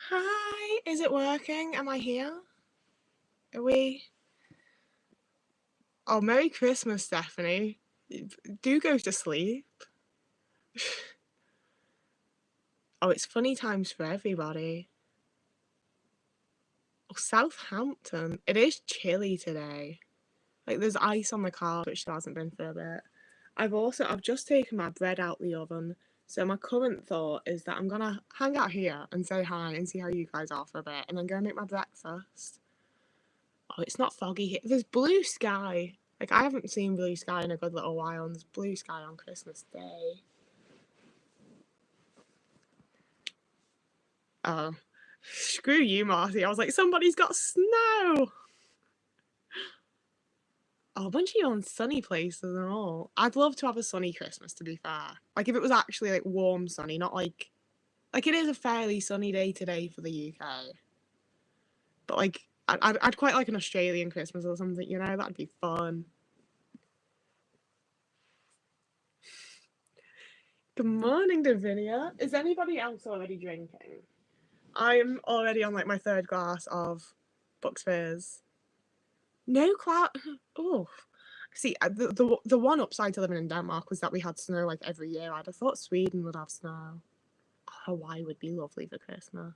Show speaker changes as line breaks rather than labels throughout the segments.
Hi, is it working? Am I here? Are we? Oh, Merry Christmas, Stephanie. Do go to sleep. Oh, it's funny times for everybody. Oh, Southampton. It is chilly today. Like, there's ice on the car, which there hasn't been for a bit. I've just taken my bread out the oven. So my current thought is that I'm gonna hang out here and say hi and see how you guys are for a bit, and then go and make my breakfast. Oh, it's not foggy here. There's blue sky. Like, I haven't seen blue sky in a good little while, and there's blue sky on Christmas Day. Oh, screw you, Marty. I was like, somebody's got snow. Oh, a bunch of you on sunny places and all. I'd love to have a sunny Christmas, to be fair. Like, if it was actually, like, warm sunny, not like... Like, it is a fairly sunny day today for the UK. But, like, I'd quite like an Australian Christmas or something, you know? That'd be fun. Good morning, Davinia. Is anybody else already drinking? I'm already on, like, my third glass of Bucks Fizz. No cloud. Oh, see, the one upside to living in Denmark was that we had snow like every year. I'd have thought Sweden would have snow. Hawaii would be lovely for Christmas.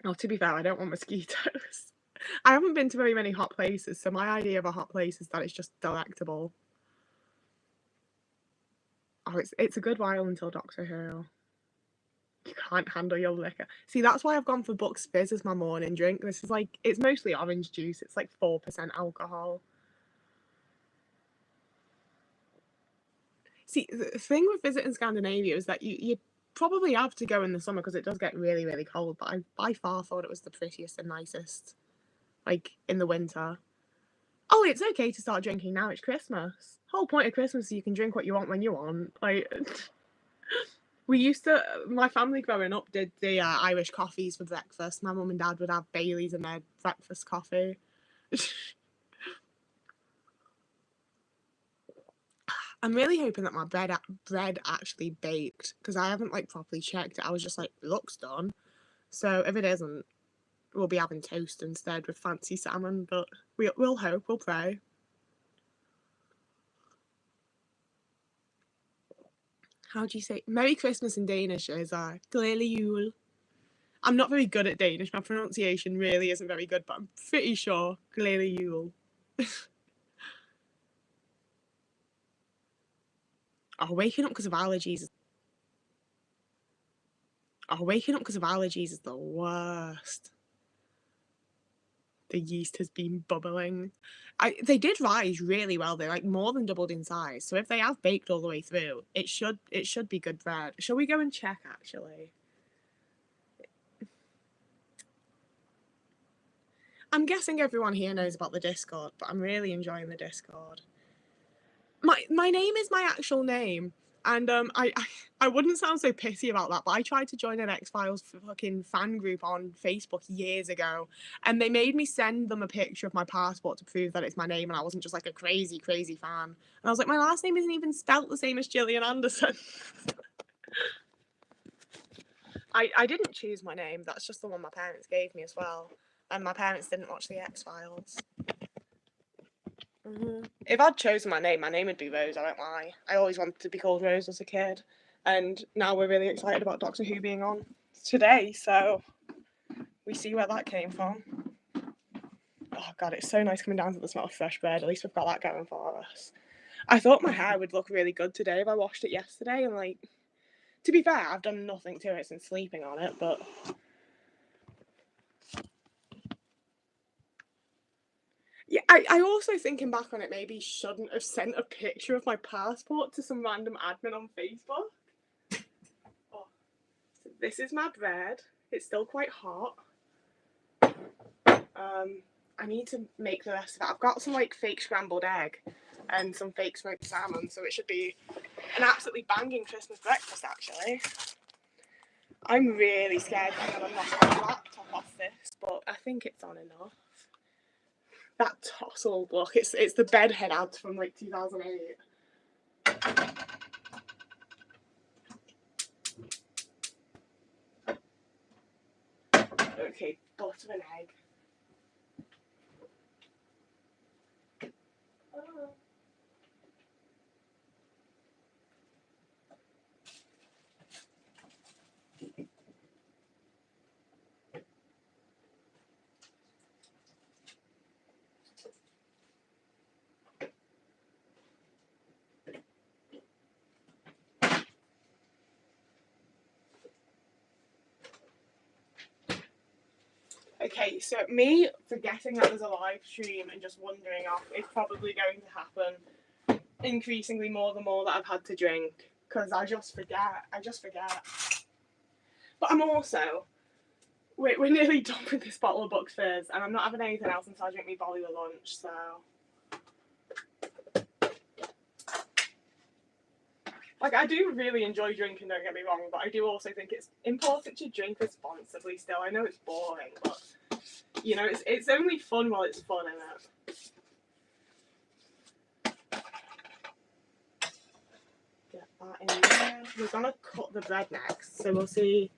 Oh, to be fair, I don't want mosquitoes. I haven't been to very many hot places, so my idea of a hot place is that it's just delectable. Oh, it's a good while until Doctor Who. You can't handle your liquor. See, that's why I've gone for Bucks Fizz as my morning drink. This is like, it's mostly orange juice. It's like 4% alcohol. See, the thing with visiting Scandinavia is that you probably have to go in the summer because it does get really, really cold. But I by far thought it was the prettiest and nicest, like in the winter. Oh, it's okay to start drinking now. It's Christmas. Whole point of Christmas is you can drink what you want when you want. Like, we used to, my family growing up did the Irish coffees for breakfast. My mum and dad would have Baileys in their breakfast coffee. I'm really hoping that my bread actually baked because I haven't like properly checked it. I was just like, it looks done. So if it isn't, we'll be having toast instead with fancy salmon. But we'll hope, we'll pray. How do you say Merry Christmas in Danish? Is Glædelig jul. I'm not very good at Danish. My pronunciation really isn't very good, but I'm pretty sure Glædelig jul. Oh, waking up because of allergies. Oh, waking up because of allergies is the worst. The yeast has been bubbling. They did rise really well. They like more than doubled in size. So if they have baked all the way through, it should be good bread. Shall we go and check actually? I'm guessing everyone here knows about the Discord, but I'm really enjoying the Discord. My name is my actual name. And I wouldn't sound so pissy about that, but I tried to join an X-Files fucking fan group on Facebook years ago, and they made me send them a picture of my passport to prove that it's my name and I wasn't just like a crazy fan. And I was like, my last name isn't even spelt the same as Gillian Anderson. I didn't choose my name. That's just the one my parents gave me as well, and my parents didn't watch the X-Files. If I'd chosen my name would be Rose, I don't lie. I always wanted to be called Rose as a kid, and now we're really excited about Doctor Who being on today, so we see where that came from. Oh god, it's so nice coming down to the smell of fresh bread. At least we've got that going for us. I thought my hair would look really good today if I washed it yesterday, and like, to be fair, I've done nothing to it since sleeping on it, but... Yeah, I also, thinking back on it, maybe shouldn't have sent a picture of my passport to some random admin on Facebook. Oh, so this is my bread. It's still quite hot. I need to make the rest of it. I've got some like fake scrambled egg and some fake smoked salmon, so it should be an absolutely banging Christmas breakfast, actually. I'm really scared that I'm going to knock my laptop off this, but I think it's on enough. That tousled look, it's the bedhead ad from like 2008. Okay, butter and egg. Oh. Okay, so me forgetting that there's a live stream and just wandering off is probably going to happen increasingly more the more that I've had to drink, because I just forget. But I'm also, we're nearly done with this bottle of Bucks Fizz, and I'm not having anything else until I drink my bolly with lunch, so. Like, I do really enjoy drinking, don't get me wrong, but I do also think it's important to drink responsibly still. I know it's boring, but, you know, it's only fun while it's fun, isn't it? Get that in there. We're gonna cut the bread next, so we'll see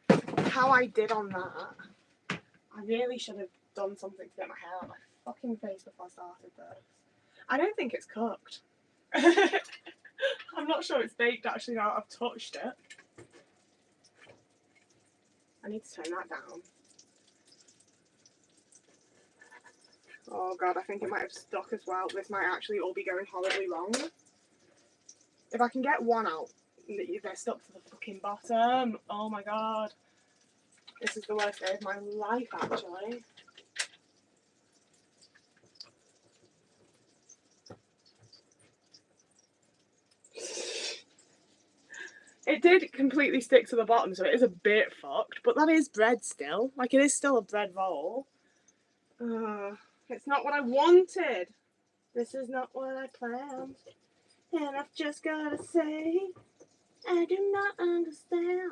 how I did on that. I really should have done something to get my hair out of my fucking face before I started this. I don't think it's cooked. I'm not sure it's baked actually now I've touched it. I need to turn that down. Oh god, I think it might have stuck as well. This might actually all be going horribly wrong. If I can get one out, they're stuck to the fucking bottom. Oh my god. This is the worst day of my life actually. It did completely stick to the bottom, so it is a bit fucked, but that is bread still. Like, it is still a bread roll. It's not what I wanted. This is not what I planned. And I've just gotta say, I do not understand.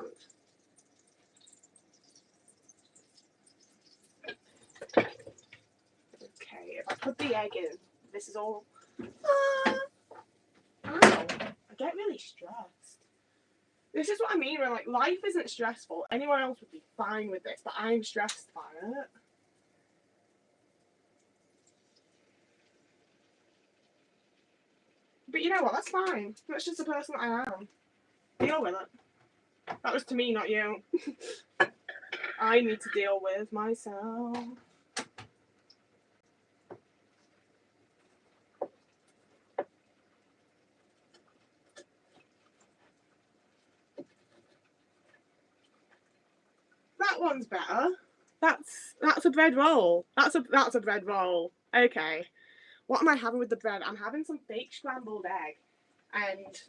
Okay, if I put the egg in, this is all... Ow, I get really stressed. This is what I mean, where like life isn't stressful. Anyone else would be fine with this, but I'm stressed by it. But you know what? That's fine. That's just the person that I am. Deal with it. That was to me, not you. I need to deal with myself. That one's better. That's a bread roll. That's a bread roll. Okay. What am I having with the bread? I'm having some baked scrambled egg, and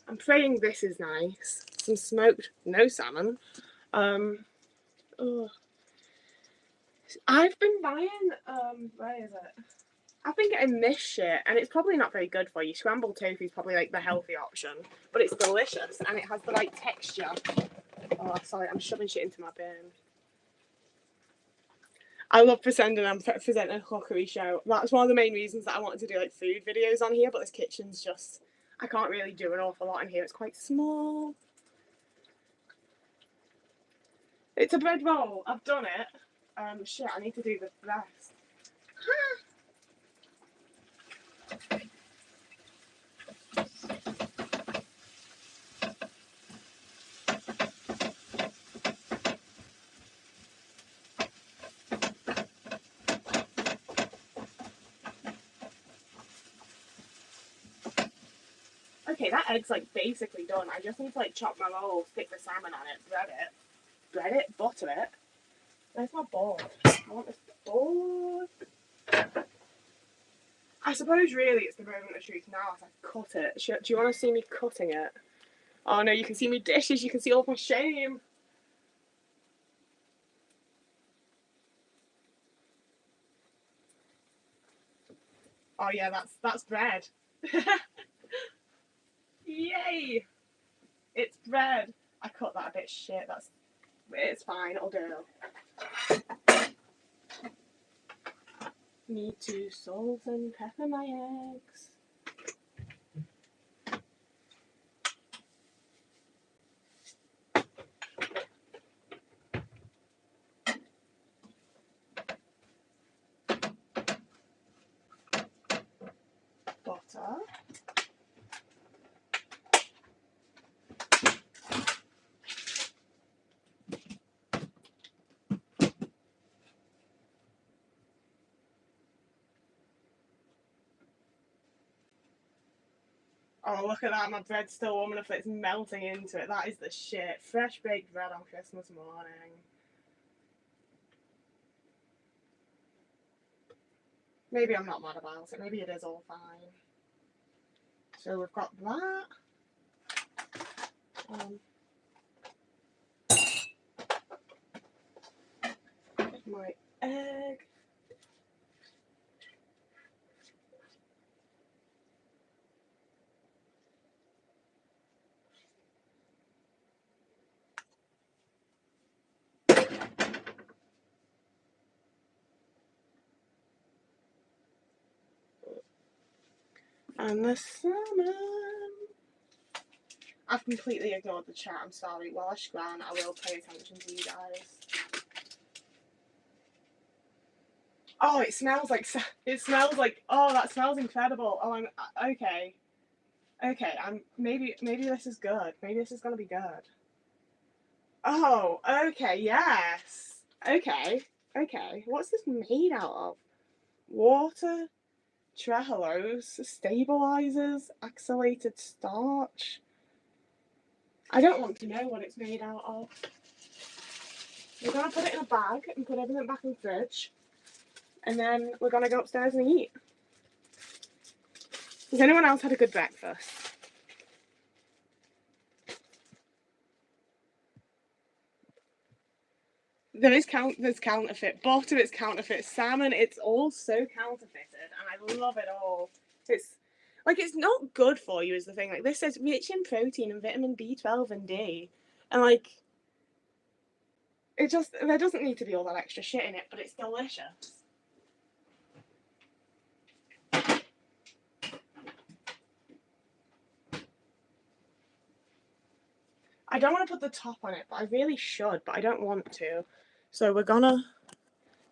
I'm praying this is nice. Some smoked, no salmon. I've been buying where is it? I've been getting this shit, and it's probably not very good for you. Scrambled tofu is probably like the healthy option, but it's delicious and it has the right texture. Oh, sorry, I'm shoving shit into my bin. I love presenting. I'm presenting a cookery show. That's one of the main reasons that I wanted to do like food videos on here, but this kitchen's just, I can't really do an awful lot in here. It's quite small. It's a bread roll. I've done it. Shit, I need to do the rest. Okay, that egg's like basically done. I just need to like chop my roll, stick the salmon on it, bread it, butter it. Where's my board? I want this board. I suppose really it's the moment of truth now as I cut it. Do you want to see me cutting it? Oh no, you can see me dishes, you can see all my shame. Oh yeah, that's bread. Yay! It's bread. I cut that a bit shit. It's fine. It'll do. Need to salt and pepper my eggs. Oh, look at that. My bread's still warm enough that it's melting into it. That is the shit. Fresh baked bread on Christmas morning. Maybe I'm not mad about it. Maybe it is all fine. So we've got that. My egg. And the salmon. I've completely ignored the chat, I'm sorry. While I scran, I will pay attention to you guys. Oh, it smells like, oh, that smells incredible. Oh, okay. Okay, maybe this is good. Maybe this is gonna be good. Oh, okay, yes. Okay. What's this made out of? Water, trehalose, stabilizers, oxalated starch. I don't want to know what it's made out of. We're gonna put it in a bag and put everything back in the fridge. And then we're gonna go upstairs and eat. Has anyone else had a good breakfast? There's counterfeit. Butter, it's counterfeit. Salmon, it's all so counterfeited. And I love it all. It's not good for you is the thing. Like, this says rich in protein and vitamin B12 and D. And there doesn't need to be all that extra shit in it, but it's delicious. I don't want to put the top on it, but I really should, but I don't want to. So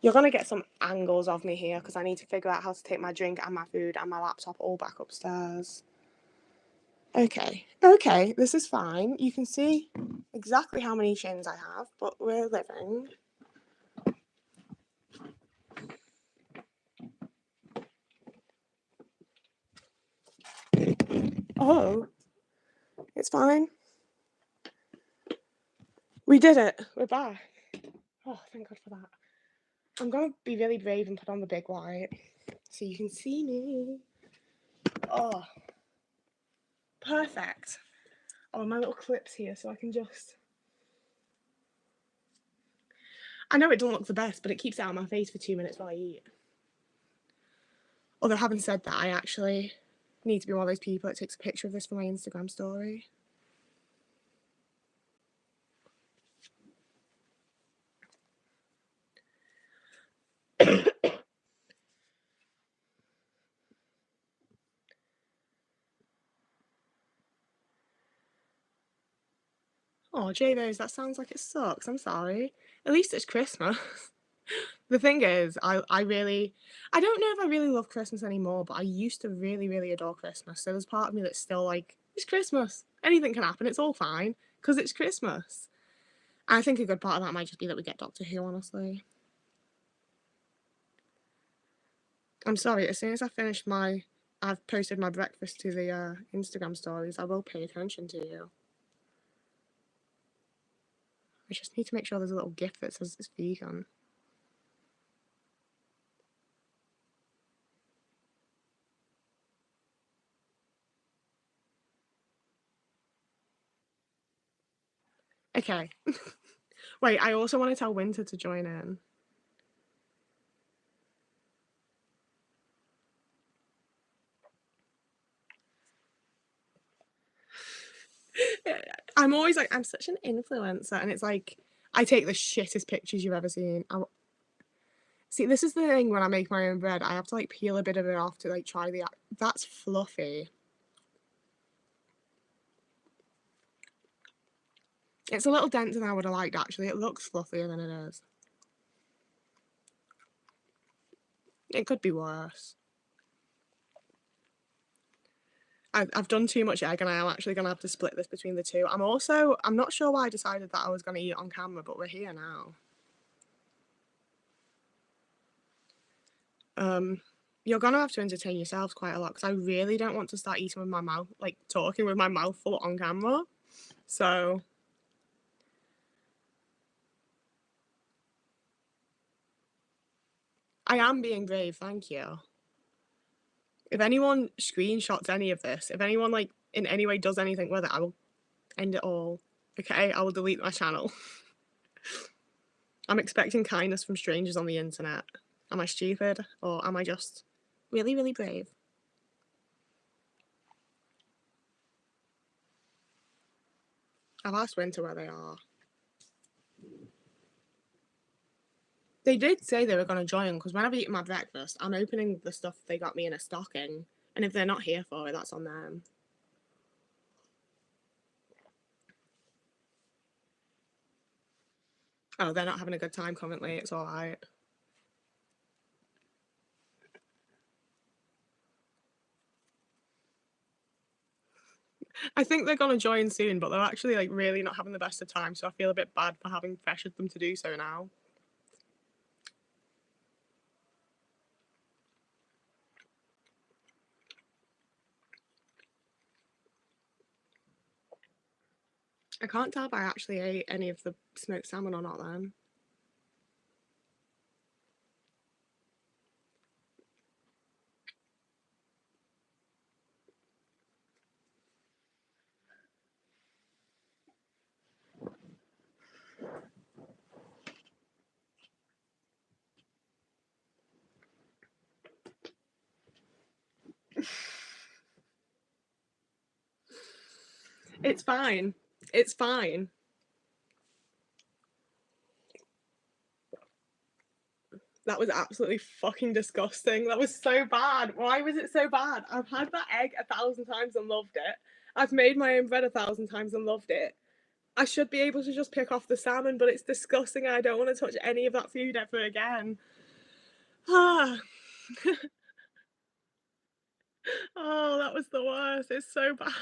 you're gonna get some angles of me here because I need to figure out how to take my drink and my food and my laptop all back upstairs. Okay, this is fine. You can see exactly how many shins I have, but we're living. Oh, it's fine. We did it. We're back. Oh, thank God for that. I'm going to be really brave and put on the big white so you can see me. Oh, perfect. Oh, my little clips here so I can just... I know it doesn't look the best, but it keeps it out of my face for 2 minutes while I eat. Although, having said that, I actually need to be one of those people that takes a picture of this for my Instagram story. Oh, J-Rose, that sounds like it sucks. I'm sorry. At least it's Christmas. The thing is, I don't know if I really love Christmas anymore, but I used to really, really adore Christmas. So there's part of me that's still like, it's Christmas. Anything can happen. It's all fine because it's Christmas. And I think a good part of that might just be that we get Doctor Who, honestly. I'm sorry, as soon as I've posted my breakfast to the Instagram stories, I will pay attention to you. I just need to make sure there's a little gift that says it's vegan. Okay. Wait, I also want to tell Winter to join in. I'm always like, I'm such an influencer, and it's like, I take the shittest pictures you've ever seen. See, this is the thing when I make my own bread, I have to like peel a bit of it off to like try that's fluffy. It's a little denser than I would have liked, actually. It looks fluffier than it is. It could be worse. I've done too much egg, and I am actually going to have to split this between the two. I'm not sure why I decided that I was going to eat it on camera, but we're here now. you're gonna have to entertain yourselves quite a lot because I really don't want to start eating with my mouth, like talking with my mouth full on camera. So I am being brave, thank you. If anyone screenshots any of this, if anyone like in any way does anything with it, I will end it all. Okay, I will delete my channel. I'm expecting kindness from strangers on the internet. Am I stupid or am I just really, really brave? I've asked Winter where they are. They did say they were going to join because when I've eaten my breakfast, I'm opening the stuff they got me in a stocking. And if they're not here for it, that's on them. Oh, they're not having a good time currently. It's all right. I think they're going to join soon, but they're actually like really not having the best of time. So I feel a bit bad for having pressured them to do so now. I can't tell if I actually ate any of the smoked salmon or not then. It's fine. It's fine. That was absolutely fucking disgusting. That was so bad. Why was it so bad? I've had that egg 1,000 times and loved it. I've made my own bread 1,000 times and loved it. I should be able to just pick off the salmon, but it's disgusting and I don't want to touch any of that food ever again. Ah. Oh, that was the worst. It's so bad.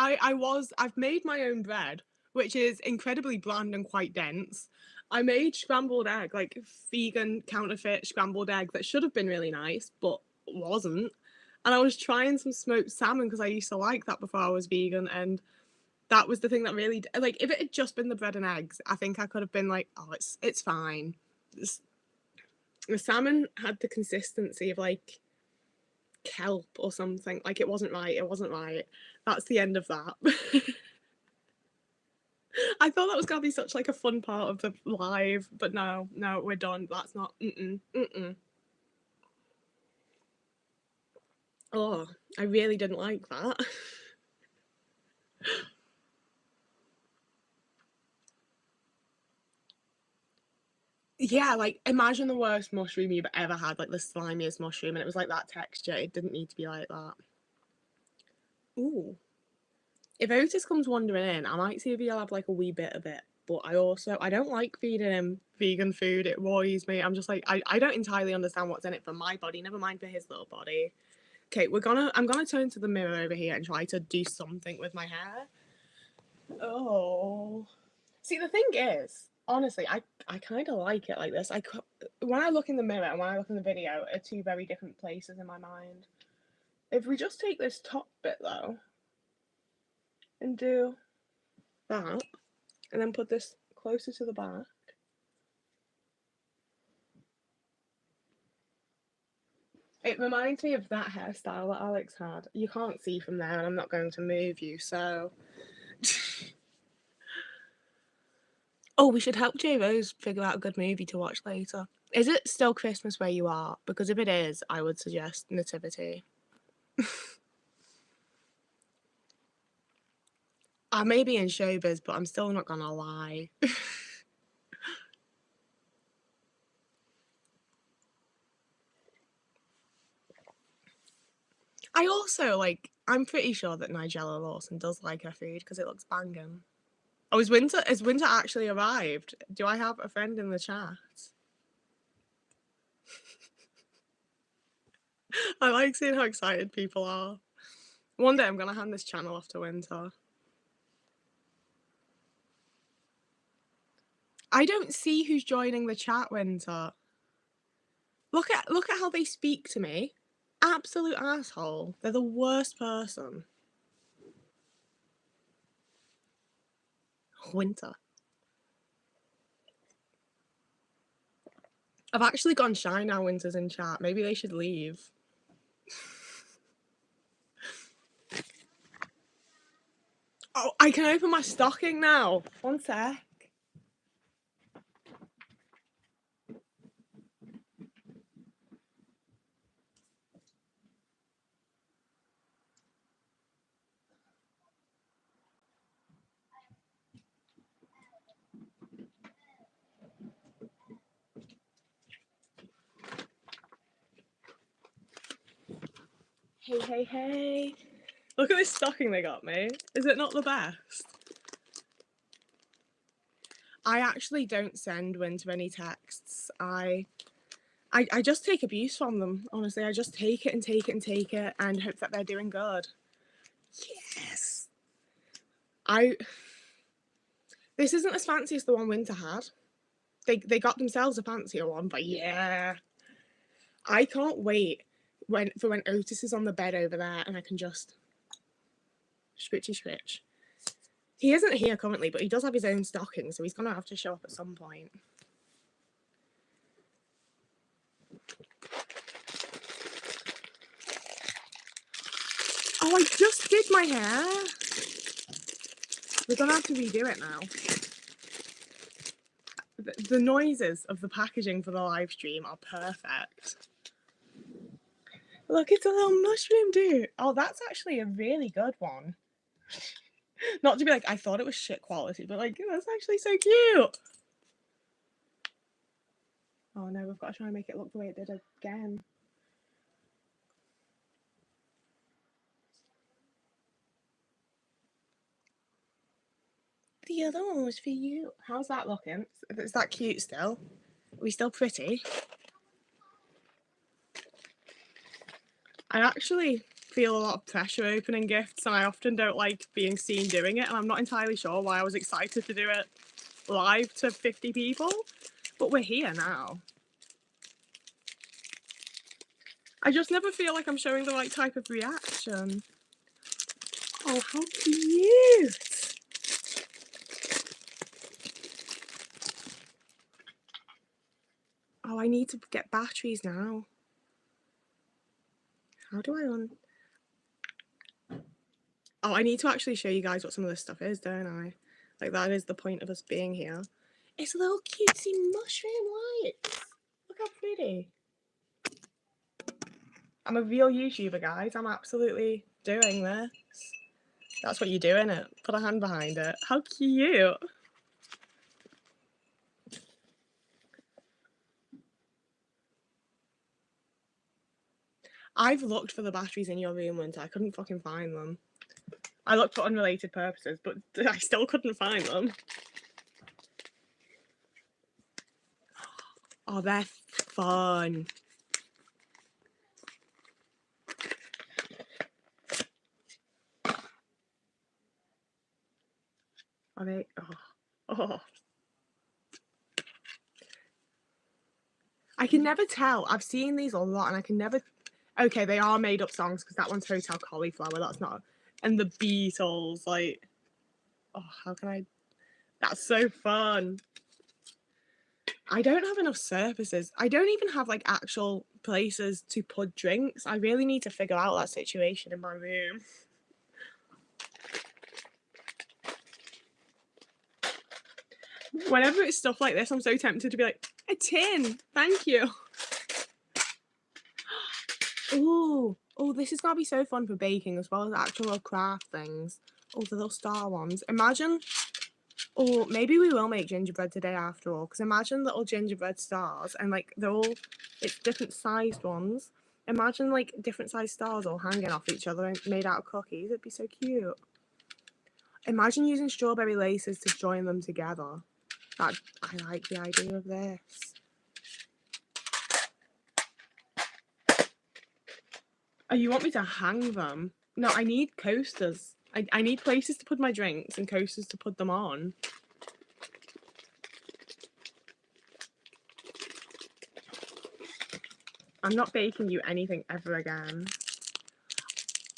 I've made my own bread, which is incredibly bland and quite dense. I made scrambled egg, like vegan counterfeit scrambled egg that should have been really nice, but wasn't. And I was trying some smoked salmon because I used to like that before I was vegan, and that was the thing that really like if it had just been the bread and eggs, I think I could have been like, oh, it's fine. The salmon had the consistency of like kelp or something. Like it wasn't right. It wasn't right. That's the end of that. I thought that was gonna be such like a fun part of the live, but no, we're done. That's not. Mm-mm. Oh, I really didn't like that. Yeah, like imagine the worst mushroom you've ever had, like the slimiest mushroom, and it was like that texture. It didn't need to be like that. Ooh. If Otis comes wandering in, I might see if he'll have like a wee bit of it. But I don't like feeding him vegan food. It worries me. I'm just like I don't entirely understand what's in it for my body. Never mind for his little body. Okay, I'm gonna turn to the mirror over here and try to do something with my hair. Oh. See, the thing is, honestly, I kind of like it like this. When I look in the mirror and when I look in the video, are two very different places in my mind. If we just take this top bit though and do that, and then put this closer to the back. It reminds me of that hairstyle that Alex had. You can't see from there, and I'm not going to move you, so. Oh, we should help J Rose figure out a good movie to watch later. Is it still Christmas where you are? Because if it is, I would suggest Nativity. I may be in showbiz, but I'm still not gonna lie. I also like. I'm pretty sure that Nigella Lawson does like her food because it looks banging. Oh, is Winter? Is Winter actually arrived? Do I have a friend in the chat? I like seeing how excited people are. One day I'm gonna hand this channel off to Winter. I don't see who's joining the chat, Winter. Look at how they speak to me. Absolute asshole. They're the worst person. Winter. I've actually gone shy now. Winter's in chat. Maybe they should leave. Oh, I can open my stocking now. One sec. Hey, hey, hey. Look at this stocking they got me. Is it not the best? I actually don't send Winter any texts. I just take abuse from them, honestly. I just take it and take it and take it and hope that they're doing good. Yes. This isn't as fancy as the one Winter had. They got themselves a fancier one, but yeah. I can't wait for when Otis is on the bed over there and I can just switchy switch. He isn't here currently, but he does have his own stocking, so he's gonna have to show up at some point. Oh, I just did my hair. We're gonna have to redo it now. The noises of the packaging for the live stream are perfect. Look, it's a little mushroom dude. Oh, that's actually a really good one. Not to be like, I thought it was shit quality, but like, that's actually so cute. Oh no, we've got to try and make it look the way it did again. The other one was for you. How's that looking? Is that cute still? Are we still pretty? I actually feel a lot of pressure opening gifts, and I often don't like being seen doing it, and I'm not entirely sure why I was excited to do it live to 50 people, but we're here now. I just never feel like I'm showing the right type of reaction. Oh, how cute! Oh, I need to get batteries now. How do I Oh, I need to actually show you guys what some of this stuff is, don't I? Like, that is the point of us being here. It's a little cutesy mushroom lights. Look how pretty. I'm a real YouTuber, guys. I'm absolutely doing this. That's what you do, innit? Put a hand behind it. How cute. I've looked for the batteries in your room, Winter. I couldn't fucking find them. I looked for unrelated purposes, but I still couldn't find them. Oh, they're fun. Are they? Oh. I can never tell. I've seen these a lot, and I can never. Okay, they are made up songs because that one's Hotel Cauliflower. That's not. And the Beatles, like. Oh, how can I? That's so fun. I don't have enough surfaces. I don't even have like actual places to put drinks. I really need to figure out that situation in my room. Whenever it's stuff like this, I'm so tempted to be like, a tin, thank you. Ooh, this is gonna be so fun for baking as well as actual craft things. Oh, the little star ones. Imagine, or maybe we will make gingerbread today after all, because imagine little gingerbread stars and like it's different sized ones. Imagine like different sized stars all hanging off each other and made out of cookies. It'd be so cute. Imagine using strawberry laces to join them together. I like the idea of this. Oh, you want me to hang them? No, I need coasters. I need places to put my drinks and coasters to put them on. I'm not baking you anything ever again.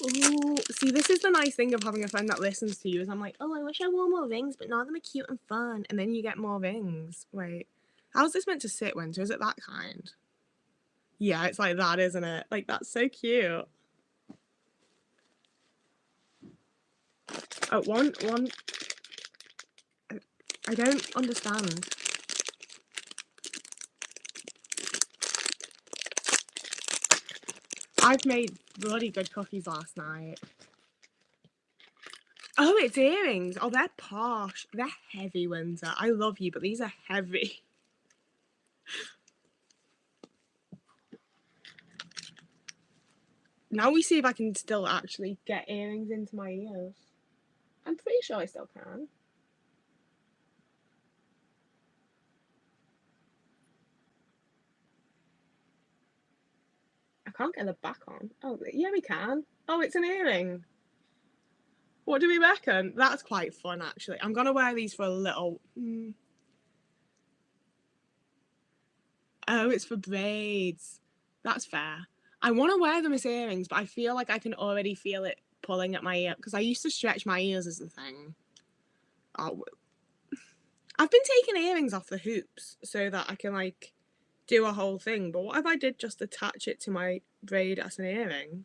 Ooh, see, this is the nice thing of having a friend that listens to you, is I'm like, oh, I wish I wore more rings, but none of them are cute and fun. And then you get more rings. Wait, how's this meant to sit, Winter? Is it that kind? Yeah, it's like that, isn't it? Like, that's so cute. Oh, one. I don't understand. I've made bloody good cookies last night. Oh, it's earrings. Oh, they're posh. They're heavy, Winter. I love you, but these are heavy. Now we see if I can still actually get earrings into my ears. I'm pretty sure I still can. I can't get the back on. Oh, yeah, we can. Oh, it's an earring. What do we reckon? That's quite fun, actually. I'm going to wear these for a little... Oh, it's for braids. That's fair. I want to wear them as earrings, but I feel like I can already feel it pulling at my ear, because I used to stretch my ears as a thing. Oh, I've been taking earrings off the hoops so that I can, like, do a whole thing, but what if I did just attach it to my braid as an earring?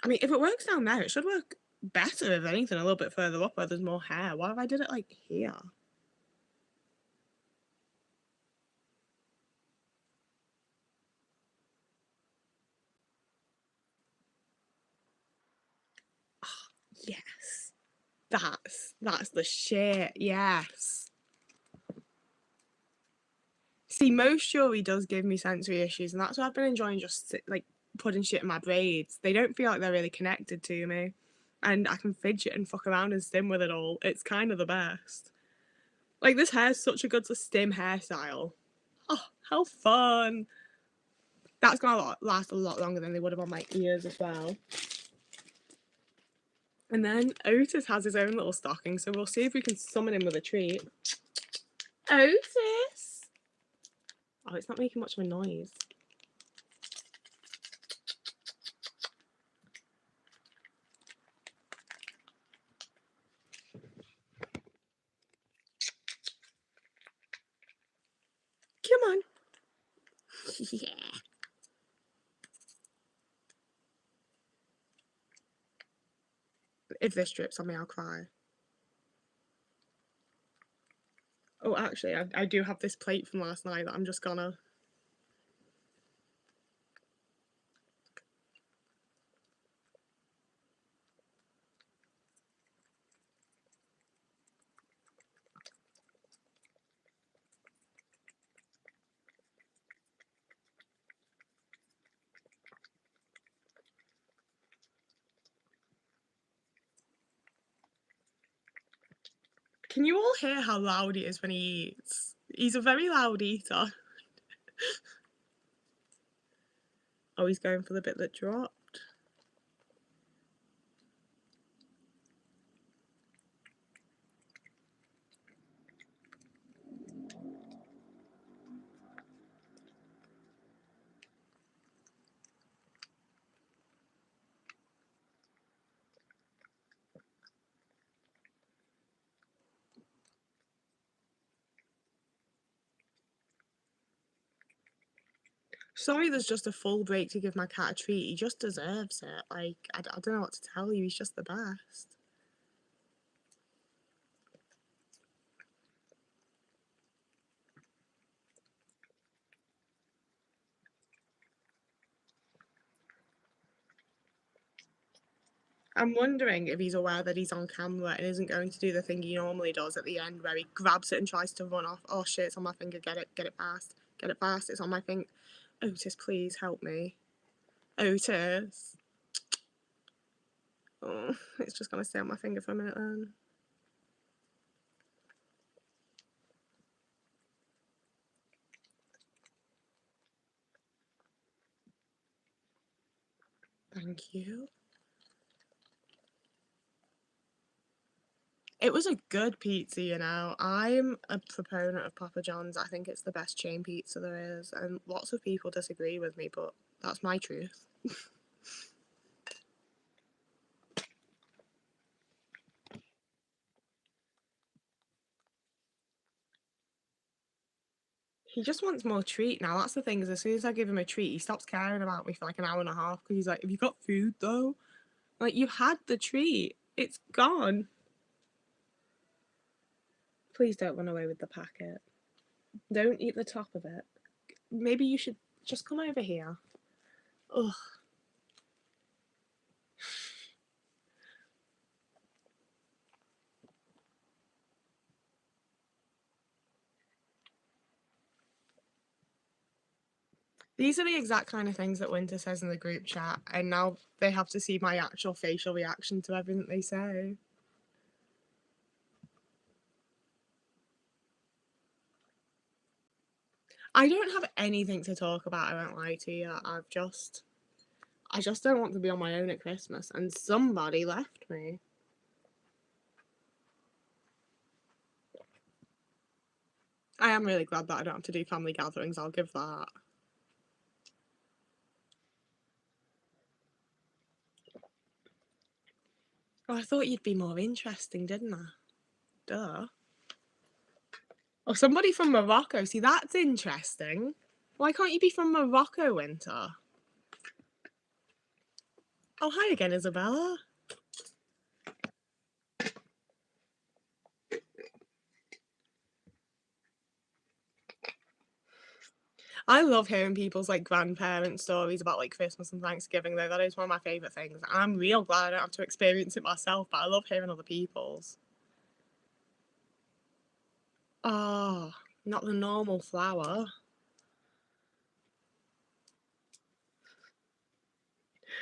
I mean, if it works down there, it should work better, if anything, a little bit further up where there's more hair. What if I did it, like, here? Oh, yes. That's the shit, yes. See, most jewelry does give me sensory issues, and that's why I've been enjoying just, like, putting shit in my braids. They don't feel like they're really connected to me, and I can fidget and fuck around and stim with it all. It's kind of the best. Like, this hair's such a good stim hairstyle. Oh, how fun. That's gonna last a lot longer than they would have on my ears as well. And then Otis has his own little stocking, so we'll see if we can summon him with a treat. Otis! Oh, it's not making much of a noise. Come on. Yeah. If this drips on me, I'll cry. Oh, actually, I do have this plate from last night that I'm just gonna... Can you all hear how loud he is when he eats? He's a very loud eater. Oh, he's going for the bit that dropped. Sorry, there's just a full break to give my cat a treat. He just deserves it. Like, I don't know what to tell you. He's just the best. I'm wondering if he's aware that he's on camera and isn't going to do the thing he normally does at the end where he grabs it and tries to run off. Oh shit, it's on my finger. Get it fast. Get it fast. It's on my finger. Otis, please help me. Otis. Oh, it's just gonna stay on my finger for a minute then. Thank you. It was a good pizza, you know. I'm a proponent of Papa John's. I think it's the best chain pizza there is, and lots of people disagree with me, but that's my truth. He just wants more treat now. That's the thing, is as soon as I give him a treat, he stops caring about me for like an hour and a half because he's like, have you got food though? Like, you had the treat. It's gone. Please don't run away with the packet. Don't eat the top of it. Maybe you should just come over here. Ugh. These are the exact kind of things that Winter says in the group chat, and now they have to see my actual facial reaction to everything they say. I don't have anything to talk about, I won't lie to you. I just don't want to be on my own at Christmas, and somebody left me. I am really glad that I don't have to do family gatherings, I'll give that. Oh, I thought you'd be more interesting, didn't I? Duh. Oh, somebody from Morocco. See, that's interesting. Why can't you be from Morocco, Winter? Oh, hi again, Isabella. I love hearing people's like grandparent stories about like Christmas and Thanksgiving though. That is one of my favourite things. I'm real glad I don't have to experience it myself, but I love hearing other people's. Oh, not the normal flour.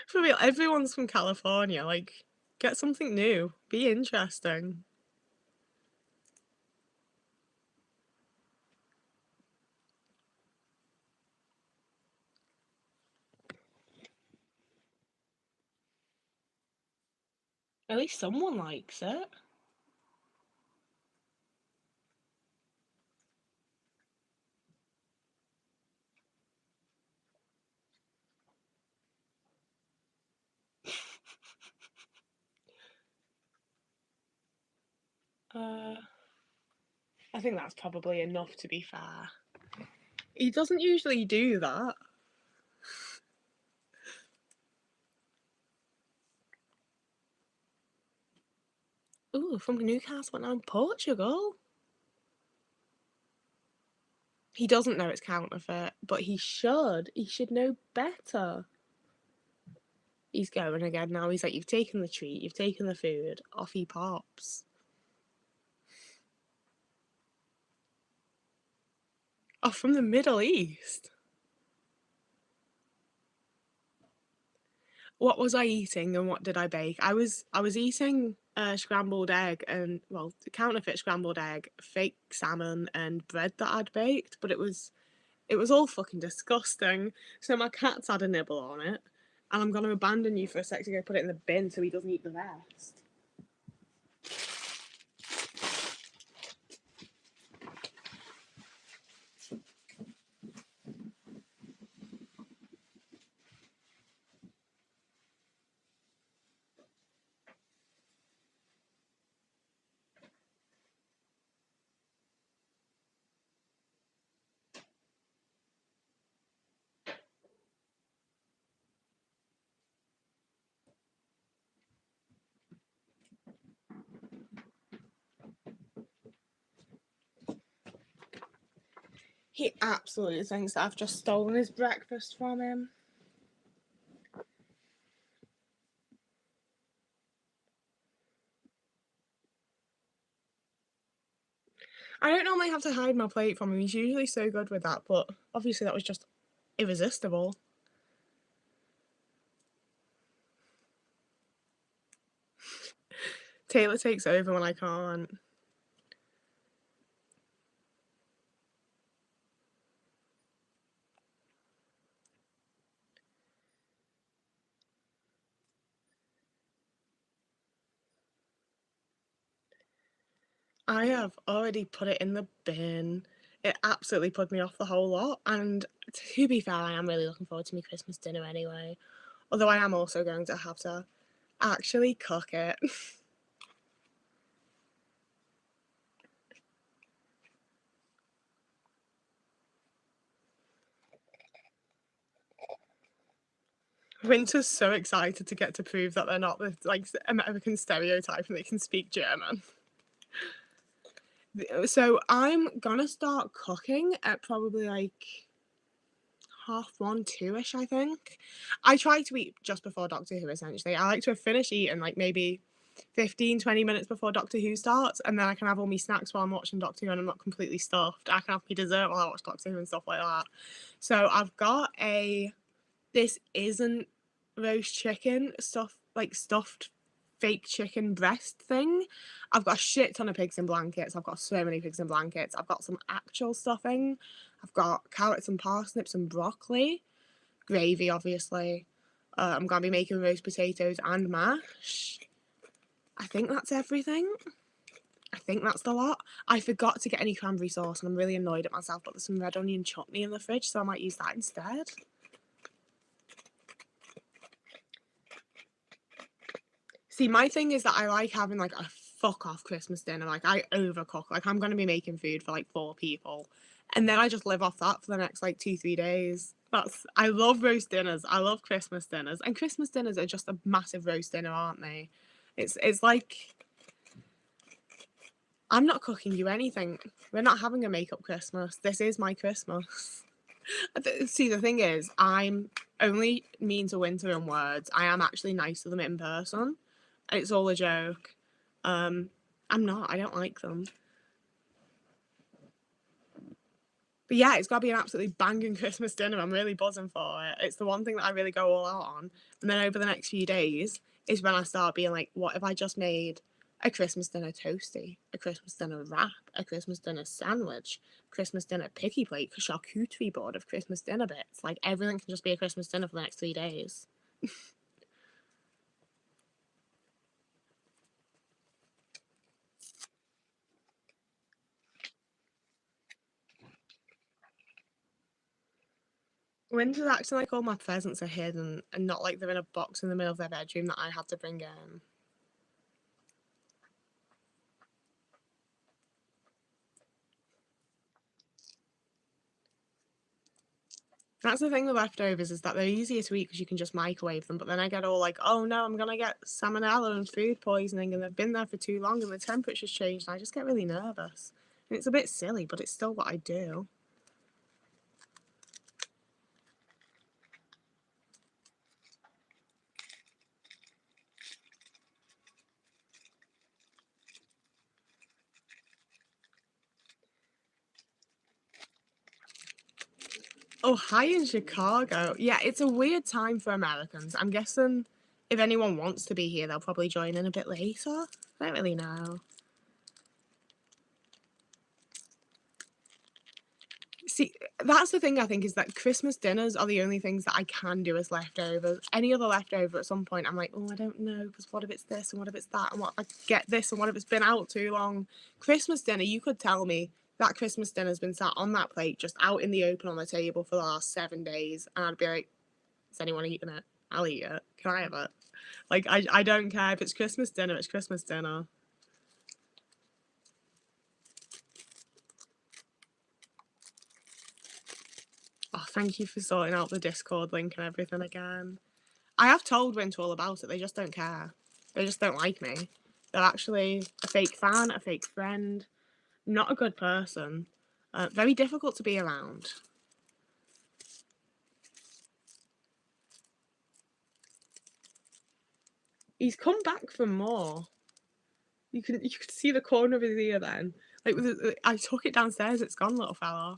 For real, everyone's from California. Like, get something new. Be interesting. At least someone likes it. Uh, I think that's probably enough, to be fair. He doesn't usually do that. Ooh, from Newcastle and now Portugal. He doesn't know it's counterfeit, but he should. He should know better. He's going again now. He's like, you've taken the treat, you've taken the food. Off he pops. Oh, from the Middle East. What was I eating and what did I bake? I was eating scrambled egg and, well, counterfeit scrambled egg, fake salmon and bread that I'd baked, but it was all fucking disgusting. So my cat's had a nibble on it, and I'm gonna abandon you for a sec to go put it in the bin so he doesn't eat the rest. He absolutely thinks that I've just stolen his breakfast from him. I don't normally have to hide my plate from him. He's usually so good with that, but obviously that was just irresistible. Taylor takes over when I can't. I have already put it in the bin. It absolutely put me off the whole lot, and to be fair, I am really looking forward to my Christmas dinner anyway. Although I am also going to have to actually cook it. Winter's so excited to get to prove that they're not the like American stereotype and they can speak German. So I'm gonna start cooking at probably like 1:30, 2ish, I think. I try to eat just before Doctor Who, essentially. I like to have finished eating like maybe 15, 20 minutes before Doctor Who starts, and then I can have all my snacks while I'm watching Doctor Who and I'm not completely stuffed. I can have my dessert while I watch Doctor Who and stuff like that. So I've got this isn't roast chicken, stuffed fake chicken breast thing. I've got a shit ton of pigs in blankets. I've got so many pigs in blankets. I've got some actual stuffing. I've got carrots and parsnips and broccoli. Gravy, obviously. I'm going to be making roast potatoes and mash. I think that's everything. I think that's the lot. I forgot to get any cranberry sauce and I'm really annoyed at myself, but there's some red onion chutney in the fridge, so I might use that instead. See, my thing is that I like having like a fuck off Christmas dinner. Like I overcook. Like I'm gonna be making food for like 4 people. And then I just live off that for the next like 2, 3 days. I love roast dinners. I love Christmas dinners. And Christmas dinners are just a massive roast dinner, aren't they? It's like I'm not cooking you anything. We're not having a makeup Christmas. This is my Christmas. See, the thing is, I'm only mean to Winter in words. I am actually nice to them in person. It's all a joke. I'm not. I don't like them. But yeah, it's got to be an absolutely banging Christmas dinner. I'm really buzzing for it. It's the one thing that I really go all out on. And then over the next few days is when I start being like, what if I just made a Christmas dinner toasty, a Christmas dinner wrap, a Christmas dinner sandwich, Christmas dinner picky plate, charcuterie board of Christmas dinner bits. Like everything can just be a Christmas dinner for the next 3 days. Winter's acting like all my presents are hidden and not like they're in a box in the middle of their bedroom that I have to bring in. That's the thing with leftovers is that they're easier to eat because you can just microwave them. But then I get all like, oh no, I'm gonna get salmonella and food poisoning, and they've been there for too long, and the temperature's changed, and I just get really nervous. And it's a bit silly, but it's still what I do. Oh, hi in Chicago. Yeah, it's a weird time for Americans. I'm guessing if anyone wants to be here, they'll probably join in a bit later. I don't really know. See, that's the thing I think is that Christmas dinners are the only things that I can do as leftovers. Any other leftover at some point, I'm like, oh, I don't know, because what if it's this and what if it's that and what if I get this and what if it's been out too long? Christmas dinner, you could tell me that Christmas dinner's been sat on that plate, just out in the open on the table for the last 7 days, and I'd be like, is anyone eating it? I'll eat it. Can I have it? Like, I don't care if it's Christmas dinner, it's Christmas dinner. Oh, thank you for sorting out the Discord link and everything again. I have told Winter all about it. They just don't care. They just don't like me. They're actually a fake fan, a fake friend, not a good person. Very difficult to be around. He's come back for more. You can see the corner of his ear then. Like I took it downstairs. It's gone, little fella.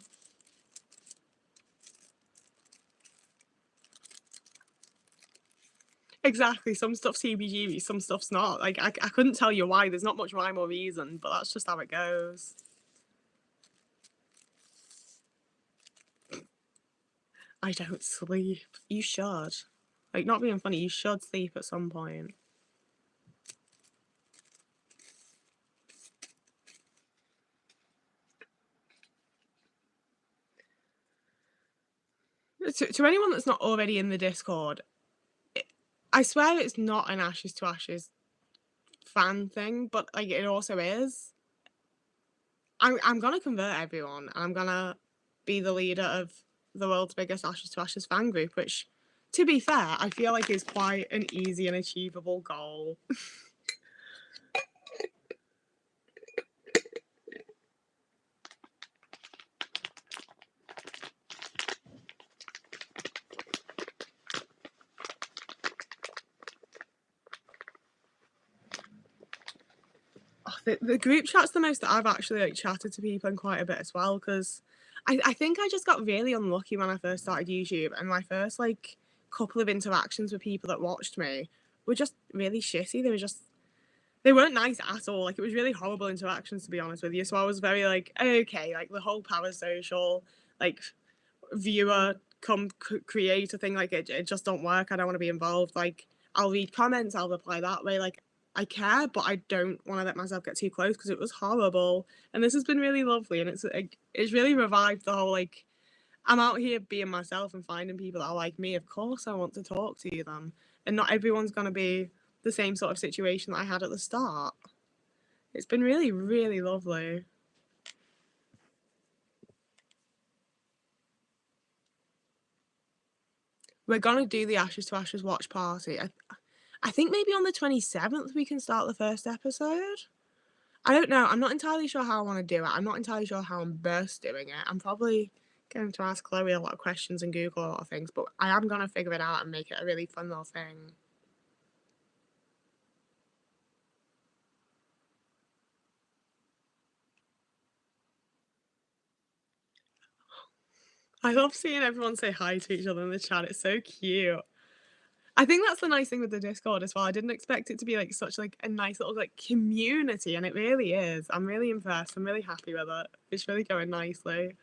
Exactly. Some stuff's heebie-jeebies, some stuff's not. Like I couldn't tell you why. There's not much rhyme or reason, but that's just how it goes. I don't sleep. You should. Like, not being funny, you should sleep at some point. To anyone that's not already in the Discord, I swear it's not an Ashes to Ashes fan thing, but like it also is. I'm gonna convert everyone, and I'm gonna be the leader of the world's biggest Ashes to Ashes fan group, which, to be fair, I feel like is quite an easy and achievable goal. The group chat's the most that I've actually like chatted to people in quite a bit as well, because I think I just got really unlucky when I first started YouTube, and my first like couple of interactions with people that watched me were just really shitty. They weren't nice at all. Like, it was really horrible interactions, to be honest with you. So I was very like, okay, like the whole parasocial, like viewer come creator thing, like it just don't work. I don't want to be involved. Like, I'll read comments, I'll reply that way. Like, I care, but I don't want to let myself get too close because it was horrible. And this has been really lovely, and it's really revived the whole like, I'm out here being myself and finding people that are like me. Of course, I want to talk to them, and not everyone's gonna be the same sort of situation that I had at the start. It's been really, really lovely. We're gonna do the Ashes to Ashes watch party. I think maybe on the 27th we can start the first episode. I don't know. I'm not entirely sure how I want to do it. I'm not entirely sure how I'm best doing it. I'm probably going to ask Chloe a lot of questions and Google a lot of things, but I am going to figure it out and make it a really fun little thing. I love seeing everyone say hi to each other in the chat. It's so cute. I think that's the nice thing with the Discord as well. I didn't expect it to be like such like a nice little like community, and it really is. I'm really impressed. I'm really happy with it. It's really going nicely.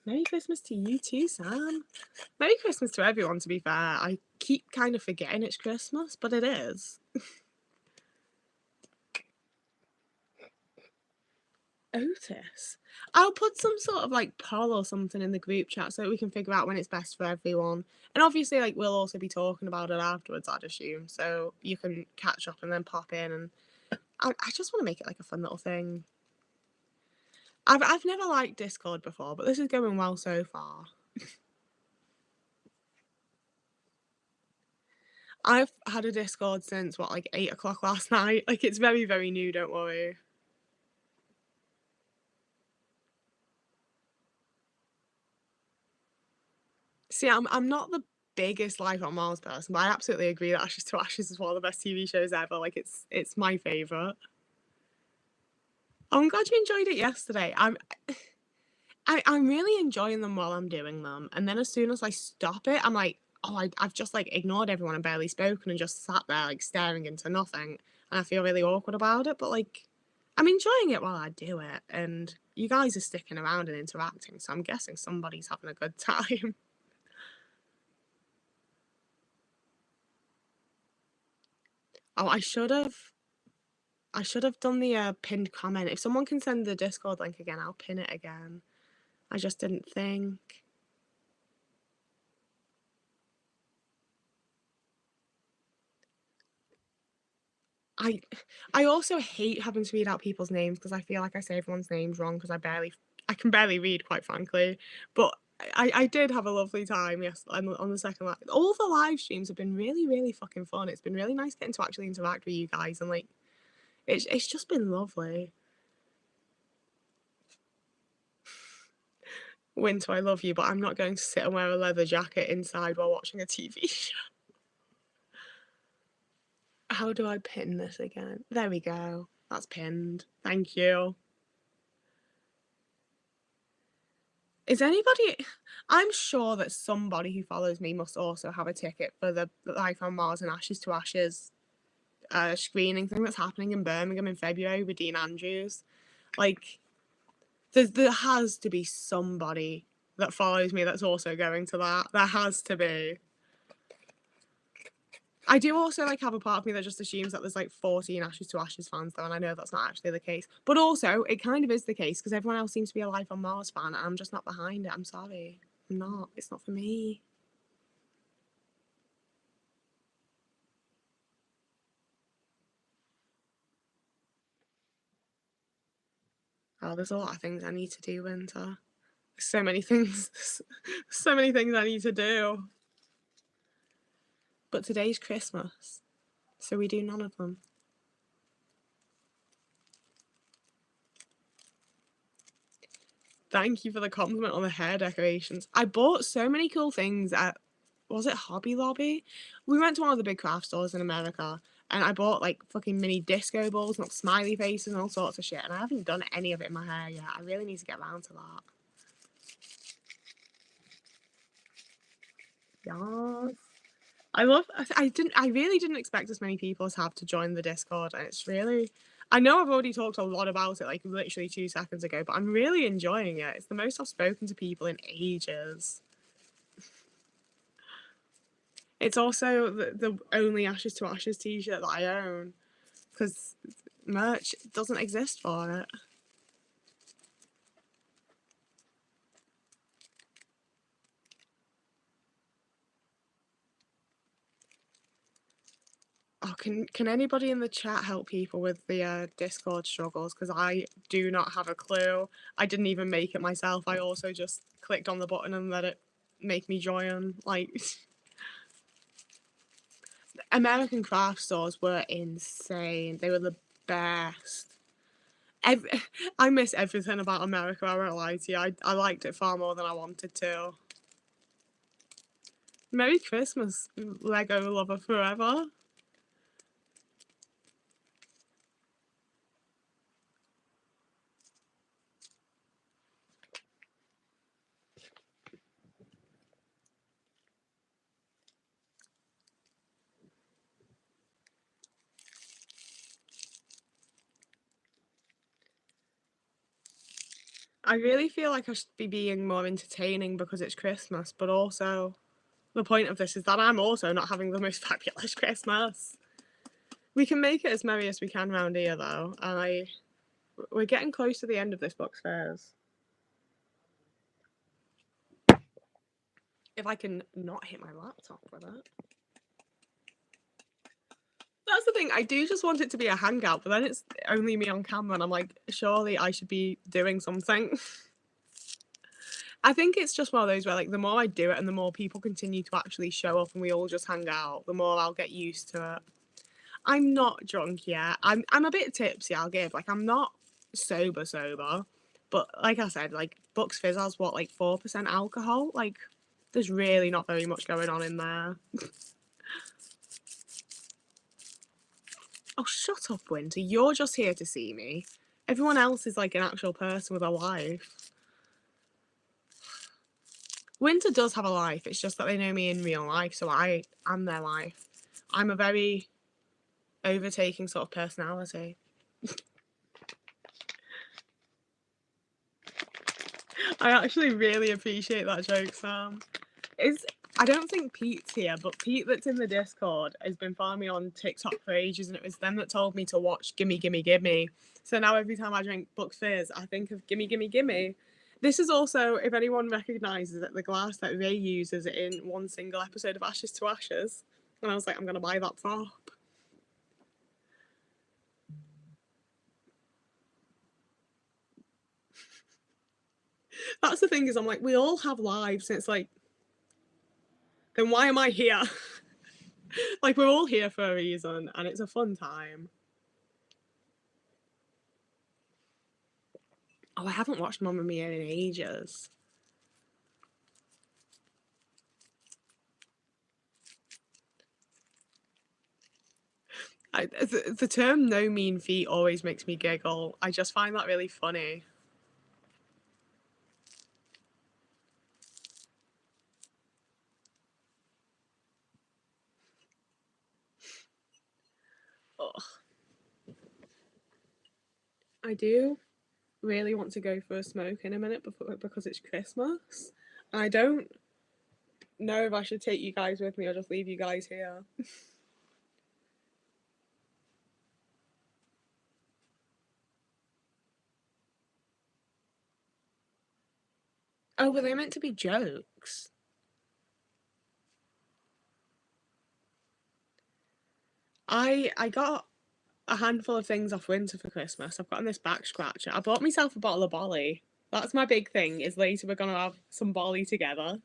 Merry Christmas to you too, Sam. Merry Christmas to everyone, to be fair. I keep kind of forgetting it's Christmas, but it is. Otis. I'll put some sort of like poll or something in the group chat so we can figure out when it's best for everyone. And obviously, like, we'll also be talking about it afterwards, I'd assume. So you can catch up and then pop in. And I just want to make it like a fun little thing. I've never liked Discord before, but this is going well so far. I've had a Discord since what, like 8 o'clock last night. Like, it's very, very new, don't worry. See, I'm not the biggest Life on Mars person, but I absolutely agree that Ashes to Ashes is one of the best TV shows ever. Like, it's my favourite. Oh, I'm glad you enjoyed it yesterday. I'm really enjoying them while I'm doing them, and then as soon as I stop it, I'm like, oh, I've just like ignored everyone and barely spoken and just sat there like staring into nothing, and I feel really awkward about it. But like, I'm enjoying it while I do it, and you guys are sticking around and interacting, so I'm guessing somebody's having a good time. Oh, I should have done the pinned comment. If someone can send the Discord link again, I'll pin it again. I just didn't think. I also hate having to read out people's names because I feel like I say everyone's names wrong because I can barely read, quite frankly. But I did have a lovely time on the second live. All the live streams have been really, really fucking fun. It's been really nice getting to actually interact with you guys, and like it's just been lovely. Winter, I love you, but I'm not going to sit and wear a leather jacket inside while watching a TV show. How do I pin this again? There we go. That's pinned. Thank you. Is anybody... I'm sure that somebody who follows me must also have a ticket for the Life on Mars and Ashes to Ashes screening thing that's happening in Birmingham in February with Dean Andrews. Like, there has to be somebody that follows me that's also going to that. There has to be. I do also like have a part of me that just assumes that there's like 14 Ashes to Ashes fans though, and I know that's not actually the case. But also, it kind of is the case because everyone else seems to be a Life on Mars fan, and I'm just not behind it. I'm sorry. I'm not. It's not for me. Oh, there's a lot of things I need to do, Winter. So many things. So many things I need to do. But today's Christmas, so we do none of them. Thank you for the compliment on the hair decorations. I bought so many cool things at, was it Hobby Lobby? We went to one of the big craft stores in America, and I bought like fucking mini disco balls, not smiley faces, and all sorts of shit. And I haven't done any of it in my hair yet. I really need to get around to that. Yes. I really didn't expect as many people to have to join the Discord, and it's really, I know I've already talked a lot about it like literally 2 seconds ago, but I'm really enjoying it. It's the most I've spoken to people in ages. It's also the only Ashes to Ashes t-shirt that I own because merch doesn't exist for it. Oh, can anybody in the chat help people with the Discord struggles? Because I do not have a clue. I didn't even make it myself. I also just clicked on the button and let it make me join. Like, American craft stores were insane. They were the best. I miss everything about America, I won't lie to you. I liked it far more than I wanted to. Merry Christmas, Lego lover forever. I really feel like I should be being more entertaining because it's Christmas, but also the point of this is that I'm also not having the most fabulous Christmas. We can make it as merry as we can round here, though, and we're getting close to the end of this book's fairs. If I can not hit my laptop with it. That's the thing, I do just want it to be a hangout, but then it's only me on camera, and I'm like, surely I should be doing something. I think it's just one of those where, like, the more I do it and the more people continue to actually show up and we all just hang out, the more I'll get used to it. I'm not drunk yet. I'm a bit tipsy, I'll give. Like, I'm not sober, but like I said, like, Bucks Fizz has what, like 4% alcohol? Like, there's really not very much going on in there. Oh, shut up, Winter. You're just here to see me. Everyone else is like an actual person with a life. Winter does have a life, it's just that they know me in real life, so I am their life. I'm a very overtaking sort of personality. I actually really appreciate that joke, Sam. I don't think Pete's here, but Pete that's in the Discord has been following me on TikTok for ages, and it was them that told me to watch Gimme Gimme Gimme. So now every time I drink Bucks Fizz, I think of Gimme Gimme Gimme. This is also, if anyone recognises it, the glass that Ray uses in one single episode of Ashes to Ashes. And I was like, I'm going to buy that prop. That's the thing, is I'm like, we all have lives, and it's like, then why am I here? Like, we're all here for a reason, and it's a fun time. Oh, I haven't watched Mamma Mia in ages. The term "no mean feet" always makes me giggle. I just find that really funny. Ugh. I do really want to go for a smoke in a minute because it's Christmas. And I don't know if I should take you guys with me or just leave you guys here. Oh, were they meant to be jokes? I got a handful of things off Winter for Christmas. I've gotten this back scratcher. I bought myself a bottle of Bolly. That's my big thing, is later we're gonna have some Bolly together.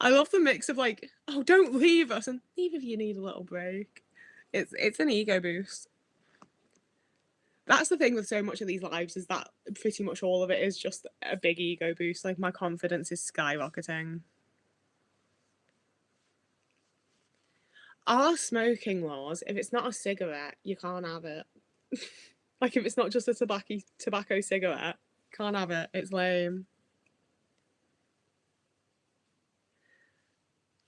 I love the mix of like, oh, don't leave us, and leave if you need a little break. It's an ego boost. That's the thing with so much of these lives, is that pretty much all of it is just a big ego boost. Like, my confidence is skyrocketing. Our smoking laws, if it's not a cigarette, you can't have it. Like, if it's not just a tobacco cigarette, can't have it. It's lame.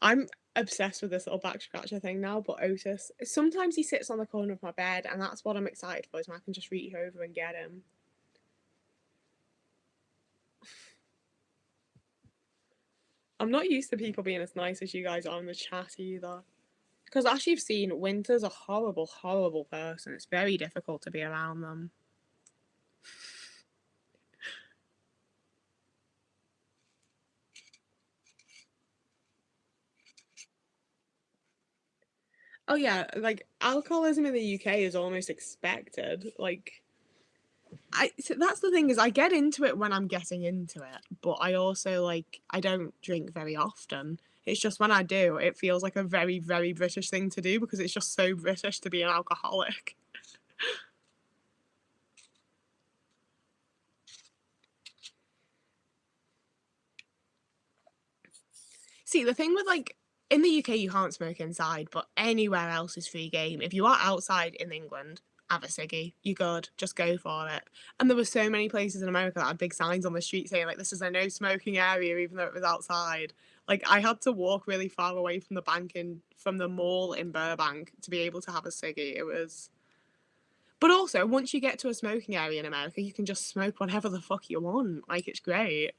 I'm obsessed with this little back scratcher thing now, but Otis, sometimes he sits on the corner of my bed, and that's what I'm excited for, is when I can just reach over and get him. I'm not used to people being as nice as you guys are in the chat either. Because as you've seen, Winter's a horrible, horrible person. It's very difficult to be around them. Oh yeah, like, alcoholism in the UK is almost expected. Like, so that's the thing, is I get into it when I'm getting into it, but I also, like, I don't drink very often. It's just when I do, it feels like a very, very British thing to do, because it's just so British to be an alcoholic. See, the thing with, like, in the UK you can't smoke inside, but anywhere else is free game. If you are outside in England, have a ciggy. You're good. Just go for it. And there were so many places in America that had big signs on the street saying, like, this is a no smoking area, even though it was outside. Like, I had to walk really far away from from the mall in Burbank to be able to have a ciggy. It was. But also, once you get to a smoking area in America, you can just smoke whatever the fuck you want. Like, it's great.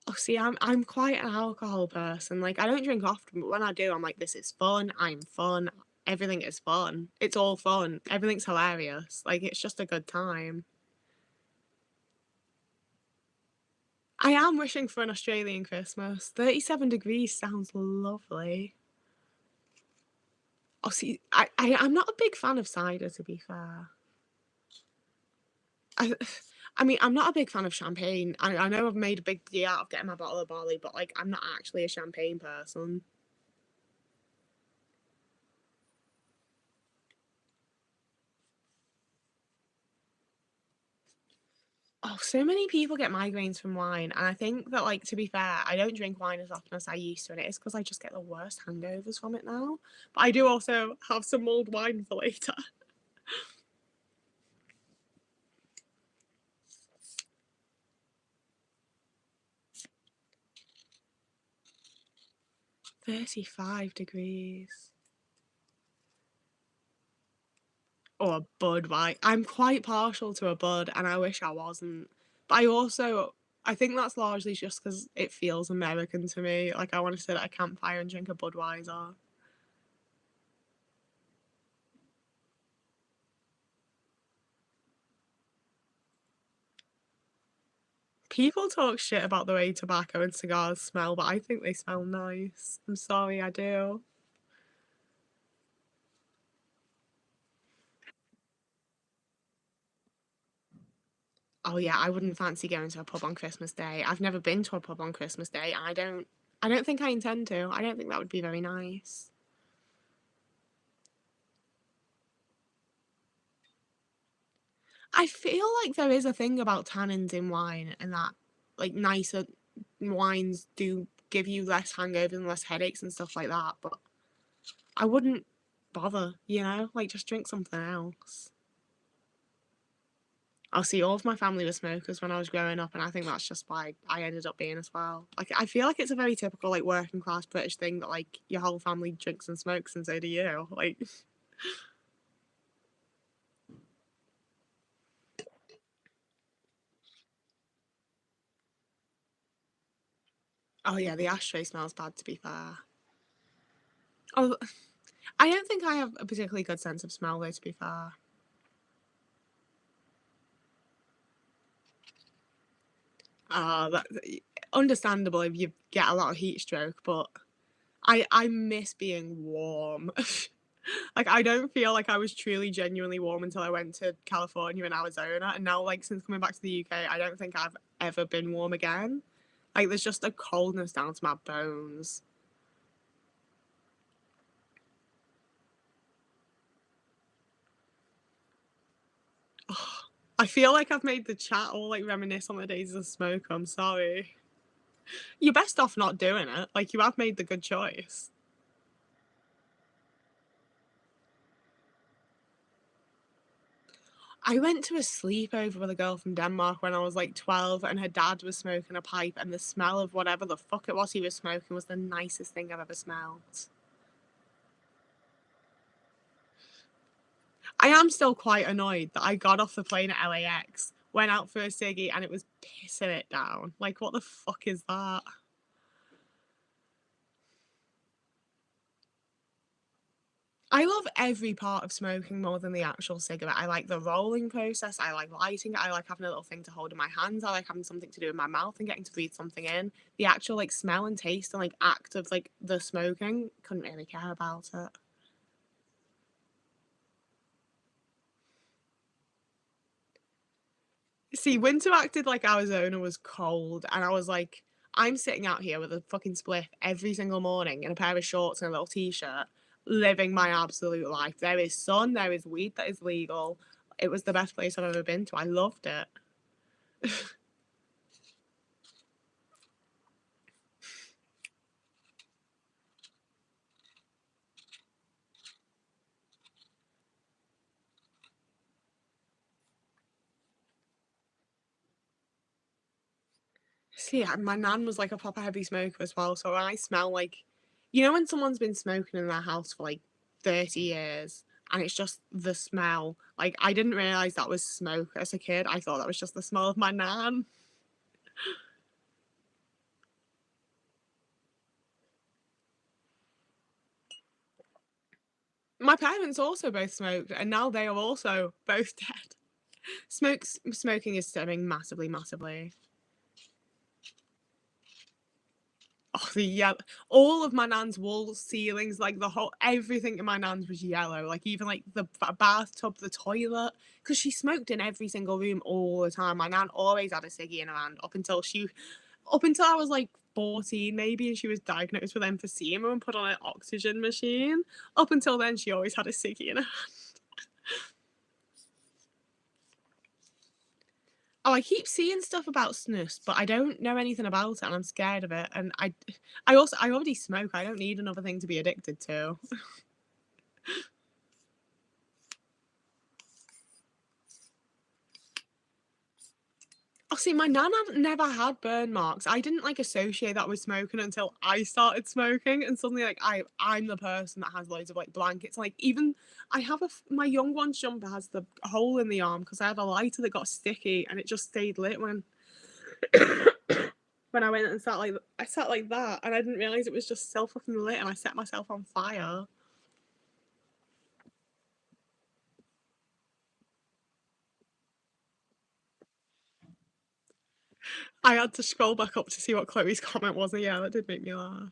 Oh, see, I'm quite an alcohol person. Like, I don't drink often, but when I do, I'm like, this is fun. I'm fun. Everything is fun. It's all fun. Everything's hilarious. Like, it's just a good time. I am wishing for an Australian Christmas. 37 degrees sounds lovely. Oh, see, I'm not a big fan of cider, to be fair. I, I mean, I'm not a big fan of champagne. I know I've made a big deal out of getting my bottle of barley, but, like, I'm not actually a champagne person. Oh, so many people get migraines from wine, and I think that, like, to be fair, I don't drink wine as often as I used to, and it is because I just get the worst hangovers from it now. But I do also have some mulled wine for later. 35 degrees. Or a bud wine. I'm quite partial to a bud, and I wish I wasn't. But I think that's largely just because it feels American to me. Like, I want to sit at a campfire and drink a Budweiser. People talk shit about the way tobacco and cigars smell, but I think they smell nice. I'm sorry, I do. Oh yeah, I wouldn't fancy going to a pub on Christmas Day. I've never been to a pub on Christmas Day, and I don't think I intend to. I don't think that would be very nice. I feel like there is a thing about tannins in wine, and that, like, nicer wines do give you less hangovers and less headaches and stuff like that, but I wouldn't bother, Like, just drink something else. I'll see all of my family were smokers when I was growing up, and I think that's just why I ended up being as well. Like, I feel like it's a very typical, like, working class British thing that, like, your whole family drinks and smokes, and so do you. Like, oh yeah, the ashtray smells bad, to be fair. Oh, I don't think I have a particularly good sense of smell, though, to be fair. That understandable if you get a lot of heat stroke, but I miss being warm. Like, I don't feel like I was truly genuinely warm until I went to California and Arizona, and now, like, since coming back to the UK, I don't think I've ever been warm again. Like, there's just a coldness down to my bones. I feel like I've made the chat all, like, reminisce on the days of smoke. I'm sorry. You're best off not doing it. Like, you have made the good choice. I went to a sleepover with a girl from Denmark when I was like 12, and her dad was smoking a pipe, and the smell of whatever the fuck it was he was smoking was the nicest thing I've ever smelled. I am still quite annoyed that I got off the plane at LAX, went out for a ciggy, and it was pissing it down. Like, what the fuck is that? I love every part of smoking more than the actual cigarette. I like the rolling process. I like lighting it. I like having a little thing to hold in my hands. I like having something to do in my mouth and getting to breathe something in. The actual like smell and taste and like act of like the smoking, couldn't really care about it. See, winter acted like Arizona was cold, and I was like, I'm sitting out here with a fucking spliff every single morning in a pair of shorts and a little t-shirt, living my absolute life. There is sun, there is weed that is legal. It was the best place I've ever been to. I loved it. See, my nan was like a proper heavy smoker as well, so I smell like, you know, when someone's been smoking in their house for like 30 years and it's just the smell. Like, I didn't realize that was smoke as a kid. I thought that was just the smell of my nan. My parents also both smoked, and now they are also both dead. Smoking is stemming massively, massively. Oh, the yellow. All of my nan's wall ceilings, like the whole everything in my nan's was yellow. Like even like the bathtub, the toilet, because she smoked in every single room all the time. My nan always had a ciggy in her hand up until I was like 14 maybe, and she was diagnosed with emphysema and put on an oxygen machine. Up until then, she always had a ciggy in her hand. Oh, I keep seeing stuff about snus, but I don't know anything about it, and I'm scared of it. And I already smoke. I don't need another thing to be addicted to. Oh, see, my nan had never had burn marks. I didn't like associate that with smoking until I started smoking, and suddenly, like, I'm the person that has loads of like blankets. Like, even I have my young one's jumper has the hole in the arm because I had a lighter that got sticky, and it just stayed lit when I went and sat like that, and I didn't realize it was just still fucking lit, and I set myself on fire. I had to scroll back up to see what Chloe's comment was, and yeah, that did make me laugh.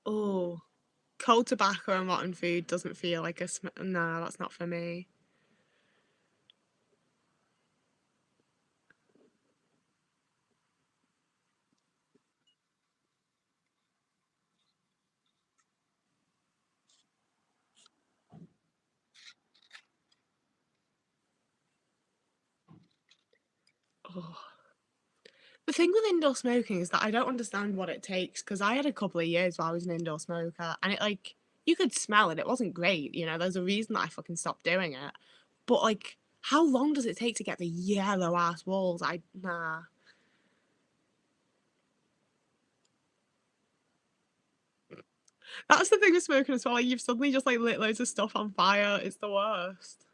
Oh, cold tobacco and rotten food doesn't feel like a no, that's not for me. Oh. The thing with indoor smoking is that I don't understand what it takes because I had a couple of years where I was an indoor smoker and it like you could smell it. It wasn't great, you know. There's a reason that I fucking stopped doing it. But like, how long does it take to get the yellow ass walls? Nah. That's the thing with smoking as well. Like you've suddenly just like lit loads of stuff on fire. It's the worst.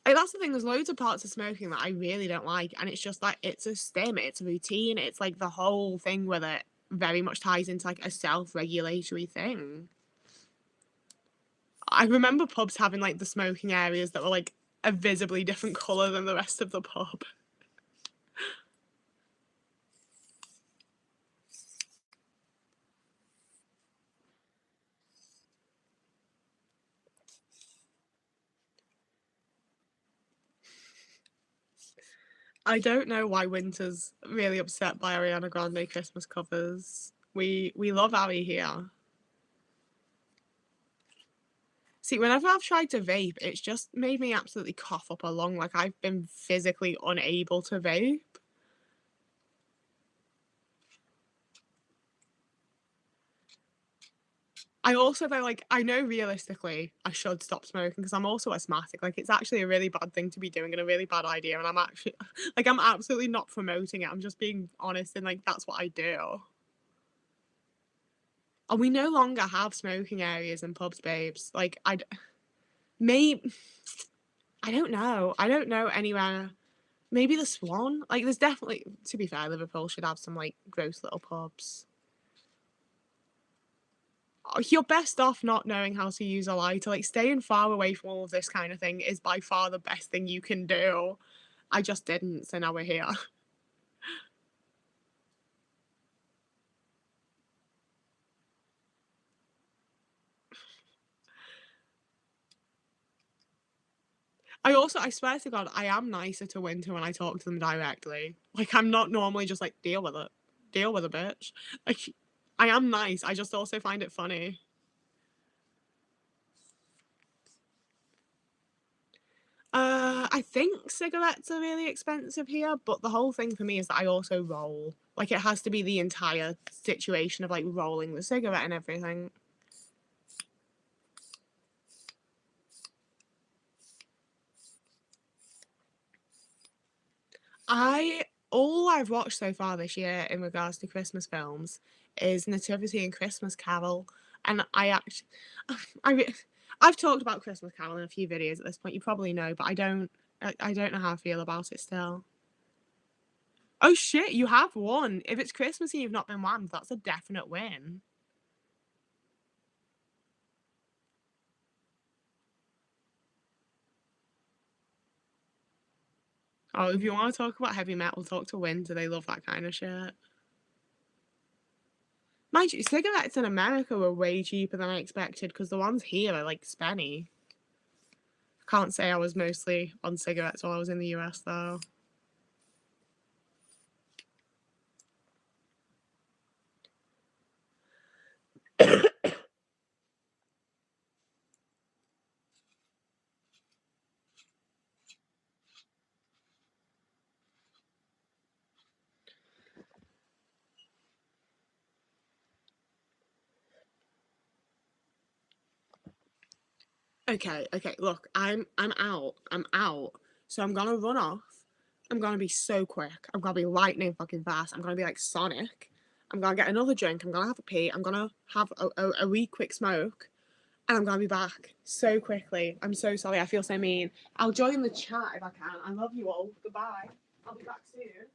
Like, that's the thing. There's loads of parts of smoking that I really don't like, and it's just like it's a stim, it's a routine, it's like the whole thing with it very much ties into like a self-regulatory thing. I remember pubs having like the smoking areas that were like a visibly different colour than the rest of the pub. I don't know why Winter's really upset by Ariana Grande Christmas covers. We love Ari here. See, whenever I've tried to vape, it's just made me absolutely cough up a lung. Like I've been physically unable to vape. I also though like I know realistically I should stop smoking because I'm also asthmatic. Like it's actually a really bad thing to be doing and a really bad idea. And I'm actually like I'm absolutely not promoting it. I'm just being honest and like that's what I do. And we no longer have smoking areas in pubs, babes. Like maybe I don't know. I don't know anywhere. Maybe the Swan. Like there's definitely to be fair, Liverpool should have some like gross little pubs. You're best off not knowing how to use a lighter. Like staying far away from all of this kind of thing is by far the best thing you can do. I just didn't, so now we're here. I swear to God, I am nicer to Winter when I talk to them directly. Like I'm not normally just like deal with it, deal with it, bitch. Like I am nice. I just also find it funny. I think cigarettes are really expensive here, but the whole thing for me is that I also roll. Like it has to be the entire situation of like rolling the cigarette and everything. I all I've watched so far this year in regards to Christmas films is Nativity and Christmas Carol, and I actually, I re- I've talked about Christmas Carol in a few videos at this point. You probably know, but I don't know how I feel about it still. Oh shit, you have won. If it's Christmas and you've not been whammed, that's a definite win. Oh, if you want to talk about heavy metal, talk to Winter. They love that kind of shit. Mind you, cigarettes in America were way cheaper than I expected because the ones here are like spenny. Can't say I was mostly on cigarettes while I was in the US though. Okay, okay, look, I'm out. I'm out. So I'm gonna run off. I'm gonna be so quick. I'm gonna be lightning fucking fast. I'm gonna be like Sonic. I'm gonna get another drink. I'm gonna have a pee. I'm gonna have a wee quick smoke. And I'm gonna be back so quickly. I'm so sorry. I feel so mean. I'll join the chat if I can. I love you all. Goodbye. I'll be back soon.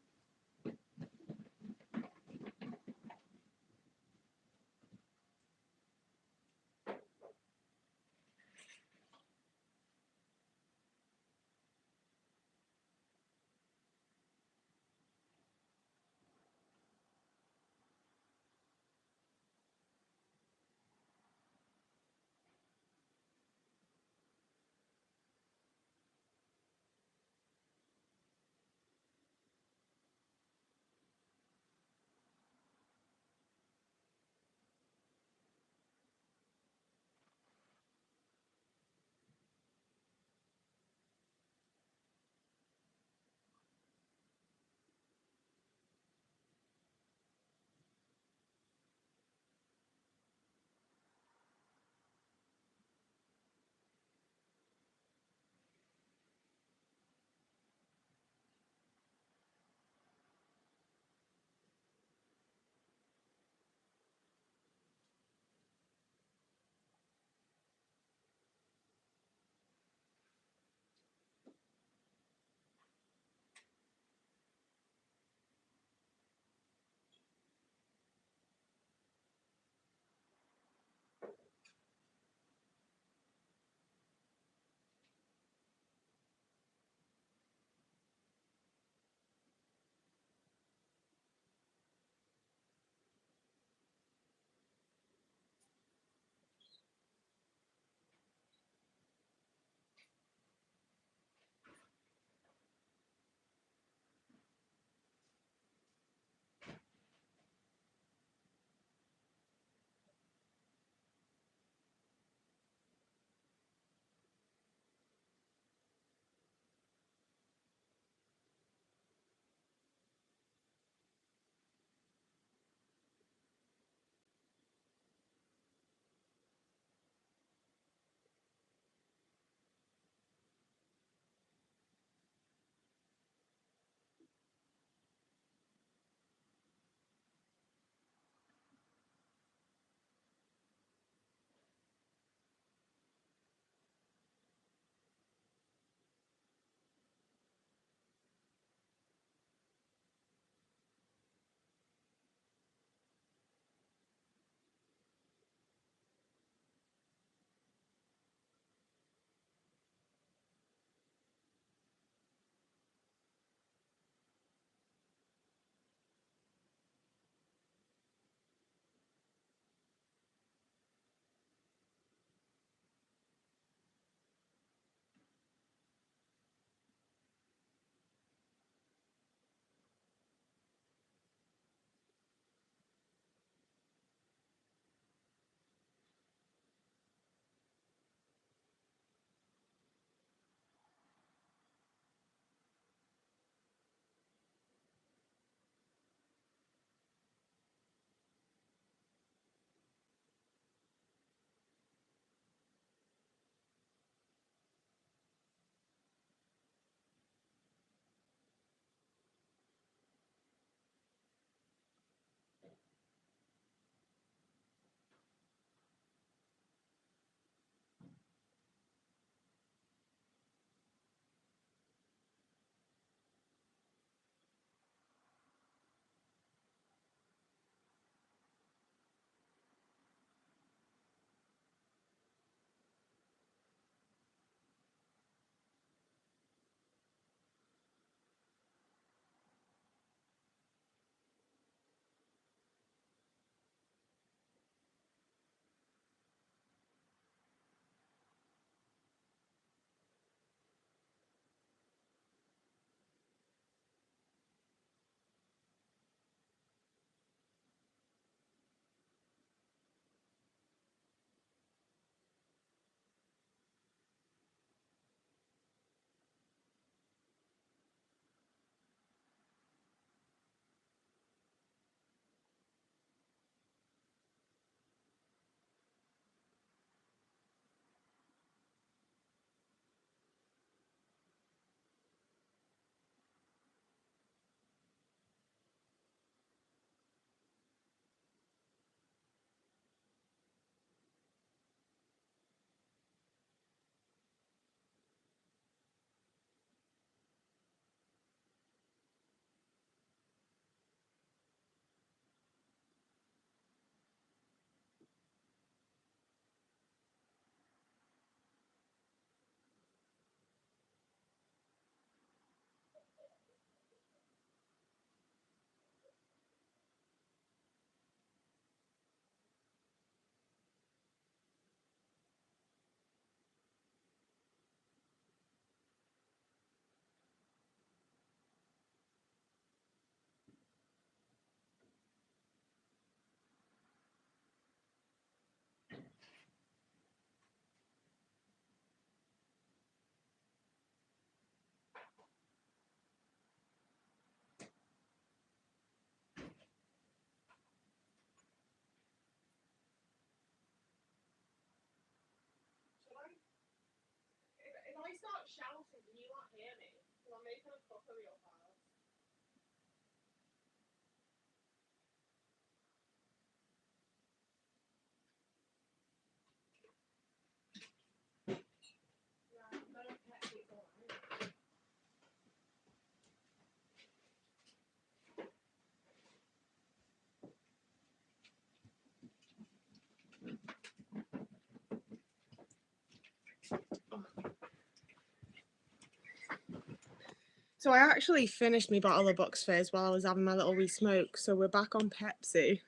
So I actually finished my bottle of Bucks Fizz while I was having my little wee smoke, so we're back on Pepsi.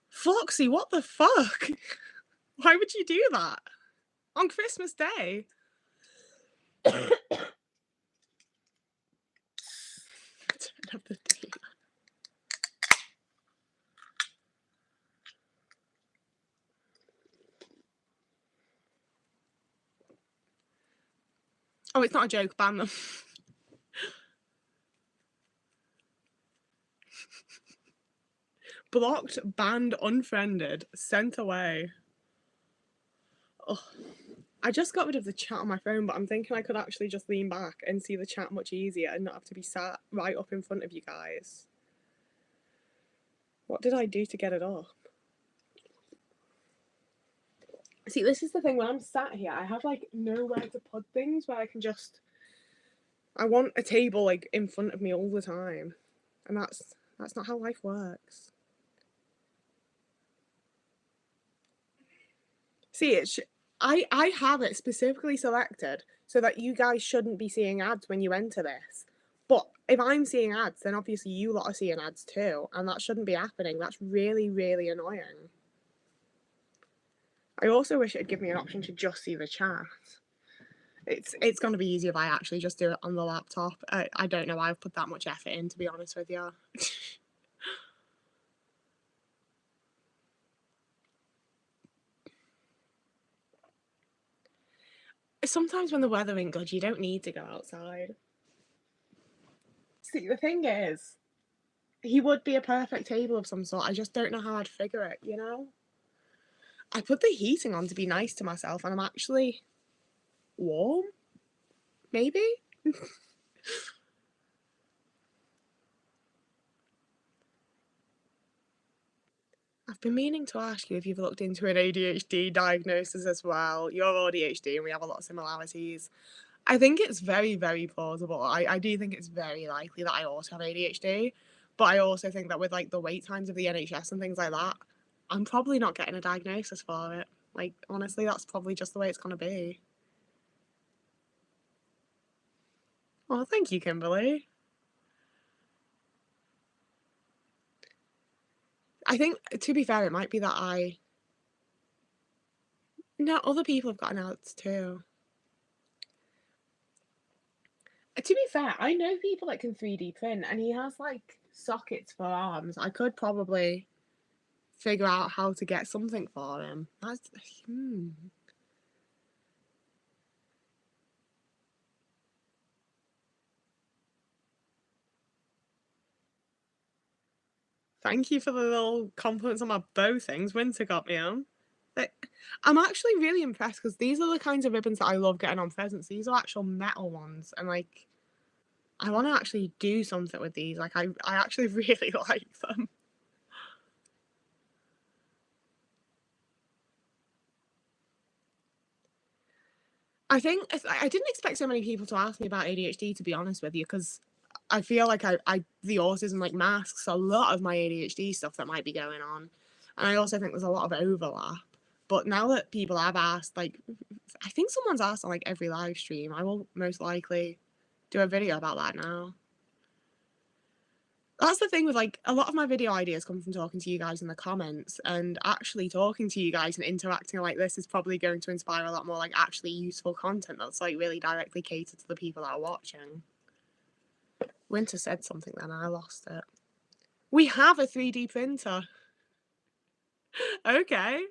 Foxy, what the fuck? Why would you do that? On Christmas Day? I don't have the day. Oh, it's not a joke, ban them. Blocked, banned, unfriended, sent away. Oh, I just got rid of the chat on my phone, but I'm thinking I could actually just lean back and see the chat much easier and not have to be sat right up in front of you guys. What did I do to get it off? See, this is the thing, when I'm sat here, I have like nowhere to put things where I can just... I want a table like in front of me all the time. And that's not how life works. See, I have it specifically selected so that you guys shouldn't be seeing ads when you enter this. But if I'm seeing ads, then obviously you lot are seeing ads too, and that shouldn't be happening. That's really, really annoying. I also wish it'd give me an option to just see the chat. It's going to be easier if I actually just do it on the laptop. I don't know why I've put that much effort in, to be honest with you. Sometimes when the weather ain't good, you don't need to go outside. See, the thing is, he would be a perfect table of some sort. I just don't know how I'd figure it, you know? I put the heating on to be nice to myself, and I'm actually warm? Maybe? I've been meaning to ask you if you've looked into an ADHD diagnosis as well. You're ADHD and we have a lot of similarities. I think it's very, very plausible. I do think it's very likely that I also have ADHD, but I also think that with like the wait times of the NHS and things like that, I'm probably not getting a diagnosis for it. Like, honestly, that's probably just the way it's going to be. Well, thank you, Kimberly. I think, to be fair, it might be that no, other people have gotten outs too. To be fair, I know people that can 3D print, and he has like sockets for arms. I could probably figure out how to get something for him. That's Thank you for the little compliments on my bow things. Winter got me on. I'm actually really impressed because these are the kinds of ribbons that I love getting on presents. These are actual metal ones, and like, I want to actually do something with these. Like, I actually really like them. I think I didn't expect so many people to ask me about ADHD, to be honest with you, because I feel like the autism like masks a lot of my ADHD stuff that might be going on, and I also think there's a lot of overlap. But now that people have asked, like, I think someone's asked on like every live stream, I will most likely do a video about that now. That's the thing with like a lot of my video ideas come from talking to you guys in the comments, and actually talking to you guys and interacting like this is probably going to inspire a lot more like actually useful content that's like really directly catered to the people that are watching. Winter said something then and I lost it. We have a 3D printer. Okay.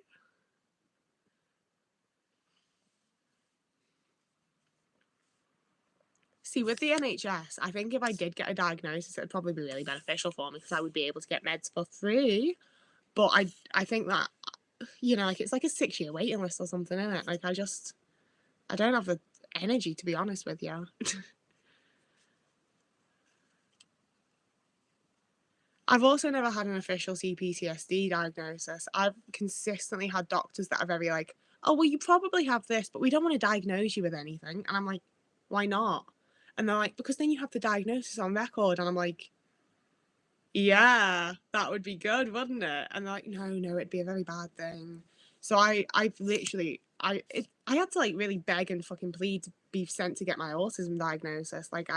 See, with the NHS, I think if I did get a diagnosis, it'd probably be really beneficial for me because I would be able to get meds for free. But I think that, you know, like it's like a 6-year waiting list or something, isn't it? Like I don't have the energy, to be honest with you. I've also never had an official CPTSD diagnosis. I've consistently had doctors that are very like, oh, well, you probably have this, but we don't want to diagnose you with anything. And I'm like, why not? And they're like, because then you have the diagnosis on record. And I'm like, yeah, that would be good, wouldn't it? And they're like, no, it'd be a very bad thing. So I've literally, I had to like really beg and fucking plead to be sent to get my autism diagnosis. Like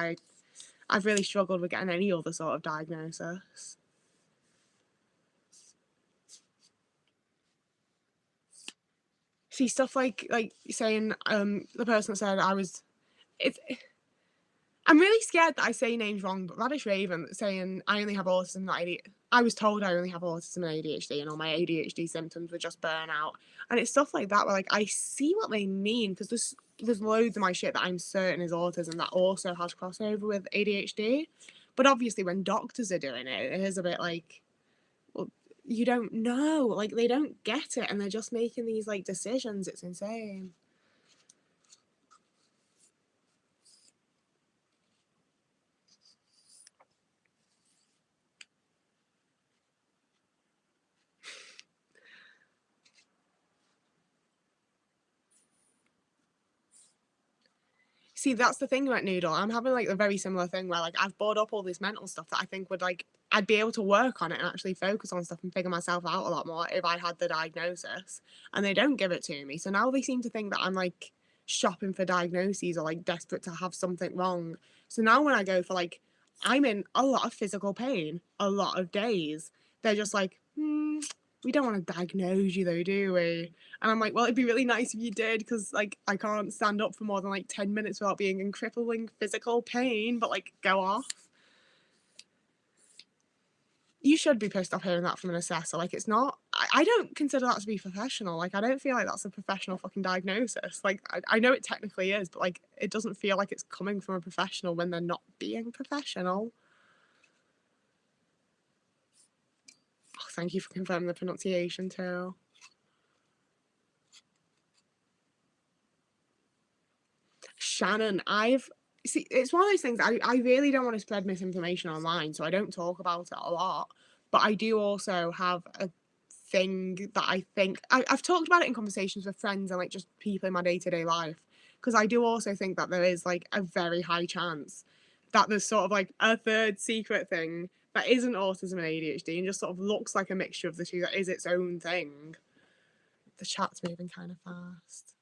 I've really struggled with getting any other sort of diagnosis. See stuff like saying the person that said I was, it's, I'm really scared that I say names wrong, but Radish Raven saying I only have autism, not ADHD. I was told I only have autism and ADHD, and all my ADHD symptoms were just burnout. And it's stuff like that where like I see what they mean, because there's loads of my shit that I'm certain is autism that also has crossover with ADHD. But obviously, when doctors are doing it, it is a bit like, well, you don't know, like they don't get it, and they're just making these like decisions. It's insane. See, that's the thing about Noodle. I'm having like a very similar thing where like I've brought up all this mental stuff that I think would like I'd be able to work on it and actually focus on stuff and figure myself out a lot more if I had the diagnosis. And they don't give it to me. So now they seem to think that I'm like shopping for diagnoses or like desperate to have something wrong. So now when I go for like I'm in a lot of physical pain, a lot of days, they're just like, we don't want to diagnose you though, do we? And I'm like, well, it'd be really nice if you did, because like I can't stand up for more than like 10 minutes without being in crippling physical pain, but like go off. You should be pissed off hearing that from an assessor. Like it's not, I don't consider that to be professional. Like I don't feel like that's a professional fucking diagnosis. Like I know it technically is, but like it doesn't feel like it's coming from a professional when they're not being professional. Oh, thank you for confirming the pronunciation too. Shannon, see, it's one of those things. I really don't want to spread misinformation online, so I don't talk about it a lot. But I do also have a thing that I think I've talked about it in conversations with friends and like just people in my day-to-day life. Because I do also think that there is like a very high chance that there's sort of like a third secret thing that isn't autism and ADHD and just sort of looks like a mixture of the two that is its own thing. The chat's moving kind of fast.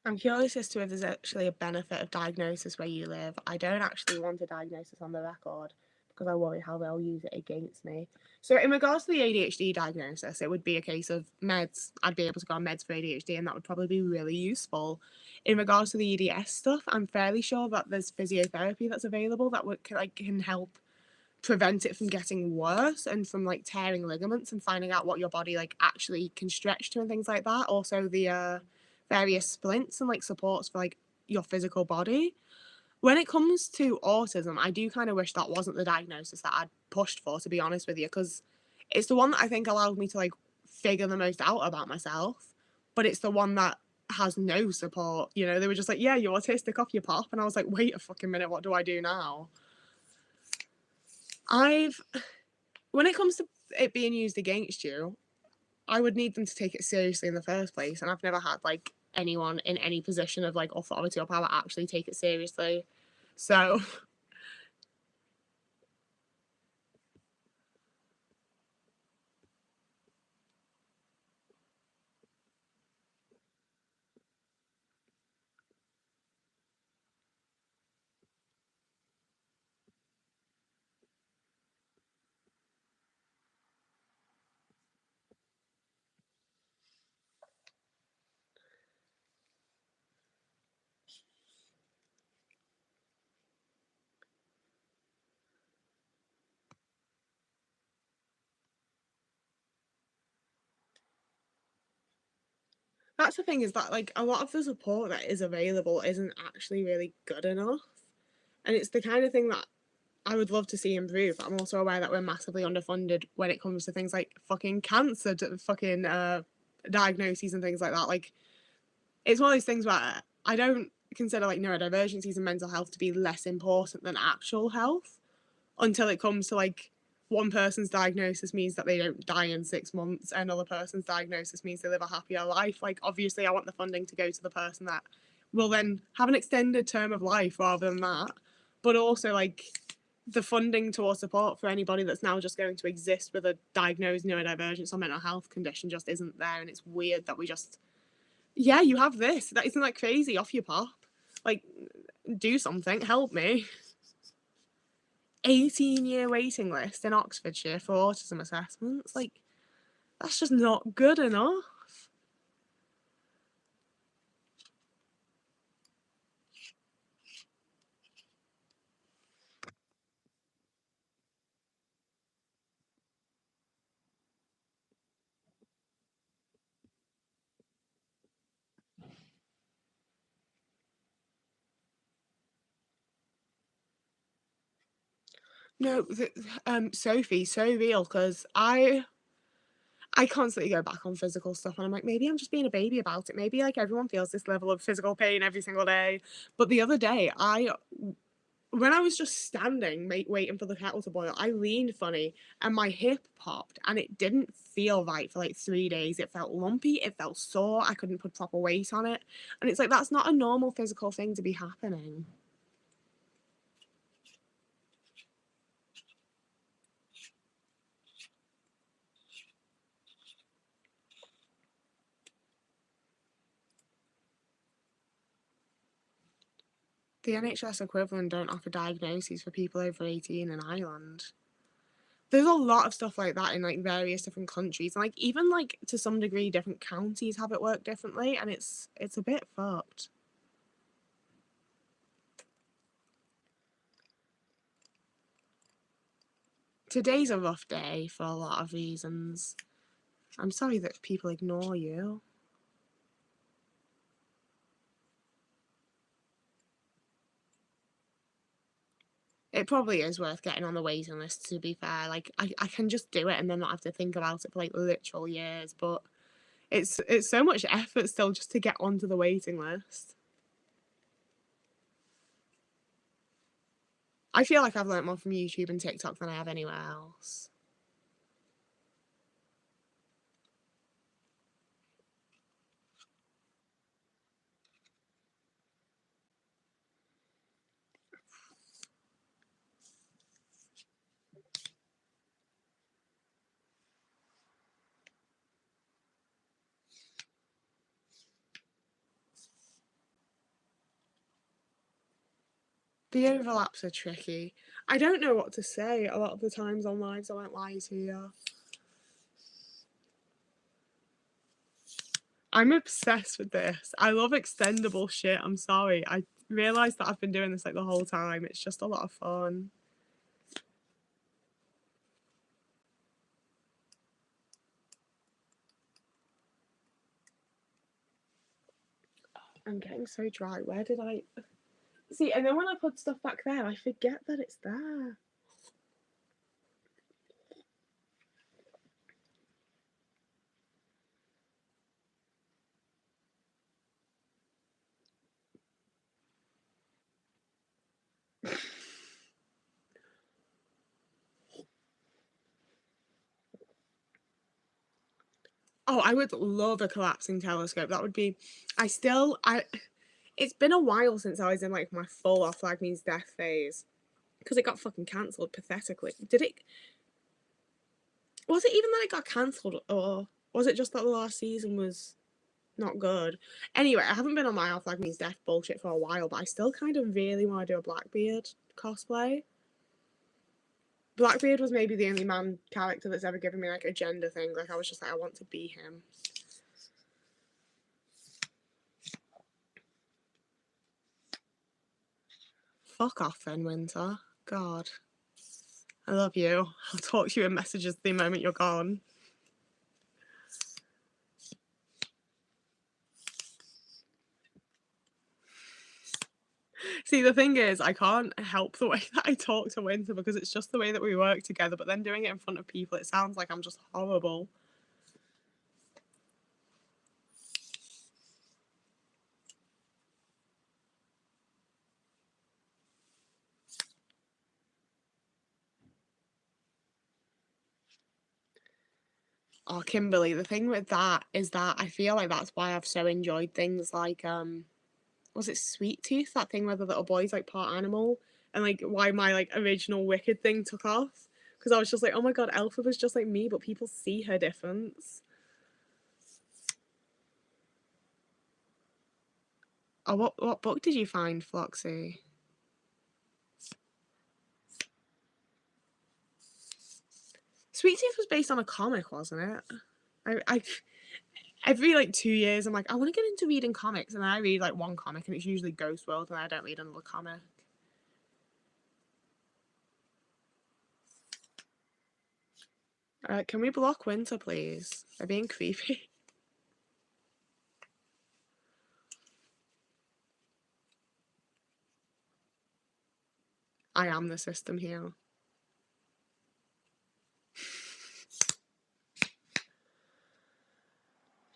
I'm curious as to if there's actually a benefit of diagnosis where you live. I don't actually want a diagnosis on the record because I worry how they'll use it against me. So, in regards to the ADHD diagnosis, it would be a case of meds. I'd be able to go on meds for ADHD, and that would probably be really useful. In regards to the EDS stuff, I'm fairly sure that there's physiotherapy that's available that would, like, can help prevent it from getting worse and from like tearing ligaments and finding out what your body like actually can stretch to and things like that. Also the various splints and like supports for like your physical body. When it comes to autism, I do kind of wish that wasn't the diagnosis that I'd pushed for, to be honest with you, because it's the one that I think allowed me to like figure the most out about myself, but it's the one that has no support. You know, they were just like, yeah, you're autistic, off your pop. And I was like, wait a fucking minute, what do I do now? I've when it comes to it being used against you, I would need them to take it seriously in the first place. And I've never had like anyone in any position of like authority or power actually take it seriously. So that's the thing, is that like a lot of the support that is available isn't actually really good enough. And it's the kind of thing that I would love to see improve. I'm also aware that we're massively underfunded when it comes to things like fucking cancer, fucking diagnoses and things like that. Like, it's one of those things where I don't consider like neurodivergencies and mental health to be less important than actual health until it comes to like one person's diagnosis means that they don't die in 6 months, another person's diagnosis means they live a happier life. Like, obviously I want the funding to go to the person that will then have an extended term of life rather than that, but also like the funding towards support for anybody that's now just going to exist with a diagnosed neurodivergence or mental health condition just isn't there. And it's weird that we just, yeah, you have this, that isn't that crazy, off your pop, like, do something, help me. 18-year waiting list in Oxfordshire for autism assessments. Like, that's just not good enough. No, Sophie, so real, because I constantly go back on physical stuff and I'm like, maybe I'm just being a baby about it. Maybe like everyone feels this level of physical pain every single day. But the other day, when I was just standing waiting for the kettle to boil, I leaned funny and my hip popped and it didn't feel right for like 3 days. It felt lumpy, it felt sore, I couldn't put proper weight on it. And it's like, that's not a normal physical thing to be happening. The NHS equivalent don't offer diagnoses for people over 18 in Ireland. There's a lot of stuff like that in like various different countries, and like even like to some degree different counties have it work differently, and it's a bit fucked. Today's a rough day for a lot of reasons. I'm sorry that people ignore you. It probably is worth getting on the waiting list, to be fair. Like, I can just do it and then not have to think about it for like literal years, but it's so much effort still just to get onto the waiting list. I feel like I've learnt more from YouTube and TikTok than I have anywhere else. The overlaps are tricky. I don't know what to say a lot of the times on lives, I won't lie to you. I'm obsessed with this. I love extendable shit, I'm sorry. I realised that I've been doing this like the whole time. It's just a lot of fun. I'm getting so dry. Where did I... See, and then when I put stuff back there, I forget that it's there. Oh, I would love a collapsing telescope. That would be... It's been a while since I was in like my full Our Flag Means Death phase. Because it got fucking cancelled pathetically. Did it... Was it even that it got cancelled, or was it just that the last season was not good? Anyway, I haven't been on my Our Flag Means Death bullshit for a while, but I still kind of really want to do a Blackbeard cosplay. Blackbeard was maybe the only man character that's ever given me like a gender thing. Like, I was just like, I want to be him. Fuck off then, Winter. God. I love you. I'll talk to you in messages the moment you're gone. See, See, the thing is, I can't help the way that I talk to Winter because it's just the way that we work together, but then doing it in front of people, it sounds like I'm just horrible. Oh, Kimberly, the thing with that is that I feel like that's why I've so enjoyed things like was it Sweet Tooth, that thing where the little boy's like part animal, and like why my like original Wicked thing took off because I was just like, oh my god, Elphaba's just like me, but people see her difference. Oh, what book did you find, Floxy? Sweet Tooth was based on a comic, wasn't it? I every like 2 years I'm like, I want to get into reading comics, and then I read like one comic and it's usually Ghost World and I don't read another comic. Can we block Winter, please? They're being creepy. I am the system here.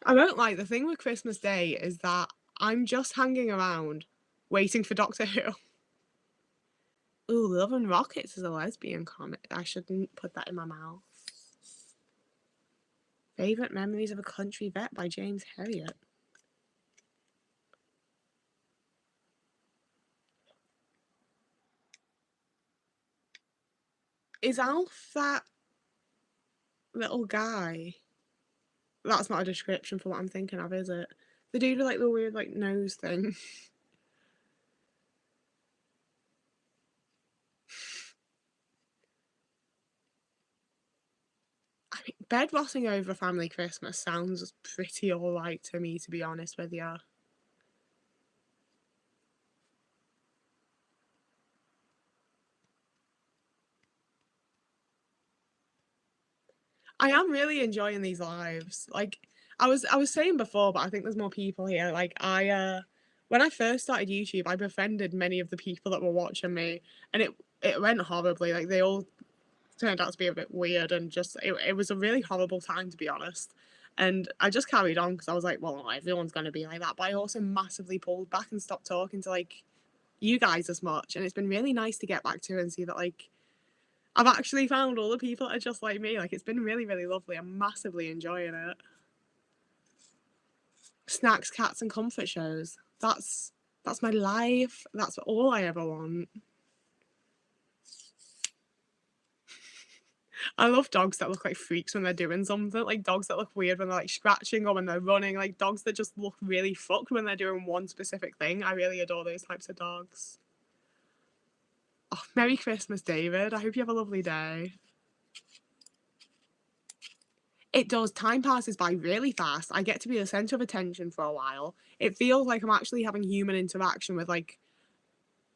I won't lie, the thing with Christmas Day is that I'm just hanging around waiting for Doctor Who. Ooh, Love and Rockets is a lesbian comic. I shouldn't put that in my mouth. Favourite Memories of a Country Vet by James Herriot. Is Alf that little guy? That's not a description for what I'm thinking of, is it? The dude with like the weird like nose thing. I mean, bed rotting over family Christmas sounds pretty alright to me, to be honest with you. I am really enjoying these lives. Like I was saying before, but I think there's more people here. Like when I first started YouTube, I befriended many of the people that were watching me, and it went horribly. Like they all turned out to be a bit weird, and just it was a really horrible time, to be honest. And I just carried on because I was like, well, not everyone's going to be like that. But I also massively pulled back and stopped talking to like you guys as much, and it's been really nice to get back to and see that like I've actually found all the people that are just like me. Like it's been really, really lovely. I'm massively enjoying it. Snacks, cats, and comfort shows. That's my life. That's all I ever want. I love dogs that look like freaks when they're doing something. Like dogs that look weird when they're like scratching or when they're running. Like dogs that just look really fucked when they're doing one specific thing. I really adore those types of dogs. Oh, Merry Christmas, David. I hope you have a lovely day. It does. Time passes by really fast. I get to be the center of attention for a while. It feels like I'm actually having human interaction with like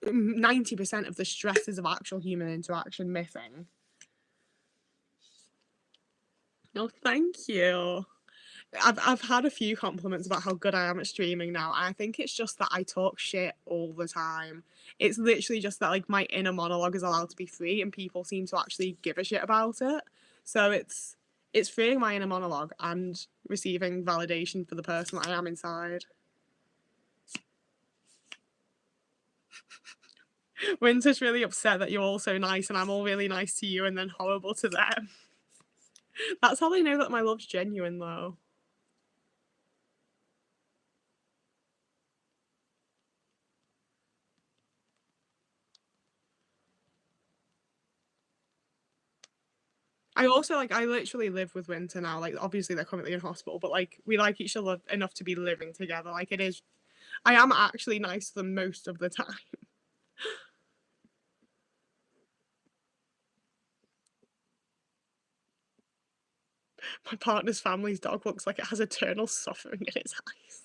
90% of the stresses of actual human interaction missing. No, thank you. I've had a few compliments about how good I am at streaming now, and I think it's just that I talk shit all the time. It's literally just that like my inner monologue is allowed to be free, and people seem to actually give a shit about it. So it's freeing my inner monologue and receiving validation for the person that I am inside. Winter's really upset that you're all so nice and I'm all really nice to you and then horrible to them. That's how they know that my love's genuine, though. I also like I literally live with Winter now. Like obviously they're currently in hospital, but like we like each other enough to be living together. Like it is I am actually nice to them most of the time. My partner's family's dog looks like it has eternal suffering in its eyes.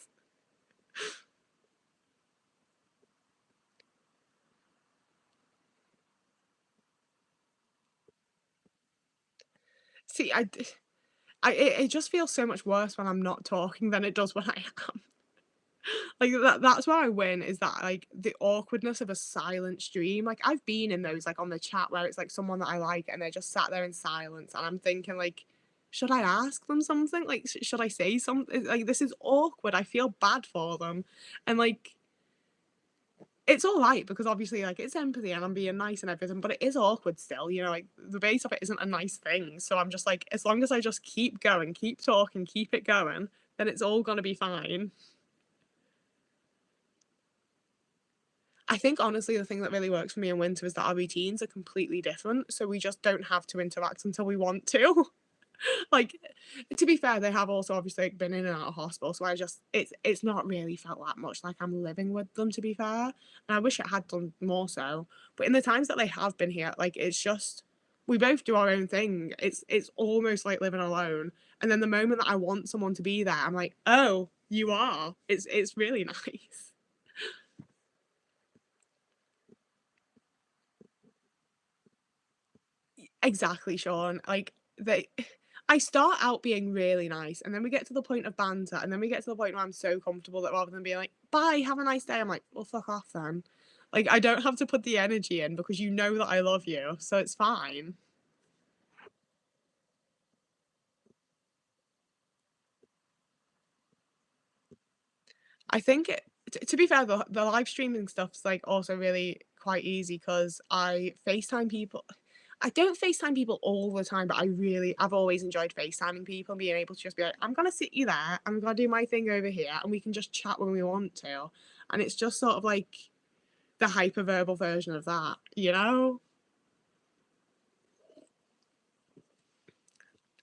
See, it just feels so much worse when I'm not talking than it does when I am. Like, that's where I win, is that, like, the awkwardness of a silent stream. Like, I've been in those, like, on the chat where it's, like, someone that I like and they're just sat there in silence, and I'm thinking, like, "Should I ask them something? Like, should I say something? Like, this is awkward, I feel bad for them." And, like, it's alright because obviously, like, it's empathy and I'm being nice and everything, but it is awkward still, you know, like, the base of it isn't a nice thing, so I'm just like, as long as I just keep going, keep talking, keep it going, then it's all gonna be fine. I think honestly the thing that really works for me in winter is that our routines are completely different, so we just don't have to interact until we want to. Like, to be fair, they have also obviously like, been in and out of hospital, so I just it's not really felt that much like I'm living with them, to be fair, and I wish it had done more so. But in the times that they have been here, like, it's just we both do our own thing. It's almost like living alone, and then the moment that I want someone to be there, I'm like, "Oh, you are." It's really nice. Exactly, Sean. Like, they I start out being really nice, and then we get to the point of banter, and then we get to the point where I'm so comfortable that rather than being like, "Bye, have a nice day," I'm like, "Well, fuck off then." Like, I don't have to put the energy in because you know that I love you, so it's fine. I think to be fair, the live streaming stuff's, like, also really quite easy because I FaceTime people. I don't FaceTime people all the time, but I've always enjoyed FaceTiming people and being able to just be like, "I'm gonna sit you there, I'm gonna do my thing over here, and we can just chat when we want to." And it's just sort of like the hyperverbal version of that, you know?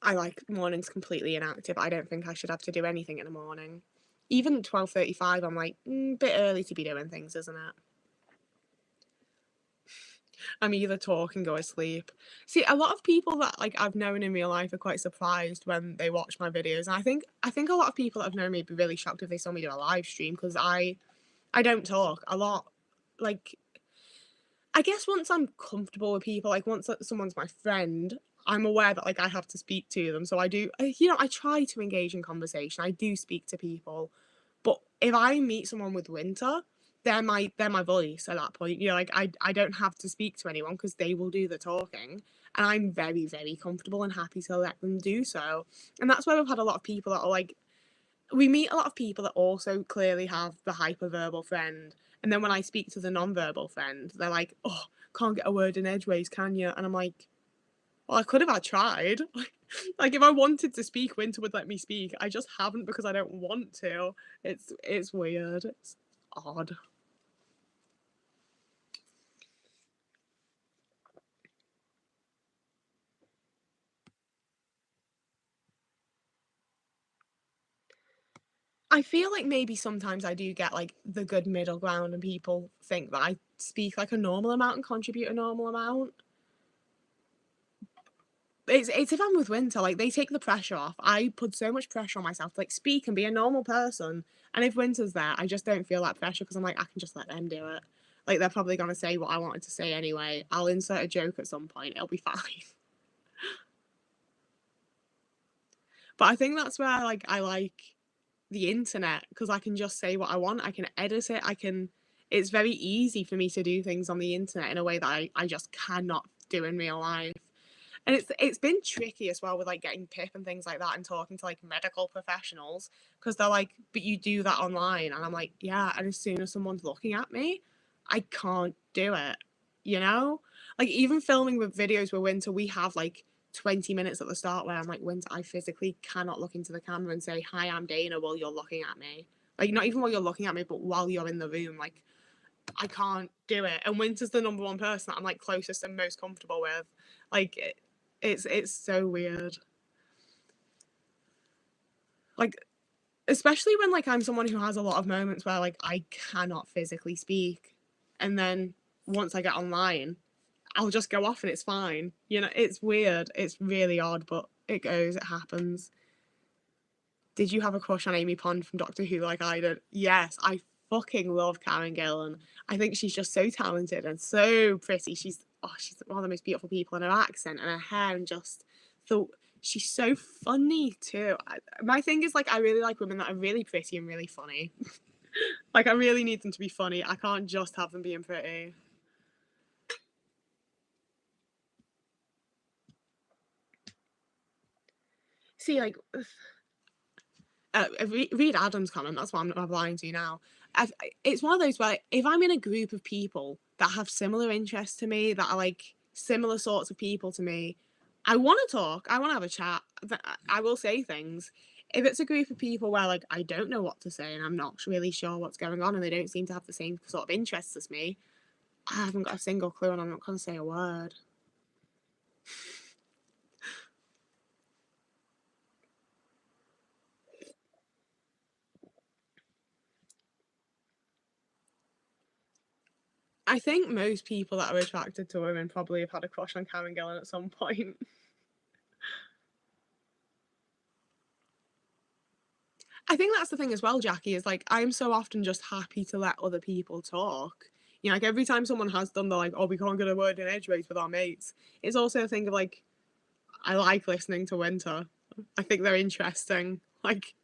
I like mornings completely inactive. I don't think I should have to do anything in the morning. Even 12:35, I'm like, bit early to be doing things, isn't it?" I'm either talking or asleep. See, a lot of people that like I've known in real life are quite surprised when they watch my videos. And I think a lot of people that have known me would be really shocked if they saw me do a live stream because I don't talk a lot. Like, I guess once I'm comfortable with people, like once someone's my friend, I'm aware that like I have to speak to them. So I do, I try to engage in conversation. I do speak to people, but if I meet someone with winter, they're my voice at that point. You know, like I don't have to speak to anyone because they will do the talking. And I'm very, very comfortable and happy to let them do so. And that's why we've had a lot of people that are like, we meet a lot of people that also clearly have the hyperverbal friend. And then when I speak to the non-verbal friend, they're like, "Oh, can't get a word in edgeways, can you?" And I'm like, "Well, I could have. I tried. Like, if I wanted to speak, Winter would let me speak. I just haven't because I don't want to." It's weird. It's odd. I feel like maybe sometimes I do get like the good middle ground, and people think that I speak like a normal amount and contribute a normal amount. It's if I'm with Winter, like, they take the pressure off. I put so much pressure on myself to, like, speak and be a normal person, and if Winter's there, I just don't feel that pressure because 'cause I'm like, "I can just let them do it." Like, they're probably gonna say what I wanted to say anyway. I'll insert a joke at some point, it'll be fine. But I think that's where, like, I like the internet because I can just say what I want, I can edit it, I can it's very easy for me to do things on the internet in a way that I just cannot do in real life. And it's been tricky as well with like getting PIP and things like that and talking to like medical professionals because they're like, "But you do that online," and I'm like, "Yeah." And as soon as someone's looking at me, I can't do it. You know, like even filming with videos with Winter, we have like 20 minutes at the start where I'm like, "Winter, I physically cannot look into the camera and say hi, I'm Dana," while you're looking at me. Like not even while you're looking at me, but while you're in the room. Like I can't do it. And Winter's the number one person that I'm like closest and most comfortable with. Like it's so weird. Like especially when like I'm someone who has a lot of moments where like I cannot physically speak, and then once I get online, I'll just go off and it's fine. You know, it's weird. It's really odd, but it goes. It happens. Did you have a crush on Amy Pond from Doctor Who like I did? Yes, I fucking love Karen Gillan. I think she's just so talented and so pretty. She's one of the most beautiful people, and her accent and her hair and just thought she's so funny too. My thing is like I really like women that are really pretty and really funny. Like, I really need them to be funny. I can't just have them being pretty. See, like, read Adam's comment. That's what I'm replying to now. It's one of those where if I'm in a group of people that have similar interests to me, that are like similar sorts of people to me, I want to talk. I want to have a chat. I will say things. If it's a group of people where like I don't know what to say and I'm not really sure what's going on and they don't seem to have the same sort of interests as me, I haven't got a single clue and I'm not going to say a word. I think most people that are attracted to women probably have had a crush on Karen Gillan at some point. I think that's the thing as well, Jackie, is like I'm so often just happy to let other people talk. You know, like every time someone has done the like, oh, we can't get a word in edgeways with our mates, it's also a thing of like, I like listening to Winter. I think they're interesting. Like,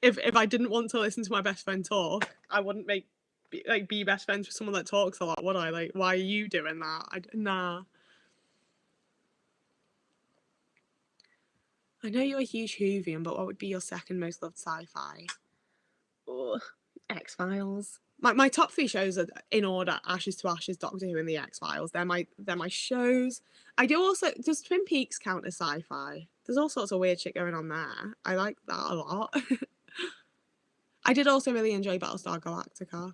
if I didn't want to listen to my best friend talk, I wouldn't be best friends with someone that talks a lot, would I? Like, why are you doing that? Nah. I know you're a huge Whovian, but what would be your second most loved sci-fi? Ugh, X-Files. My top three shows are in order: Ashes to Ashes, Doctor Who, and the X-Files. They're my shows. I do also does Twin Peaks count as sci-fi? There's all sorts of weird shit going on there. I like that a lot. I did also really enjoy Battlestar Galactica.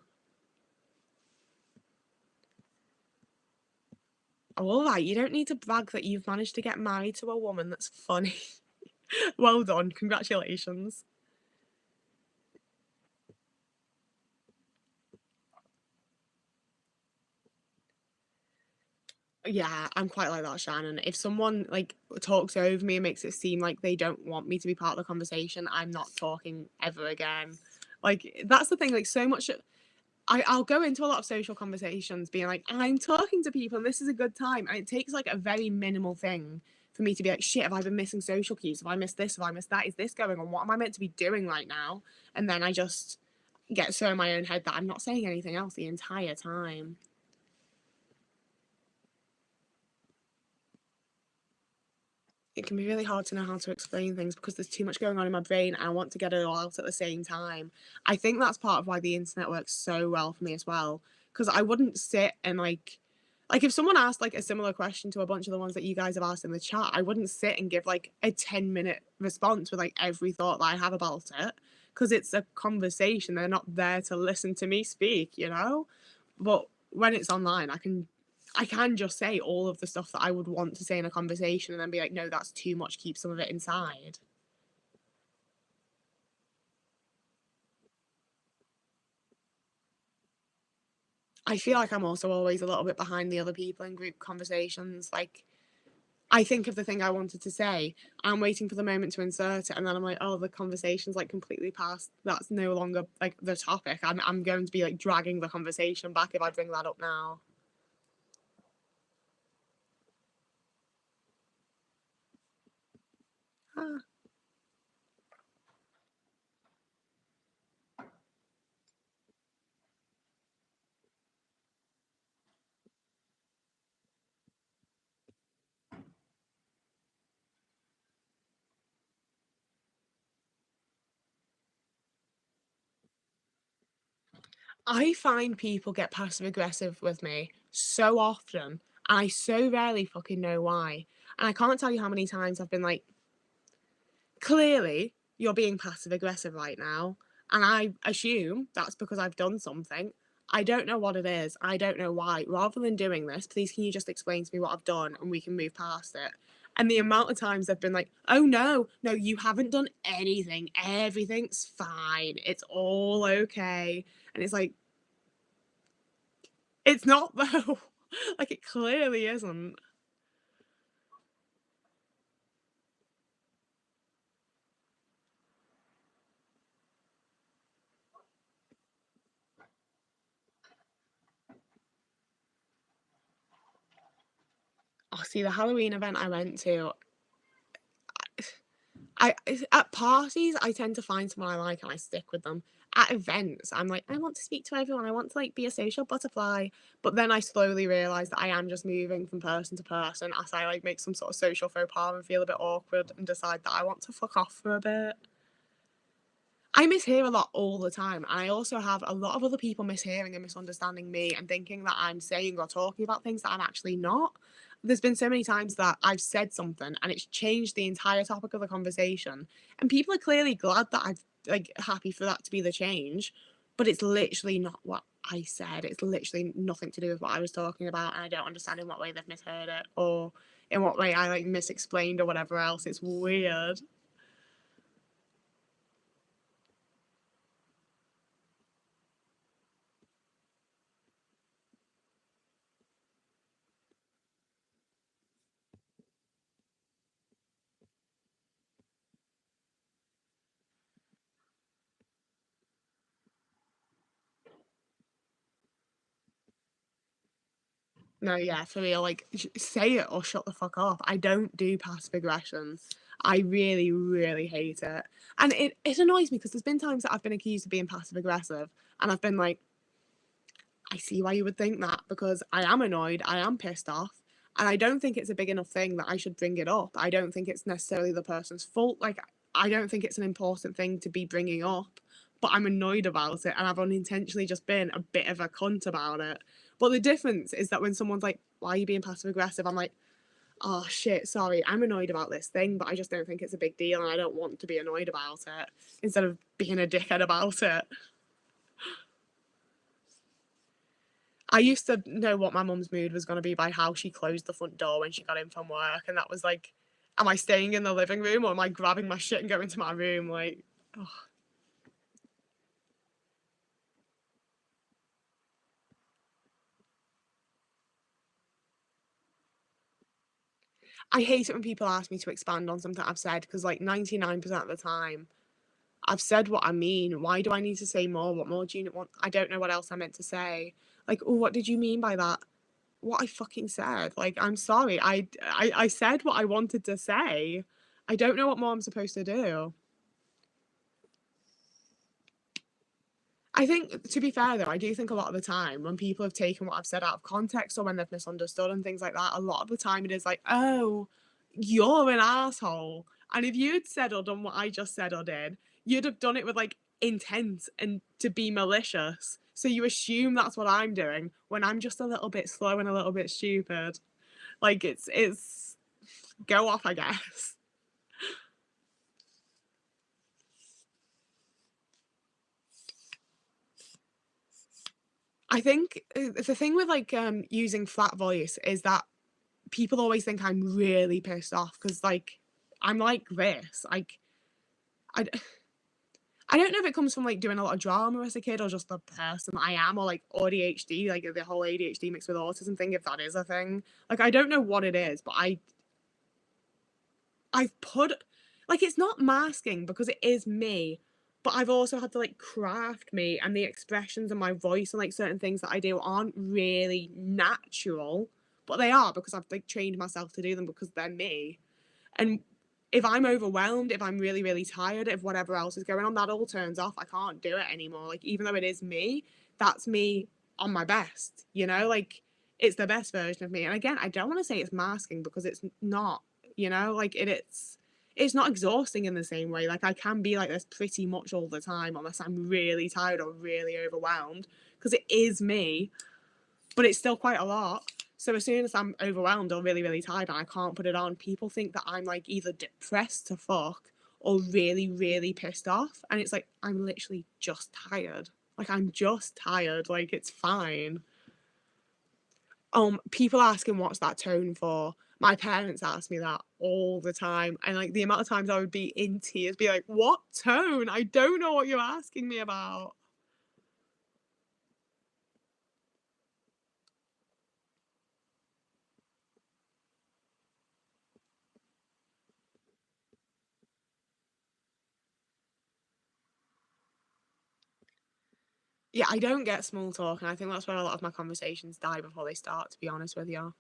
All right, you don't need to brag that you've managed to get married to a woman that's funny. Well done, congratulations. Yeah, I'm quite like that, Shannon. If someone like talks over me and makes it seem like they don't want me to be part of the conversation, I'm not talking ever again. Like that's the thing. Like so much, I'll go into a lot of social conversations being like, I'm talking to people and this is a good time, and it takes like a very minimal thing for me to be like, shit, have I been missing social cues? Have I missed this? Have I missed that? Is this going on? What am I meant to be doing right now? And then I just get so in my own head that I'm not saying anything else the entire time. It can be really hard to know how to explain things because there's too much going on in my brain and I want to get it all out at the same time. I think that's part of why the internet works so well for me as well. Because I wouldn't sit and like if someone asked like a similar question to a bunch of the ones that you guys have asked in the chat, I wouldn't sit and give like a 10-minute response with like every thought that I have about it. Because it's a conversation. They're not there to listen to me speak, you know? But when it's online, I can just say all of the stuff that I would want to say in a conversation and then be like, no, that's too much, keep some of it inside. I feel like I'm also always a little bit behind the other people in group conversations. Like, I think of the thing I wanted to say, I'm waiting for the moment to insert it, and then I'm like, oh, the conversation's like completely past. That's no longer like the topic. I'm going to be like dragging the conversation back if I bring that up now. Ah. I find people get passive aggressive with me so often, and I so rarely fucking know why. And I can't tell you how many times I've been like, clearly, you're being passive aggressive right now. And I assume that's because I've done something. I don't know what it is. I don't know why. Rather than doing this, please can you just explain to me what I've done and we can move past it? And the amount of times they've been like, oh no, no, you haven't done anything. Everything's fine. It's all okay. And it's like, it's not though. Like it clearly isn't. Oh, see, the Halloween event I went to, at parties I tend to find someone I like and I stick with them. at events, I'm like, I want to speak to everyone. I want to like be a social butterfly. But then I slowly realize that I am just moving from person to person as I like make some sort of social faux pas and feel a bit awkward and decide that I want to fuck off for a bit. I mishear a lot all the time. And I also have a lot of other people mishearing and misunderstanding me and thinking that I'm saying or talking about things that I'm actually not. There's been so many times that I've said something and it's changed the entire topic of the conversation. And people are clearly glad that I've like happy for that to be the change. But it's literally not what I said. It's literally nothing to do with what I was talking about. And I don't understand in what way they've misheard it or in what way I like misexplained or whatever else. It's weird. No, yeah, for real. Like, say it or shut the fuck up. I don't do passive aggression. I really, really hate it. And it annoys me because there's been times that I've been accused of being passive aggressive, and I've been like, I see why you would think that because I am annoyed, I am pissed off, and I don't think it's a big enough thing that I should bring it up. I don't think it's necessarily the person's fault. Like, I don't think it's an important thing to be bringing up, but I'm annoyed about it, and I've unintentionally just been a bit of a cunt about it. But the difference is that when someone's like, why are you being passive aggressive? I'm like, oh shit, sorry, I'm annoyed about this thing, but I just don't think it's a big deal and I don't want to be annoyed about it instead of being a dickhead about it. I used to know what my mum's mood was going to be by how she closed the front door when she got in from work. And that was like, am I staying in the living room or am I grabbing my shit and going to my room? Like, oh. I hate it when people ask me to expand on something I've said because, like, 99% of the time, I've said what I mean. Why do I need to say more? What more do you want? I don't know what else I meant to say. Like, oh, what did you mean by that? What I fucking said. Like, I'm sorry. I said what I wanted to say. I don't know what more I'm supposed to do. I think, to be fair though, I do think a lot of the time when people have taken what I've said out of context or when they've misunderstood and things like that, a lot of the time it is like, oh, you're an asshole. And if you'd said or done what I just said or did, you'd have done it with like intent and to be malicious. So you assume that's what I'm doing when I'm just a little bit slow and a little bit stupid. Like it's go off, I guess. I think the thing with like using flat voice is that people always think I'm really pissed off because like I'm like this. Like I I don't know if it comes from like doing a lot of drama as a kid or just the person I am or like ADHD, like the whole ADHD mixed with autism thing, if that is a thing. Like I don't know what it is, but I've put like it's not masking because it is me, but I've also had to like craft me and the expressions and my voice and like certain things that I do aren't really natural, but they are because I've like trained myself to do them because they're me. And if I'm overwhelmed, if I'm really, really tired, if whatever else is going on, that all turns off. I can't do it anymore. Like, even though it is me, that's me on my best, you know? Like, it's the best version of me. And again, I don't want to say it's masking because it's not, you know? Like, it's not exhausting in the same way. Like, I can be like this pretty much all the time unless I'm really tired or really overwhelmed because it is me, but it's still quite a lot. So as soon as I'm overwhelmed or really, really tired and I can't put it on, people think that I'm like either depressed to fuck or really, really pissed off. And it's like, I'm literally just tired. Like, I'm just tired. Like, it's fine. People asking what's that tone for? My parents ask me that all the time. And like the amount of times I would be in tears, be like, what tone? I don't know what you're asking me about. Yeah, I don't get small talk, and I think that's where a lot of my conversations die before they start, to be honest with you.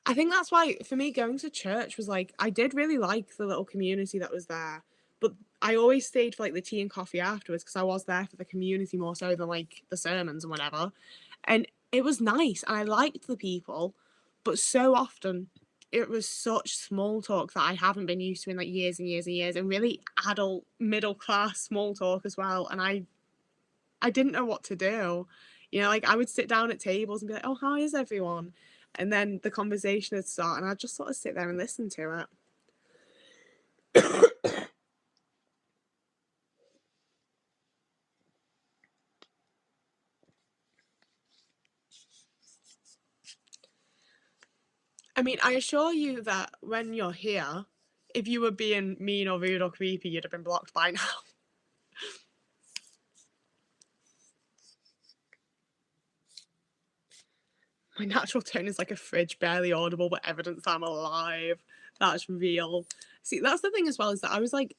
I think that's why, for me, going to church was like, I did really like the little community that was there, but I always stayed for like the tea and coffee afterwards because I was there for the community more so than like the sermons and whatever. And it was nice and I liked the people, but so often it was such small talk that I haven't been used to in like years and years and years, and really adult middle class small talk as well. And I didn't know what to do. You know, like I would sit down at tables and be like, "Oh, how is everyone?" And then the conversation would start, and I'd just sort of sit there and listen to it. I mean, I assure you that when you're here, if you were being mean or rude or creepy, you'd have been blocked by now. My natural tone is like a fridge, barely audible, but evidence I'm alive. That's real. See, that's the thing as well, is that I was like,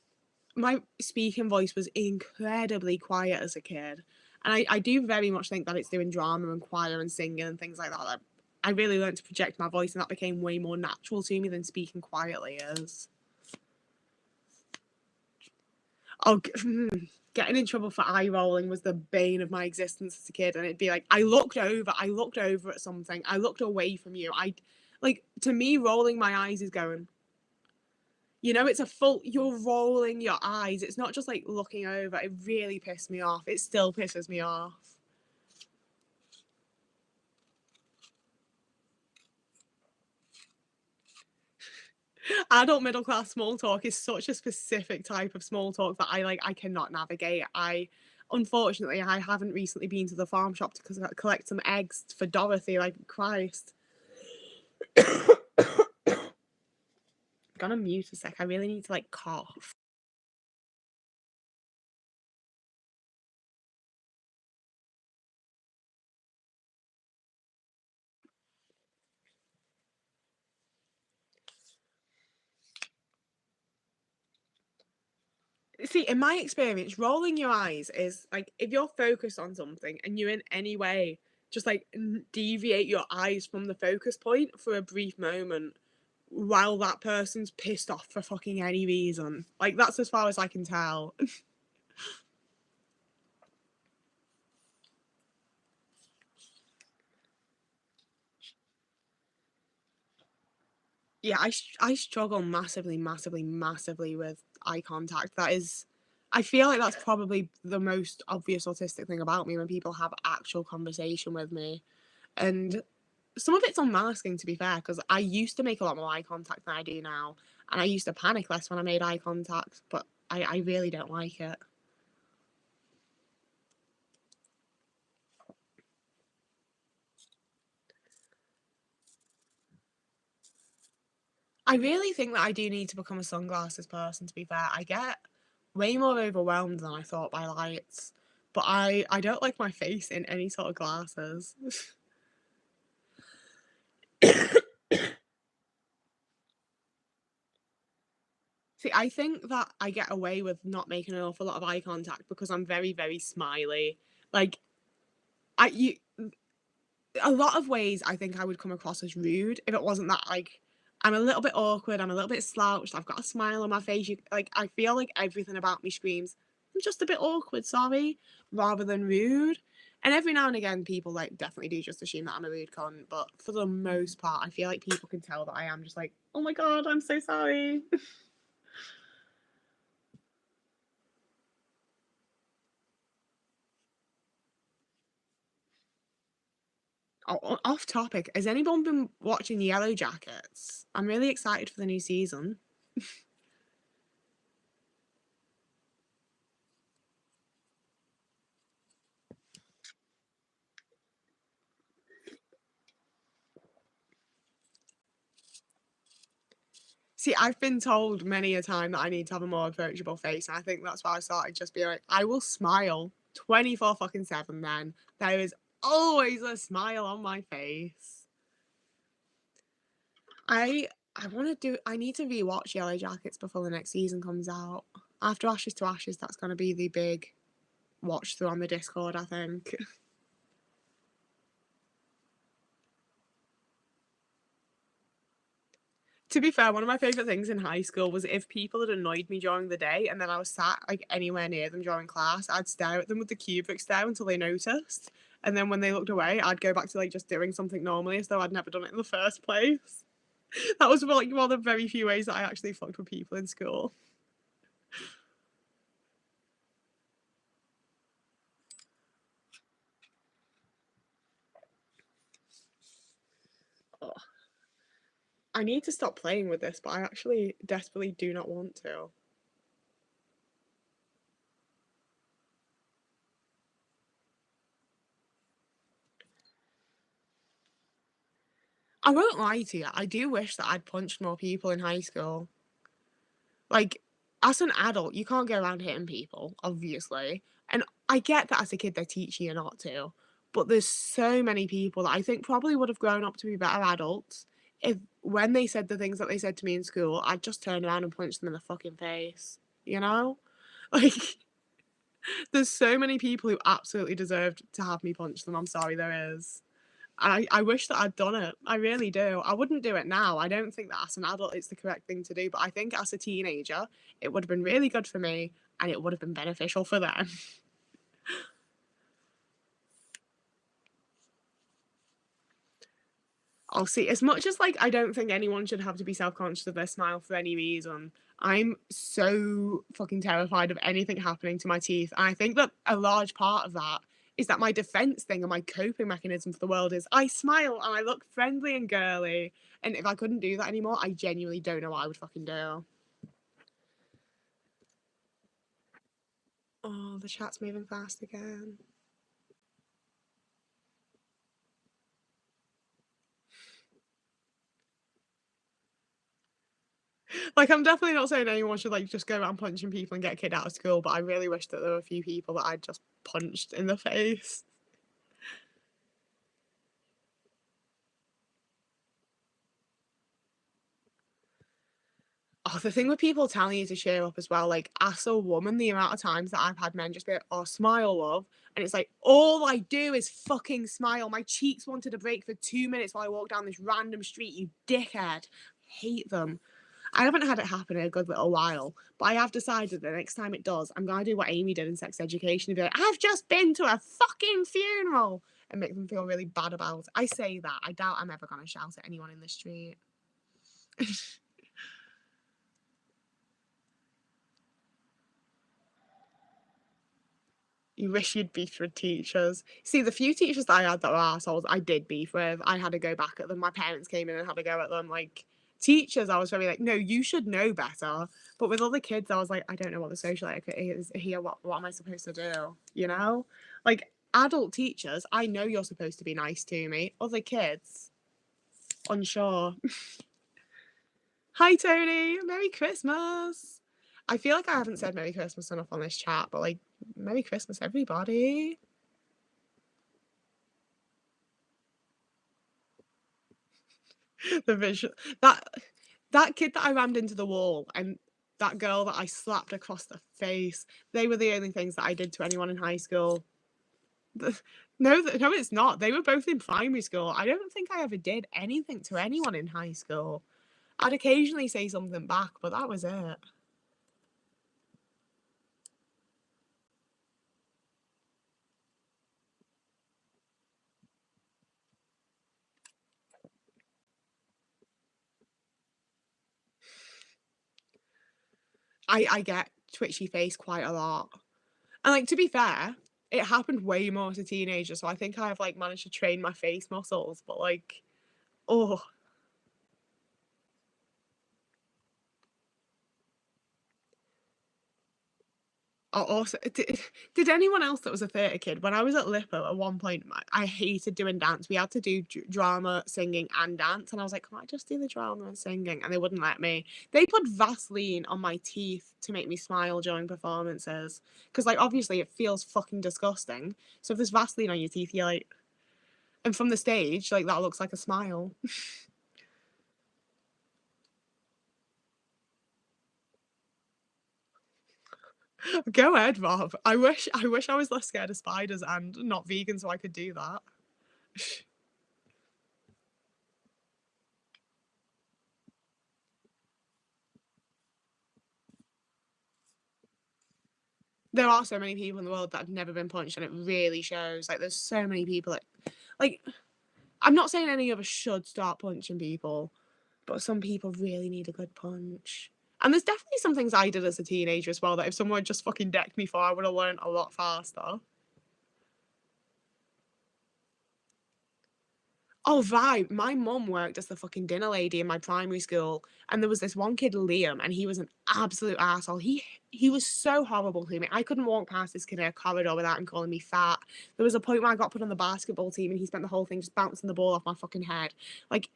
my speaking voice was incredibly quiet as a kid. And I do very much think that it's doing drama and choir and singing and things like that. I really learned to project my voice, and that became way more natural to me than speaking quietly is. Oh, getting in trouble for eye rolling was the bane of my existence as a kid. And it'd be like, I looked over at something, I looked away from you. Like, to me, rolling my eyes is going, you know, it's a full, you're rolling your eyes. It's not just like looking over. It really pissed me off. It still pisses me off. Adult middle class small talk is such a specific type of small talk that I cannot navigate. Unfortunately, I haven't recently been to the farm shop to collect some eggs for Dorothy. Like, Christ. Gonna mute a sec. I really need to like cough. See, in my experience, rolling your eyes is like, if you're focused on something and you in any way just like deviate your eyes from the focus point for a brief moment while that person's pissed off for fucking any reason. Like, that's as far as I can tell. Yeah, I struggle massively, massively, massively with eye contact. I feel like that's probably the most obvious autistic thing about me, when people have actual conversation with me. And some of it's unmasking, to be fair, because I used to make a lot more eye contact than I do now. And I used to panic less when I made eye contact, but I really don't like it. I really think that I do need to become a sunglasses person, to be fair. I get way more overwhelmed than I thought by lights, but I don't like my face in any sort of glasses. See, I think that I get away with not making an awful lot of eye contact because I'm very, very smiley. Like, I you a lot of ways I think I would come across as rude if it wasn't that, like, I'm a little bit awkward, I'm a little bit slouched, I've got a smile on my face. Like, I feel like everything about me screams, I'm just a bit awkward, sorry, rather than rude. And every now and again, people like definitely do just assume that I'm a rude cunt, but for the most part, I feel like people can tell that I am just like, oh my god, I'm so sorry. Oh, off topic, has anyone been watching Yellow Jackets? I'm really excited for the new season. See, I've been told many a time that I need to have a more approachable face, and I think that's why I started just being like, I will smile 24 fucking 7 then. There is always a smile on my face. I I need to rewatch Yellow Jackets before the next season comes out. After Ashes to Ashes, that's gonna be the big watch through on the Discord, I think. To be fair, one of my favourite things in high school was if people had annoyed me during the day and then I was sat like anywhere near them during class, I'd stare at them with the cubic stare until they noticed. And then when they looked away, I'd go back to like just doing something normally as though I'd never done it in the first place. That was like one of the very few ways that I actually fucked with people in school. Ugh. I need to stop playing with this, but I actually desperately do not want to. I won't lie to you, I do wish that I'd punched more people in high school. Like, as an adult, you can't go around hitting people, obviously. And I get that as a kid they teach you not to. But there's so many people that I think probably would have grown up to be better adults if when they said the things that they said to me in school, I'd just turn around and punch them in the fucking face. You know? Like, there's so many people who absolutely deserved to have me punch them. I'm sorry, there is. I wish that I'd done it. I really do. I wouldn't do it now. I don't think that as an adult it's the correct thing to do, but I think as a teenager it would have been really good for me and it would have been beneficial for them. I'll see. As much as like I don't think anyone should have to be self-conscious of their smile for any reason, I'm so fucking terrified of anything happening to my teeth. And I think that a large part of that is that my defense thing and my coping mechanism for the world is I smile and I look friendly and girly. And if I couldn't do that anymore, I genuinely don't know what I would fucking do. Oh, the chat's moving fast again. Like, I'm definitely not saying anyone should like just go around punching people and get kicked out of school, but I really wish that there were a few people that I'd just punched in the face. Oh, the thing with people telling you to cheer up as well, like, as a woman, the amount of times that I've had men just be like, "Oh, smile, love," and it's like, all I do is fucking smile. My cheeks wanted to break for 2 minutes while I walk down this random street, you dickhead. Hate them. I haven't had it happen in a good little while, but I have decided that next time it does, I'm gonna do what Amy did in Sex Education and be like, "I've just been to a fucking funeral," and make them feel really bad about it. I say that. I doubt I'm ever gonna shout at anyone in the street. You wish you'd beefed with teachers. See, the few teachers that I had that were assholes, I did beef with. I had to go back at them. My parents came in and had to go at them. Like, teachers, I was very like, no, you should know better. But with other kids, I was like, I don't know what the social etiquette is here. What am I supposed to do? You know? Like, adult teachers, I know you're supposed to be nice to me. Other kids, unsure. Hi, Tony. Merry Christmas. I feel like I haven't said Merry Christmas enough on this chat, but like, Merry Christmas, everybody. The visual that kid that I rammed into the wall and that girl that I slapped across the face, they were the only things that I did to anyone in high school. No, no, it's not. They were both in primary school. I don't think I ever did anything to anyone in high school. I'd occasionally say something back, but that was it. I get twitchy face quite a lot. And like to be fair, it happened way more as a teenager, so I think I've like managed to train my face muscles, but like oh, oh, also, did anyone else that was a theatre kid? When I was at Lippo at one point, I hated doing dance. We had to do drama, singing, and dance, and I was like, "Can I just do the drama and singing?" And they wouldn't let me. They put Vaseline on my teeth to make me smile during performances, because like obviously it feels fucking disgusting. So if there's Vaseline on your teeth, you're like, and from the stage, like that looks like a smile. Go ahead, Rob. I wish I was less scared of spiders and not vegan so I could do that. there are so many people in the world that have never been punched, and it really shows. Like, there's so many people that, like, I'm not saying any of us should start punching people, but some people really need a good punch. And there's definitely some things I did as a teenager as well that if someone had just fucking decked me for, I would have learned a lot faster. Oh, right. My mum worked as the fucking dinner lady in my primary school, and there was this one kid, Liam, and he was an absolute asshole. He was so horrible to me. I couldn't walk past this kid in a corridor without him calling me fat. There was a point where I got put on the basketball team, and he spent the whole thing just bouncing the ball off my fucking head. Like,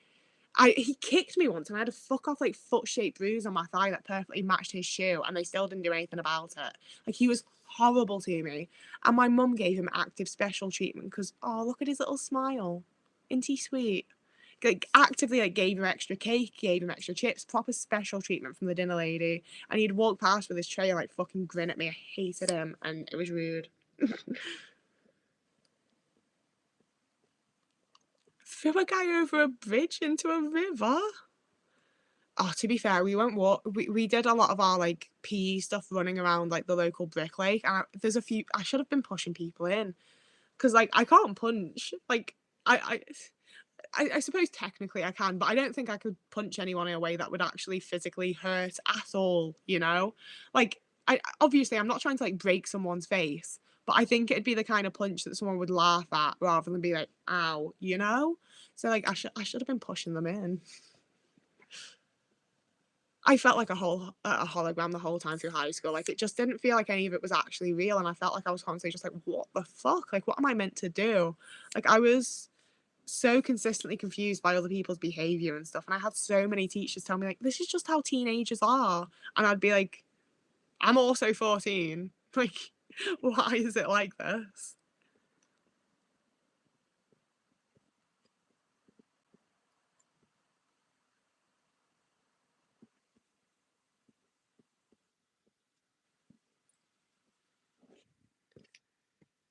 he kicked me once, and I had a fuck off like foot shaped bruise on my thigh that perfectly matched his shoe, and they still didn't do anything about it. Like, he was horrible to me, and my mum gave him active special treatment because, oh, look at his little smile, isn't he sweet? Like, actively like gave him extra cake, gave him extra chips, proper special treatment from the dinner lady, and he'd walk past with his tray and like fucking grin at me. I hated him, and it was rude. Threw a guy over a bridge into a river. Oh, to be fair, we went walk. We did a lot of our like PE stuff running around like the local brick lake. And there's a few. I should have been pushing people in because like I can't punch. Like I, I suppose technically I can, but I don't think I could punch anyone in a way that would actually physically hurt at all. You know, like I obviously I'm not trying to like break someone's face, but I think it'd be the kind of punch that someone would laugh at rather than be like, "Ow," you know. So like I should have been pushing them in. I felt like a hologram the whole time through high school. Like, it just didn't feel like any of it was actually real, and I felt like I was constantly just like, "What the fuck? Like, what am I meant to do?" Like, I was so consistently confused by other people's behavior and stuff, and I had so many teachers tell me like, "This is just how teenagers are," and I'd be like, "I'm also 14. Like, why is it like this?"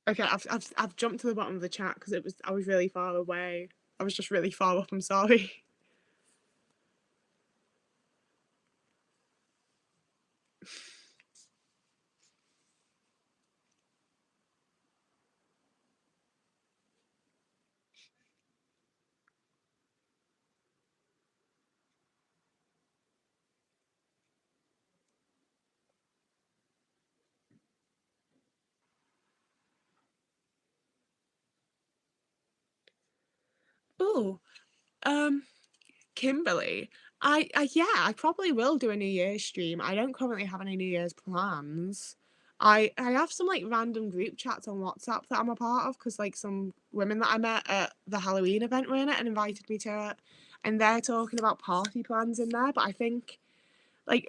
Okay, I've jumped to the bottom of the chat because I was really far away. I was just really far up. I'm sorry. Oh, um, Kimberly, yeah, I probably will do a New Year's stream. I don't currently have any New Year's plans. I have some like random group chats on WhatsApp that I'm a part of because like some women that I met at the Halloween event were in it and invited me to it, and they're talking about party plans in there. But I think like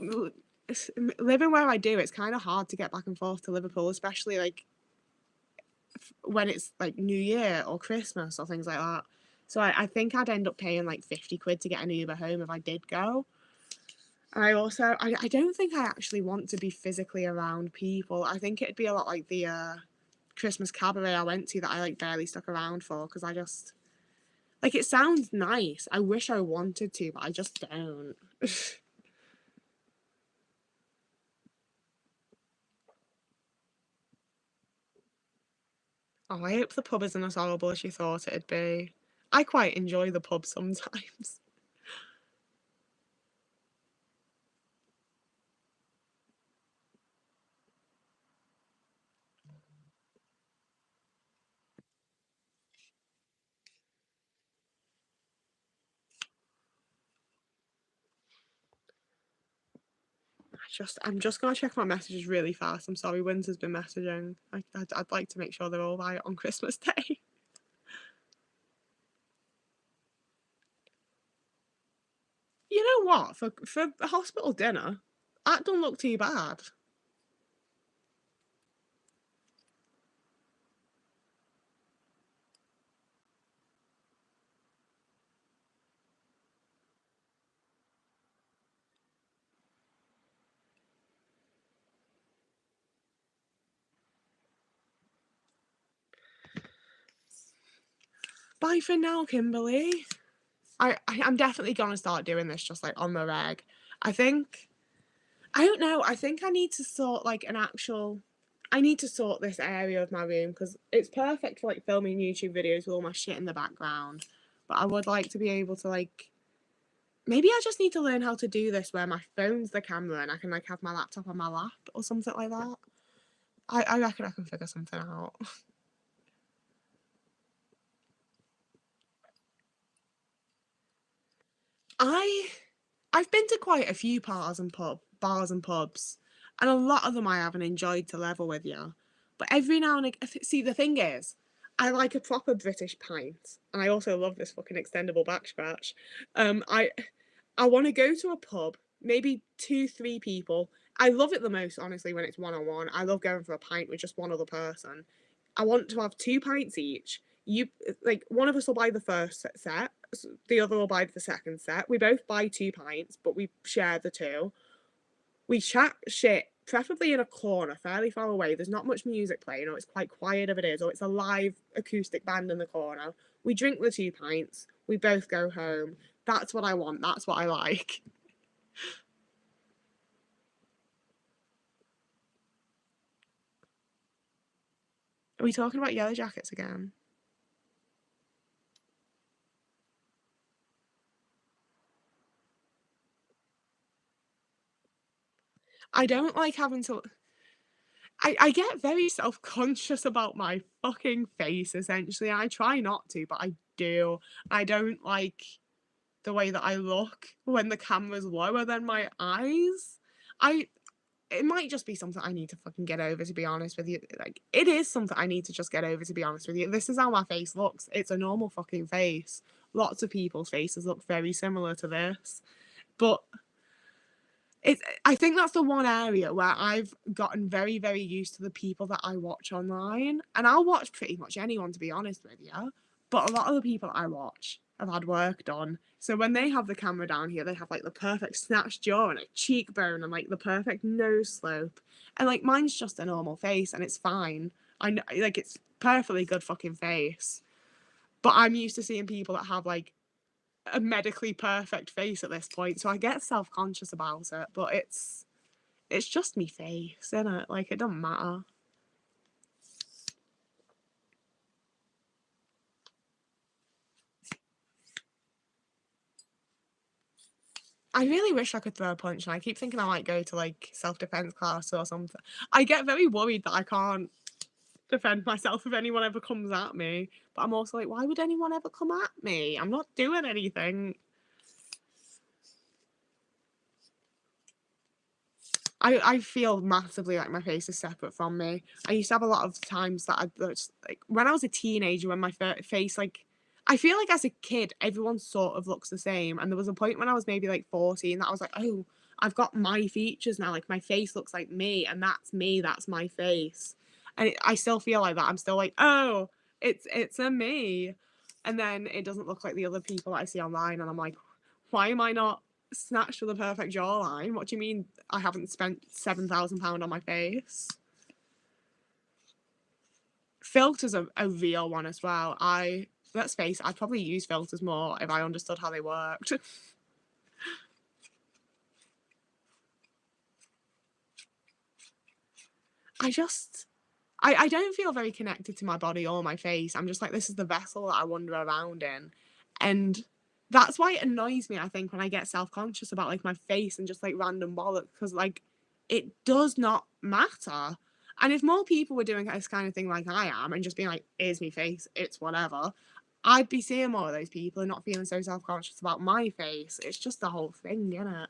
living where I do, it's kind of hard to get back and forth to Liverpool, especially like when it's like New Year or Christmas or things like that. So I think I'd end up paying like 50 quid to get an Uber home if I did go. And I don't think I actually want to be physically around people. I think it'd be a lot like the Christmas cabaret I went to that I like barely stuck around for because I just like it sounds nice. I wish I wanted to, but I just don't. Oh, I hope the pub isn't as horrible as you thought it'd be. I quite enjoy the pub sometimes. I'm just gonna check my messages really fast. I'm sorry, Wins has been messaging. I'd like to make sure they're all right on Christmas Day. You know what? For a hospital dinner, that don't look too bad. Bye for now, Kimberly. I'm definitely gonna start doing this just like on the reg. I think I don't know. I think I need to sort like an actual I need to sort this area of my room because it's perfect for like filming YouTube videos with all my shit in the background. But I would like to be able to like, maybe I just need to learn how to do this where my phone's the camera and I can like have my laptop on my lap or something like that. I reckon I can figure something out. I've been to quite a few bars and pubs, and a lot of them I haven't enjoyed to level with you. But every now and again, see the thing is, I like a proper British pint, and I also love this fucking extendable back scratch. I want to go to a pub, maybe 2, 3 people. I love it the most, honestly, when it's one on one. I love going for a pint with just one other person. I want to have 2 pints each. You like one of us will buy the first set, the other will buy the second set. We both buy 2 pints, but we share the two. We chat shit, preferably in a corner, fairly far away. There's not much music playing, or it's quite quiet if it is, or it's a live acoustic band in the corner. We drink the 2 pints. We both go home. That's what I want. That's what I like. Are we talking about Yellow Jackets again? I don't like having to. I get very self conscious about my fucking face, essentially. I try not to, but I do. I don't like the way that I look when the camera's lower than my eyes. I It might just be something I need to fucking get over, to be honest with you. Like, it is something I need to just get over, to be honest with you. This is how my face looks. It's a normal fucking face. Lots of people's faces look very similar to this. But I think that's the one area where I've gotten very, very used to the people that I watch online. And I'll watch pretty much anyone, to be honest with you. But a lot of the people I watch have had work done. So when they have the camera down here, they have like the perfect snatched jaw and a cheekbone and like the perfect nose slope. And like mine's just a normal face and it's fine. I know, like, it's perfectly good fucking face. But I'm used to seeing people that have like a medically perfect face at this point, so I get self conscious about it. But it's just me face, isn't it? Like, it doesn't matter. I really wish I could throw a punch, and I keep thinking I might go to like self defense class or something. I get very worried that I can't defend myself if anyone ever comes at me. But I'm also like, why would anyone ever come at me? I'm not doing anything. I feel massively like my face is separate from me. I used to have a lot of times that like when I was a teenager, when my face, like, I feel like as a kid everyone sort of looks the same, and there was a point when I was maybe like 14 that I was like, oh, I've got my features now, like my face looks like me, that's my face. And I still feel like that. I'm still like, oh, it's a me. And then it doesn't look like the other people that I see online, and I'm like, why am I not snatched with a perfect jawline? What do you mean I haven't spent £7,000 on my face? Filters are a real one as well. Let's face it, I'd probably use filters more if I understood how they worked. I just I don't feel very connected to my body or my face. I'm just like, this is the vessel that I wander around in. And that's why it annoys me, I think, when I get self conscious about like my face and just like random bollocks, because like it does not matter. And if more people were doing this kind of thing like I am and just being like, here's me face, it's whatever, I'd be seeing more of those people and not feeling so self conscious about my face. It's just the whole thing, isn't it?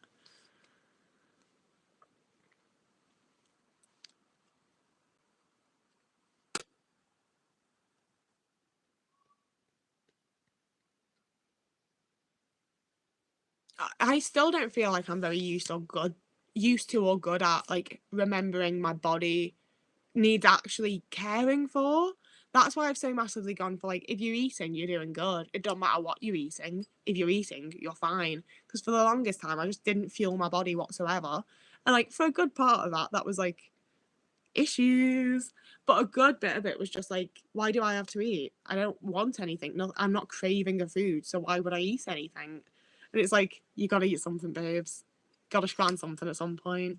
I still don't feel like I'm very used to or good at like remembering my body needs actually caring for. That's why I've so massively gone for like, if you're eating, you're doing good. It don't matter what you're eating. If you're eating, you're fine. Because for the longest time, I just didn't feel my body whatsoever. And like for a good part of that, that was like issues. But a good bit of it was just like, why do I have to eat? I don't want anything. No, I'm not craving a food, so why would I eat anything? And it's like, you gotta eat something, babes. Gotta scran something at some point.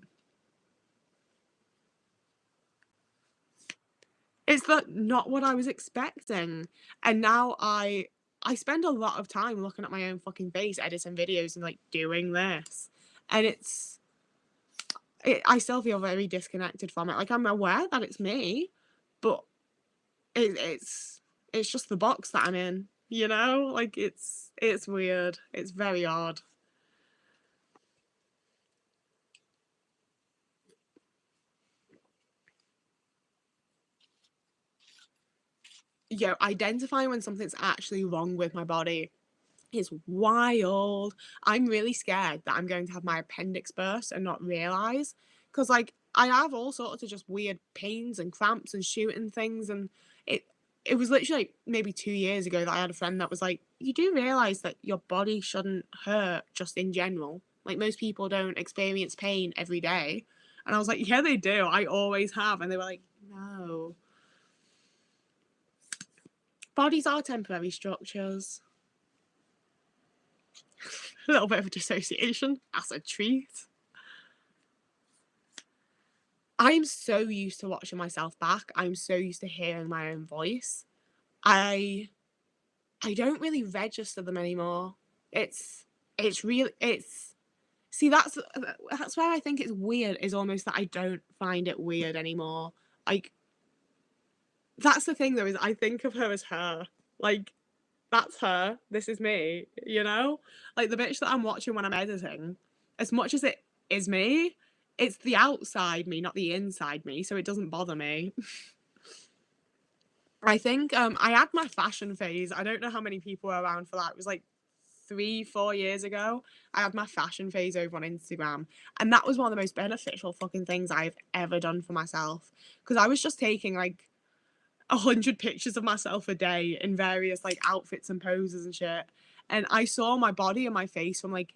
It's not what I was expecting. And now I spend a lot of time looking at my own fucking face, editing videos and like doing this. And I still feel very disconnected from it. Like I'm aware that it's me, but it's just the box that I'm in, you know? Like it's weird. It's very odd. Identifying when something's actually wrong with my body is wild. I'm really scared that I'm going to have my appendix burst and not realize, because like I have all sorts of just weird pains and cramps and shooting things, and it it was literally like maybe 2 years ago that I had a friend that was like, "You do realize that your body shouldn't hurt just in general. Like most people don't experience pain every day." And I was like, "Yeah, they do. I always have." And they were like, "No, bodies are temporary structures." A little bit of a dissociation as a treat. I'm so used to watching myself back. I'm so used to hearing my own voice. I I don't really register them anymore. It's really it's see that's where I think it's weird, is almost that I don't find it weird anymore. Like that's the thing though, is I think of her as her. Like that's her. This is me, you know? Like the bitch that I'm watching when I'm editing, as much as it is me, it's the outside me, not the inside me, so it doesn't bother me. I think I had my fashion phase. I don't know how many people were around for that. It was like 3, 4 years ago. I had my fashion phase over on Instagram. And that was one of the most beneficial fucking things I've ever done for myself. Because I was just taking like 100 pictures of myself a day in various like outfits and poses and shit. And I saw my body and my face from like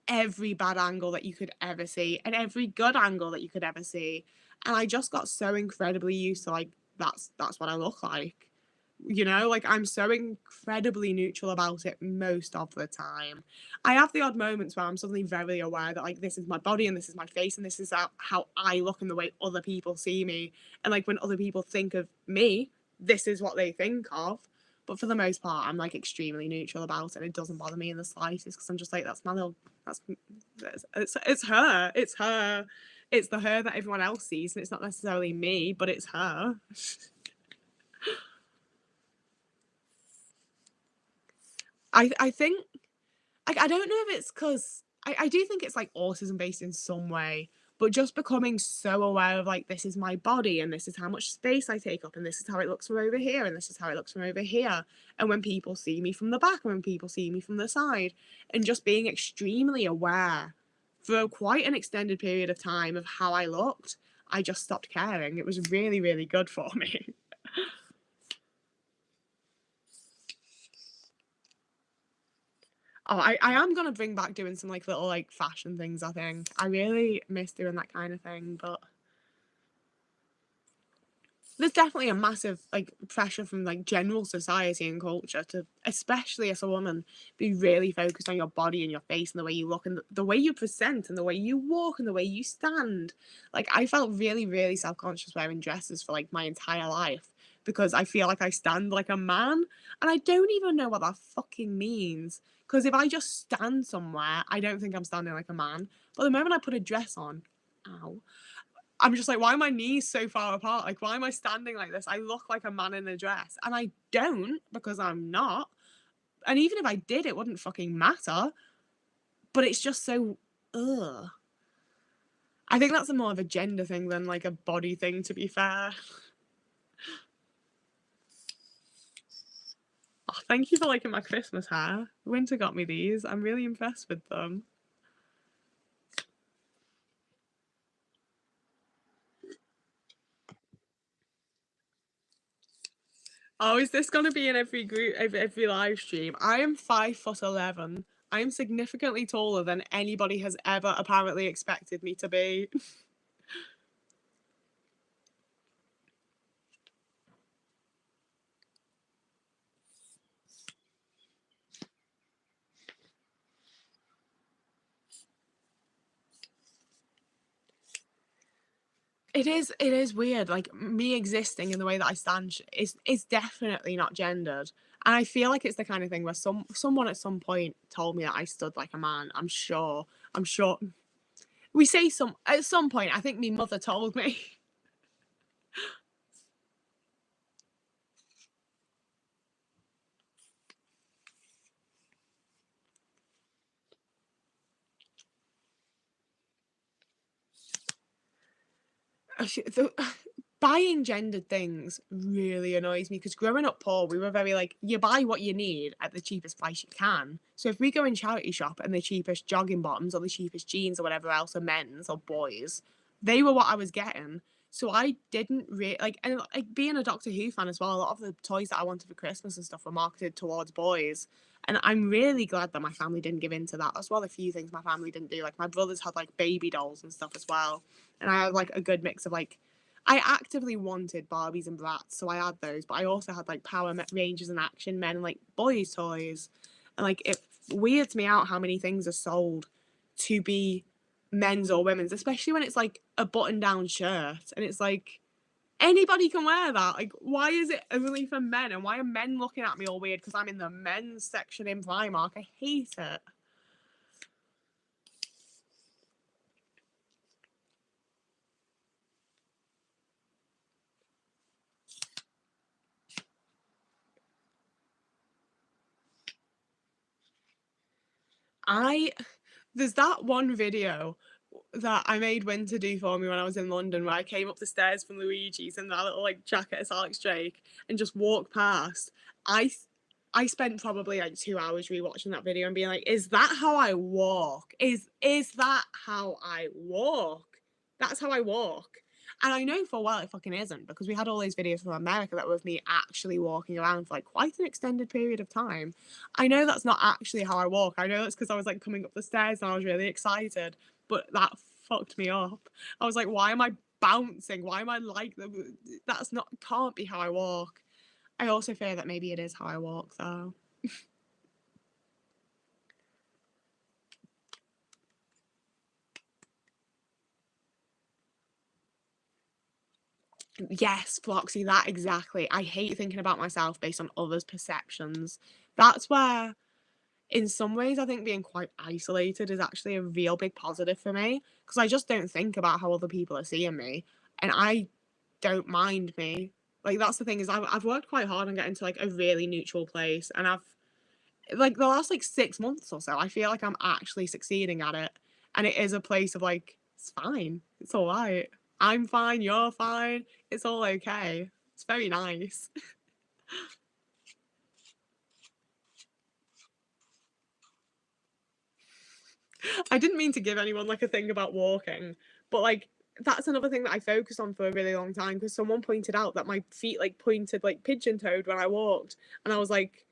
every bad angle that you could ever see and every good angle that you could ever see. And I just got so incredibly used to like that's what I look like. You know, like I'm so incredibly neutral about it most of the time. I have the odd moments where I'm suddenly very aware that like this is my body and this is my face and this is how I look and the way other people see me. And like when other people think of me, this is what they think of. But for the most part, I'm like extremely neutral about it. And it doesn't bother me in the slightest because I'm just like, that's my little, that's, it's her. It's her. It's the her that everyone else sees. And it's not necessarily me, but it's her. I think I don't know if it's because I do think it's like autism based in some way, but just becoming so aware of like this is my body and this is how much space I take up and this is how it looks from over here and this is how it looks from over here. And when people see me from the back and when people see me from the side, and just being extremely aware for quite an extended period of time of how I looked, I just stopped caring. It was really, really good for me. Oh, I am gonna bring back doing some like little like fashion things, I think. I really miss doing that kind of thing, but there's definitely a massive like pressure from like general society and culture to, especially as a woman, be really focused on your body and your face and the way you look and the way you present and the way you walk and the way you stand. Like I felt really, really self-conscious wearing dresses for like my entire life because I feel like I stand like a man and I don't even know what that fucking means. Because if I just stand somewhere, I don't think I'm standing like a man. But the moment I put a dress on, ow, I'm just like, why are my knees so far apart? Like, why am I standing like this? I look like a man in a dress. And I don't because I'm not. And even if I did, it wouldn't fucking matter. But it's just so, ugh. I think that's a more of a gender thing than like a body thing, to be fair. Oh, thank you for liking my Christmas hair. Winter got me these. I'm really impressed with them. Oh, is this gonna be in every group, every live stream? I am 5'11". I am significantly taller than anybody has ever apparently expected me to be. it is weird. Like me existing in the way that I stand is definitely not gendered. And I feel like it's the kind of thing where someone at some point told me that I stood like a man. I'm sure. I'm sure. We say at some point. I think my mother told me. Buying gendered things really annoys me because growing up poor, we were very like, you buy what you need at the cheapest price you can. So if we go in charity shop and the cheapest jogging bottoms or the cheapest jeans or whatever else are men's or boys, they were what I was getting. So I didn't really like, and like being a Doctor Who fan as well, a lot of the toys that I wanted for Christmas and stuff were marketed towards boys. And I'm really glad that my family didn't give in to that as well. A few things my family didn't do. Like my brothers had like baby dolls and stuff as well. And I had like a good mix of like I actively wanted Barbies and Bratz, so I had those, but I also had like Power Rangers and Action Men and like boys' toys. And like it weirds me out how many things are sold to be men's or women's, especially when it's like a button down shirt and it's like anybody can wear that. Like, why is it only for men? And why are men looking at me all weird because I'm in the men's section in Primark? I hate it. I There's that one video that I made Winter do for me when I was in London, where I came up the stairs from Luigi's in that little like jacket as Alex Drake and just walked past. I I spent probably like 2 hours rewatching that video and being like, "Is that how I walk? Is that how I walk? That's how I walk." And I know for a while it fucking isn't because we had all these videos from America that were of me actually walking around for like quite an extended period of time. I know that's not actually how I walk. I know that's because I was like coming up the stairs and I was really excited, but that fucked me up. I was like, why am I bouncing? Why am I like that's not can't be how I walk. I also fear that maybe it is how I walk though. Yes, Floxy, that exactly. I hate thinking about myself based on others' perceptions. That's where, in some ways, I think being quite isolated is actually a real big positive for me because I just don't think about how other people are seeing me, and I don't mind me. Like that's the thing is I've worked quite hard on getting to like a really neutral place, and I've like the last like 6 months or so, I feel like I'm actually succeeding at it, and it is a place of like it's fine, it's all right. I'm fine, you're fine, it's all okay. It's very nice. I didn't mean to give anyone like a thing about walking, but like that's another thing that I focused on for a really long time because someone pointed out that my feet like pointed like pigeon toed when I walked, and I was like,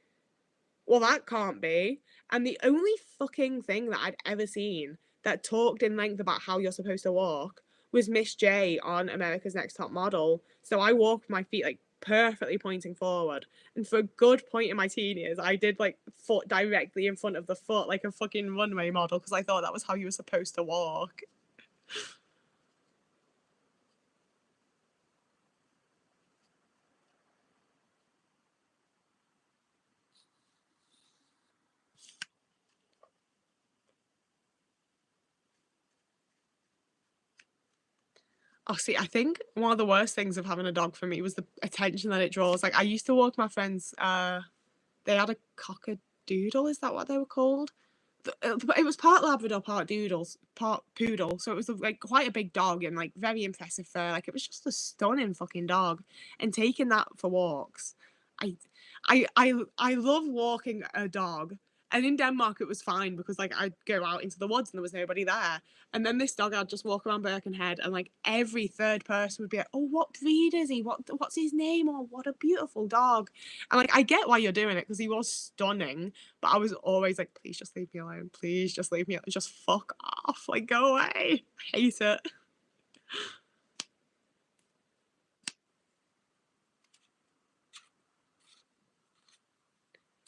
well, that can't be. And the only fucking thing that I'd ever seen that talked in length about how you're supposed to walk was Miss J on America's Next Top Model. So I walked my feet like perfectly pointing forward. And for a good point in my teen years, I did like foot directly in front of the foot like a fucking runway model because I thought that was how you were supposed to walk. Oh, see, I think one of the worst things of having a dog for me was the attention that it draws. Like, I used to walk my friends, they had a cockadoodle, is that what they were called? It was part Labrador, part doodles, part poodle. So it was like quite a big dog and like very impressive fur. Like it was just a stunning fucking dog. And taking that for walks, I, I love walking a dog. And in Denmark, it was fine because like I'd go out into the woods and there was nobody there. And then this dog, I'd just walk around Birkenhead, and like every third person would be like, "Oh, what breed is he? What's his name? Or what a beautiful dog!" And like I get why you're doing it because he was stunning, but I was always like, please just leave me alone. Please just leave me alone. Just fuck off. Like, go away. I hate it.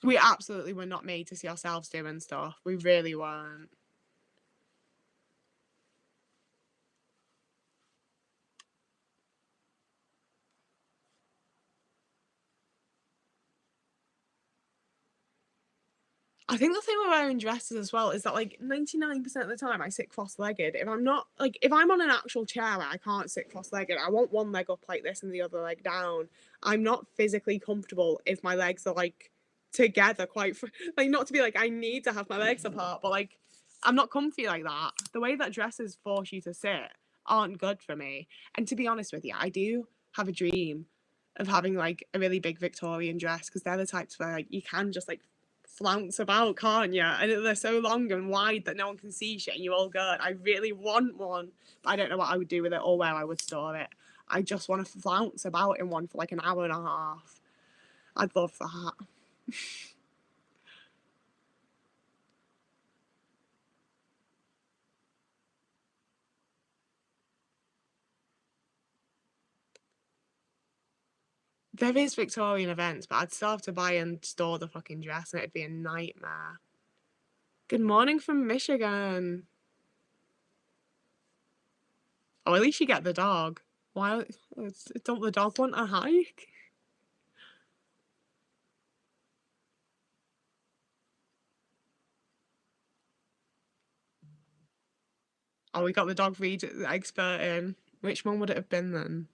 We absolutely were not made to see ourselves doing stuff. We really weren't. I think the thing with wearing dresses as well is that like 99% of the time I sit cross-legged. If I'm not like if I'm on an actual chair where I can't sit cross-legged, I want one leg up like this and the other leg down. I'm not physically comfortable if my legs are like together like not to be like I need to have my legs apart, but like I'm not comfy like that. The way that dresses force you to sit aren't good for me. And to be honest with you, I do have a dream of having like a really big Victorian dress because they're the types where like, you can just like flounce about, can't you? And they're so long and wide that no one can see shit and you're all good. I really want one, but I don't know what I would do with it or where I would store it. I just want to flounce about in one for like an hour and a half. I'd love that. There is Victorian events, but I'd still have to buy and store the fucking dress and it'd be a nightmare. Good morning from Michigan. Oh, at least you get the dog. Why don't the dog want a hike? Oh, we got the dog breed expert in. Which one would it have been then?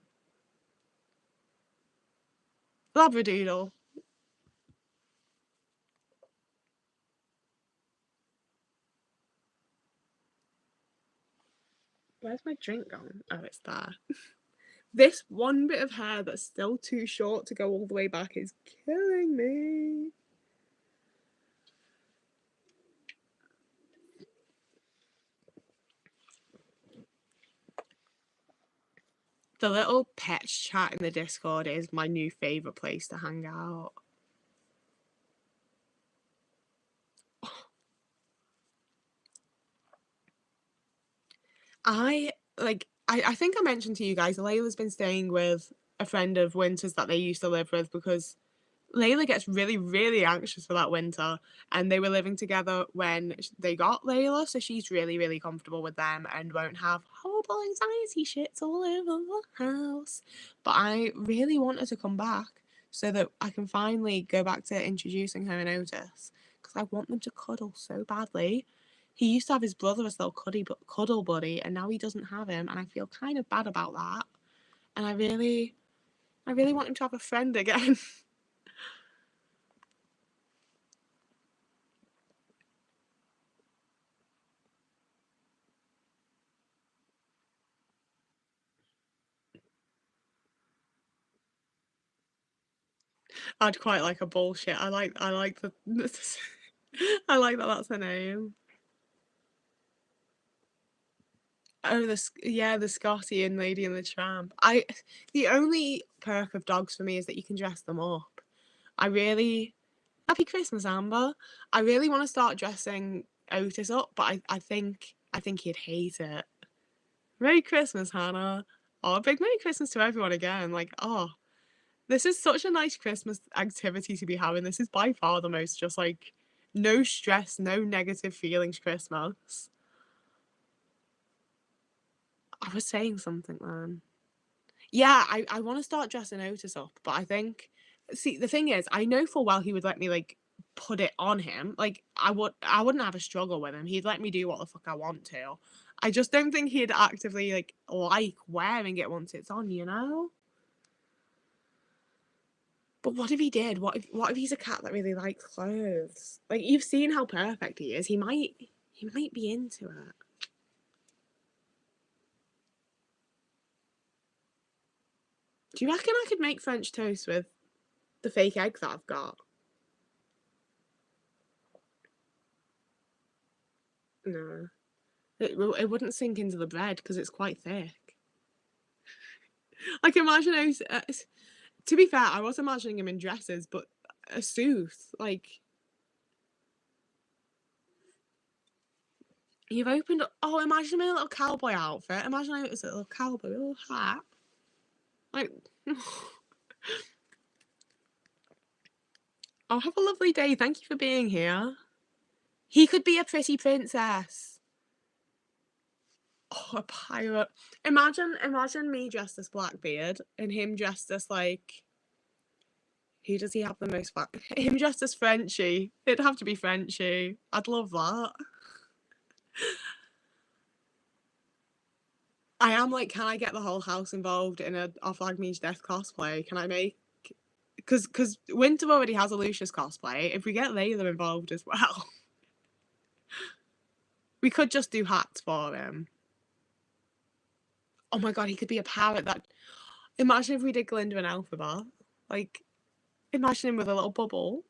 Labradoodle. Where's my drink gone? Oh, it's there. This one bit of hair that's still too short to go all the way back is killing me. The little pet chat in the Discord is my new favourite place to hang out. I think I mentioned to you guys, Layla's been staying with a friend of Winter's that they used to live with because Layla gets really, really anxious for that winter, and they were living together when they got Layla, so she's really, really comfortable with them and won't have horrible anxiety shits all over the house. But I really want her to come back so that I can finally go back to introducing her and Otis because I want them to cuddle so badly. He used to have his brother as their cuddle buddy, and now he doesn't have him, and I feel kind of bad about that. And I really want him to have a friend again. I'd quite like a bullshit. I like the I like that that's her name. Oh, the Scotty and Lady and the Tramp. The only perk of dogs for me is that you can dress them up. I really Happy Christmas, Amber. I really want to start dressing Otis up, but I think he'd hate it. Merry Christmas, Hannah. Oh, a big Merry Christmas to everyone again. Like, oh, this is such a nice Christmas activity to be having. This is by far the most just like no stress, no negative feelings Christmas. I was saying something then. Yeah, I want to start dressing Otis up, but I think see the thing is, I know full well he would let me like put it on him. Like I wouldn't have a struggle with him. He'd let me do what the fuck I want to. I just don't think he'd actively like wearing it once it's on, you know? But what if he did? What if he's a cat that really likes clothes? Like you've seen how perfect he is. He might be into it. Do you reckon I could make French toast with the fake egg that I've got? No. It wouldn't sink into the bread because it's quite thick. Like imagine to be fair, I was imagining him in dresses, but a suit, like you've opened up. Oh, imagine him in a little cowboy outfit. Imagine it was a little cowboy, a little hat. Like, oh, have a lovely day. Thank you for being here. He could be a pretty princess. Oh, a pirate. Imagine me dressed as Blackbeard and him dressed as like Who does he have the most fun? Him dressed as Frenchie. It'd have to be Frenchie. I'd love that. I am like, can I get the whole house involved in a Off Agnes Death cosplay? Can I make... Because Winter already has a Lucius cosplay. If we get Layla involved as well, we could just do hats for him. Oh my god, he could be a parrot. That... Imagine if we did Glinda and Elphaba. Like, imagine him with a little bubble.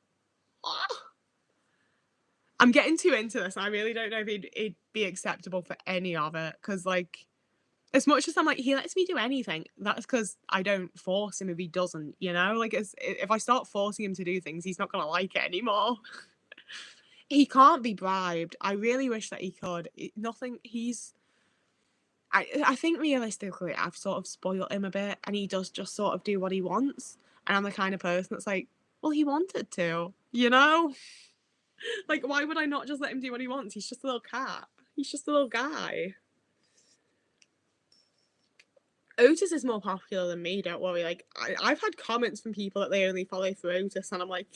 I'm getting too into this. I really don't know if he'd be acceptable for any of it. Because, like, as much as I'm like, he lets me do anything, that's because I don't force him if he doesn't, you know? Like, if I start forcing him to do things, he's not going to like it anymore. He can't be bribed. I really wish that he could. Nothing, he's... I think realistically, I've sort of spoiled him a bit, and he does just sort of do what he wants. And I'm the kind of person that's like, well, he wanted to, you know? Like, why would I not just let him do what he wants? He's just a little cat. He's just a little guy. Otis is more popular than me, don't worry. Like, I've had comments from people that they only follow through Otis, and I'm like,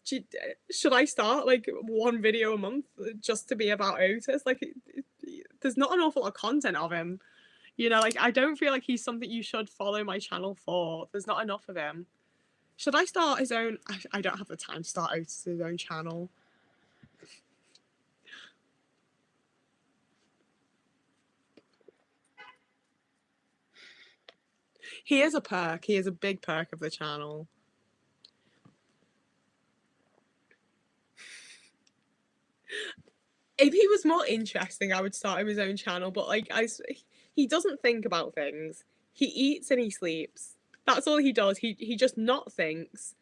should I start, like, one video a month just to be about Otis? Like, there's not an awful lot of content of him. You know, like, I don't feel like he's something you should follow my channel for. There's not enough of him. Should I start his own... I don't have the time to start Otis' own channel. He is a perk. He is a big perk of the channel. If he was more interesting, I would start him his own channel. But like, he doesn't think about things. He eats and he sleeps. That's all he does. He just not thinks,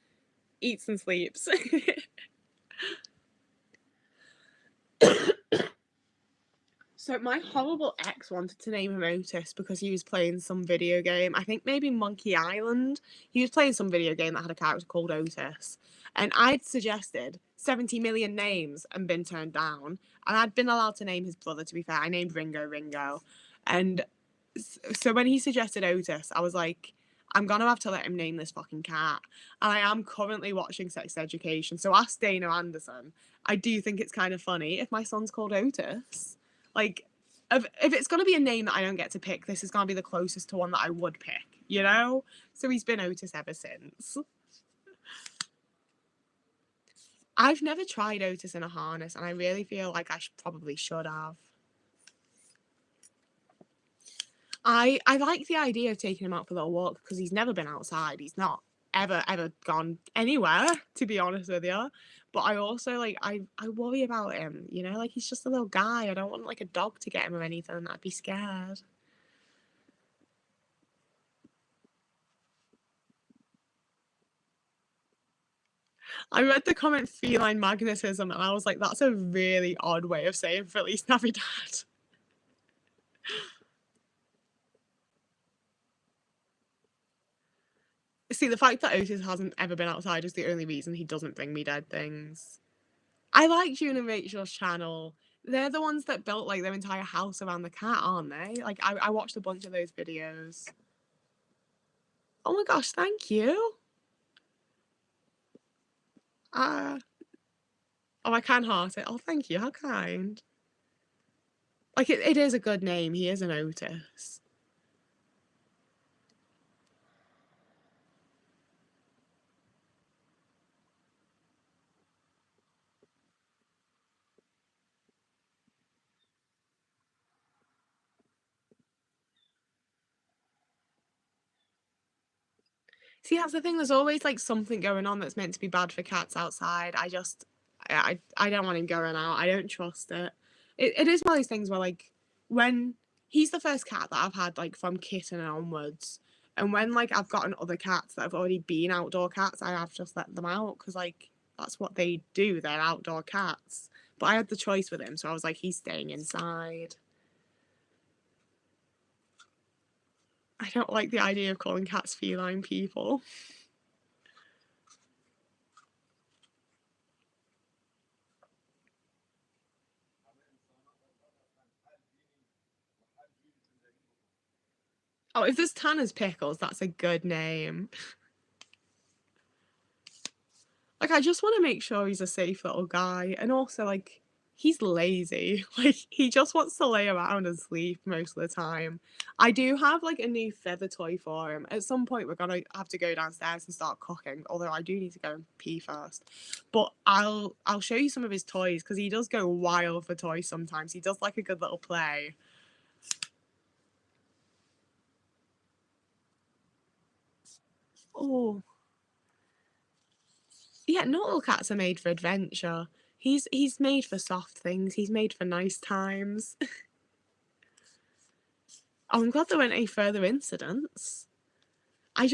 eats and sleeps. So my horrible ex wanted to name him Otis because he was playing some video game. I think maybe Monkey Island. He was playing some video game that had a character called Otis. And I'd suggested 70 million names and been turned down. And I'd been allowed to name his brother, to be fair. I named Ringo. And so when he suggested Otis, I was like, I'm going to have to let him name this fucking cat. And I am currently watching Sex Education. So ask Dana Anderson. I do think it's kind of funny if my son's called Otis. Like, if it's going to be a name that I don't get to pick, this is going to be the closest to one that I would pick, you know? So he's been Otis ever since. I've never tried Otis in a harness, and I really feel like I probably should have. I like the idea of taking him out for a little walk because he's never been outside. He's not ever gone anywhere, to be honest with you. But I also, like, I worry about him, you know? Like, he's just a little guy. I don't want, like, a dog to get him or anything. I'd be scared. I read the comment feline magnetism, and I was like, that's a really odd way of saying Feliz Navidad. See, the fact that Otis hasn't ever been outside is the only reason he doesn't bring me dead things. I like June and Rachel's channel. They're the ones that built, like, their entire house around the cat, aren't they? Like, I watched a bunch of those videos. Oh my gosh, thank you. Oh, I can heart it. Oh, thank you. How kind. Like, it is a good name. He is an Otis. See, that's the thing. There's always, like, something going on that's meant to be bad for cats outside. I don't want him going out. I don't trust it. It is one of those things where, like, when he's the first cat that I've had, like, from kitten and onwards. And when, like, I've gotten other cats that have already been outdoor cats, I have just let them out because, like, that's what they do. They're outdoor cats. But I had the choice with him, so I was like, he's staying inside. I don't like the idea of calling cats feline people. Oh, if there's Tanner's Pickles, that's a good name. Like, I just wanna make sure he's a safe little guy, and also, like, he's lazy. Like, he just wants to lay around and sleep most of the time. I do have, like, a new feather toy for him. At some point, we're gonna have to go downstairs and start cooking, although I do need to go and pee first. But I'll show you some of his toys because he does go wild for toys sometimes. He does like a good little play. Oh. Yeah, not all cats are made for adventure. He's made for soft things. He's made for nice times. Oh, I'm glad there weren't any further incidents. I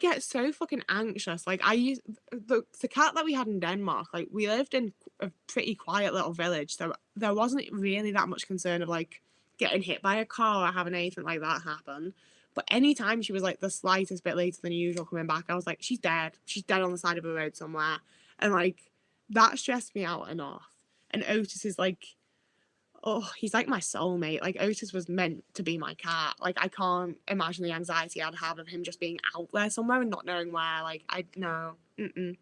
get so fucking anxious. Like I used the cat that we had in Denmark, like we lived in a pretty quiet little village, so there wasn't really that much concern of like getting hit by a car or having anything like that happen. But anytime she was like the slightest bit later than usual coming back, I was like, she's dead. She's dead on the side of a road somewhere. And like that stressed me out enough. And Otis is like, oh, he's like my soulmate. Like Otis was meant to be my cat. Like I can't imagine the anxiety I'd have of him just being out there somewhere and not knowing where. Like I no. Mm-mm.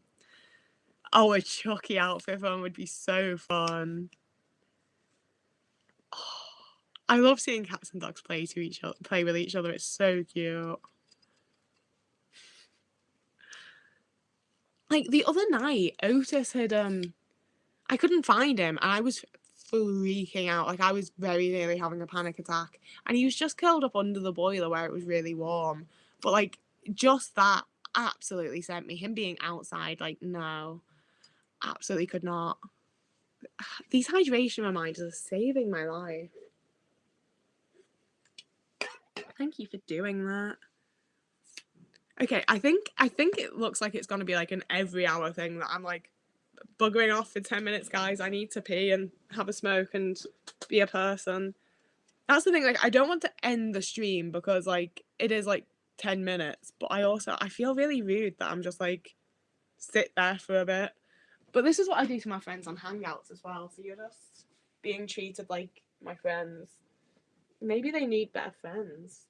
Oh, a Chucky outfit one would be so fun. Oh, I love seeing cats and dogs play with each other. It's so cute. Like the other night, Otis had I couldn't find him and I was freaking out. Like I was very nearly having a panic attack. And he was just curled up under the boiler where it was really warm. But like just that absolutely sent me. Him being outside, like no, absolutely could not. These hydration reminders are saving my life. Thank you for doing that. Okay, I think it looks like it's gonna be like an every hour thing that I'm like buggering off for 10 minutes, guys. I need to pee and have a smoke and be a person. That's the thing, like, I don't want to end the stream because, like, it is, like, 10 minutes, but I feel really rude that I'm just, like, sit there for a bit. But this is what I do to my friends on Hangouts as well, so you're just being treated like my friends. Maybe they need better friends.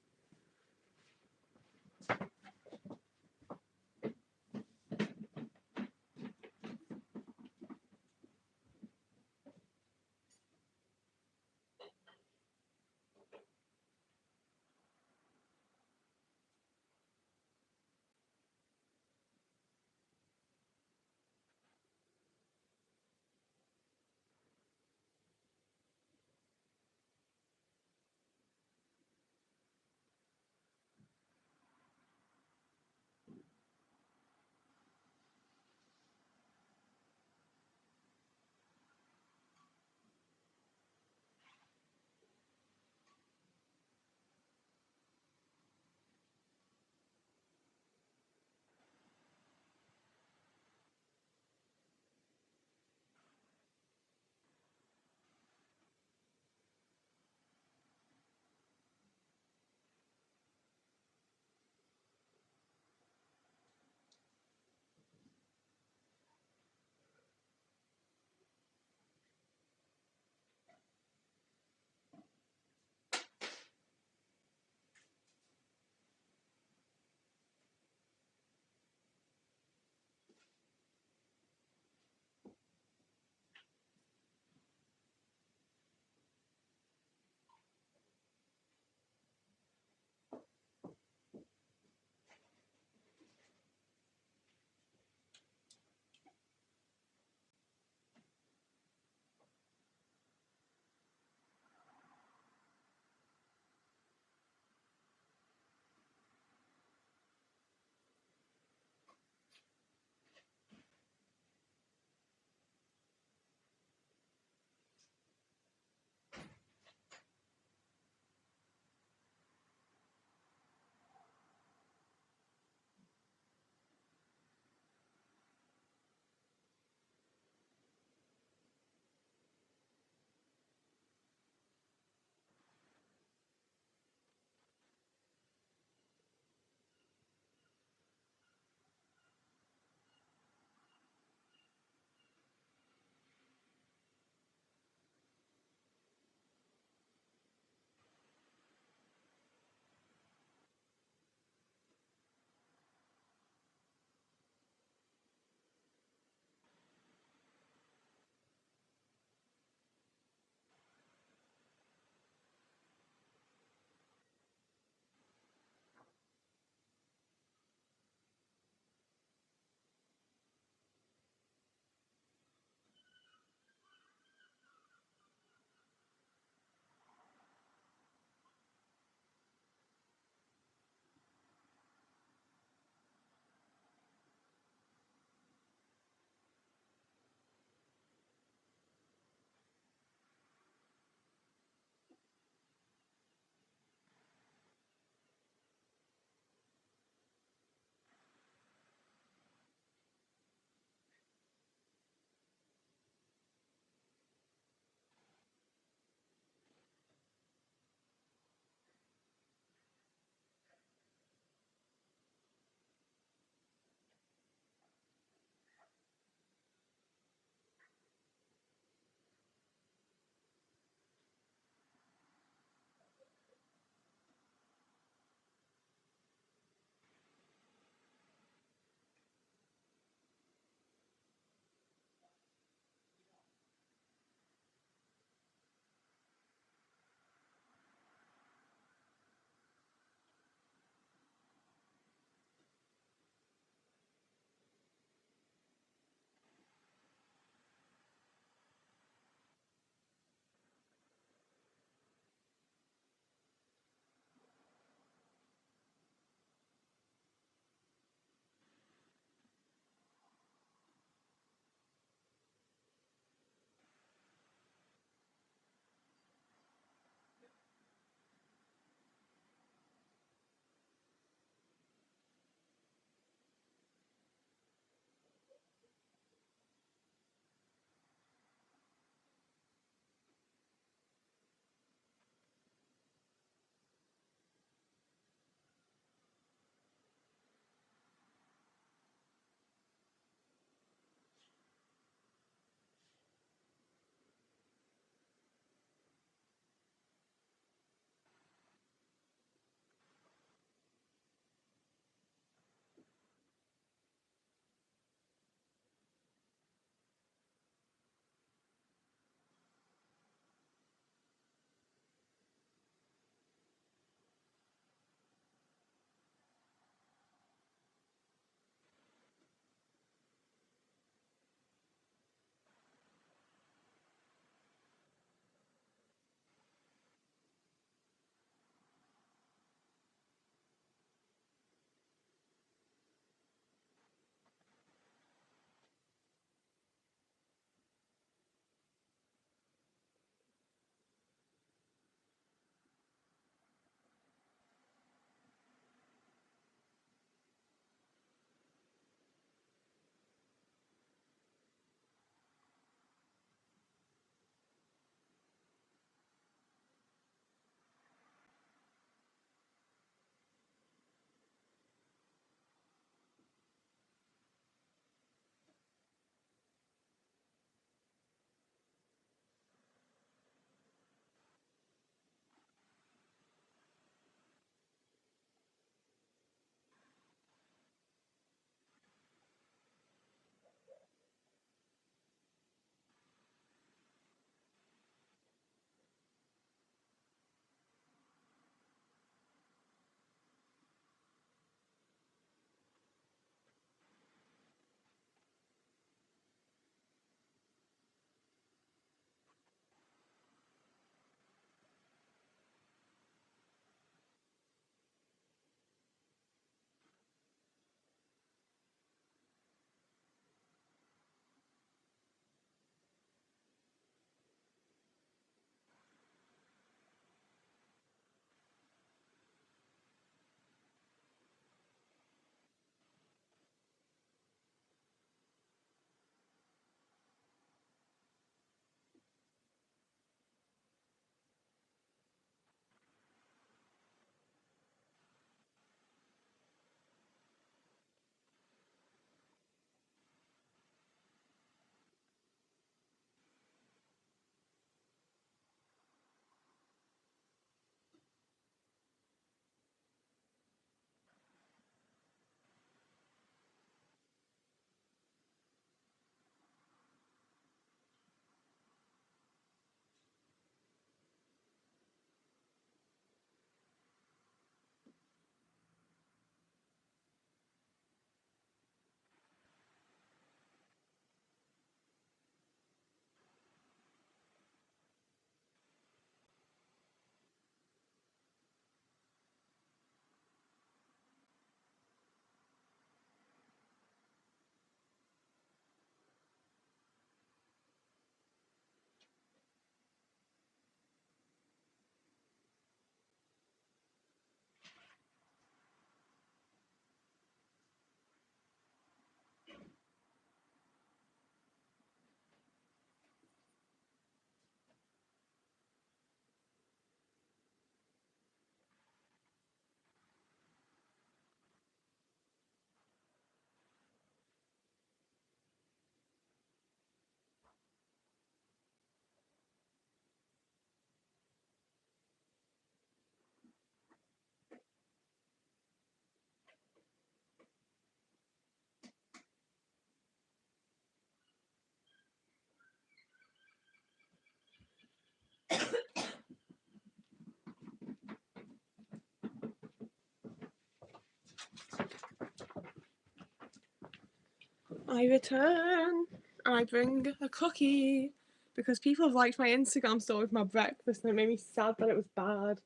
I return and I bring a cookie because people have liked my Instagram story with my breakfast and it made me sad that it was bad.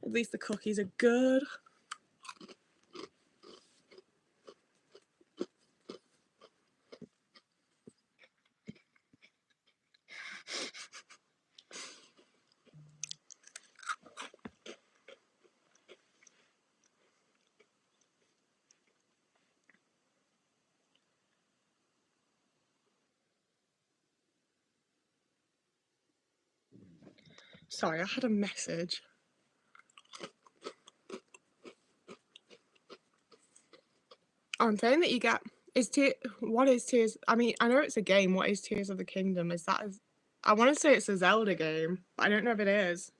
At least the cookies are good. Sorry, I had a message. I'm saying that you get what is Tears? I mean, I know it's a game. What is Tears of the Kingdom? Is that? I want to say it's a Zelda game, but I don't know if it is.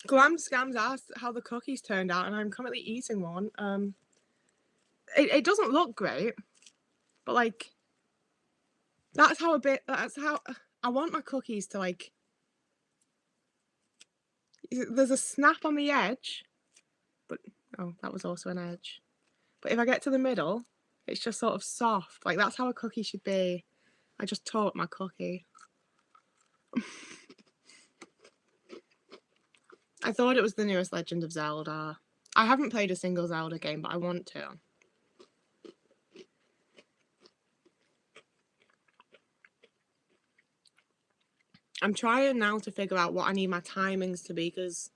Glam Scams asked how the cookies turned out, and I'm currently eating one. It doesn't look great, but like, that's how I want my cookies to like. There's a snap on the edge, but oh, that was also an edge. But if I get to the middle, it's just sort of soft. Like that's how a cookie should be. I just tore my cookie. I thought it was the newest Legend of Zelda. I haven't played a single Zelda game, but I want to. I'm trying now to figure out what I need my timings to be, because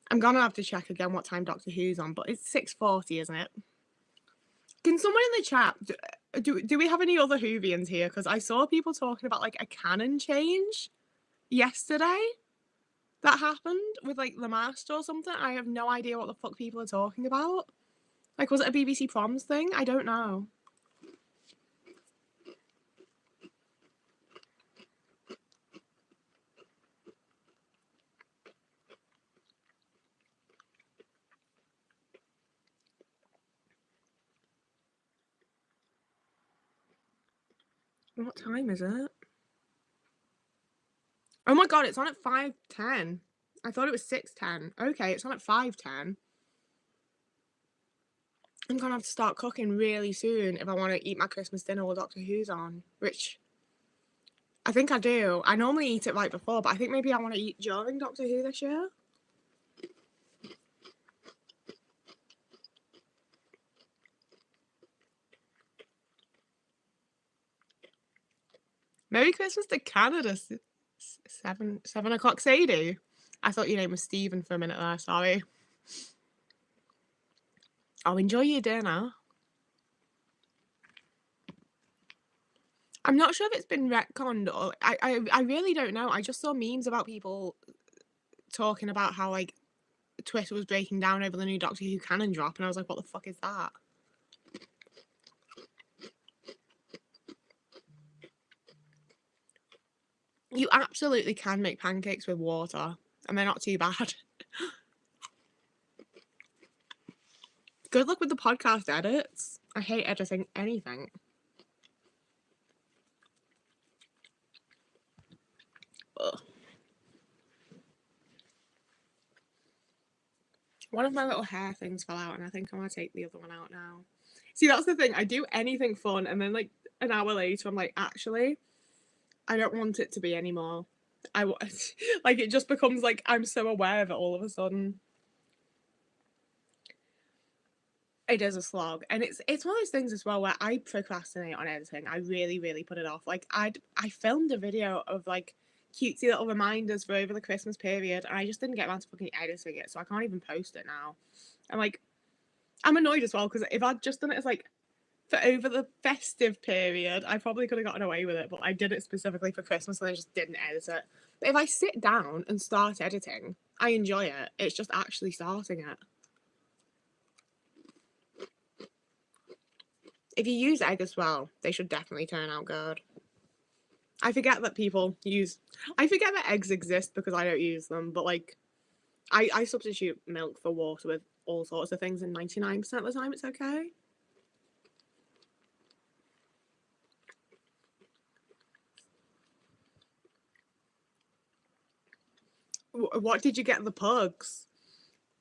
I'm gonna have to check again what time Doctor Who's on, but it's 6:40, isn't it? Can someone in the chat, do we have any other Whovians here? Because I saw people talking about like a canon change yesterday that happened with like the Master or something. I have no idea what the fuck people are talking about. Like, was it a BBC Proms thing? I don't know. What time is it? Oh my god, it's on at 5:10. I thought it was 6:10. Okay, it's on at 5:10. I'm gonna have to start cooking really soon if I want to eat my Christmas dinner while Doctor Who's on, which I think I do. I normally eat it right before, but I think maybe I want to eat during Doctor Who this year. Merry Christmas to Canada. 7 o'clock, Sadie. I thought your name was Stephen for a minute there. Sorry. Oh, enjoy your dinner. I'm not sure if it's been retconned or I really don't know. I just saw memes about people talking about how like Twitter was breaking down over the new Doctor Who canon drop, and I was like, what the fuck is that? You absolutely can make pancakes with water, and they're not too bad. Good luck with the podcast edits. I hate editing anything. Ugh. One of my little hair things fell out, and I think I'm gonna take the other one out now. See, that's the thing. I do anything fun, and then like an hour later, I'm like, actually, I don't want it to be anymore. Like it just becomes like I'm so aware of it all of a sudden. It is a slog, and it's one of those things as well where I procrastinate on editing. I really put it off. Like I filmed a video of like cutesy little reminders for over the Christmas period, and I just didn't get around to fucking editing it, so I can't even post it now. And like, I'm annoyed as well because if I'd just done it as like for over the festive period, I probably could have gotten away with it, but I did it specifically for Christmas and I just didn't edit it. But if I sit down and start editing, I enjoy it. It's just actually starting it. If you use egg as well, they should definitely turn out good. I forget that eggs exist because I don't use them, but like I substitute milk for water with all sorts of things, and 99% of the time it's okay. What did you get the pugs?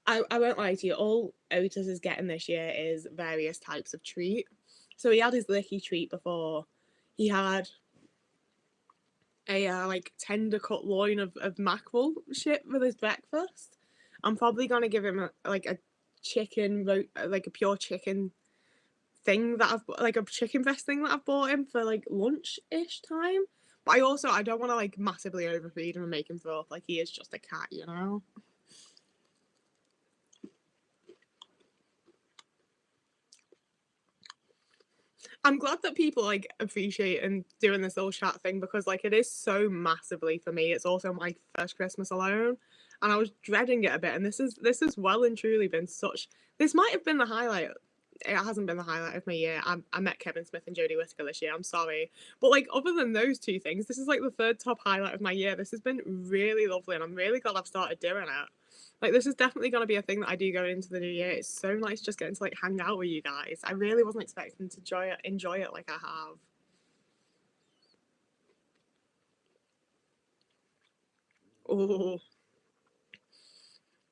I won't lie to you. All Otis is getting this year is various types of treat. So he had his licky treat before. He had a like tender cut loin of mackerel shit with his breakfast. I'm probably gonna give him a chicken, like a pure chicken thing that I've like a chicken breast thing that I've bought him for like lunch ish time. But I don't want to like massively overfeed him and make him throw up. Like he is just a cat, you know. I'm glad that people like appreciate and doing this little chat thing because like it is so massively for me. It's also my first Christmas alone, and I was dreading it a bit. And this has well and truly been such. This might have been the highlight. It hasn't been the highlight of my year. I met Kevin Smith and Jodie Whittaker this year. I'm sorry, but like other than those two things, this is like the third top highlight of my year. This has been really lovely, and I'm really glad I've started doing it. Like this is definitely going to be a thing that I do going into the new year. It's so nice just getting to like hang out with you guys. I really wasn't expecting to enjoy it like I have. Oh,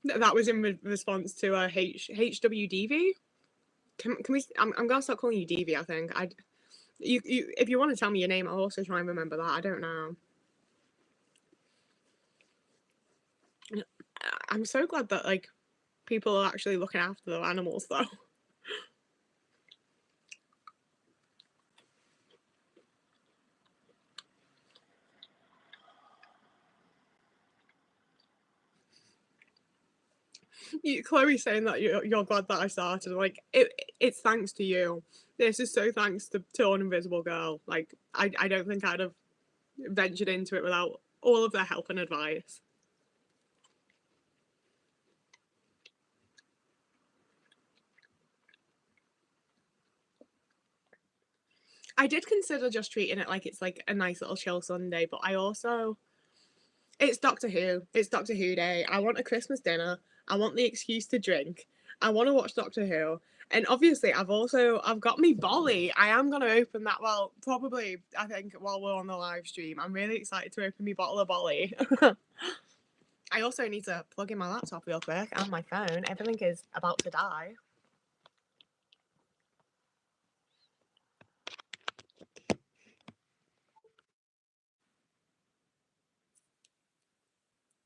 that was in response to a HWDV. Can we? I'm gonna start calling you DV. I think you if you want to tell me your name, I'll also try and remember that. I don't know. I'm so glad that like people are actually looking after their animals though. Chloe's saying that you're glad that I started. Like it's thanks to you. This is so thanks to an invisible girl. Like I don't think I'd have ventured into it without all of their help and advice. I did consider just treating it like it's like a nice little chill Sunday, but I also it's Doctor Who. It's Doctor Who day. I want a Christmas dinner. I want the excuse to drink. I want to watch Doctor Who. And obviously I've got me Bolly. I am gonna open that probably I think while we're on the live stream. I'm really excited to open my bottle of Bolly. I also need to plug in my laptop real quick and my phone. Everything is about to die.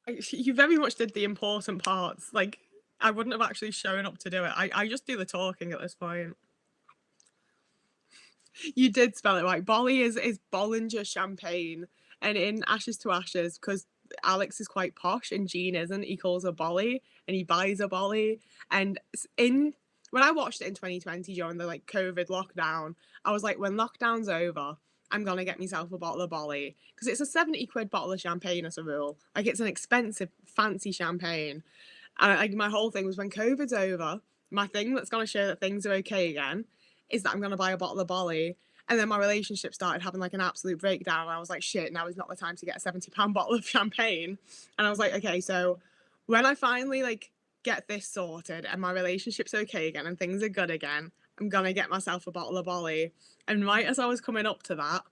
You very much did the important parts. Like I wouldn't have actually shown up to do it. I just do the talking at this point. You did spell it right. Bolly is Bollinger champagne, and in Ashes to Ashes, because Alex is quite posh and Jean isn't, he calls her Bolly and he buys a Bolly. And in when I watched it in 2020 during the like COVID lockdown, I was like, when lockdown's over, I'm gonna get myself a bottle of Bolly because it's a 70 quid bottle of champagne as a rule. Like it's an expensive, fancy champagne. And like my whole thing was when COVID's over, my thing that's gonna show that things are okay again is that I'm gonna buy a bottle of Bolly. And then my relationship started having like an absolute breakdown. I was like, shit, now is not the time to get a £70 bottle of champagne. And I was like, okay, so when I finally like get this sorted and my relationship's okay again and things are good again, I'm gonna get myself a bottle of Bolly. And right as I was coming up to that,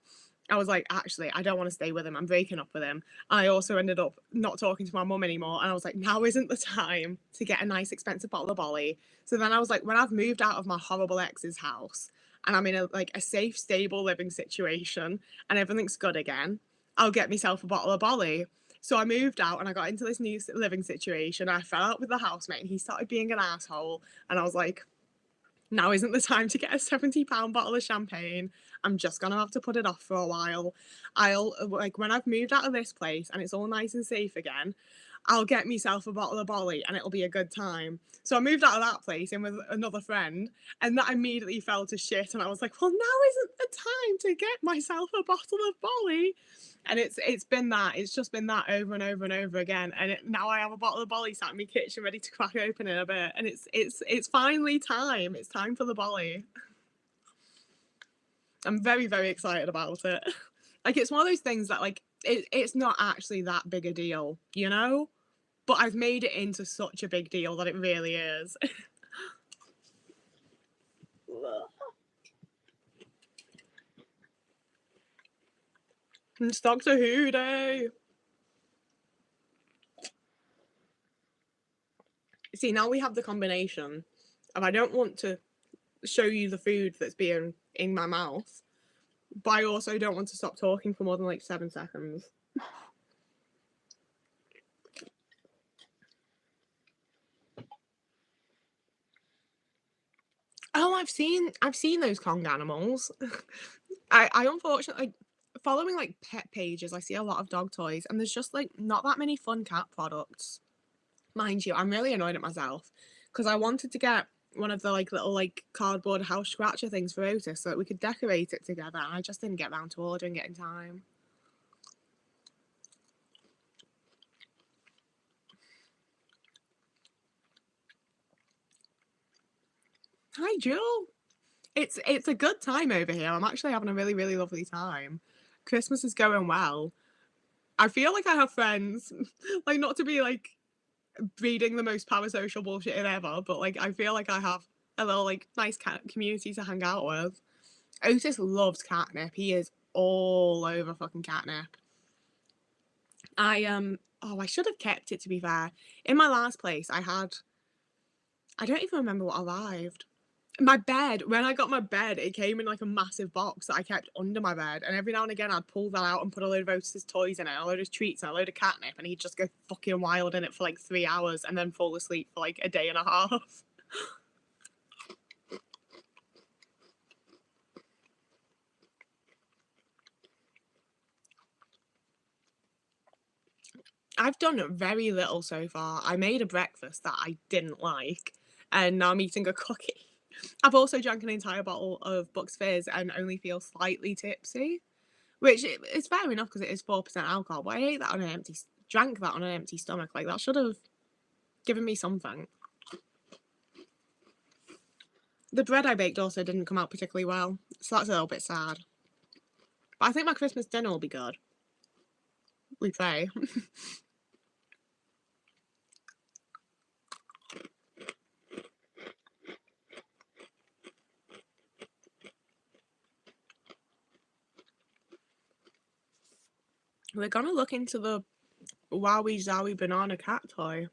I was like, actually, I don't want to stay with him. I'm breaking up with him. I also ended up not talking to my mum anymore. And I was like, now isn't the time to get a nice, expensive bottle of Bolly. So then I was like, when I've moved out of my horrible ex's house and I'm in a safe, stable living situation and everything's good again, I'll get myself a bottle of Bolly. So I moved out and I got into this new living situation. I fell out with the housemate and he started being an asshole. And I was like, now isn't the time to get a £70 bottle of champagne. I'm just gonna have to put it off for a while. I'll like when I've moved out of this place and it's all nice and safe again, I'll get myself a bottle of Bolly and it'll be a good time. So I moved out of that place in with another friend, and that immediately fell to shit. And I was like, well, now isn't the time to get myself a bottle of Bolly. And it's been that. It's just been that over and over and over again. And now I have a bottle of Bolly sat in my kitchen ready to crack open in a bit. And it's finally time. It's time for the Bolly. I'm very, very excited about it. Like it's one of those things that like it's not actually that big a deal, you know? But I've made it into such a big deal that it really is. It's Doctor Who Day. See, now we have the combination of I don't want to show you the food that's being in my mouth, but I also don't want to stop talking for more than like 7 seconds. Oh, I've seen those Kong animals. I unfortunately, like, following like pet pages, I see a lot of dog toys, and there's just like not that many fun cat products. Mind you, I'm really annoyed at myself because I wanted to get one of the like little like cardboard house scratcher things for Otis so that we could decorate it together, and I just didn't get round to ordering it in time. Hi, Jewel. It's a good time over here. I'm actually having a really, really lovely time. Christmas is going well. I feel like I have friends. Like, not to be like breeding the most parasocial bullshit ever, but like I feel like I have a little like nice cat community to hang out with. Otis loves catnip. He is all over fucking catnip. I should have kept it, to be fair. In my last place I don't even remember what arrived. My bed, when I got my bed, it came in like a massive box that I kept under my bed, and every now and again I'd pull that out and put a load of Otis's toys in it, a load of treats and a load of catnip, and he'd just go fucking wild in it for like 3 hours and then fall asleep for like a day and a half. I've done very little so far. I made a breakfast that I didn't like, and now I'm eating a cookie. I've also drank an entire bottle of Bucks Fizz and only feel slightly tipsy, which is fair enough because it is 4% alcohol. But I ate that on an drank that on an empty stomach. Like that should have given me something. The bread I baked also didn't come out particularly well, so that's a little bit sad. But I think my Christmas dinner will be good. We say. We're gonna look into the Wowie Zowie banana cat toy.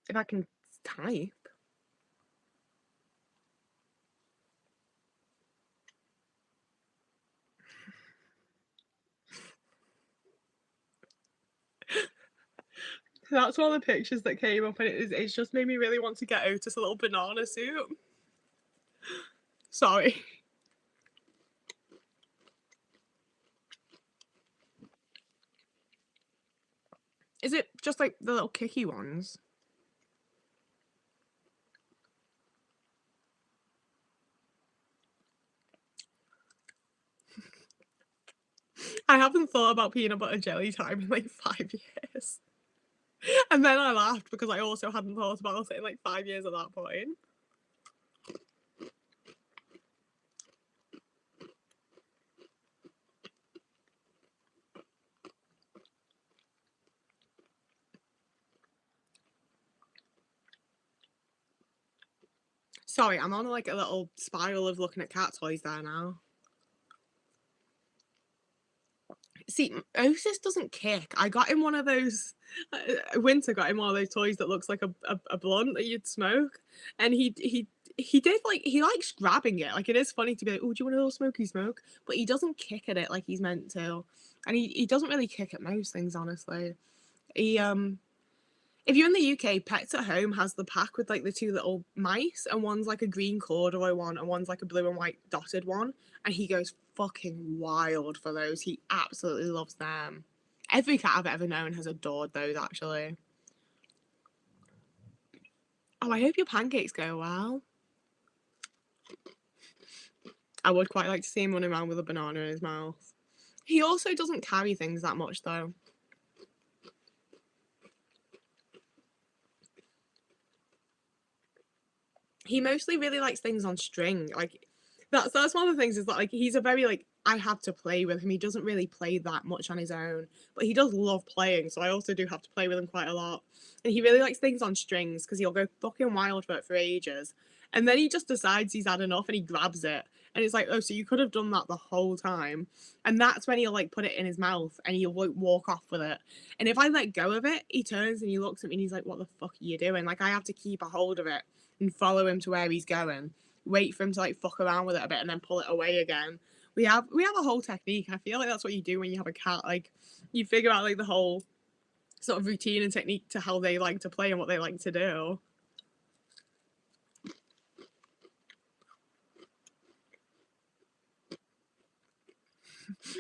If I can type. That's one of the pictures that came up, and it's just made me really want to get Otis a little banana suit. Sorry. Is it just like the little kicky ones? I haven't thought about peanut butter jelly time in like 5 years. And then I laughed because I also hadn't thought about it in like 5 years at that point. Sorry, I'm on like a little spiral of looking at cat toys there now. See, Otis doesn't kick. I got him one of those. Winter got him one of those toys that looks like a blunt that you'd smoke, and he did like he likes grabbing it. Like it is funny to be like, oh, do you want a little smoky smoke? But he doesn't kick at it like he's meant to, and he doesn't really kick at most things, honestly. He If you're in the UK, Pets at Home has the pack with like the two little mice, and one's like a green corduroy one, and one's like a blue and white dotted one. And he goes fucking wild for those. He absolutely loves them. Every cat I've ever known has adored those, actually. Oh, I hope your pancakes go well. I would quite like to see him running around with a banana in his mouth. He also doesn't carry things that much, though. He mostly really likes things on string. Like that's one of the things is that like he's a very like I have to play with him. He doesn't really play that much on his own, but he does love playing, so I also do have to play with him quite a lot. And he really likes things on strings because he'll go fucking wild for it for ages. And then he just decides he's had enough and he grabs it. And it's like, oh, so you could have done that the whole time. And that's when he'll like put it in his mouth and he'll like walk off with it. And if I let go of it, he turns and he looks at me and he's like, what the fuck are you doing? Like, I have to keep a hold of it and follow him to where he's going, wait for him to like fuck around with it a bit and then pull it away again. We have a whole technique. I feel like that's what you do when you have a cat. Like, you figure out like the whole sort of routine and technique to how they like to play and what they like to do.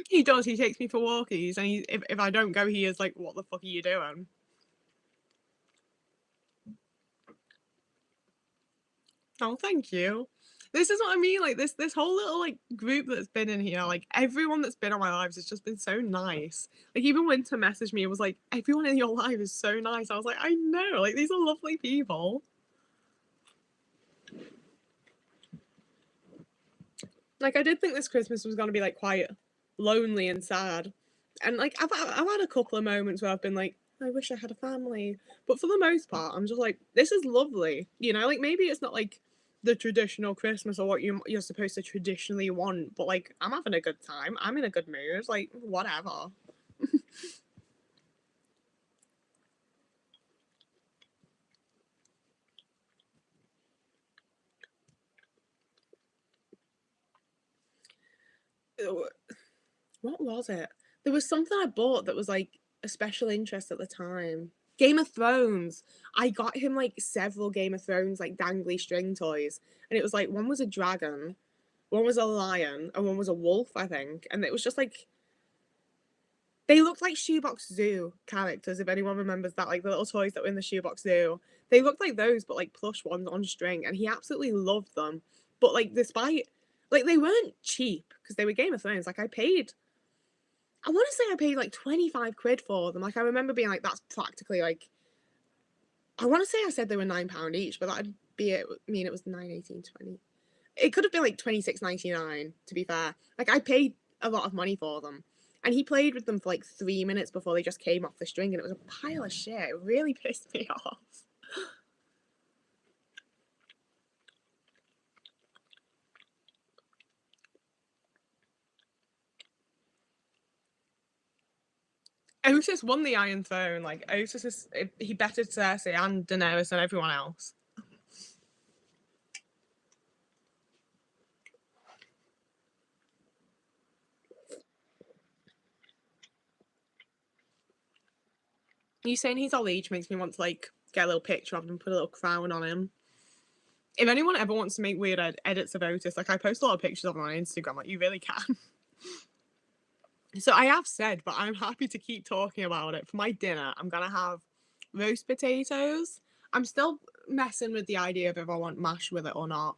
He does. He takes me for walkies, and if I don't go, he is like, "What the fuck are you doing?" Oh, thank you. This is what I mean. Like this whole little like group that's been in here, like everyone that's been on my lives has just been so nice. Like even Winter messaged me and was like, "Everyone in your life is so nice." I was like, "I know. Like these are lovely people." Like I did think this Christmas was gonna be like quite lonely and sad, and like I've had a couple of moments where I've been like, I wish I had a family, but for the most part, I'm just like, this is lovely, you know. Like maybe it's not like the traditional Christmas or what you're supposed to traditionally want, but like I'm having a good time. I'm in a good mood. Like whatever. What was it? There was something I bought that was like a special interest at the time. Game of Thrones. I got him like several Game of Thrones like dangly string toys, and it was like one was a dragon, one was a lion, and one was a wolf, I think. And it was just like they looked like Shoebox Zoo characters, if anyone remembers that, like the little toys that were in the Shoebox Zoo. They looked like those, but like plush ones on string, and he absolutely loved them. But like despite like they weren't cheap because they were Game of Thrones. Like I want to say I paid like 25 quid for them. Like I remember being like, that's practically like I want to say I said they were £9 each, but that'd be it. I mean, it was 9, 18, 20. It could have been like 26.99 to be fair. Like I paid a lot of money for them, and he played with them for like 3 minutes before they just came off the string, and it was a pile of shit. It really pissed me off. Otis won the Iron Throne. Like Otis is he bettered Cersei and Daenerys and everyone else. You saying he's all age makes me want to like get a little picture of him and put a little crown on him. If anyone ever wants to make weird edits of Otis, like I post a lot of pictures of him on Instagram, like you really can. So I have said, but I'm happy to keep talking about it. For my dinner, I'm gonna have roast potatoes. I'm still messing with the idea of if I want mash with it or not.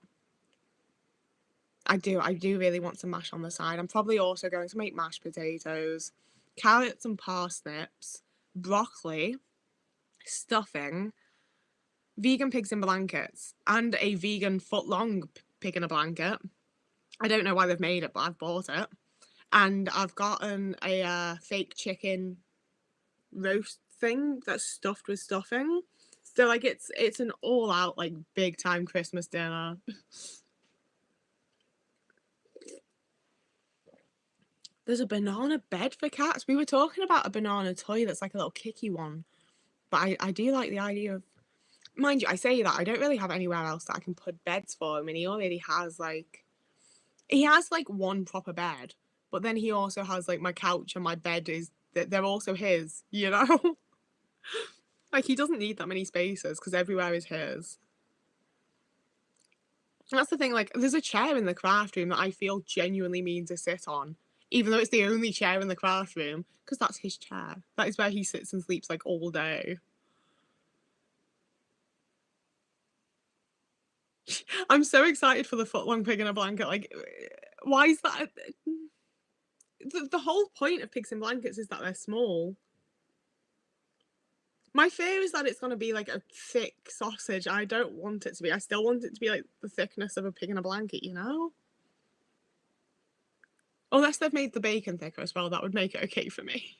I do really want some mash on the side. I'm probably also going to make mashed potatoes, carrots and parsnips, broccoli, stuffing, vegan pigs in blankets, and a vegan foot long pig in a blanket. I don't know why they've made it, but I've bought it. And I've gotten a fake chicken roast thing that's stuffed with stuffing. So like it's an all out like big time Christmas dinner. There's a banana bed for cats. We were talking about a banana toy that's like a little kicky one. But I do like the idea of, mind you, I say that I don't really have anywhere else that I can put beds for him, and he has like one proper bed, but then he also has like my couch and my bed is they're also his, you know? Like he doesn't need that many spaces because everywhere is his. And that's the thing, like there's a chair in the craft room that I feel genuinely mean to sit on, even though it's the only chair in the craft room, because that's his chair. That is where he sits and sleeps like all day. I'm so excited for the footlong pig in a blanket. Like, why is that? The whole point of pigs in blankets is that they're small. My fear is that it's going to be like a thick sausage. I don't want it to be. I still want it to be like the thickness of a pig in a blanket, you know? Unless they've made the bacon thicker as well, that would make it okay for me.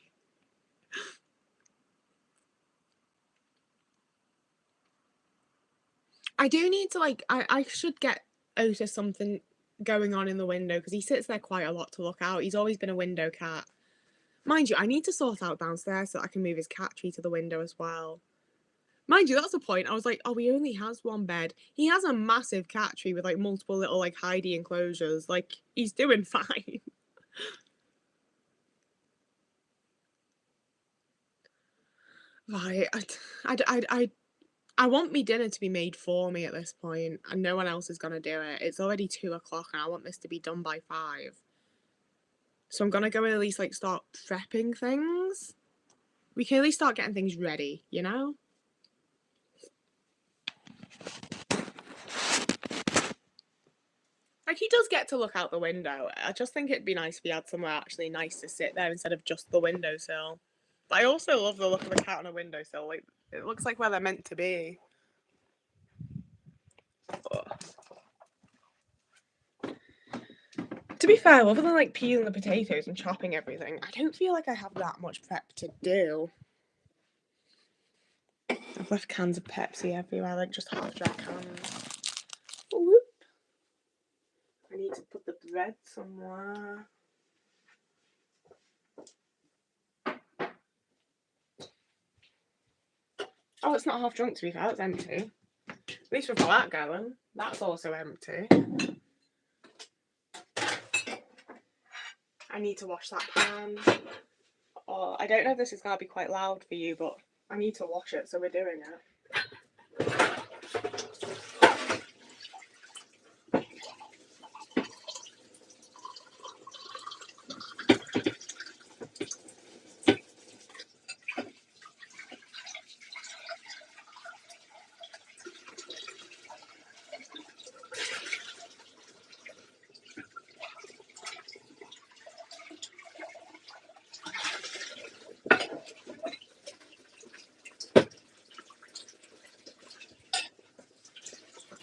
I do need to, like, I should get Otis something going on in the window, because he sits there quite a lot to look out. He's always been a window cat. Mind you, I need to sort out downstairs so that I can move his cat tree to the window as well. Mind you, that's the point. I was like, oh, he only has one bed. He has a massive cat tree with, like, multiple little, like, hidey enclosures. Like, he's doing fine. Right. I want me dinner to be made for me at this point, and no one else is going to do it. It's already 2 o'clock, and I want this to be done by 5. So I'm going to go and at least, like, start prepping things. We can at least start getting things ready, you know? Like, he does get to look out the window. I just think it'd be nice if he had somewhere actually nice to sit there instead of just the windowsill. But I also love the look of a cat on a windowsill. Like, it looks like where they're meant to be. Ugh. To be fair, other than, like, peeling the potatoes and chopping everything, I don't feel like I have that much prep to do. I've left cans of Pepsi everywhere, like, just half-dry cans. Whoop. I need to put the bread somewhere. Oh, it's not half drunk, to be fair. It's empty. At least we've got that going. That's also empty. I need to wash that pan. Oh, I don't know if this is going to be quite loud for you, but I need to wash it, so we're doing it.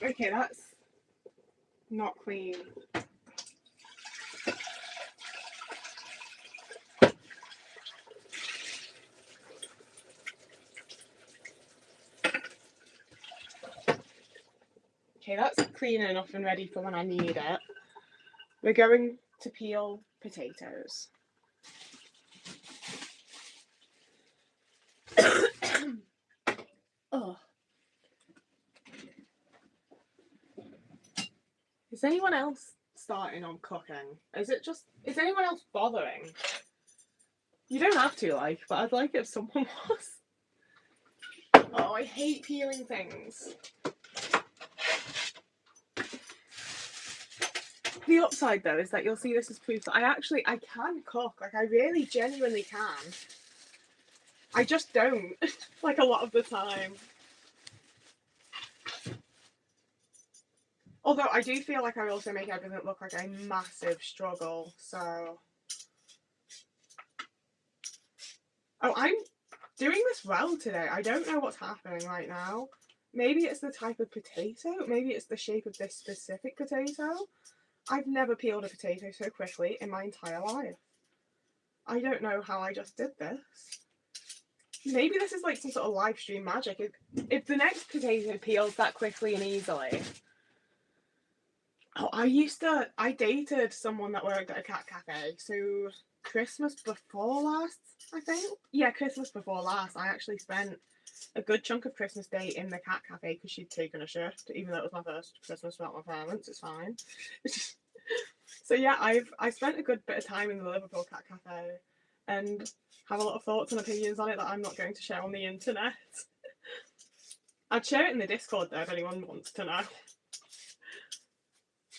Okay, that's not clean. Okay, that's clean enough and ready for when I need it. We're going to peel potatoes. Oh. Is anyone else starting on cooking? Is anyone else bothering? You don't have to, like, but I'd like it if someone was. Oh, I hate peeling things. The upside, though, is that you'll see this as proof that I can cook. Like, I really genuinely can. I just don't, like, a lot of the time. Although I do feel like I also make everything look like a massive struggle, so... Oh, I'm doing this well today. I don't know what's happening right now. Maybe it's the type of potato. Maybe it's the shape of this specific potato. I've never peeled a potato so quickly in my entire life. I don't know how I just did this. Maybe this is like some sort of live stream magic. If the next potato peels that quickly and easily... Oh, I dated someone that worked at a cat cafe, so Christmas before last, I think? Yeah, Christmas before last, I actually spent a good chunk of Christmas Day in the cat cafe because she'd taken a shift, even though it was my first Christmas without my parents, it's fine. So yeah, I spent a good bit of time in the Liverpool cat cafe and have a lot of thoughts and opinions on it that I'm not going to share on the internet. I'd share it in the Discord though if anyone wants to know.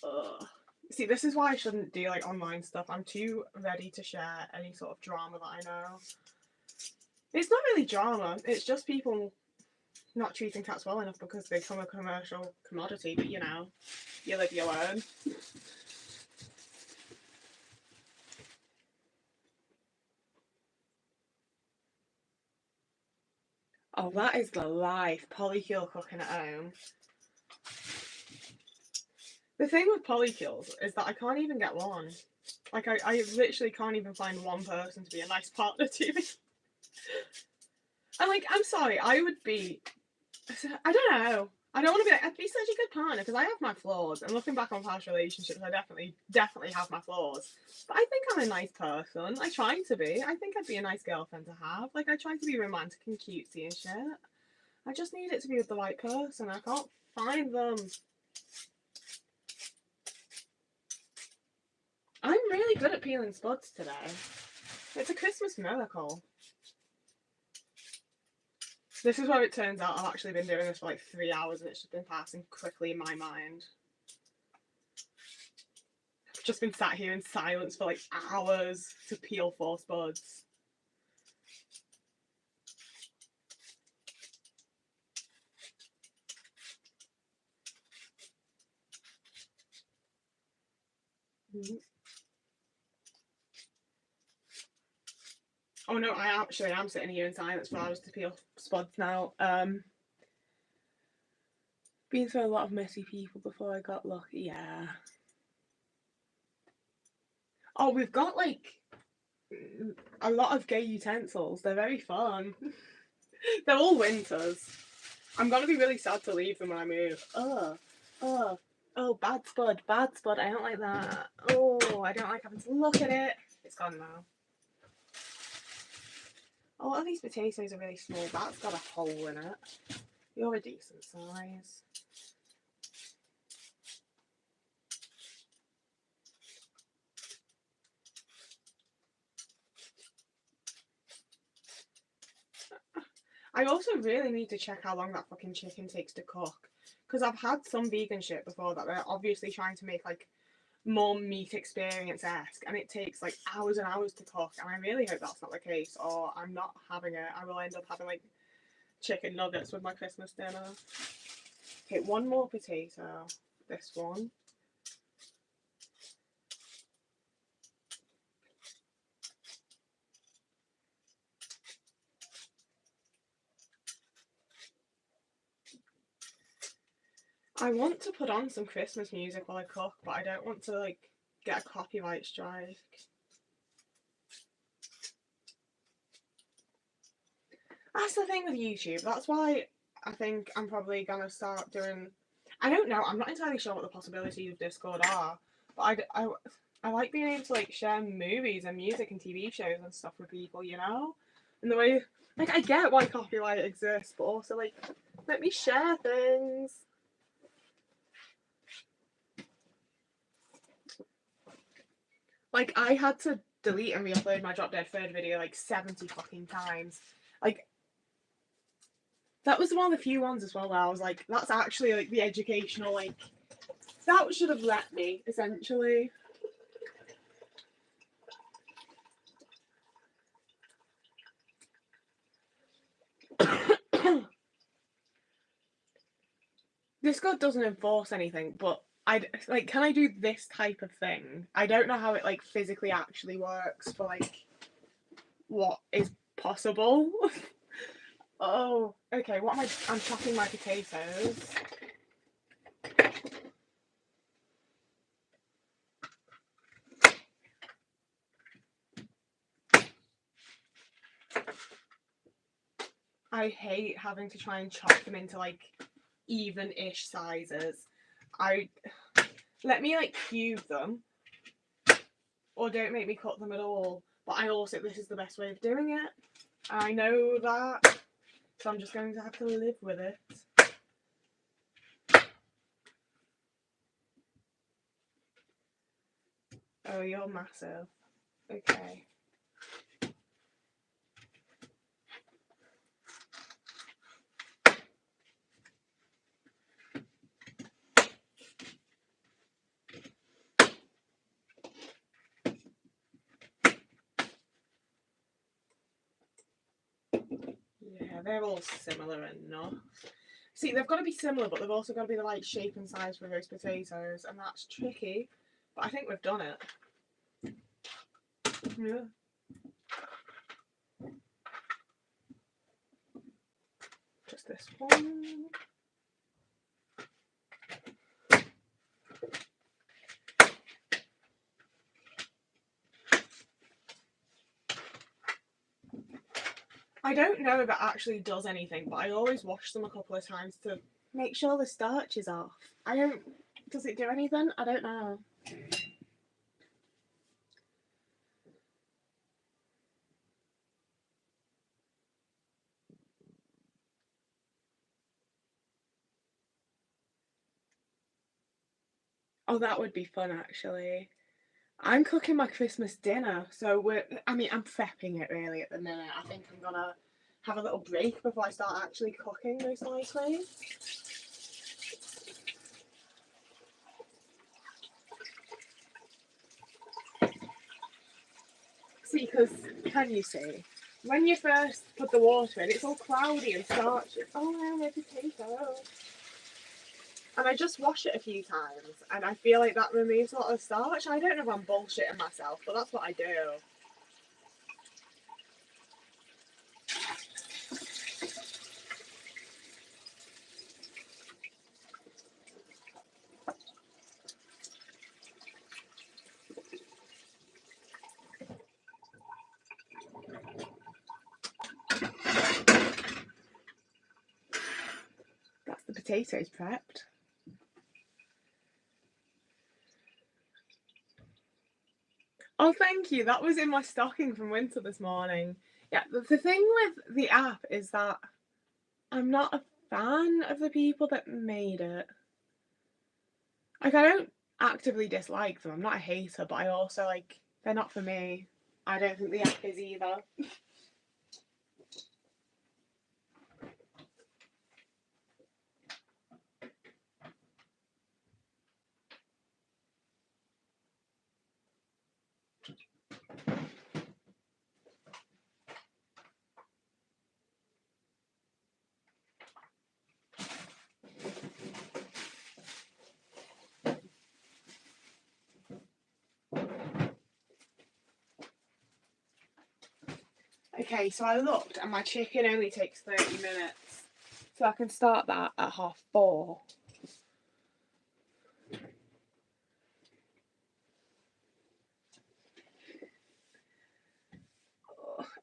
Ugh. See, this is why I shouldn't do like online stuff. I'm too ready to share any sort of drama that I know. It's not really drama, it's just people not treating cats well enough because they become a commercial commodity, but you know, you live, you learn. Oh, that is the life. Polycule cooking at home. The thing with polycules is that I can't even get one. Like, I literally can't even find one person to be a nice partner to me. And, like, I'm sorry, I would be... I don't know. I don't want to be like, I'd be such a good partner, because I have my flaws. And looking back on past relationships, I definitely have my flaws. But I think I'm a nice person. I try to be. I think I'd be a nice girlfriend to have. Like, I try to be romantic and cutesy and shit. I just need it to be with the right person. I can't find them. I'm really good at peeling spuds today. It's a Christmas miracle. This is where it turns out I've actually been doing this for like 3 hours and it's just been passing quickly in my mind. I've just been sat here in silence for like hours to peel 4 spuds. Oh no, I actually am sitting here in silence for hours to peel spuds now. Been through a lot of messy people before I got lucky, yeah. Oh, we've got like a lot of gay utensils. They're very fun. They're all winters. I'm gonna be really sad to leave them when I move. Oh, bad spud. I don't like that. Oh, I don't like having to look at it. It's gone now. A lot of these potatoes are really small. That's got a hole in it. You're a decent size. I also really need to check how long that fucking chicken takes to cook. Because I've had some vegan shit before that they're obviously trying to make like more meat experience-esque, and it takes like hours and hours to cook, and I really hope that's not the case, or I'm not having it. I will end up having like chicken nuggets with my Christmas dinner. Okay, one more potato. This one. I want to put on some Christmas music while I cook, but I don't want to like get a copyright strike. That's the thing with YouTube. That's why I think I'm probably gonna start doing. I don't know. I'm not entirely sure what the possibilities of Discord are, but I like being able to like share movies and music and TV shows and stuff with people, you know. And the way, like, I get why copyright exists, but also like, let me share things. Like, I had to delete and re-upload my Drop Dead Third video like 70 fucking times. Like, that was one of the few ones as well where I was like, that's actually like the educational, like, that should have let me, essentially. Discord doesn't enforce anything, but like, can I do this type of thing? I don't know how it like physically actually works for like what is possible. Oh, okay. What am I'm chopping my potatoes. I hate having to try and chop them into like even-ish sizes. Let me like cube them, or don't make me cut them at all. But I also, this is the best way of doing it. I know that, so I'm just going to have to live with it. Oh, you're massive. Okay. Yeah, they're all similar enough. See, they've got to be similar, but they've also got to be the right shape and size for roast potatoes, and that's tricky. But I think we've done it. Yeah. Just this one. I don't know if it actually does anything, but I always wash them a couple of times to make sure the starch is off. Does it do anything? I don't know. Oh, that would be fun, actually. I'm cooking my Christmas dinner, so I'm prepping it really at the minute. I think I'm gonna have a little break before I start actually cooking, most likely. See, because, can you see? When you first put the water in, it's all cloudy and starchy. Oh, my potato. And I just wash it a few times, and I feel like that removes a lot of starch. I don't know if I'm bullshitting myself, but that's what I do. That's the potatoes prepped. Oh, thank you. That was in my stocking from winter this morning. Yeah, the thing with the app is that I'm not a fan of the people that made it. Like, I don't actively dislike them. I'm not a hater, but I also, like, they're not for me. I don't think the app is either. Okay, so I looked and my chicken only takes 30 minutes. So I can start that at 4:30.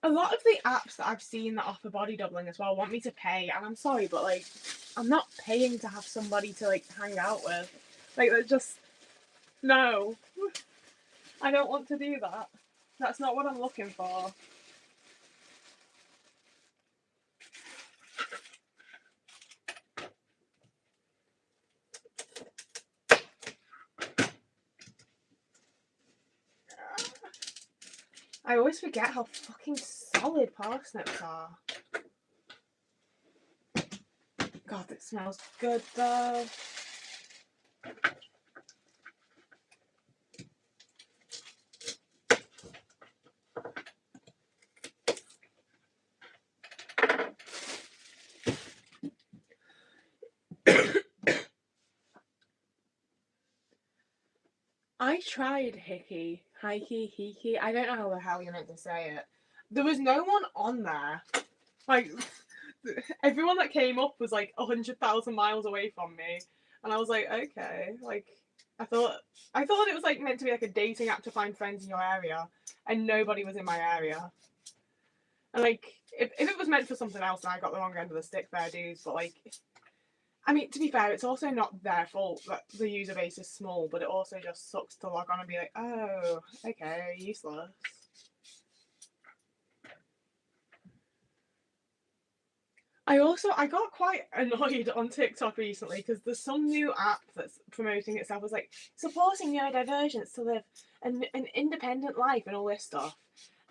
A lot of the apps that I've seen that offer body doubling as well want me to pay, and I'm sorry, but like, I'm not paying to have somebody to like hang out with. Like, that's just no. I don't want to do that. That's not what I'm looking for. I always forget how fucking solid parsnips are. God, it smells good though. I tried hiki. I don't know how you're meant to say it. There was no one on there. Like, everyone that came up was like 100,000 miles away from me, and I was like, okay, like, I thought it was like meant to be like a dating app to find friends in your area, and nobody was in my area. And like, if it was meant for something else, then I got the wrong end of the stick, fair dues. But like, I mean, to be fair, it's also not their fault that the user base is small, but it also just sucks to log on and be like, oh, okay, useless. I got quite annoyed on TikTok recently because there's some new app that's promoting itself as like supporting neurodivergence to live an independent life and all this stuff.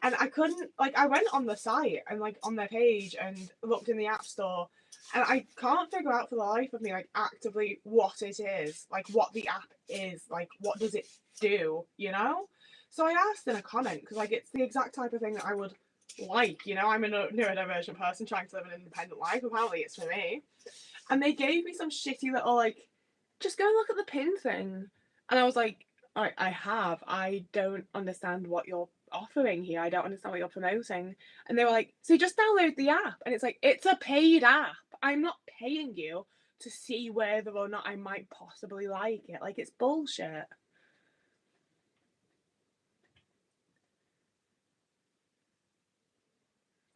And I couldn't, like, I went on the site and like on their page and looked in the app store, and I can't figure out for the life of me like actively what it is, like what the app is, like what does it do, you know? So I asked in a comment because like it's the exact type of thing that I would like, you know, I'm a neurodivergent person trying to live an independent life. Apparently, it's for me. And they gave me some shitty little like, just go and look at the pin thing. And I was like, I don't understand what you're offering here. I don't understand what you're promoting. And they were like, so just download the app. And it's like, it's a paid app. I'm not paying you to see whether or not I might possibly like it. Like, it's bullshit.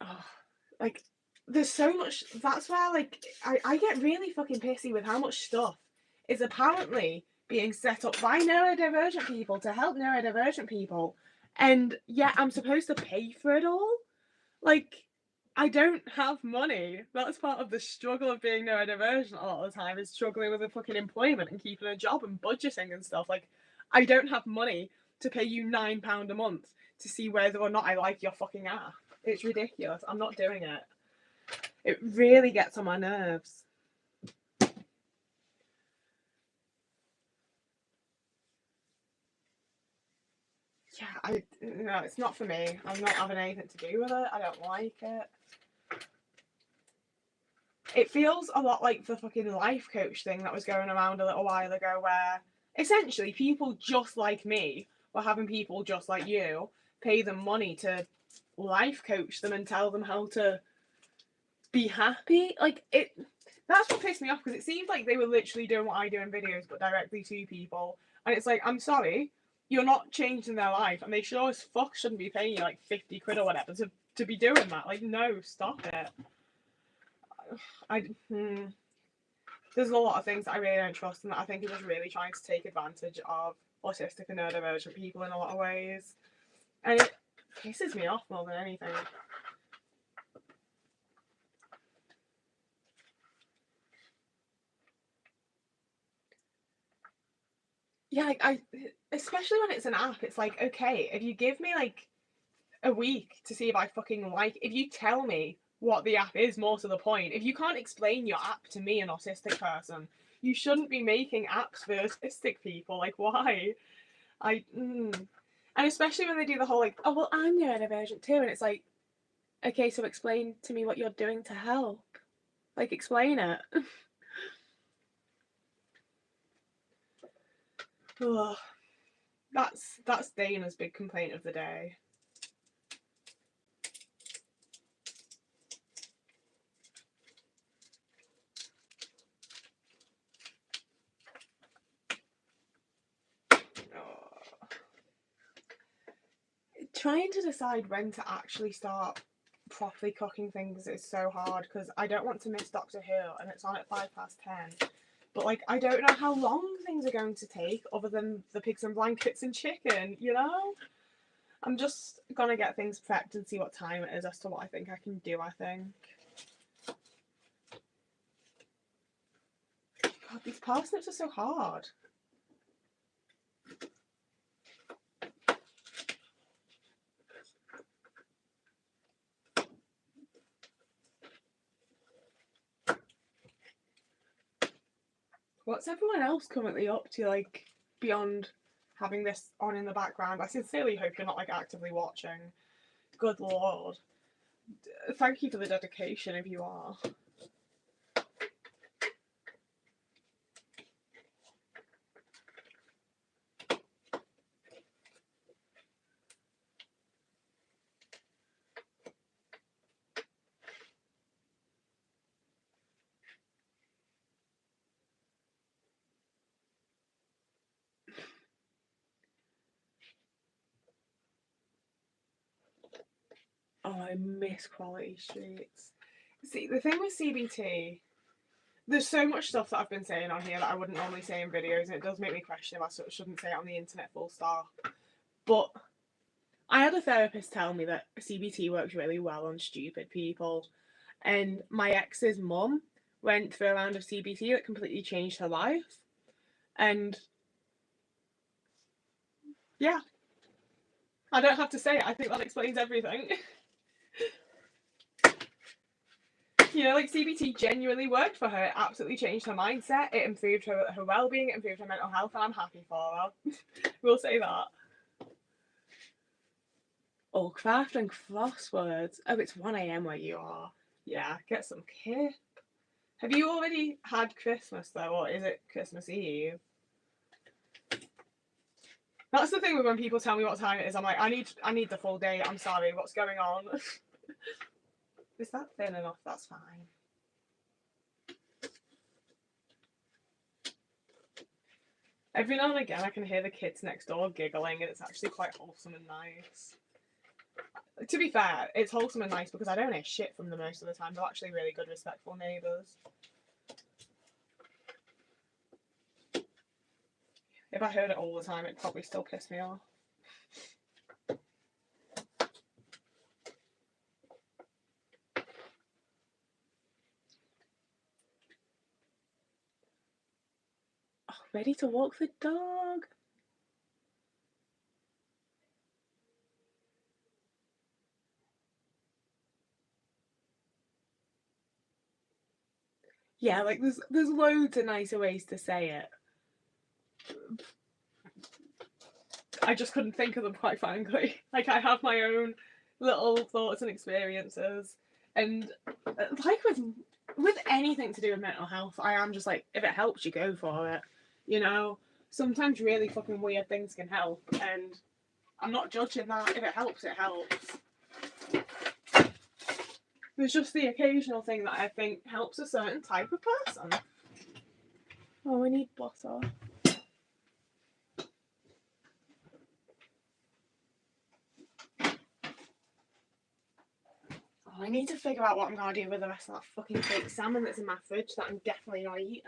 Oh, Like, there's so much. That's where, like, I get really fucking pissy with how much stuff is apparently being set up by neurodivergent people to help neurodivergent people, and yet I'm supposed to pay for it all. Like, I don't have money. That's part of the struggle of being neurodivergent a lot of the time, is struggling with a fucking employment and keeping a job and budgeting and stuff. Like, I don't have money to pay you £9 a month to see whether or not I like your fucking app. It's ridiculous. I'm not doing it. It really gets on my nerves. Yeah, no, it's not for me. I'm not having anything to do with it. I don't like it. It feels a lot like the fucking life coach thing that was going around a little while ago, where essentially people just like me were having people just like you pay them money to life coach them and tell them how to be happy. Like, it, that's what pissed me off, because it seemed like they were literally doing what I do in videos but directly to people, and it's like, I'm sorry, you're not changing their life, and they sure as fuck shouldn't be paying you like 50 quid or whatever to be doing that. Like, no, stop it. There's a lot of things that I really don't trust, and that I think are just really trying to take advantage of autistic and neurodivergent people in a lot of ways, and it pisses me off more than anything. Yeah, I especially when it's an app, it's like, okay, if you give me like a week to see if I fucking like, if you tell me what the app is, more to the point, if you can't explain your app to me, an autistic person, you shouldn't be making apps for autistic people. Like, why? And especially when they do the whole like, oh well, I'm neurodivergent too, and it's like, okay, so explain to me what you're doing to help. Like, explain it. Ugh. That's Dana's big complaint of the day. Trying to decide when to actually start properly cooking things is so hard, because I don't want to miss Doctor Who, and it's on at 10:05. But like, I don't know how long things are going to take other than the pigs and blankets and chicken, you know? I'm just gonna get things prepped and see what time it is as to what I think I can do, I think. God, these parsnips are so hard. What's everyone else currently up to, like, beyond having this on in the background? I sincerely hope you're not, like, actively watching. Good lord. Thank you for the dedication if you are. Oh, I miss Quality Streets. See, the thing with CBT, there's so much stuff that I've been saying on here that I wouldn't normally say in videos, and it does make me question if I sort of shouldn't say it on the internet full stop. But I had a therapist tell me that CBT works really well on stupid people, and my ex's mum went through a round of CBT that completely changed her life, and yeah, I don't have to say it. I think that explains everything. You know, like, CBT genuinely worked for her. It absolutely changed her mindset. It improved her well-being. It improved her mental health, and I'm happy for her. We'll say that. Oh, craft and crosswords. Oh, it's 1 a.m. where you are. Yeah, get some kip. Have you already had Christmas though, or is it Christmas Eve? That's the thing with when people tell me what time it is. I'm like, I need the full day. I'm sorry, what's going on? Is that thin enough? That's fine. Every now and again, I can hear the kids next door giggling, and it's actually quite wholesome and nice. To be fair, it's wholesome and nice because I don't hear shit from them most of the time. They're actually really good, respectful neighbours. If I heard it all the time, it'd probably still piss me off. Oh, ready to walk the dog. Yeah, like there's loads of nicer ways to say it. I just couldn't think of them, quite frankly. Like, I have my own little thoughts and experiences, and like with anything to do with mental health, I am just like, if it helps, you go for it. You know, sometimes really fucking weird things can help, and I'm not judging that. If it helps, it helps. There's just the occasional thing that I think helps a certain type of person. Oh, I need butter. Oh, I need to figure out what I'm going to do with the rest of that fucking fake salmon that's in my fridge that I'm definitely not eating.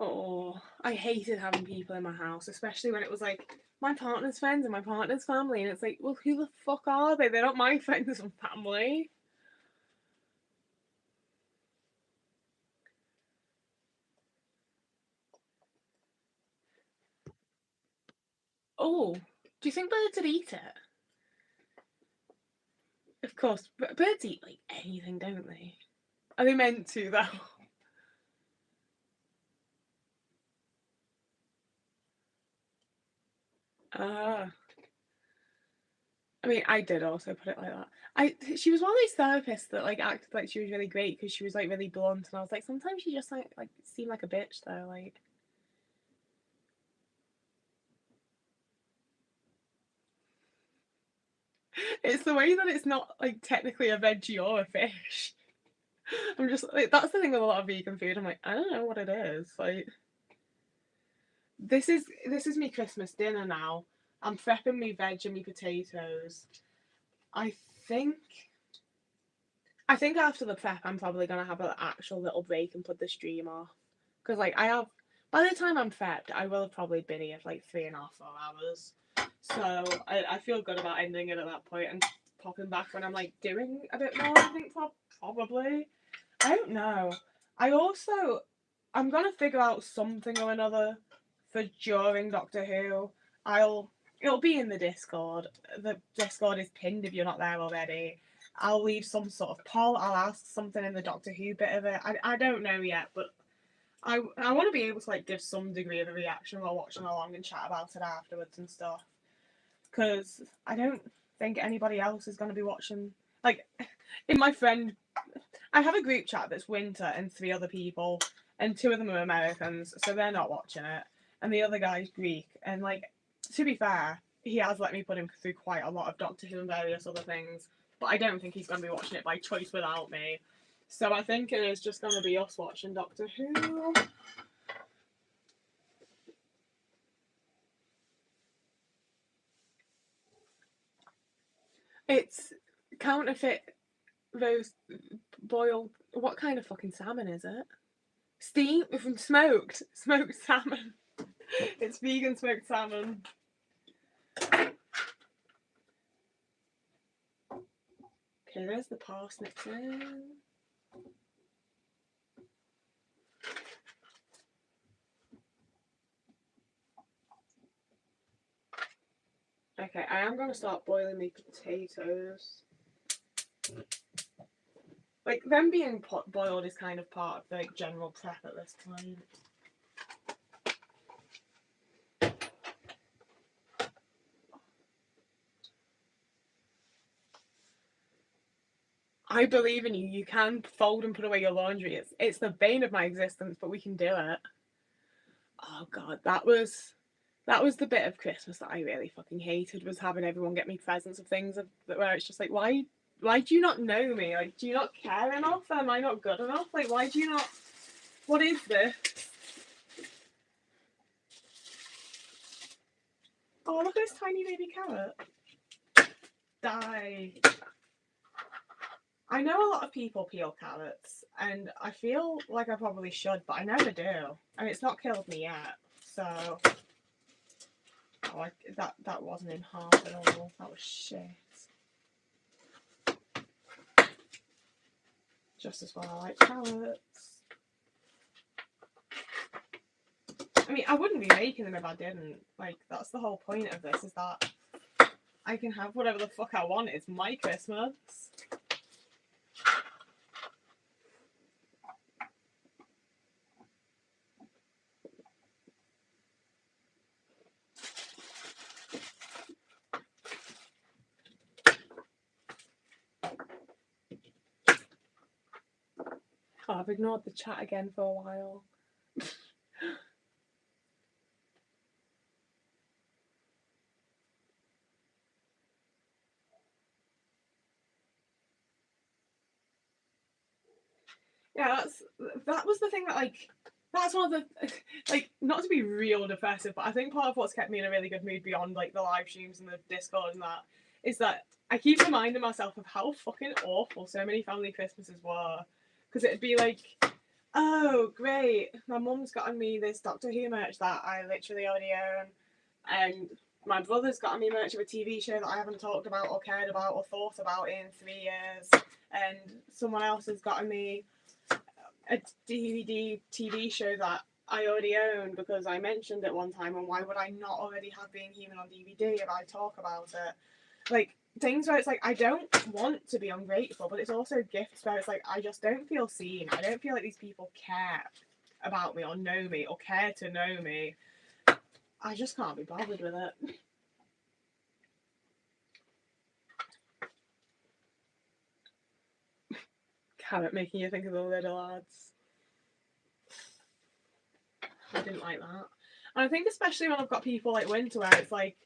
Oh, I hated having people in my house, especially when it was like my partner's friends and my partner's family, and it's like, well, who the fuck are they? They're not my friends and family. Oh, do you think birds would eat it? Of course, birds eat like anything, don't they? Are they meant to, though? Ah. I mean, I did also put it like that. She was one of these therapists that like acted like she was really great because she was like really blunt, and I was like, sometimes she just like seemed like a bitch though. Like, it's the way that it's not like technically a veggie or a fish. I'm just like, that's the thing with a lot of vegan food. I'm like, I don't know what it is. Like, this is me Christmas dinner now. I'm prepping me veg and me potatoes. I think I think after the prep, I'm probably gonna have an actual little break and put the stream off because like I have. By the time I'm prepped, I will have probably been here for like 3.5, 4 hours. So I feel good about ending it at that point and popping back when I'm like doing a bit more. I think probably. I don't know. I'm gonna figure out something or another for during Doctor Who. It'll be in the Discord. The Discord is pinned if you're not there already. I'll leave some sort of poll. I'll ask something in the Doctor Who bit of it. I don't know yet, but I want to be able to like give some degree of a reaction while watching along and chat about it afterwards and stuff. Because I don't think anybody else is going to be watching. Like, in my friend, I have a group chat that's Winter and 3 other people, and 2 of them are Americans, so they're not watching it. And the other guy's Greek, and like, to be fair, he has let me put him through quite a lot of Doctor Who and various other things, but I don't think he's going to be watching it by choice without me. So I think it is just going to be us watching Doctor Who. It's counterfeit roast boiled. What kind of fucking salmon is it? Steam from smoked salmon. It's vegan smoked salmon. Okay, there's the parsnips in. Okay, I am going to start boiling the potatoes. Like, them being boiled is kind of part of the like, general prep at this point. I believe in you. You can fold and put away your laundry. It's the bane of my existence, but we can do it. Oh god, that was the bit of Christmas that I really fucking hated, was having everyone get me presents of things where it's just like, why why do you not know me? Like, do you not care enough? Am I not good enough? Like, why do you not? What is this? Oh, look at this tiny baby carrot. Die. I know a lot of people peel carrots, and I feel like I probably should, but I never do. And it's not killed me yet, so... Oh, that wasn't in half at all. That was shit. Just as well I like carrots. I mean, I wouldn't be making them if I didn't. Like, that's the whole point of this, is that I can have whatever the fuck I want. It's my Christmas. Oh, I've ignored the chat again for a while. Yeah, that was the thing that, like, that's one of the, like, not to be real depressive, but I think part of what's kept me in a really good mood beyond, like, the live streams and the Discord and that, is that I keep reminding myself of how fucking awful so many family Christmases were. Because it'd be like, oh, great, my mum's gotten me this Doctor Who merch that I literally already own, and my brother's gotten me merch of a TV show that I haven't talked about or cared about or thought about in 3 years, and someone else has gotten me a DVD TV show that I already own because I mentioned it one time, and why would I not already have Being Human on DVD if I talk about it? Like, things where it's like, I don't want to be ungrateful, but it's also gifts where it's like, I just don't feel seen. I don't feel like these people care about me or know me or care to know me. I just can't be bothered with it. Carrot making you think of the little lads. I didn't like that. And I think especially when I've got people like Winter where it's like,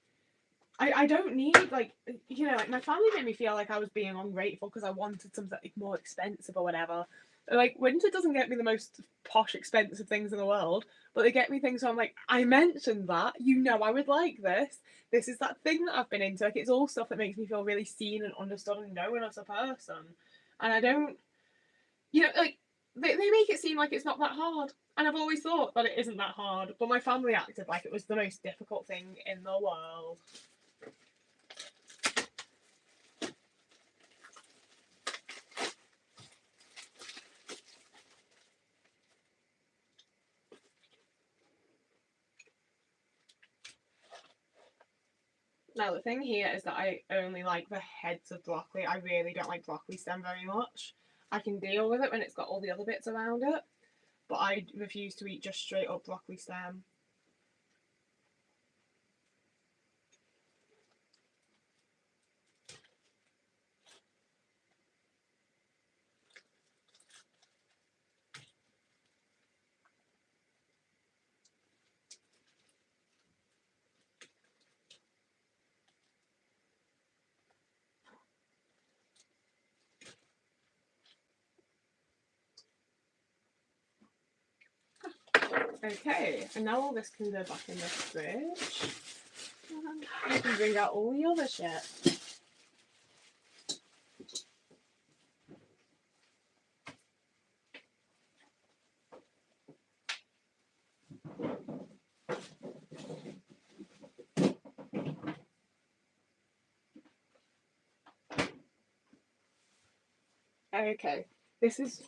I don't need, like, you know, like, my family made me feel like I was being ungrateful because I wanted something like more expensive or whatever. Like, Winter doesn't get me the most posh, expensive things in the world, but they get me things where I'm like, I mentioned that, you know, I would like this. This is that thing that I've been into. Like, it's all stuff that makes me feel really seen and understood and known as a person. And I don't, you know, like, they make it seem like it's not that hard. And I've always thought that it isn't that hard, but my family acted like it was the most difficult thing in the world. Now, the thing here is that I only like the heads of broccoli. I really don't like broccoli stem very much. I can deal with it when it's got all the other bits around it, but I refuse to eat just straight up broccoli stem. Okay, and now all this can go back in the fridge. And I can bring out all the other shit. Okay, this is...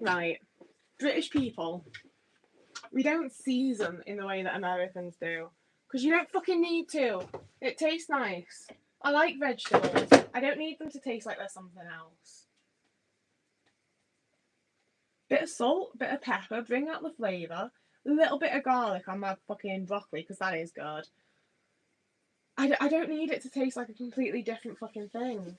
Right. British people, we don't season in the way that Americans do. Because you don't fucking need to. It tastes nice. I like vegetables. I don't need them to taste like they're something else. Bit of salt, bit of pepper, bring out the flavour. A little bit of garlic on my fucking broccoli, because that is good. I don't need it to taste like a completely different fucking thing.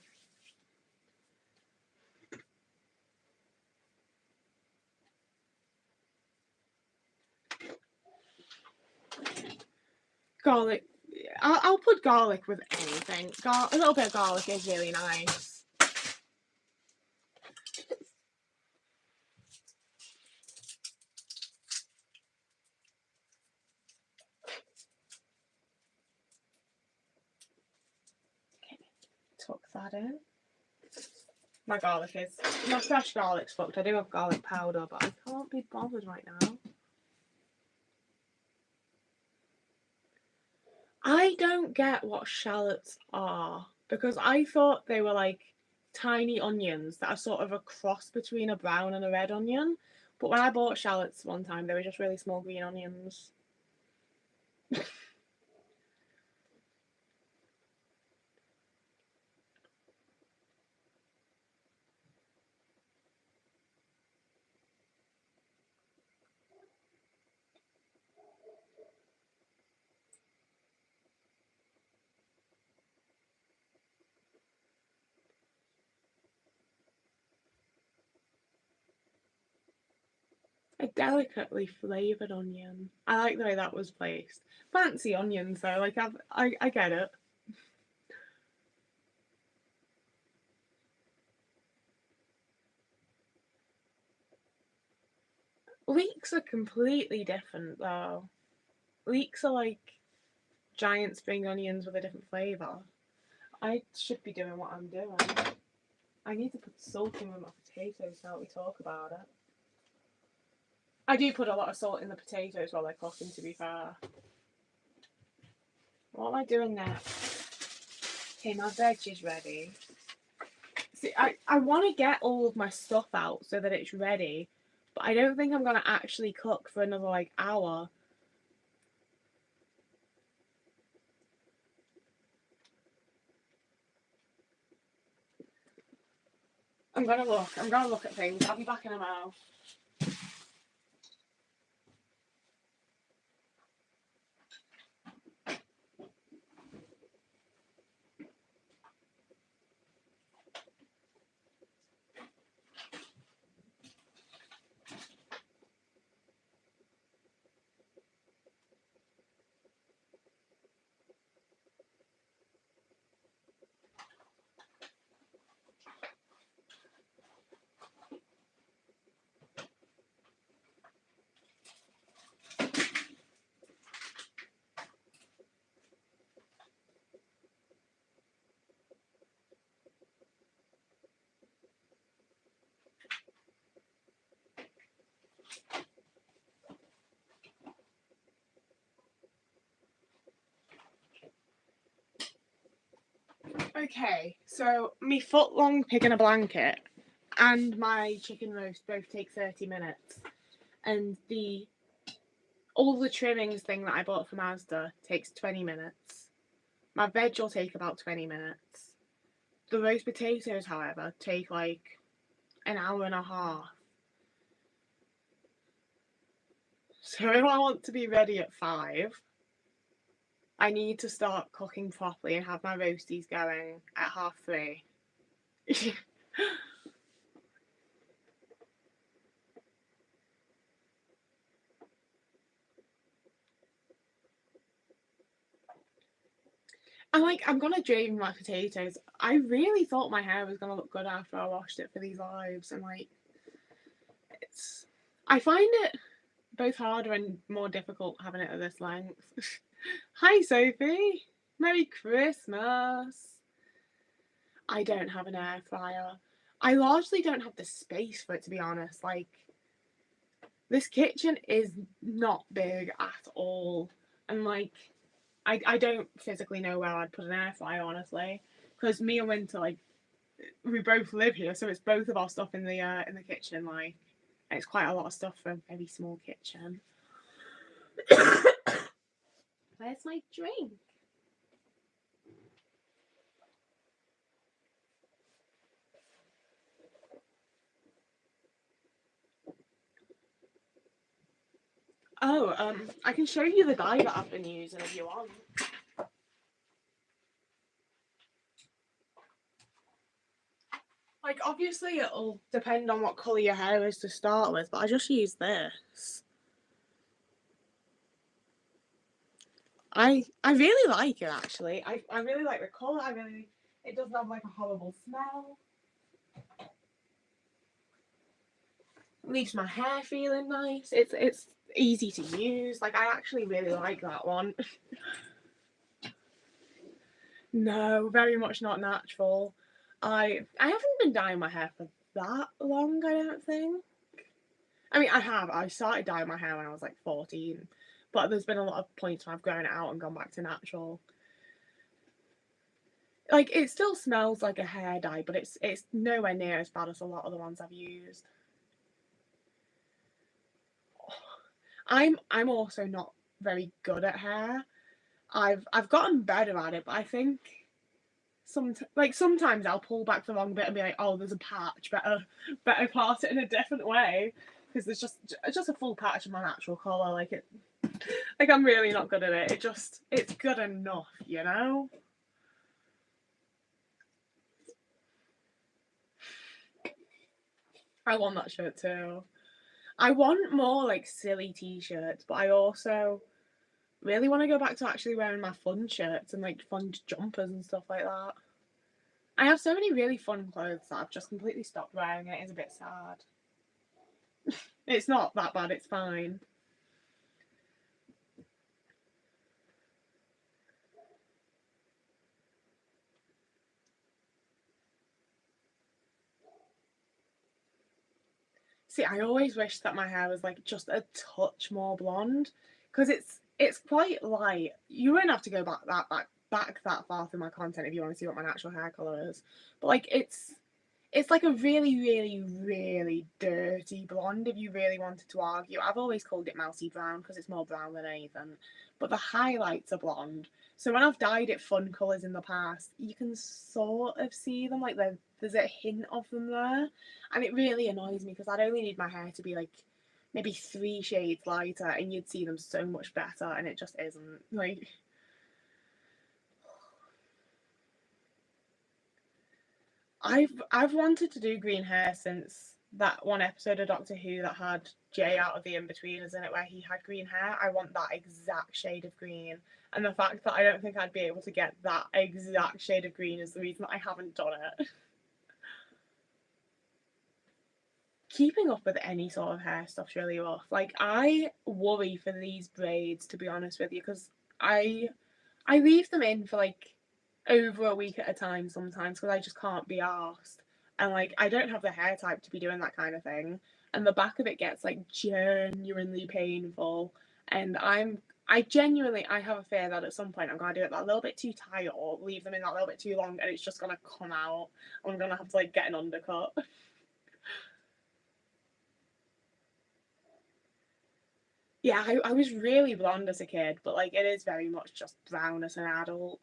Garlic, I'll put garlic with anything. A little bit of garlic is really nice. Okay, tuck that in. My fresh garlic's fucked. I do have garlic powder, but I can't be bothered right now. I don't get what shallots are, because I thought they were like tiny onions that are sort of a cross between a brown and a red onion. But when I bought shallots one time, they were just really small green onions. A delicately flavoured onion. I like the way that was placed. Fancy onions though, like I get it. Leeks are completely different though. Leeks are like giant spring onions with a different flavour. I should be doing what I'm doing. I need to put salt in with my potatoes now that we talk about it. I do put a lot of salt in the potatoes while they're cooking, to be fair. What am I doing next? Okay, my veg is ready. See, I want to get all of my stuff out so that it's ready, but I don't think I'm going to actually cook for another like hour. I'm going to look at things. I'll be back in a moment. Okay, so me foot long pig in a blanket and my chicken roast both take 30 minutes. And all the trimmings thing that I bought from Asda takes 20 minutes. My veg will take about 20 minutes. The roast potatoes, however, take like an hour and a half. So if I want to be ready at 5, I need to start cooking properly and have my roasties going at 3:30. I'm gonna drain my potatoes. I really thought my hair was gonna look good after I washed it for these lives, and I find it both harder and more difficult having it at this length. Hi Sophie, Merry Christmas. I don't have an air fryer. I largely don't have the space for it, to be honest. Like, this kitchen is not big at all, and like, I don't physically know where I'd put an air fryer, honestly, because me and Winter, like, we both live here, so it's both of our stuff in the kitchen. Like, it's quite a lot of stuff for a very small kitchen. Where's my drink? Oh, I can show you the dye that I've been using if you want. Like, obviously it'll depend on what colour your hair is to start with, but I just use this. I really like it, actually. I really like the colour. It doesn't have like a horrible smell. It leaves my hair feeling nice. It's easy to use. Like, I actually really like that one. No, very much not natural. I haven't been dyeing my hair for that long, I don't think. I mean, I have. I started dyeing my hair when I was like 14, but there's been a lot of points when I've grown it out and gone back to natural. Like, it still smells like a hair dye, but it's nowhere near as bad as a lot of the ones I've used. I'm also not very good at hair. I've gotten better at it, but I think sometimes I'll pull back the wrong bit and be like, oh, there's a patch, better part it in a different way, because there's just a full patch of my natural colour. Like I'm really not good at it. It's good enough, you know. I want that shirt too. I want more like silly t-shirts, but I also really want to go back to actually wearing my fun shirts and like fun jumpers and stuff like that. I have so many really fun clothes that I've just completely stopped wearing, and it is a bit sad. It's not that bad, it's fine. See, I always wish that my hair was like just a touch more blonde, because it's quite light. You won't have to go back that far through my content if you want to see what my natural hair color is. But like it's like a really, really, really dirty blonde if you really wanted to argue. I've always called it mousy brown because it's more brown than anything. But the highlights are blonde. So when I've dyed it fun colours in the past, you can sort of see them, like there's a hint of them there. And it really annoys me because I'd only need my hair to be like maybe 3 shades lighter and you'd see them so much better, and it just isn't. Like, I've wanted to do green hair since that one episode of Doctor Who that had Jay out of the In-Betweeners in it, where he had green hair. I want that exact shade of green. And the fact that I don't think I'd be able to get that exact shade of green is the reason that I haven't done it. Keeping up with any sort of hair stuff's really rough. Like, I worry for these braids, to be honest with you, because I leave them in for like over a week at a time sometimes because I just can't be arsed. And like I don't have the hair type to be doing that kind of thing. And the back of it gets like genuinely painful. And I have a fear that at some point I'm gonna do it that little bit too tight or leave them in that little bit too long and it's just gonna come out. I'm gonna have to like get an undercut. Yeah, I was really blonde as a kid, but like it is very much just brown as an adult.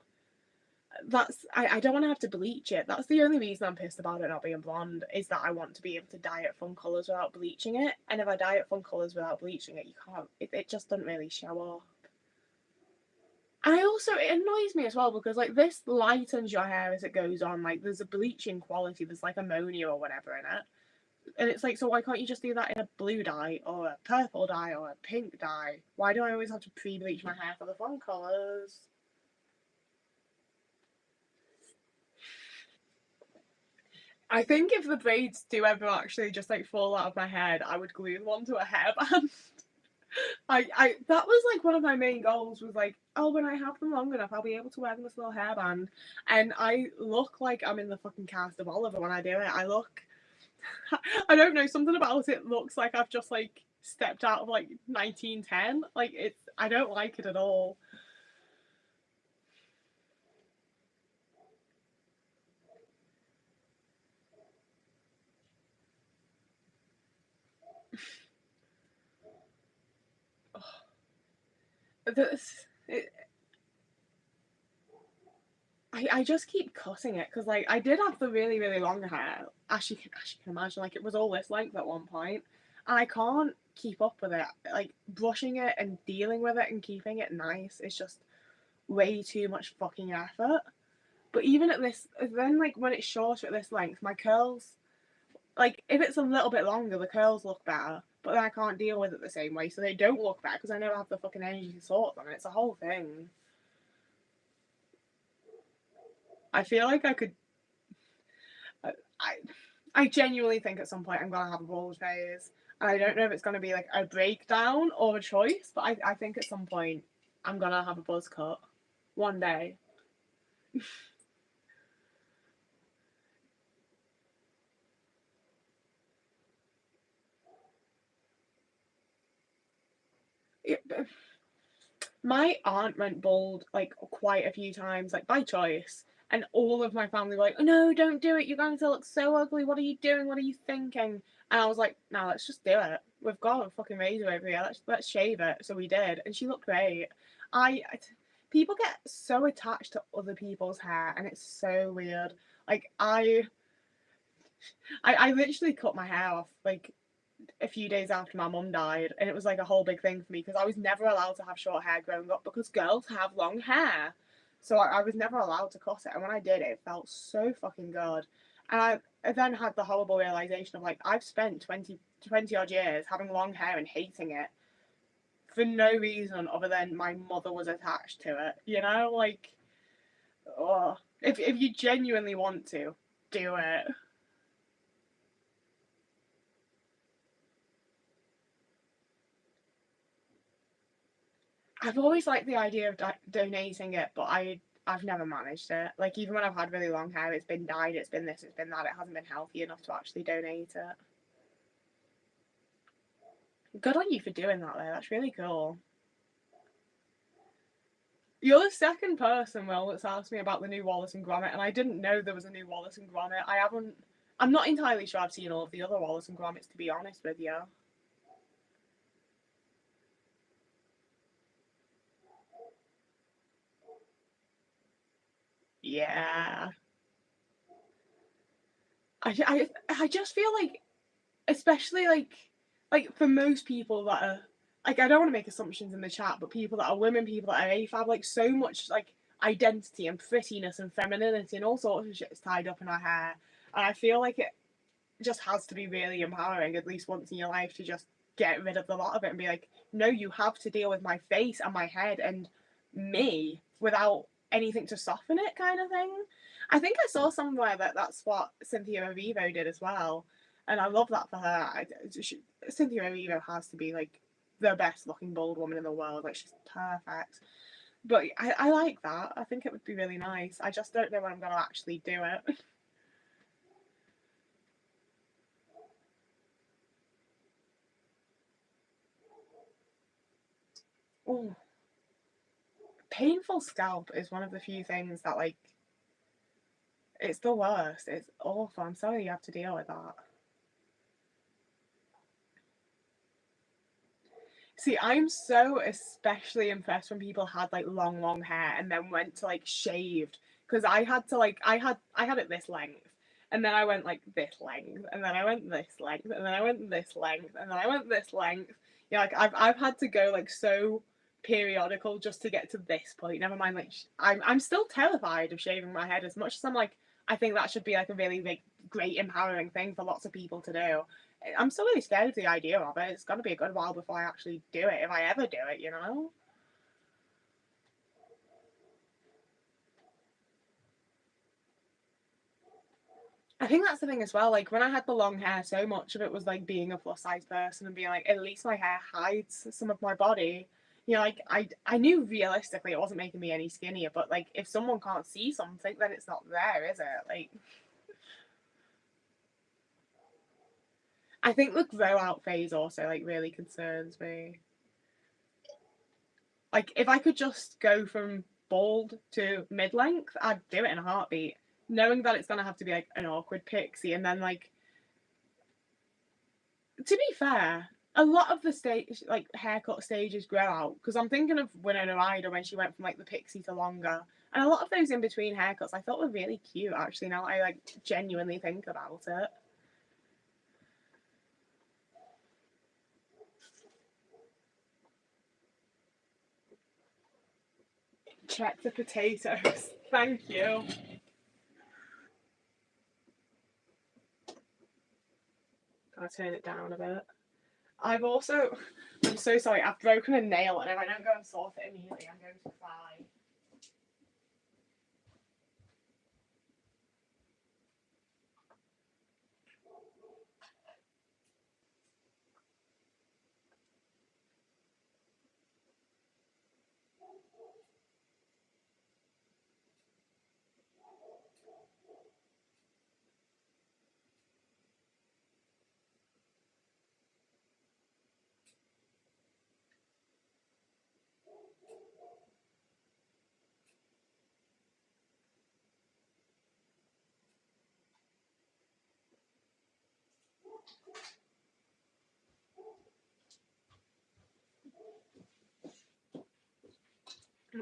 I don't want to have to bleach it. That's the only reason I'm pissed about it not being blonde, is that I want to be able to dye it fun colours without bleaching it. And if I dye it fun colours without bleaching it, you can't. It just doesn't really show off. And I also, it annoys me as well because like this lightens your hair as it goes on. Like there's a bleaching quality. There's like ammonia or whatever in it. And it's like, so why can't you just do that in a blue dye or a purple dye or a pink dye? Why do I always have to pre-bleach my hair for the fun colours? I think if the braids do ever actually just like fall out of my head, I would glue them onto a hairband. I that was like one of my main goals was like, oh, when I have them long enough, I'll be able to wear them this little hairband. And I look like I'm in the fucking cast of Oliver when I do it. I don't know, something about it looks like I've just like stepped out of like 1910. Like I don't like it at all. This, it, I just keep cutting it because like I did have the really really long hair, as you can imagine, like it was all this length at one point, and I can't keep up with it. Like brushing it and dealing with it and keeping it nice is just way too much fucking effort. But even at this, then like when it's shorter at this length, my curls, like if it's a little bit longer, the curls look better. but then I can't deal with it the same way, so they don't look better because I never have the fucking energy to sort them, and it's a whole thing. I feel like I could. I genuinely think at some point I'm gonna have a bald phase, and I don't know if it's gonna be like a breakdown or a choice, but I think at some point I'm gonna have a buzz cut one day. My aunt went bald like quite a few times, like by choice, and all of my family were like, "Oh, no, don't do it. You're going to look so ugly. What are you doing? What are you thinking?" And I was like, "No, let's just do it. We've got a fucking razor over here. Let's shave it." So we did, and she looked great. I People get so attached to other people's hair, and it's so weird. Like I literally cut my hair off like a few days after my mum died, and it was like a whole big thing for me because I was never allowed to have short hair growing up because girls have long hair. So I was never allowed to cut it, and when I did, it felt so fucking good. And I then had the horrible realization of like I've spent 20 odd years having long hair and hating it for no reason other than my mother was attached to it. You know, like, oh, if you genuinely want to, do it. I've always liked the idea of donating it, but I've never managed it. Like even when I've had really long hair, it's been dyed, it's been this, it's been that. It hasn't been healthy enough to actually donate it. Good on you for doing that, though. That's really cool. You're the second person, Will, that's asked me about the new Wallace and Gromit, and I didn't know there was a new Wallace and Gromit. I haven't. I'm not entirely sure I've seen all of the other Wallace and Gromits, to be honest with you. Yeah. I just feel like, especially like for most people that are like, I don't want to make assumptions in the chat, but people that are women, people that are AFAB, like so much like identity and prettiness and femininity and all sorts of shit is tied up in our hair, and I feel like it just has to be really empowering at least once in your life to just get rid of the lot of it and be like, no, you have to deal with my face and my head and me without anything to soften it, kind of thing. I think I saw somewhere that that's what Cynthia Erivo did as well, and I love that for her. Cynthia Erivo has to be like the best looking bald woman in the world. Like she's perfect. But I like that. I think it would be really nice. I just don't know when I'm gonna actually do it. Oh, painful scalp is one of the few things that like it's the worst. It's awful. I'm sorry you have to deal with that. See, I'm so especially impressed when people had like long hair and then went to like shaved, because I had to like I had it this length, and then I went like this length, and then I went this length, and then I went this length, and then I went this length. Yeah, like I've had to go like so periodical just to get to this point. Never mind, like I'm still terrified of shaving my head as much as I'm like I think that should be like a really big, great, empowering thing for lots of people to do. I'm still really scared of the idea of it. It's going to be a good while before I actually do it, if I ever do it, you know? I think that's the thing as well. Like when I had the long hair, so much of it was like being a plus size person and being like, at least my hair hides some of my body. You know, like I knew realistically it wasn't making me any skinnier, but like if someone can't see something, then it's not there, is it? Like I think the grow out phase also like really concerns me. Like if I could just go from bald to mid length, I'd do it in a heartbeat. Knowing that it's gonna have to be like an awkward pixie, and then like to be fair, a lot of the stage like haircut stages grow out because I'm thinking of Winona Ryder when she went from like the pixie to longer, and a lot of those in between haircuts I thought were really cute actually. Now I like genuinely think about it. Check the potatoes. Thank you. I'll turn it down a bit. I'm so sorry, I've broken a nail, and if I don't go and sort it immediately, I'm going to cry.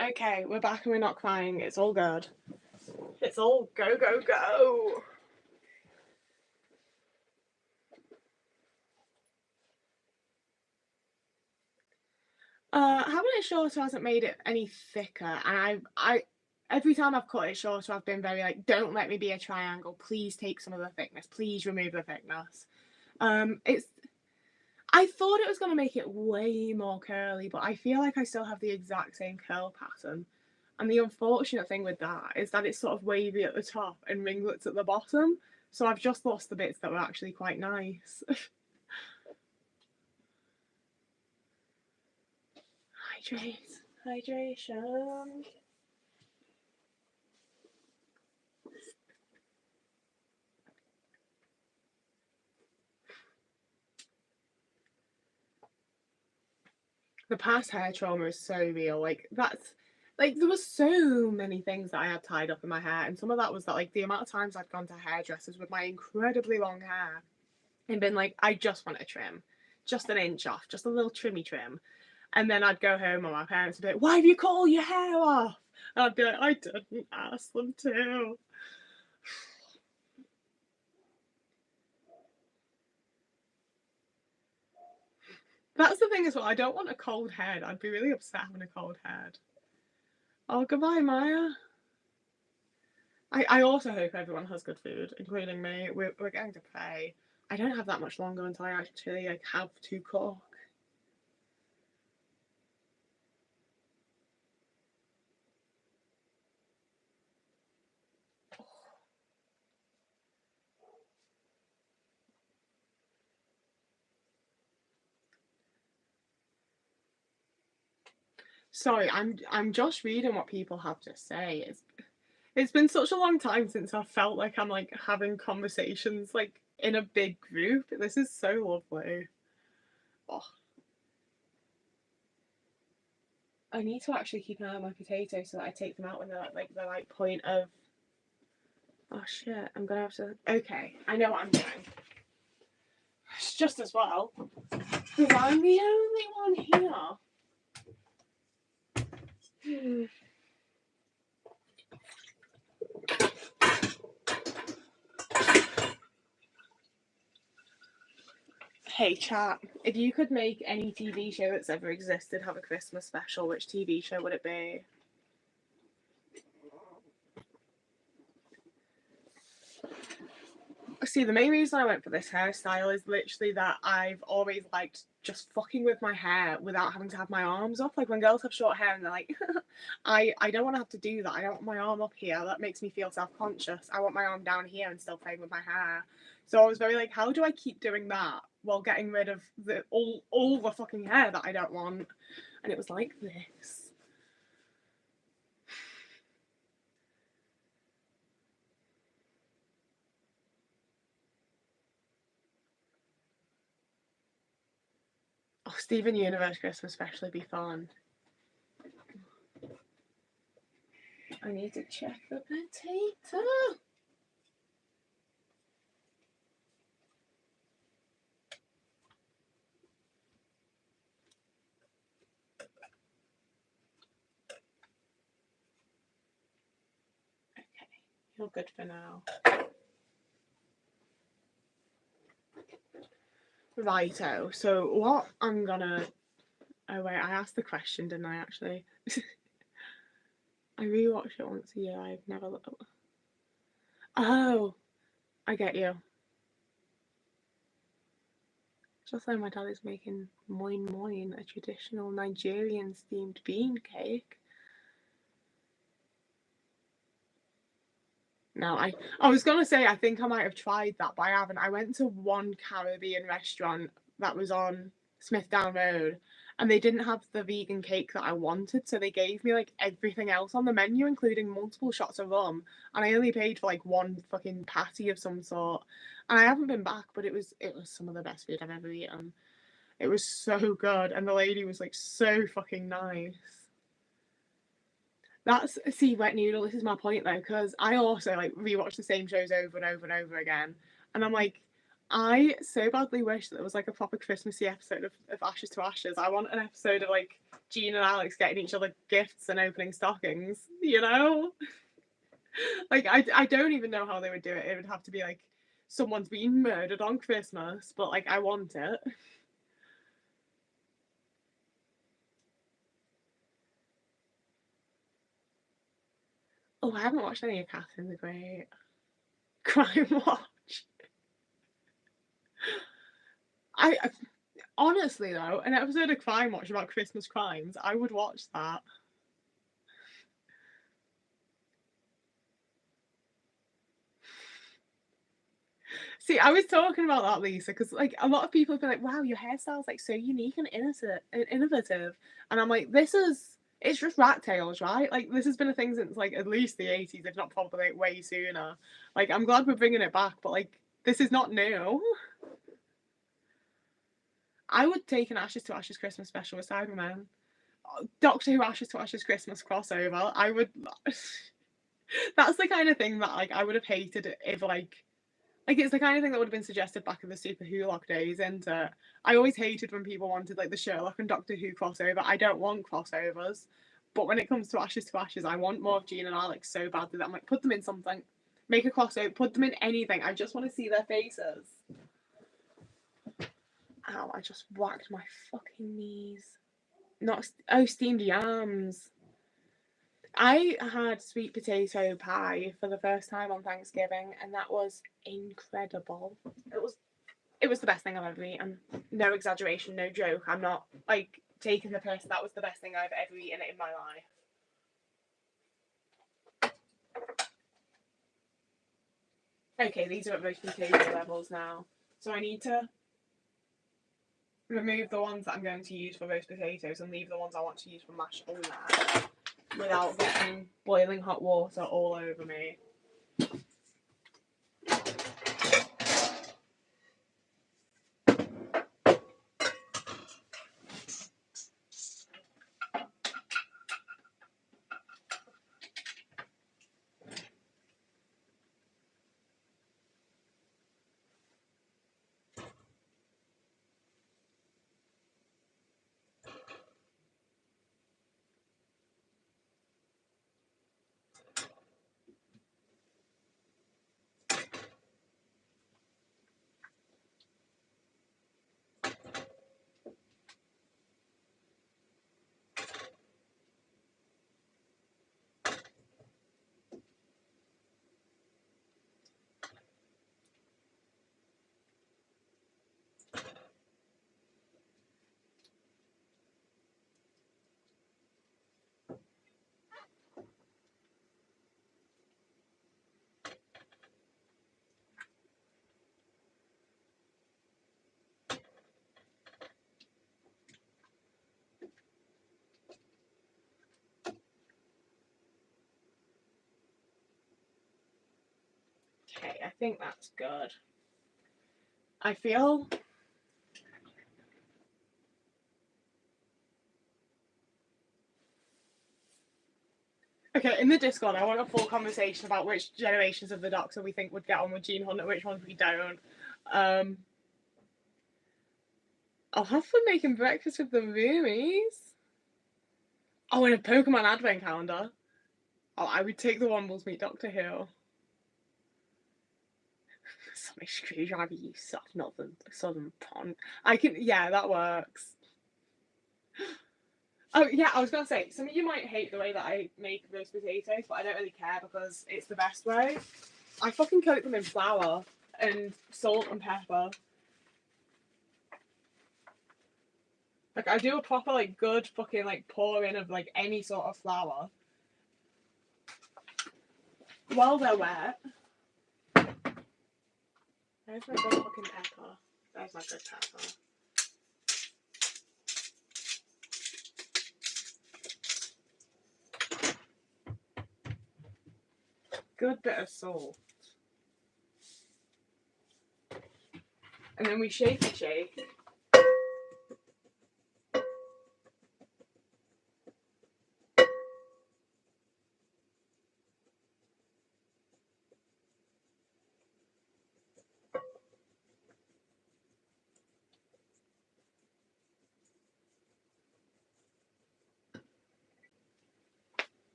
Okay, we're back and we're not crying. It's all good. It's all go, go, go. Having it shorter hasn't made it any thicker, and I every time I've cut it shorter, I've been very like, don't let me be a triangle. Please take some of the thickness. Please remove the thickness. It's I thought it was gonna make it way more curly, but I feel like I still have the exact same curl pattern. And the unfortunate thing with that is that it's sort of wavy at the top and ringlets at the bottom. So I've just lost the bits that were actually quite nice. Hydration. The past hair trauma is so real. Like that's like there was so many things that I had tied up in my hair, and some of that was that like the amount of times I'd gone to hairdressers with my incredibly long hair and been like, I just want a trim, just an inch off, just a little trimmy trim. And then I'd go home and my parents would be like, why have you cut all your hair off? And I'd be like, I didn't ask them to. That's the thing as well. I don't want a cold head. I'd be really upset having a cold head. Oh, goodbye, Maya. I also hope everyone has good food, including me. We're going to pray. I don't have that much longer until I actually like have to cook. Sorry, I'm just reading what people have to say. It's been such a long time since I felt like I'm like having conversations like in a big group. This is so lovely. Oh. I need to actually keep an eye on my potatoes so that I take them out when they're at like the right point of. Oh shit! I'm gonna have to. Okay, I know what I'm doing. It's just as well because I'm the only one here. Hey chat, if you could make any TV show that's ever existed have a Christmas special, which TV show would it be? See, the main reason I went for this hairstyle is literally that I've always liked just fucking with my hair without having to have my arms up. Like when girls have short hair and they're like, I don't want to have to do that. I don't want my arm up here. That makes me feel self-conscious. I want my arm down here and still playing with my hair. So I was very like, how do I keep doing that while getting rid of all the fucking hair that I don't want? And it was like this. Oh, Steven Universe Christmas special would be fun. I need to check the potato. Okay, you're good for now. Righto. So what I'm gonna. Oh wait, I asked the question, didn't I? Actually, I rewatch it once a year. I've never looked. Oh, I get you. Just like my dad is making moin moin, a traditional Nigerian themed bean cake. No, I was gonna say I think I might have tried that, but I haven't. I went to one Caribbean restaurant that was on Smithdown Road, and they didn't have the vegan cake that I wanted, so they gave me like everything else on the menu, including multiple shots of rum, and I only paid for like one fucking patty of some sort. And I haven't been back, but it was some of the best food I've ever eaten. It was so good, and the lady was like so fucking nice. That's see wet noodle. This is my point though, because I also like rewatch the same shows over and over and over again, and I'm like, I so badly wish that there was like a proper Christmassy episode of Ashes to Ashes. I want an episode of like Gene and Alex getting each other gifts and opening stockings. You know, like I don't even know how they would do it. It would have to be like someone's been murdered on Christmas, but like I want it. Oh, I haven't watched any of Catherine the Great. Crime Watch. I honestly though, an episode of Crime Watch about Christmas crimes, I would watch that. See, I was talking about that, Lisa, because like a lot of people have been like, "Wow, your hairstyle's like so unique and innocent and innovative," and I'm like, it's just rat tails, right? Like this has been a thing since like at least the 80s, if not probably like way sooner. Like I'm glad we're bringing it back, but like this is not new. I would take an Ashes to Ashes Christmas special with Cybermen. Doctor Who Ashes to Ashes Christmas crossover. I would. That's the kind of thing that like I would have hated if like it's the kind of thing that would have been suggested back in the Super Wholock days, isn't it? I always hated when people wanted like the Sherlock and Doctor Who crossover. I don't want crossovers, but when it comes to Ashes, I want more of Jean and Alex so badly that I'm like, put them in something, make a crossover, put them in anything. I just want to see their faces. Ow! I just whacked my fucking knees. Not steamed yams. I had sweet potato pie for the first time on Thanksgiving, and that was incredible. It was the best thing I've ever eaten. No exaggeration, no joke. I'm not like taking the piss. That was the best thing I've ever eaten in my life. Okay, these are at roast potato levels now, so I need to remove the ones that I'm going to use for roast potatoes and leave the ones I want to use for mash in there without getting boiling hot water all over me. Okay, I think that's good. I feel okay, in the Discord, I want a full conversation about which generations of the Doctor we think would get on with Gene Hunt and which ones we don't. I'll have fun making breakfast with the roomies. Oh, and a Pokemon advent calendar. Oh, I would take the Wombles meet Doctor Who. Sonic screwdriver, you soft southern pond. Yeah, that works. Oh yeah, I was gonna say, some of you might hate the way that I make roast potatoes, but I don't really care because it's the best way. I fucking coat them in flour and salt and pepper. Like, I do a proper, like, good fucking, like, pour in of, like, any sort of flour while they're wet. There's my good fucking pepper. There's my good pepper. Good bit of salt. And then we shake and shake.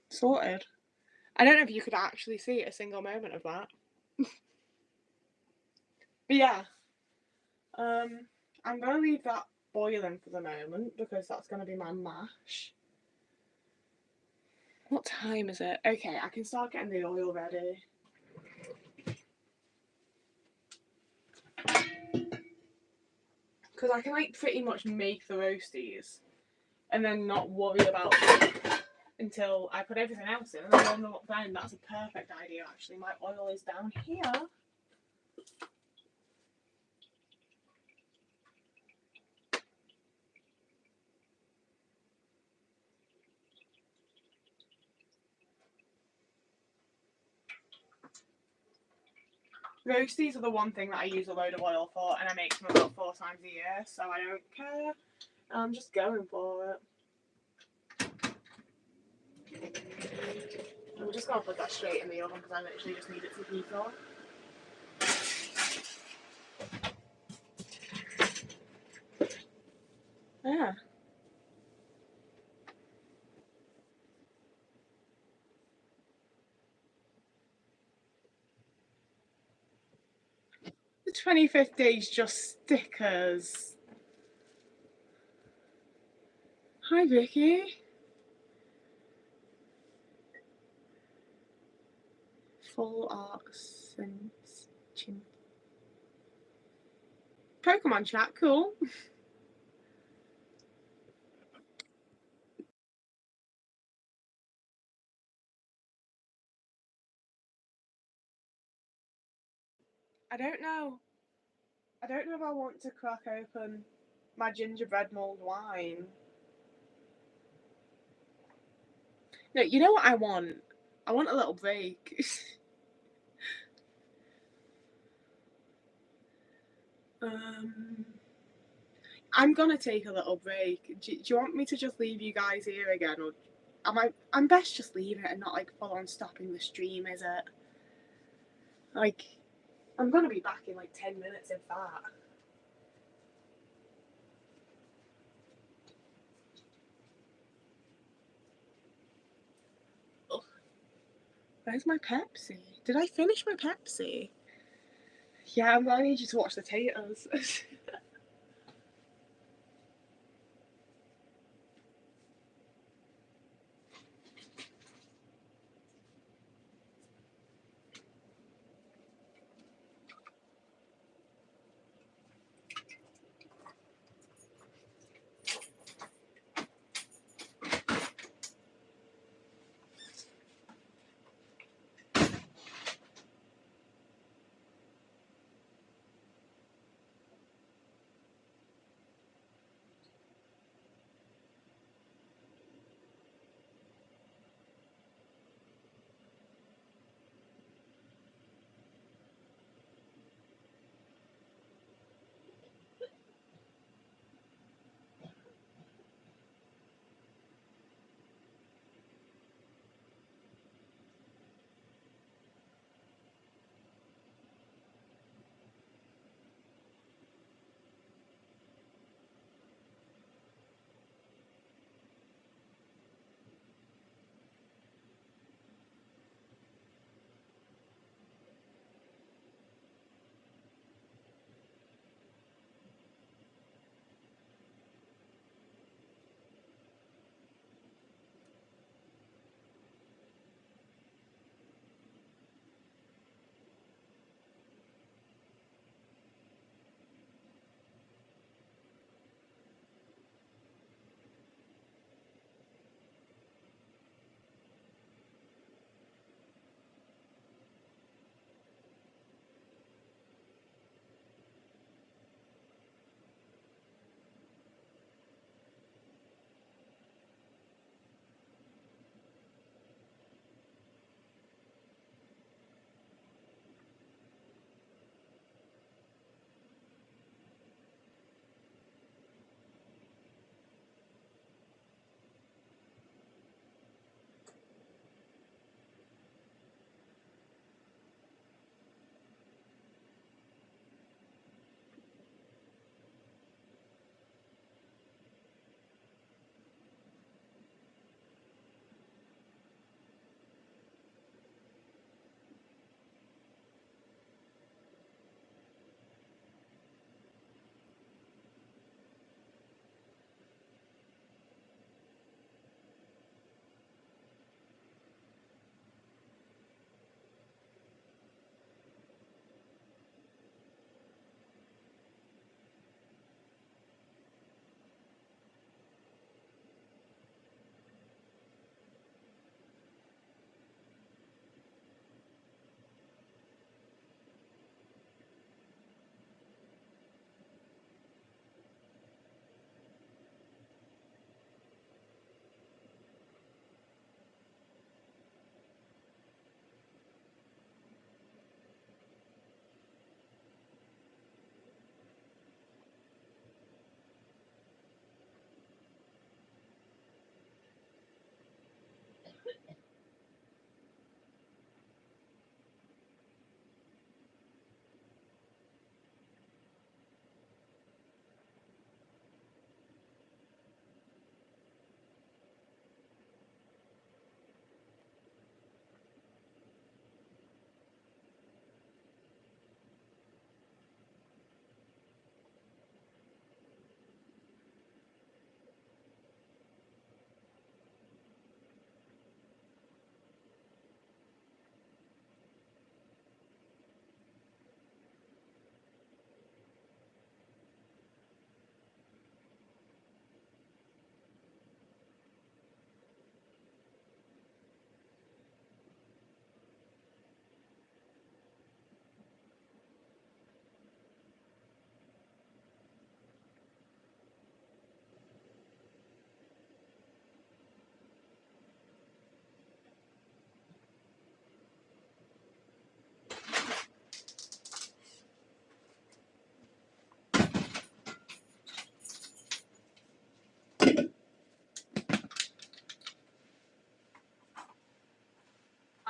Sorted. I don't know if you could actually see a single moment of that. But yeah. I'm going to leave that boiling for the moment because that's going to be my mash. What time is it? Okay, I can start getting the oil ready. Because I can like pretty much make the roasties and then not worry about them until I put everything else in. And then that's a perfect idea actually. My oil is down here. Roasties are the one thing that I use a load of oil for, and I make them about 4 times a year, so I don't care. I'm just going for it. I'm just going to put that straight in the oven because I literally just need it to heat on. Yeah. The 25th day is just stickers. Hi, Vicky. Full art since Pokemon chat, cool. I don't know if I want to crack open my gingerbread mulled wine. No, you know what I want? I want a little break. I'm gonna take a little break. Do you want me to just leave you guys here again, or I'm best just leaving it and not like full on stopping the stream, is it? Like, I'm gonna be back in like 10 minutes if that. Ugh. Where's my Pepsi? Did I finish my Pepsi? Yeah, I'm gonna need you to watch the taters.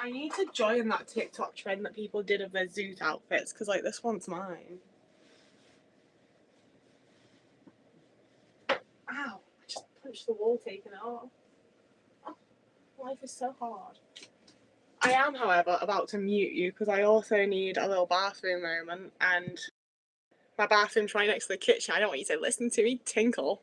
I need to join that TikTok trend that people did of their Zoot outfits, because, like, this one's mine. Ow, I just punched the wall taking it off. Oh, life is so hard. I am, however, about to mute you, because I also need a little bathroom moment, and my bathroom's right next to the kitchen. I don't want you to listen to me tinkle.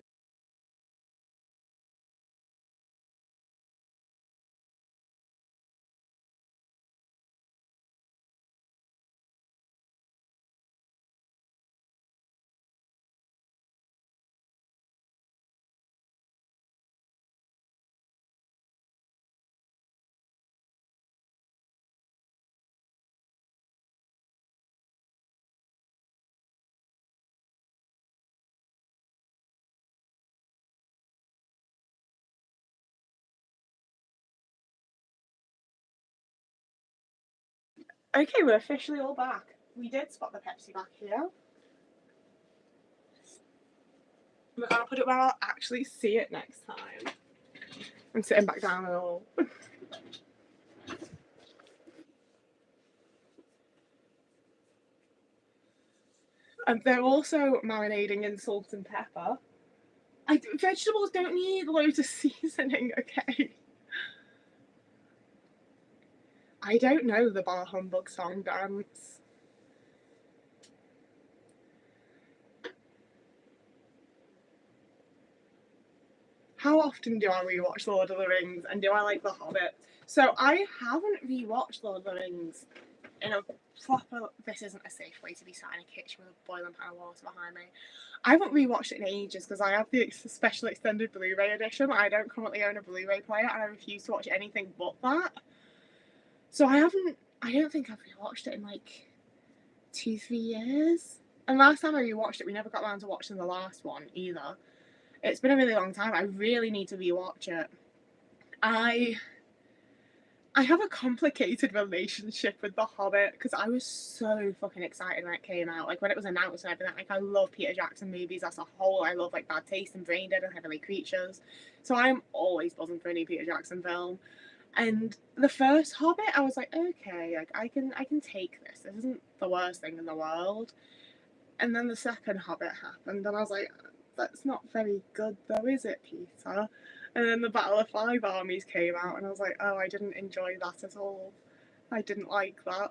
Okay, we're officially all back. We did spot the Pepsi back here. We're gonna put it where I'll actually see it next time. I'm sitting back down and all. And they're also marinating in salt and pepper. Vegetables don't need loads of seasoning, okay? I don't know the Bar Humbug song dance. How often do I rewatch Lord of the Rings, and do I like The Hobbit? So I haven't rewatched Lord of the Rings in a proper... This isn't a safe way to be sat in a kitchen with a boiling pan of water behind me. I haven't rewatched it in ages because I have the special extended Blu-ray edition. I don't currently own a Blu-ray player, and I refuse to watch anything but that. So I don't think I've rewatched it in like 2-3 years. And last time I rewatched it, we never got around to watching the last one either. It's been a really long time. I really need to rewatch it. I have a complicated relationship with The Hobbit because I was so fucking excited when it came out. Like when it was announced and everything. Like I love Peter Jackson movies as a whole. I love like Bad Taste and Brain Dead and Heavenly Creatures. So I'm always buzzing for a new Peter Jackson film. And the first Hobbit, I was like, okay, like I can take this. This isn't the worst thing in the world. And then the second Hobbit happened, and I was like, that's not very good though, is it, Peter? And then the Battle of Five Armies came out, and I was like, oh, I didn't enjoy that at all. I didn't like that.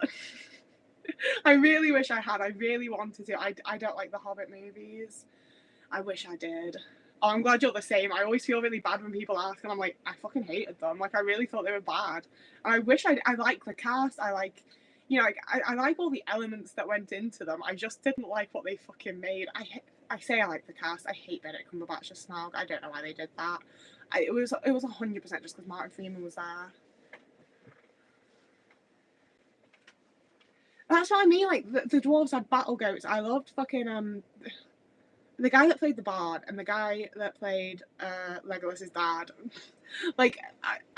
I really wish I had. I really wanted to. I don't like the Hobbit movies. I wish I did. Oh, I'm glad you're the same. I always feel really bad when people ask, and I'm like, I fucking hated them. Like, I really thought they were bad. And I wish I like the cast. I like, you know, like, I like all the elements that went into them. I just didn't like what they fucking made. I say I like the cast. I hate Benedict Cumberbatch as Smaug. I don't know why they did that. It was 100% just because Martin Freeman was there. That's what I mean. Like the dwarves had battle goats. I loved fucking the guy that played the bard and the guy that played Legolas's dad. Like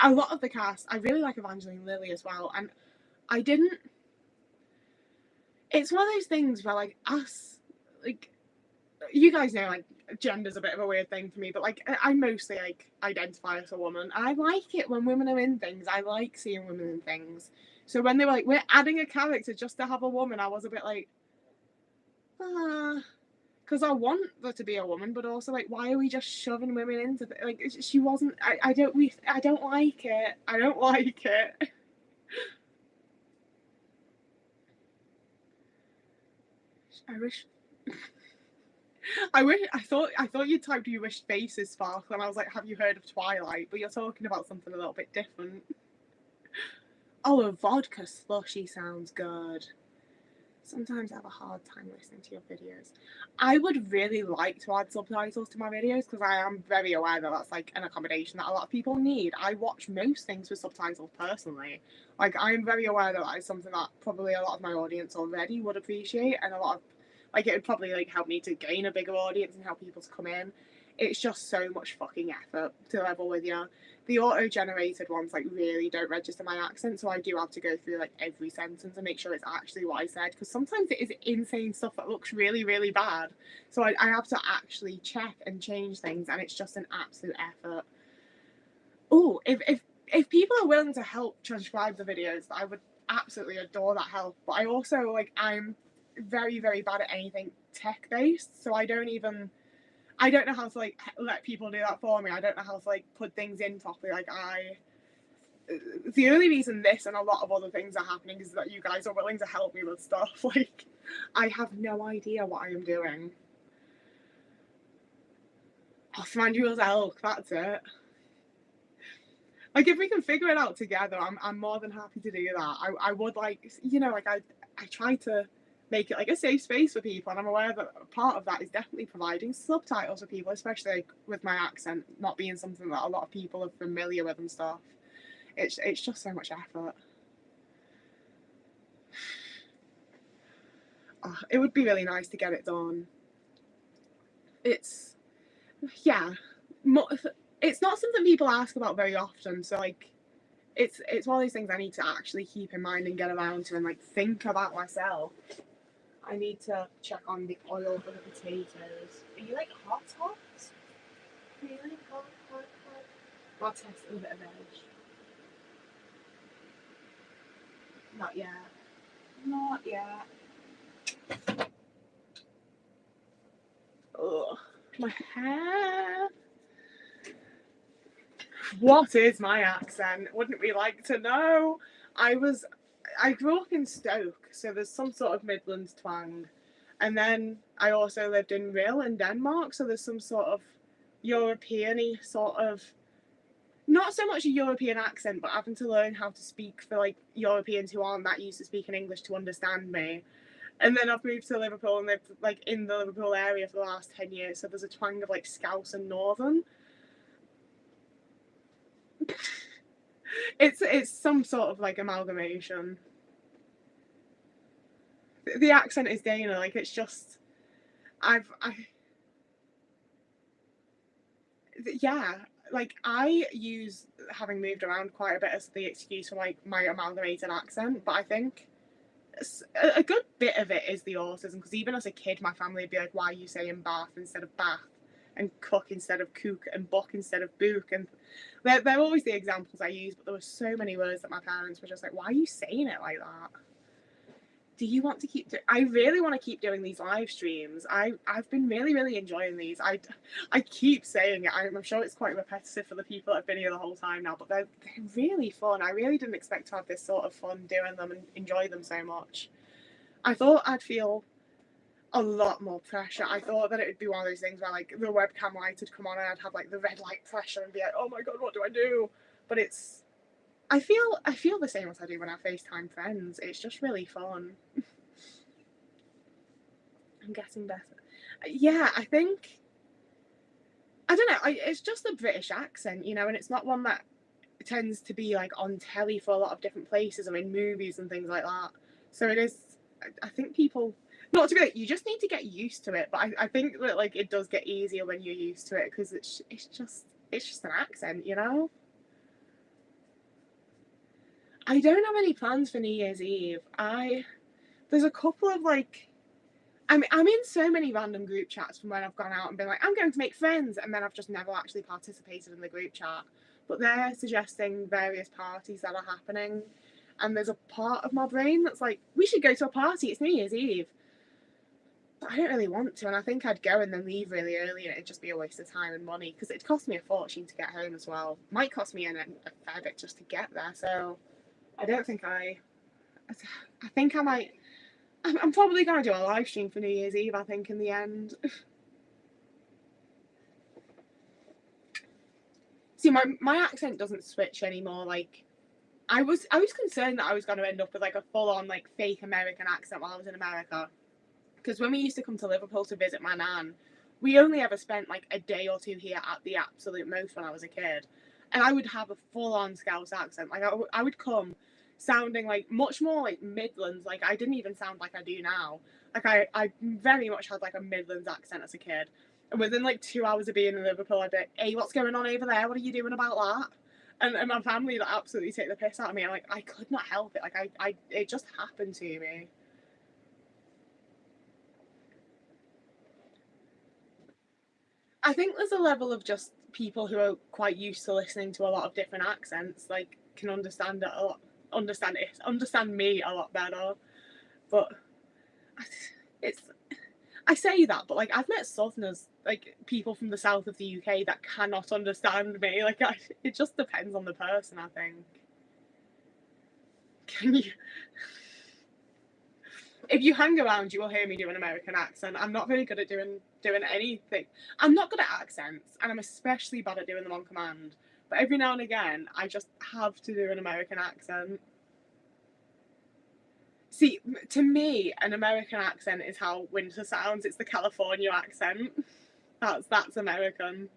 a lot of the cast, I really like Evangeline Lilly as well. And I didn't. It's one of those things where like us, like you guys know, like gender's a bit of a weird thing for me, but like I mostly like identify as a woman. I like it when women are in things. I like seeing women in things. So when they were like, we're adding a character just to have a woman, I was a bit like, because I want there to be a woman, but also like, why are we just shoving women into like? She wasn't. I don't like it. I don't like it. I wish. I thought you typed you wished faces sparkle, and I was like, have you heard of Twilight? But you're talking about something a little bit different. Oh, a vodka slushy sounds good. Sometimes I have a hard time listening to your videos. I would really like to add subtitles to my videos because I am very aware that that's like an accommodation that a lot of people need. I watch most things with subtitles personally. Like I'm very aware that that is something that probably a lot of my audience already would appreciate, and a lot of like it would probably like help me to gain a bigger audience and help people to come in. It's just so much fucking effort to level with you. The auto-generated ones like really don't register my accent, so I do have to go through like every sentence and make sure it's actually what I said, because sometimes it is insane stuff that looks really, really bad. So I have to actually check and change things, and it's just an absolute effort. Oh, if if people are willing to help transcribe the videos, I would absolutely adore that help. But I also, like, I'm very, very bad at anything tech based, so I don't know how to, like, let people do that for me. I don't know how to, like, put things in properly. Like, the only reason this and a lot of other things are happening is that you guys are willing to help me with stuff. Like, I have no idea what I am doing. I'll find you as elk, that's it. Like, if we can figure it out together, I'm more than happy to do that. I would, like, you know, like, I try to make it like a safe space for people, and I'm aware that part of that is definitely providing subtitles for people, especially like, with my accent not being something that a lot of people are familiar with and stuff. It's just so much effort. Oh, it would be really nice to get it done. It's yeah, it's not something people ask about very often. So like, it's one of those things I need to actually keep in mind and get around to and like think about myself. I need to check on the oil for the potatoes. Are you like hot? Really hot? I'll test a little bit of veg. Not yet. Not yet. Ugh, my hair. What is my accent? Wouldn't we like to know? I grew up in Stoke, so there's some sort of Midlands twang. And then I also lived in Rill in Denmark, so there's some sort of European-y sort of, not so much a European accent, but having to learn how to speak for like Europeans who aren't that used to speaking English to understand me. And then I've moved to Liverpool and lived like in the Liverpool area for the last 10 years, so there's a twang of like Scouse and Northern. It's some sort of like amalgamation. The accent is Dana, like it's just I yeah, like I use having moved around quite a bit as the excuse for like my amalgamated accent, but I think a good bit of it is the autism, because even as a kid my family would be like, why are you saying bath instead of bath, and cook instead of cook, and book instead of book, and they're always the examples I use, but there were so many words that my parents were just like, why are you saying it like that? Do you want to keep I really want to keep doing these live streams. I've been really enjoying these. I keep saying it. I'm sure it's quite repetitive for the people that have been here the whole time now, but they're really fun. I really didn't expect to have this sort of fun doing them and enjoy them so much. I thought I'd feel a lot more pressure. I thought that it would be one of those things where like the webcam light would come on and I'd have like the red light pressure and be like, oh my god, what do I do? But I feel the same as I do when I FaceTime friends. It's just really fun. I'm getting better. Yeah, I think I don't know. It's just a British accent, you know, and it's not one that tends to be like on telly for a lot of different places or in movies and things like that. So it is. I think people, not to be like, you just need to get used to it. But I think that like it does get easier when you're used to it, because it's just an accent, you know. I don't have any plans for New Year's Eve. There's a couple of like I'm in so many random group chats from when I've gone out and been like, I'm going to make friends, and then I've just never actually participated in the group chat. But they're suggesting various parties that are happening, and there's a part of my brain that's like, we should go to a party. It's New Year's Eve. But I don't really want to, and I think I'd go and then leave really early, and it'd just be a waste of time and money, because it'd cost me a fortune to get home as well. Might cost me a fair bit just to get there. So I don't think I think I might. I'm probably going to do a live stream for New Year's Eve, I think, in the end. See, my accent doesn't switch anymore. Like, I was concerned that I was going to end up with like a full on like fake American accent while I was in America, because when we used to come to Liverpool to visit my nan, we only ever spent like a day or two here at the absolute most when I was a kid, and I would have a full on Scouse accent. Like I would come sounding like much more like Midlands. Like I didn't even sound like I do now. Like I very much had like a Midlands accent as a kid. And within like 2 hours of being in Liverpool, I'd be like, hey, what's going on over there? What are you doing about that? And my family would absolutely take the piss out of me. And like I could not help it. Like I it just happened to me. I think there's a level of just people who are quite used to listening to a lot of different accents, like, can understand me a lot better. But it's, I say that, but like, I've met Southerners, like people from the south of the UK, that cannot understand me. Like, it just depends on the person, I think. Can you? If you hang around, you will hear me do an American accent. I'm not very good at doing anything. I'm not good at accents, and I'm especially bad at doing them on command. But every now and again, I just have to do an American accent. See, to me, an American accent is how winter sounds. It's the California accent. That's American.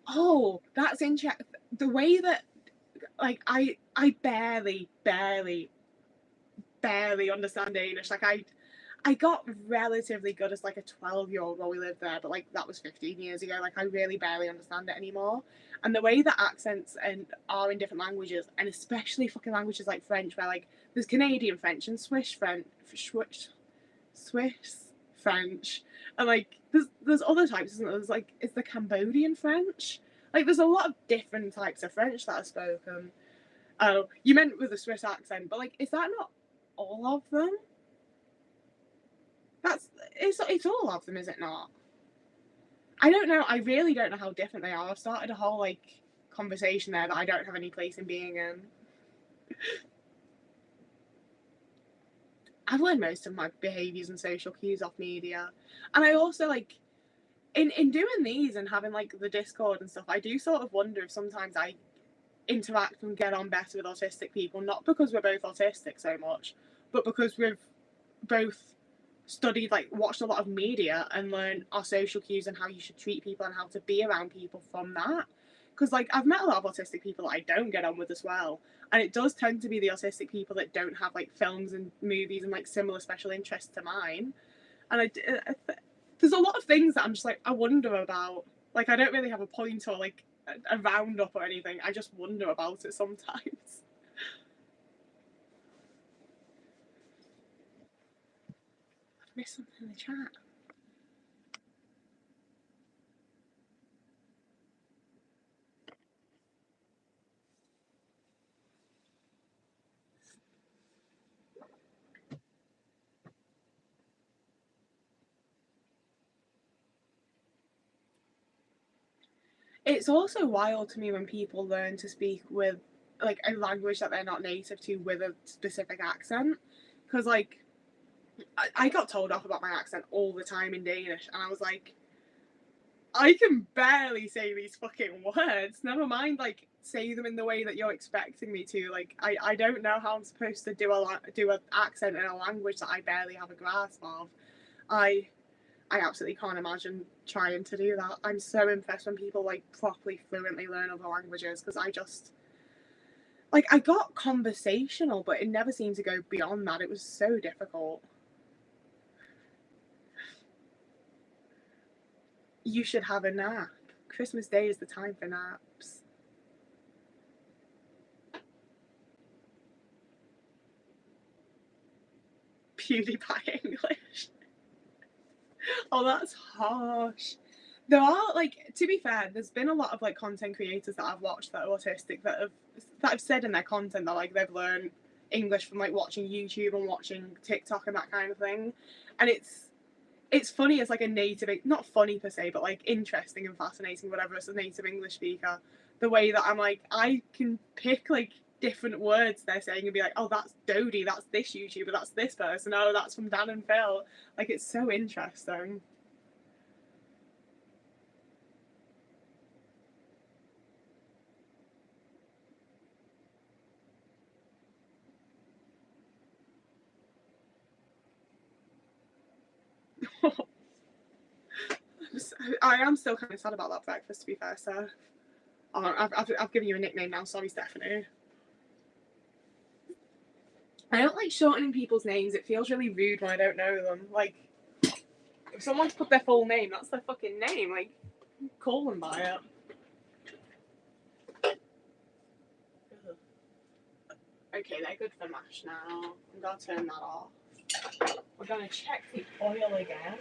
Oh, that's interesting. The way that, like, I barely understand Danish. Like, I got relatively good as like a 12-year-old while we lived there, but like that was 15 years ago. Like, I really barely understand it anymore. And the way that accents are in different languages, and especially fucking languages like French, where like there's Canadian French and Swiss French, and like there's other types, isn't there? There's like, it's the Cambodian French. Like, there's a lot of different types of French that are spoken. Oh, you meant with a Swiss accent, but like, is that not all of them? It's all of them, is it not? I don't know. I really don't know how different they are. I've started a whole like conversation there that I don't have any place in being in. I've learned most of my behaviours and social cues off media, and I also like, in doing these and having like the Discord and stuff, I do sort of wonder if sometimes I interact and get on better with autistic people, not because we're both autistic so much, but because we've both studied, like, watched a lot of media and learned our social cues and how you should treat people and how to be around people from that. Because like, I've met a lot of autistic people that I don't get on with as well, and it does tend to be the autistic people that don't have like films and movies and like similar special interests to mine. And there's a lot of things that I'm just like, I wonder about. Like, I don't really have a point or like a roundup or anything. I just wonder about it sometimes. I've missed something in the chat. It's also wild to me when people learn to speak with like a language that they're not native to with a specific accent. Because like, I got told off about my accent all the time in Danish, and I was like, I can barely say these fucking words. Never mind like say them in the way that you're expecting me to. Like, I don't know how I'm supposed to do an accent in a language that I barely have a grasp of. I absolutely can't imagine trying to do that. I'm so impressed when people like properly fluently learn other languages, because I just, like, I got conversational, but it never seemed to go beyond that. It was so difficult. You should have a nap. Christmas Day is the time for naps. PewDiePie English. Oh, that's harsh. There are, like, to be fair, there's been a lot of like content creators that I've watched that are autistic that have said in their content that like they've learned English from like watching YouTube and watching TikTok and that kind of thing. And it's funny as like a native, not funny per se, but like interesting and fascinating, whatever, as a native English speaker, the way that I'm like, I can pick like different words they're saying and be like, oh, that's Dodie, that's this YouTuber, that's this person, oh, that's from Dan and Phil. Like, it's so interesting. I am still kind of sad about that breakfast, to be fair, so I've given you a nickname now. Sorry, Stephanie. I don't like shortening people's names. It feels really rude when I don't know them. Like, if someone's put their full name, that's their fucking name. Like, call them by it. Okay, they're good for mash now. I'm gonna turn that off. We're gonna check the oil again.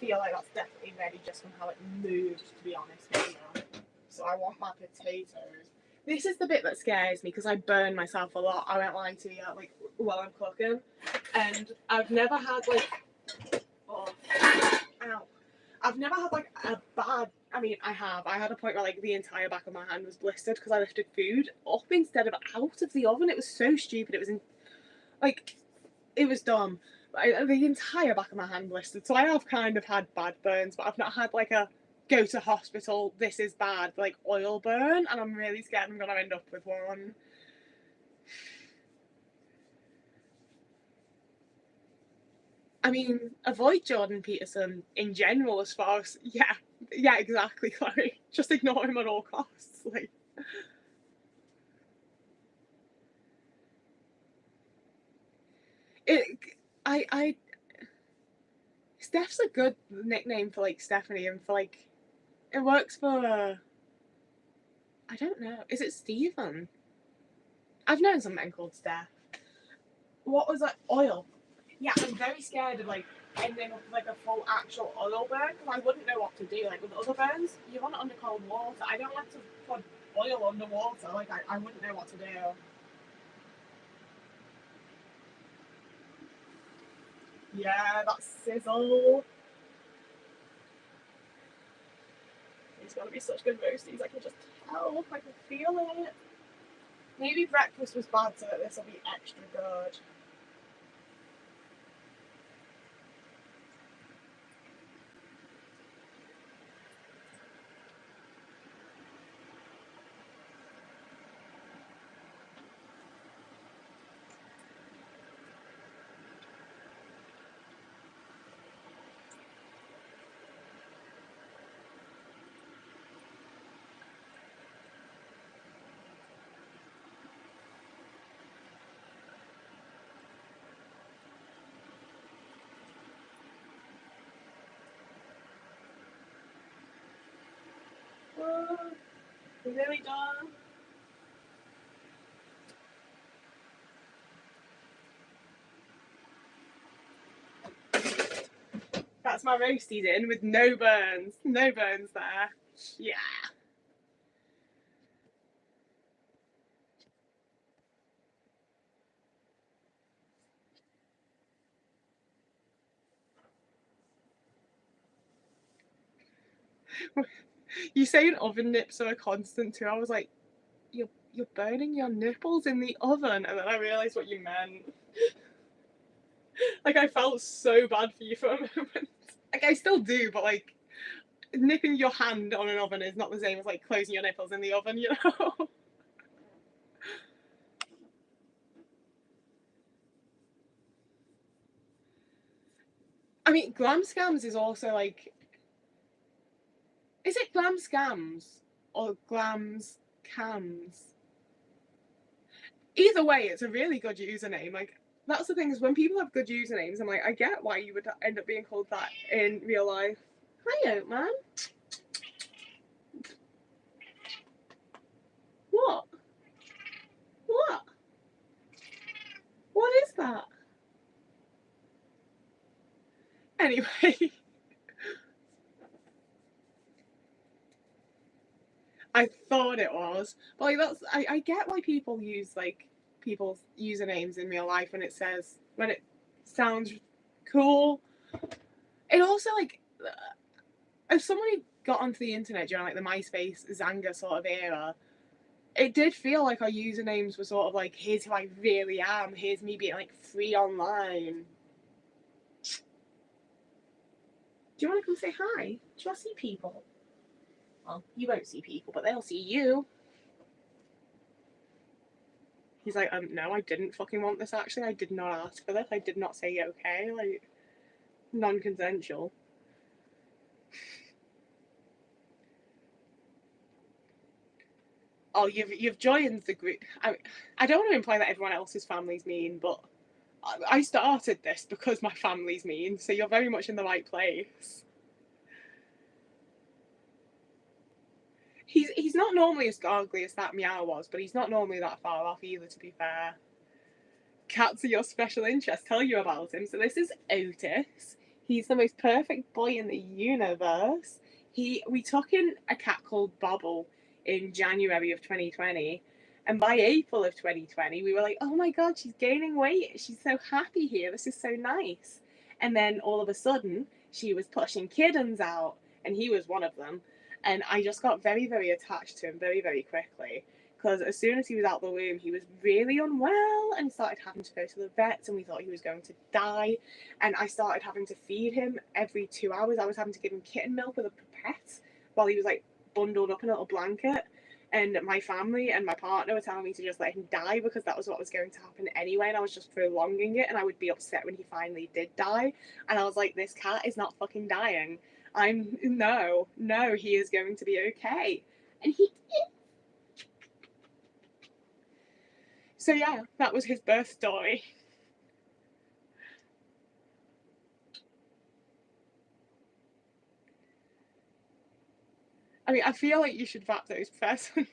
feel like that's definitely ready just from how it moved, to be honest with you. So I want my potatoes. This is the bit that scares me because I burn myself a lot. I won't lie to you, like while I'm cooking, and I've never had like, oh, ow. I've never had like a bad. I mean, I have. I had a point where like the entire back of my hand was blistered because I lifted food up instead of out of the oven. It was so stupid. It was it was dumb. The entire back of my hand blistered. So I have kind of had bad burns, but I've not had like a go to hospital, this is bad, like oil burn, and I'm really scared I'm gonna end up with one. I mean, avoid Jordan Peterson in general as far as, yeah, exactly, Chloe. Just ignore him at all costs. Like, it, I, Steph's a good nickname for like Stephanie, and for like, it works for, I don't know, is it Stephen? I've known some men called Steph. What was that? Oil. Yeah, I'm very scared of like ending up with like a full actual oil burn because I wouldn't know what to do. Like with other burns, you want it under cold water. I don't like to put oil underwater. Like I wouldn't know what to do. Yeah, that sizzle. It's gonna be such good roasties. I can just tell. I can feel it. Maybe breakfast was bad, so this will be extra good. We're nearly done. That's my roasties in with no burns. No burns there. Yeah. You saying oven nips are a constant too. I was like, you're burning your nipples in the oven, and then I realised what you meant. Like I felt so bad for you for a moment. Like I still do, but like nipping your hand on an oven is not the same as like closing your nipples in the oven, you know? I mean, glam scams is also like, is it glam scams or glams cams? Either way, it's a really good username. Like that's the thing is when people have good usernames, I'm like, I get why you would end up being called that in real life. Hi, Oat Man. What? What? What is that? Anyway, I thought it was, but like that's I get why people use like people's usernames in real life when it sounds cool. It also like if somebody got onto the internet during like the MySpace Zanga sort of era, it did feel like our usernames were sort of like, here's who I really am, here's me being like free online. Do you want to come say hi? Do you want to see people? Well, you won't see people, but they'll see you. He's like, no, I didn't fucking want this actually. I did not ask for this. I did not say okay. Like, non consensual. Oh, you've joined the group. I don't want to imply that everyone else's family's mean, but I started this because my family's mean, so you're very much in the right place. He's not normally as gargly as that meow was, but he's not normally that far off either, to be fair. Cats are your special interest. Tell you about him. So this is Otis. He's the most perfect boy in the universe. We took in a cat called Bobble in January of 2020. And by April of 2020, we were like, oh my God, she's gaining weight. She's so happy here. This is so nice. And then all of a sudden, she was pushing kittens out, and he was one of them. And I just got very, very attached to him very, very quickly. Because as soon as he was out the womb, he was really unwell and started having to go to the vets, and we thought he was going to die. And I started having to feed him every 2 hours. I was having to give him kitten milk with a pipette while he was like bundled up in a little blanket. And my family and my partner were telling me to just let him die because that was what was going to happen anyway, and I was just prolonging it, and I would be upset when he finally did die. And I was like, this cat is not fucking dying. No, he is going to be okay. And he did. So yeah, that was his birth story. I mean, I feel like you should wrap those presents.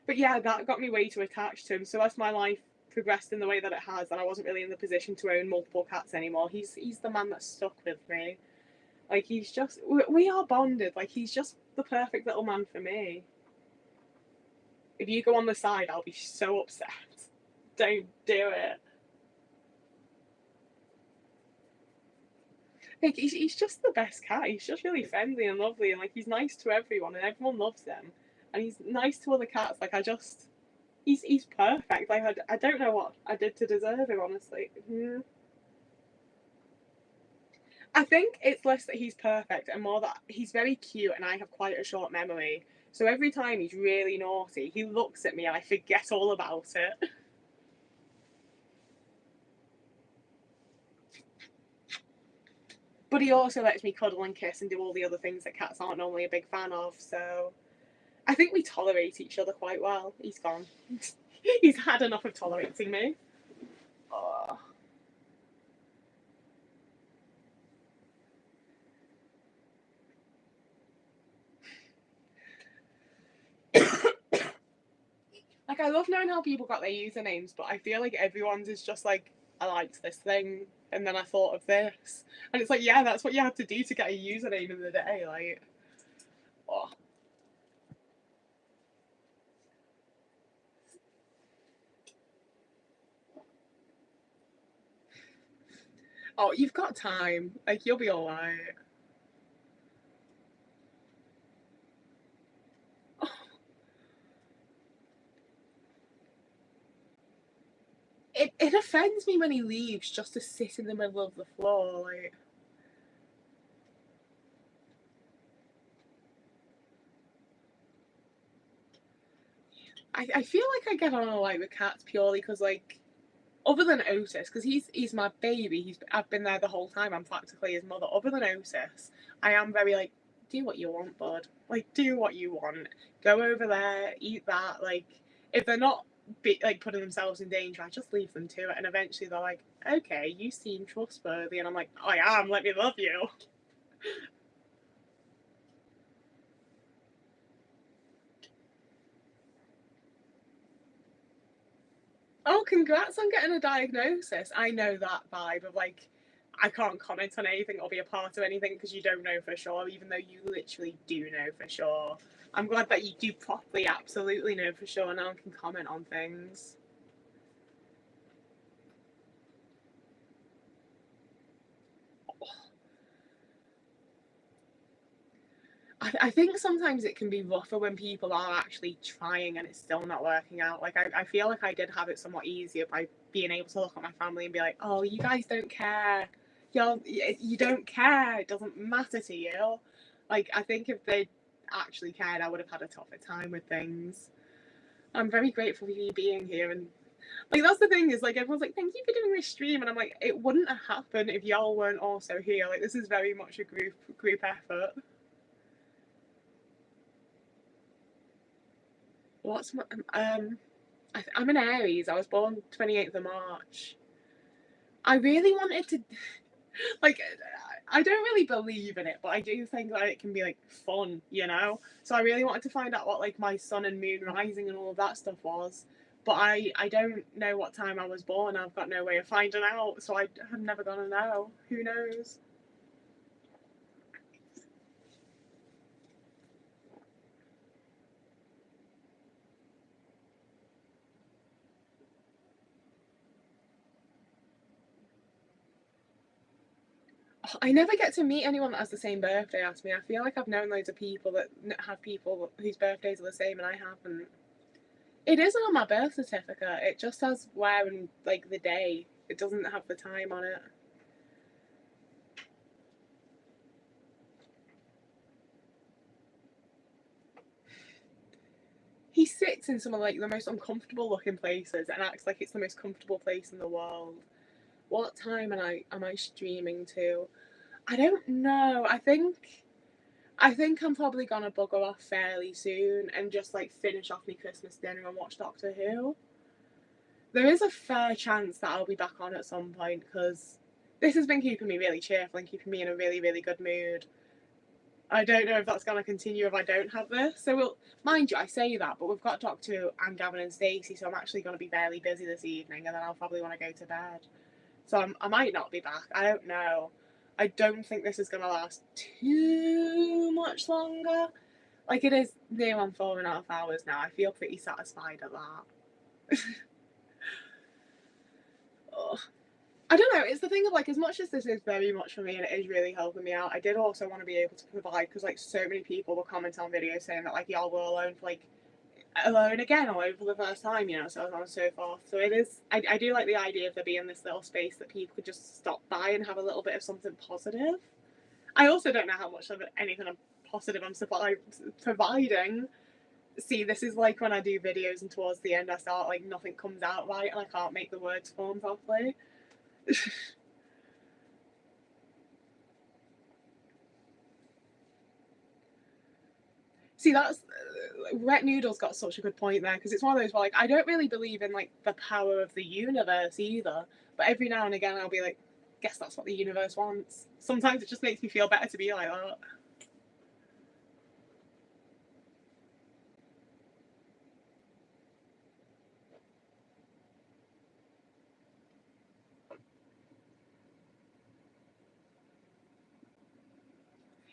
But yeah, that got me way too attached to him. So as my life progressed in the way that it has, and I wasn't really in the position to own multiple cats anymore, he's the man that stuck with me. Like, he's just, we are bonded. Like, he's just the perfect little man for me. If you go on the side, I'll be so upset. Don't do it. Like, he's just the best cat. He's just really friendly and lovely, and like, he's nice to everyone, and everyone loves him. And he's nice to other cats. Like, he's perfect. Like, I don't know what I did to deserve him, honestly. I think it's less that he's perfect and more that he's very cute, and I have quite a short memory. So every time he's really naughty, he looks at me and I forget all about it. But he also lets me cuddle and kiss and do all the other things that cats aren't normally a big fan of. So I think we tolerate each other quite well. He's gone. He's had enough of tolerating me. Oh. Like, I love knowing how people got their usernames, but I feel like everyone's is just like, I liked this thing, and then I thought of this. And it's like, yeah, that's what you have to do to get a username in the day. Like, oh. Oh, you've got time. Like, you'll be all right. Oh. It offends me when he leaves just to sit in the middle of the floor. Like, I feel like I get on like with cats purely because, like, other than Otis, because he's my baby. I've been there the whole time. I'm practically his mother. Other than Otis, I am very like, do what you want, bud. Like, do what you want. Go over there, eat that. Like, if they're not like putting themselves in danger, I just leave them to it. And eventually they're like, okay, you seem trustworthy, and I'm like, I am. Let me love you. Oh, congrats on getting a diagnosis. I know that vibe of like, I can't comment on anything or be a part of anything because you don't know for sure, even though you literally do know for sure. I'm glad that you do properly, absolutely know for sure now and can comment on things. I think sometimes it can be rougher when people are actually trying and it's still not working out. Like, I feel like I did have it somewhat easier by being able to look at my family and be like, oh, you guys don't care. You don't care. It doesn't matter to you. Like, I think if they actually cared, I would have had a tougher time with things. I'm very grateful for you being here. And like, that's the thing is, like, everyone's like, thank you for doing this stream. And I'm like, it wouldn't have happened if y'all weren't also here. Like, this is very much a group effort. What's my I'm an Aries. I was born 28th of March. I really wanted to like I don't really believe in it, but I do think that it can be like fun, you know? So I really wanted to find out what like my sun and moon rising and all of that stuff was. But I don't know what time I was born. I've got no way of finding out, so I'm never gonna know. Who knows? I never get to meet anyone that has the same birthday as me. I feel like I've known loads of people that have people whose birthdays are the same, and I haven't. It isn't on my birth certificate. It just has where and like the day. It doesn't have the time on it. He sits in some of like the most uncomfortable looking places and acts like it's the most comfortable place in the world. What time am I streaming to? I don't know. I think I'm probably gonna bugger off fairly soon and just like finish off my Christmas dinner and watch Doctor Who. There is a fair chance that I'll be back on at some point because this has been keeping me really cheerful and keeping me in a really, really good mood. I don't know if that's going to continue if I don't have this. So, mind you, I say that, but we've got Doctor Who and Gavin and Stacey, so I'm actually going to be fairly busy this evening, and then I'll probably want to go to bed. So I might not be back. I don't know. I don't think this is going to last too much longer. Like, it is near on 4.5 hours now. I feel pretty satisfied at that. Ugh. I don't know. It's the thing of like, as much as this is very much for me and it is really helping me out, I did also want to be able to provide because like so many people will comment on videos saying that like y'all were alone for like alone again, alone for the first time, you know, so on and so forth. So it is. I do like the idea of there being this little space that people could just stop by and have a little bit of something positive. I also don't know how much of anything positive I'm providing. See, this is like when I do videos and towards the end I start like nothing comes out right and I can't make the words form properly. See, that's Wet Noodle's got such a good point there because it's one of those where like I don't really believe in like the power of the universe either, but every now and again I'll be like, guess that's what the universe wants. Sometimes it just makes me feel better to be like that.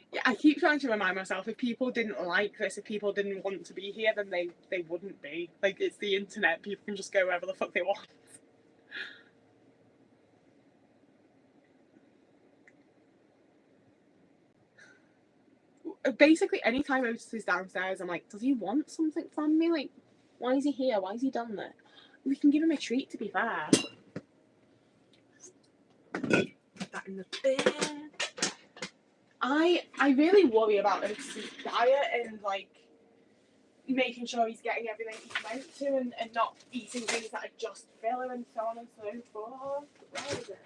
Yeah, I keep trying to remind myself if people didn't like this, if people didn't want to be here, then they wouldn't be. Like it's the internet, people can just go wherever the fuck they want. Basically, anytime Otis is downstairs, I'm like, does he want something from me? Like, why is he here? Why has he done that? We can give him a treat, to be fair. Put that in the bin. I really worry about Otis' diet and like making sure he's getting everything he's meant to and not eating things that are just filler and so on and so forth. Where is it?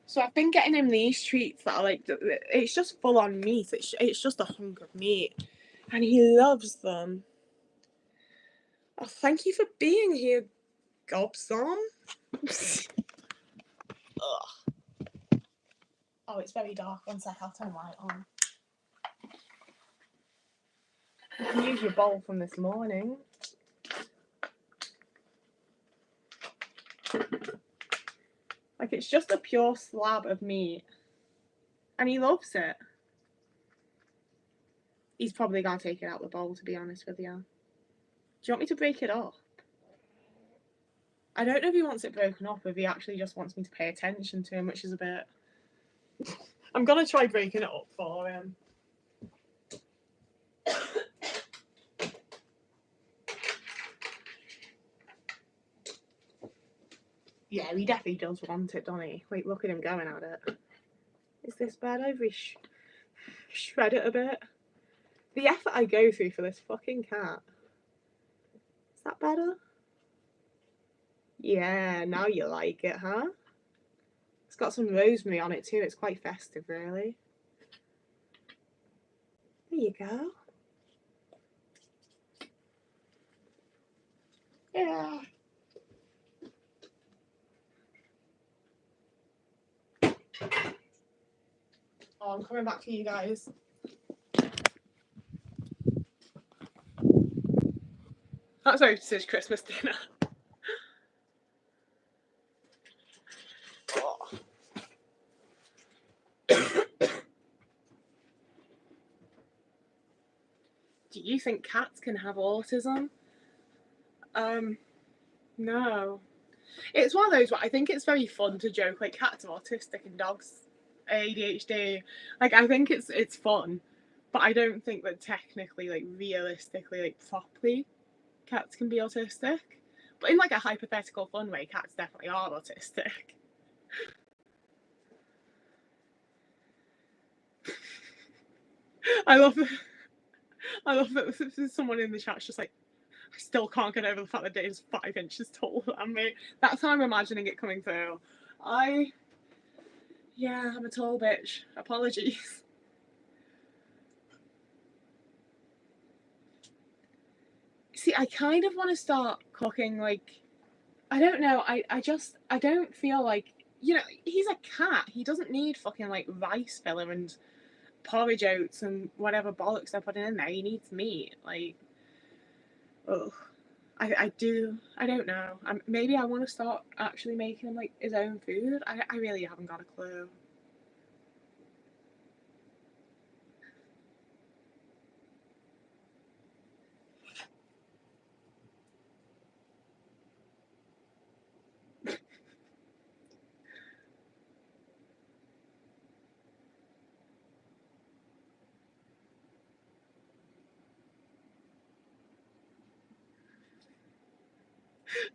So I've been getting him these treats that are like, it's just full on meat. It's just a hunk of meat. And he loves them. Oh, thank you for being here, Gobson. Oh, it's very dark. One sec, I'll turn light on. You can use your bowl from this morning. Like, it's just a pure slab of meat. And he loves it. He's probably going to take it out of the bowl, to be honest with you. Do you want me to break it up? I don't know if he wants it broken up, or if he actually just wants me to pay attention to him, which is a bit... I'm going to try breaking it up for him. Yeah, he definitely does want it, doesn't he? Wait, look at him going at it. Is this better? If we shred it a bit? The effort I go through for this fucking cat. Is that better? Yeah, now you like it, huh? It's got some rosemary on it too. It's quite festive, really. There you go. Yeah. I'm coming back for you guys. That's how it says Christmas dinner. Oh. Do you think cats can have autism? No. It's one of those where I think it's very fun to joke like cats are autistic and dogs ADHD. Like I think it's fun, but I don't think that technically, like realistically, like properly, cats can be autistic. But in like a hypothetical fun way, cats definitely are autistic. I love that there's someone in the chat just like, I still can't get over the fact that Dave's 5 inches taller than me. That's how I'm imagining it coming through. I'm a tall bitch. Apologies. See, I kind of want to start cooking, like, I don't know, I don't feel like, he's a cat. He doesn't need fucking, like, rice filler and porridge oats and whatever bollocks they're putting in there. He needs meat. Like, ugh. I don't know. Maybe I want to start actually making him, like, his own food. I really haven't got a clue.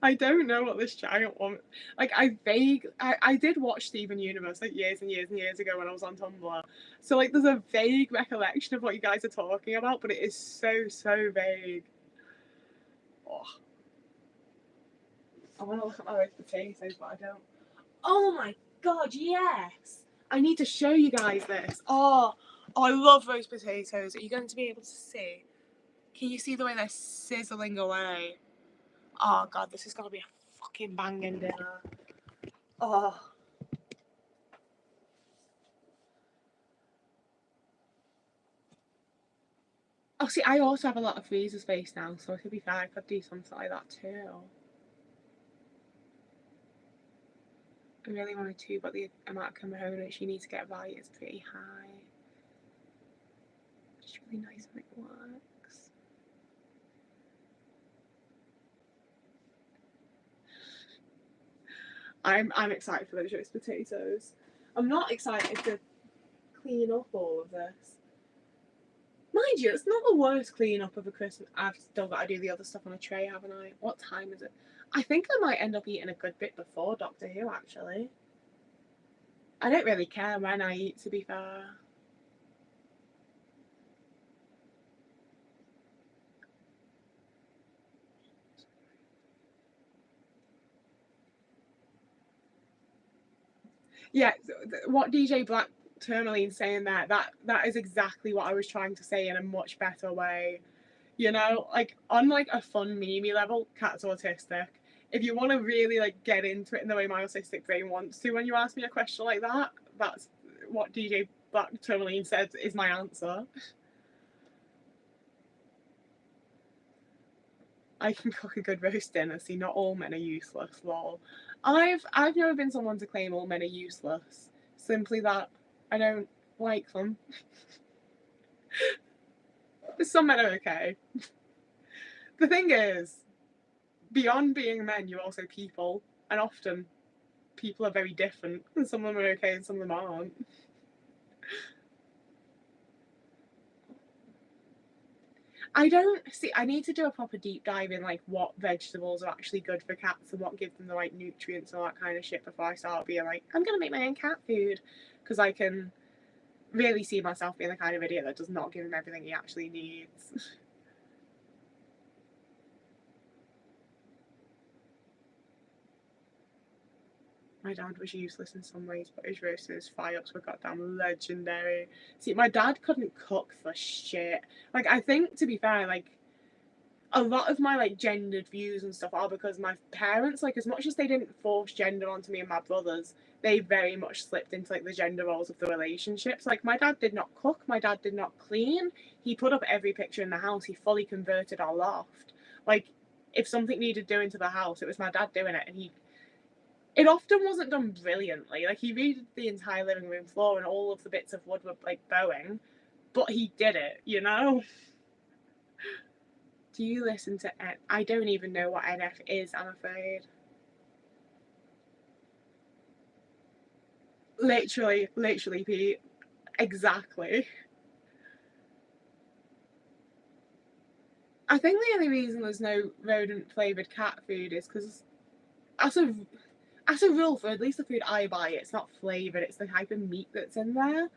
I don't know what this giant one. Like, I did watch Steven Universe like years and years and years ago when I was on Tumblr. So like, there's a vague recollection of what you guys are talking about, but it is so vague. Oh. I want to look at my roast potatoes, but I don't. Oh my god, yes! I need to show you guys this. Oh, I love roast potatoes. Are you going to be able to see? Can you see the way they're sizzling away? Oh god, this is gonna be a fucking banging dinner. Oh. Oh, see, I also have a lot of freezer space now, so to be fair, I could do something like that too. I really wanted to, but the amount of components you need to get right is pretty high. It's really nice when it works. I'm excited for those roast potatoes. I'm not excited to clean up all of this. Mind you, it's not the worst clean up of a Christmas. I've still got to do the other stuff on a tray, haven't I? What time is it? I think I might end up eating a good bit before Doctor Who, actually. I don't really care when I eat, to be fair. Yeah, what DJ Black Tourmaline's saying there, that is exactly what I was trying to say in a much better way. You know, like on like a fun meme level, cat's autistic. If you want to really like get into it in the way my autistic brain wants to when you ask me a question like that, that's what DJ Black Tourmaline said is my answer. I can cook a good roast dinner. See, not all men are useless. Lol. I've never been someone to claim all men are useless. Simply that I don't like them. Some men are okay. The thing is, beyond being men, you're also people, and often people are very different. And some of them are okay, and some of them aren't. I don't see. I need to do a proper deep dive in like what vegetables are actually good for cats and what gives them the right nutrients and all that kind of shit before I start being like, I'm gonna make my own cat food, because I can really see myself being the kind of idiot that does not give him everything he actually needs. My dad was useless in some ways, but his roast and his fire-ups were goddamn legendary. See, my dad couldn't cook for shit. Like, I think, to be fair, like, a lot of my like gendered views and stuff are because my parents, like, as much as they didn't force gender onto me and my brothers, they very much slipped into like the gender roles of the relationships. Like, my dad did not cook, my dad did not clean. He put up every picture in the house. He fully converted our loft. Like, if something needed doing to the house, it was my dad doing it, and it often wasn't done brilliantly. Like, he redid the entire living room floor, and all of the bits of wood were like bowing, but he did it, you know. Do you listen to I don't even know what NF is, I'm afraid. Literally, Pete. Exactly. I think the only reason there's no rodent flavoured cat food is because, as a, as a rule, for at least the food I buy, it's not flavoured, it's the type of meat that's in there.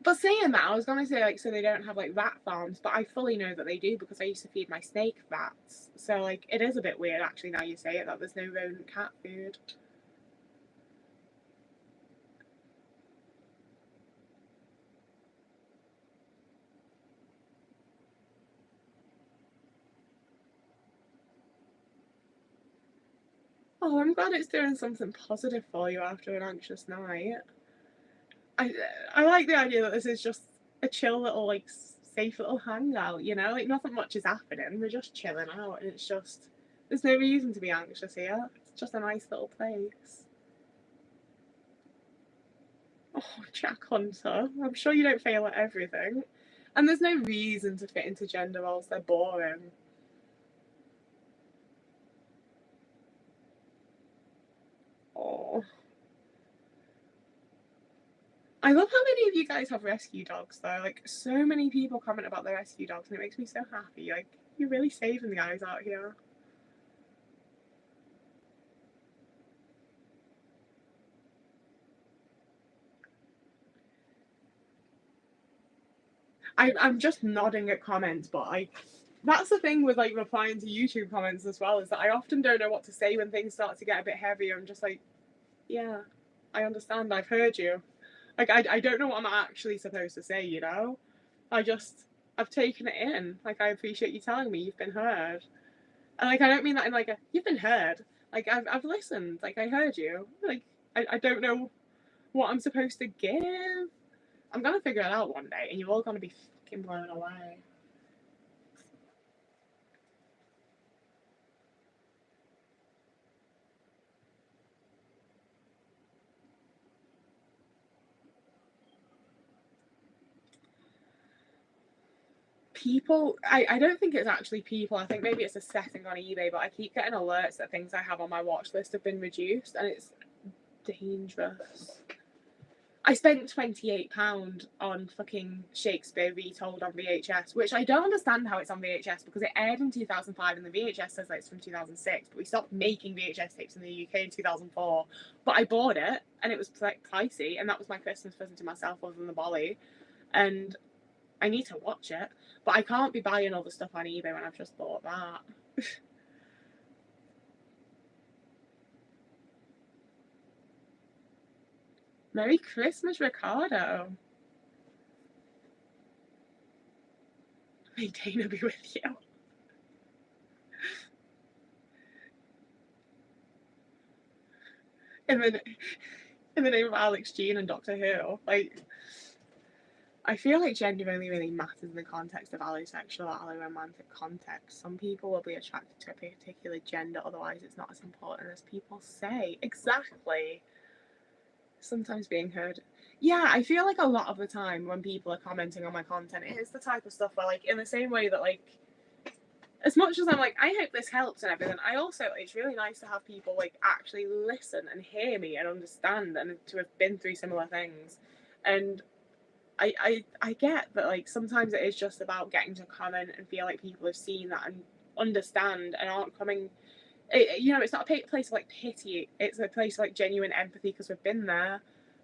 But saying that, I was going to say, like, so they don't have, like, rat farms, but I fully know that they do because I used to feed my snake rats. So, like, it is a bit weird, actually, now you say it, that there's no rodent cat food. Oh, I'm glad it's doing something positive for you after an anxious night. I I like the idea that this is just a chill little, like, safe little hangout, you know? Like, nothing much is happening. We're just chilling out, and it's just, there's no reason to be anxious here. It's just a nice little place. Oh, Jack Hunter. I'm sure you don't fail at everything. And there's no reason to fit into gender roles, they're boring. Oh. I love how many of you guys have rescue dogs, though. Like, so many people comment about their rescue dogs, and it makes me so happy. Like, you're really saving the guys out here. I'm just nodding at comments, but that's the thing with like replying to YouTube comments as well, is that I often don't know what to say when things start to get a bit heavier. I'm just like, yeah, I understand. I've heard you. Like, I don't know what I'm actually supposed to say, you know? I just, I've taken it in. Like, I appreciate you telling me you've been heard. And like, I don't mean that in like a, you've been heard. Like, I've listened. Like, I heard you. Like, I don't know what I'm supposed to give. I'm gonna figure it out one day, and you're all gonna be fucking blown away. People, I don't think it's actually people. I think maybe it's a setting on eBay, but I keep getting alerts that things I have on my watch list have been reduced, and it's dangerous. I spent £28 on fucking Shakespeare Retold on VHS, which I don't understand how it's on VHS because it aired in 2005 and the VHS says that it's from 2006, but we stopped making VHS tapes in the UK in 2004. But I bought it and it was like pricey, and that was my Christmas present to myself other than the bolly. And I need to watch it, but I can't be buying all the stuff on eBay when I've just bought that. Merry Christmas, Ricardo. May Dana be with you. In the, in the name of Alex Jean and Doctor Who. Like, I feel like gender only really matters in the context of allosexual or alloromantic context. Some people will be attracted to a particular gender, otherwise it's not as important as people say. Exactly. Sometimes being heard. Yeah, I feel like a lot of the time when people are commenting on my content, it is the type of stuff where, like, in the same way that, like, as much as I'm like, I hope this helps and everything, I also, it's really nice to have people, like, actually listen and hear me and understand and to have been through similar things. And I get that, like, sometimes it is just about getting to comment and feel like people have seen that and understand and aren't coming. You know, it's not a place of like pity. It's a place of like genuine empathy because we've been there.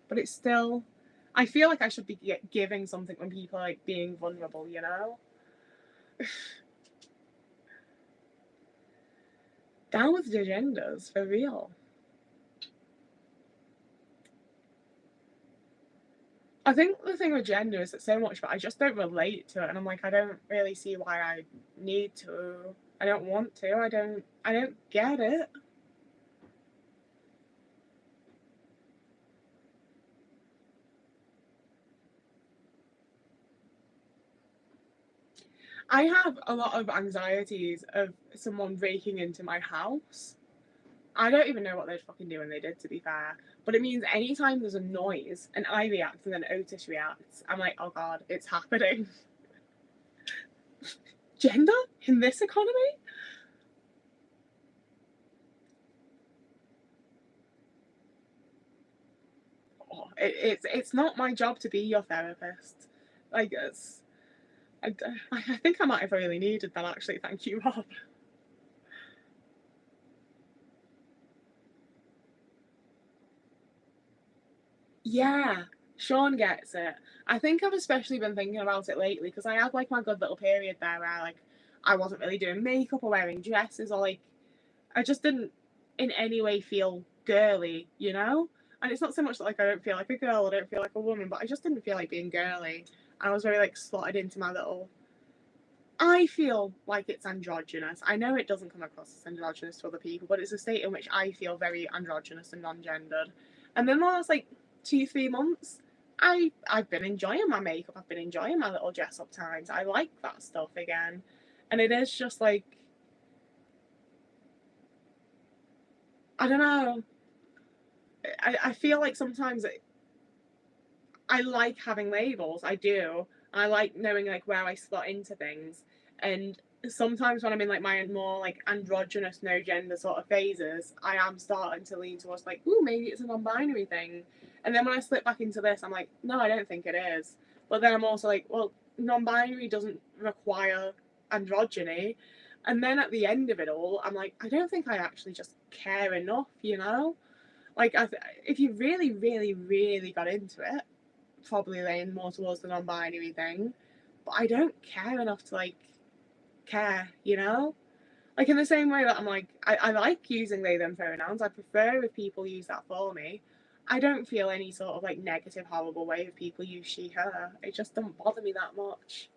But it's still, I feel like I should be giving something when people are like being vulnerable. You know, down with the genders for real. I think the thing with gender is that so much, but I just don't relate to it, and I'm like, I don't really see why I need to. I don't want to. I don't get it. I have a lot of anxieties of someone breaking into my house. I don't even know what they'd fucking do when they did, to be fair. But it means anytime there's a noise and I react and then Otis reacts, I'm like, oh god, it's happening. Gender in this economy? Oh, it's not my job to be your therapist. Like, I think I might have really needed that, actually. Thank you, Rob. Yeah, Sean gets it. I think I've especially been thinking about it lately because I had like my good little period there where like I wasn't really doing makeup or wearing dresses or like I just didn't in any way feel girly, you know? And it's not so much that like I don't feel like a girl, I don't feel like a woman, but I just didn't feel like being girly. And I was very like slotted into my little. I feel like it's androgynous. I know it doesn't come across as androgynous to other people, but it's a state in which I feel very androgynous and non-gendered. And then the last like 2 3 months, I've been enjoying my makeup. I've been enjoying my little dress up times. I like that stuff again, and it is just like I don't know. I feel like sometimes I like having labels. I do. I like knowing like where I slot into things. And sometimes when I'm in like my more like androgynous, no gender sort of phases, I am starting to lean towards like, ooh, maybe it's a non-binary thing. And then when I slip back into this, I'm like, no, I don't think it is. But then I'm also like, well, non-binary doesn't require androgyny. And then at the end of it all, I'm like, I don't think I actually just care enough, you know? Like, if you really, really, really got into it, probably lean more towards the non-binary thing, but I don't care enough to like care, you know? Like in the same way that I'm like, I like using they them pronouns. I prefer if people use that for me. I don't feel any sort of like negative, horrible way if people use she, her. It just doesn't bother me that much.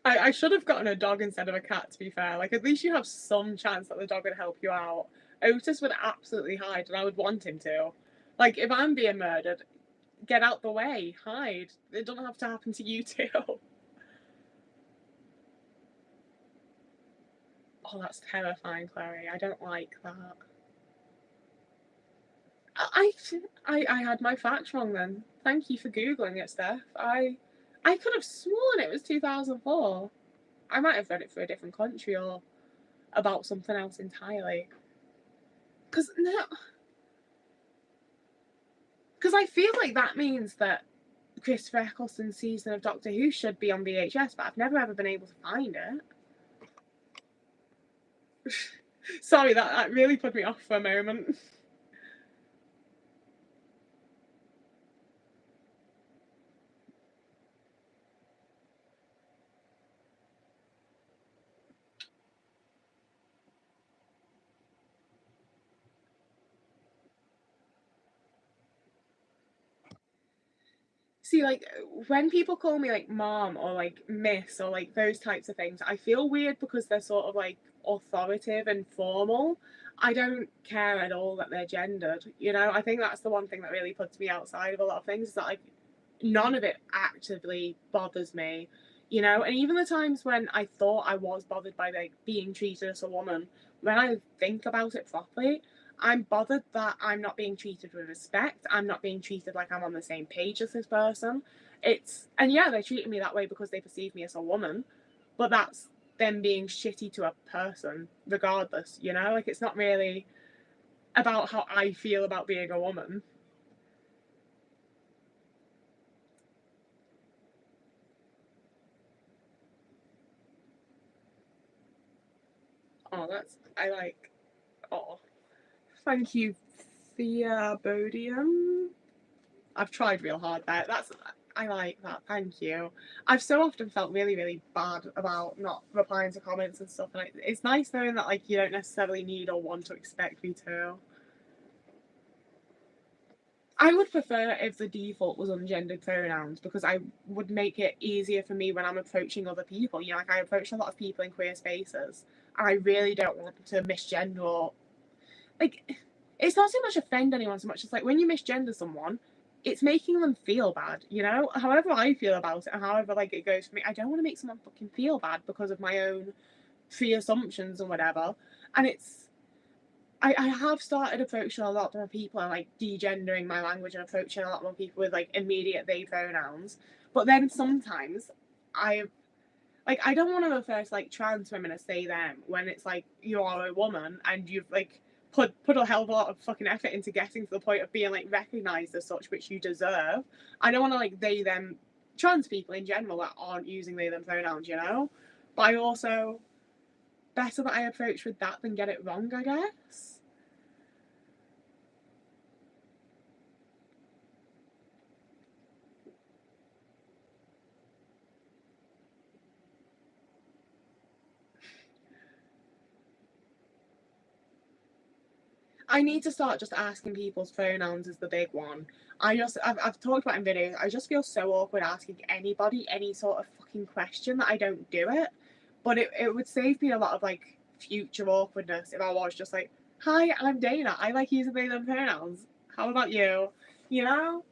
I should have gotten a dog instead of a cat, to be fair. Like, at least you have some chance that the dog would help you out. Otis would absolutely hide, and I would want him to. Like, if I'm being murdered, get out the way, hide. It doesn't have to happen to you too. Oh, that's terrifying, Chloe. I don't like that. I, I had my facts wrong then. Thank you for googling it, Steph. I could have sworn it was 2004. I might have read it for a different country or about something else entirely. Because no, because I feel like that means that Christopher Eccleston's season of Doctor Who should be on VHS, but I've never ever been able to find it. Sorry, that really put me off for a moment. See, like when people call me like mom or like miss or like those types of things, I feel weird because they're sort of like authoritative and formal. I don't care at all that they're gendered. You know, I think that's the one thing that really puts me outside of a lot of things is that like none of it actively bothers me. You know, and even the times when I thought I was bothered by like being treated as a woman, when I think about it properly, I'm bothered that I'm not being treated with respect. I'm not being treated like I'm on the same page as this person. And yeah, they're treating me that way because they perceive me as a woman, but that's them being shitty to a person, regardless, you know? Like, it's not really about how I feel about being a woman. Oh, I like, oh, thank you, Theabodium. I've tried real hard there. I like that. Thank you. I've so often felt really, really bad about not replying to comments and stuff, and it's nice knowing that like you don't necessarily need or want to expect me to. I would prefer if the default was ungendered pronouns, because I would make it easier for me when I'm approaching other people. You know, like I approach a lot of people in queer spaces, and I really don't want to misgender or, like, it's not so much offend anyone so much as like when you misgender someone, it's making them feel bad, you know? However I feel about it and however like it goes for me, I don't want to make someone fucking feel bad because of my own pre-assumptions or whatever. And I have started approaching a lot more people and like degendering my language and approaching a lot more people with like immediate they pronouns. But then sometimes I I don't want to refer to like trans women as they them when it's like you are a woman and you've like put a hell of a lot of fucking effort into getting to the point of being like recognized as such, which you deserve. I don't want to like they them trans people in general that aren't using they them pronouns, you know? But I also better that I approach with that than get it wrong, I guess. I need to start just asking people's pronouns is the big one. I've talked about in videos. I just feel so awkward asking anybody any sort of fucking question that I don't do it. But it would save me a lot of like future awkwardness if I was just like, "Hi, I'm Dana. I like using they them pronouns. How about you?" You know?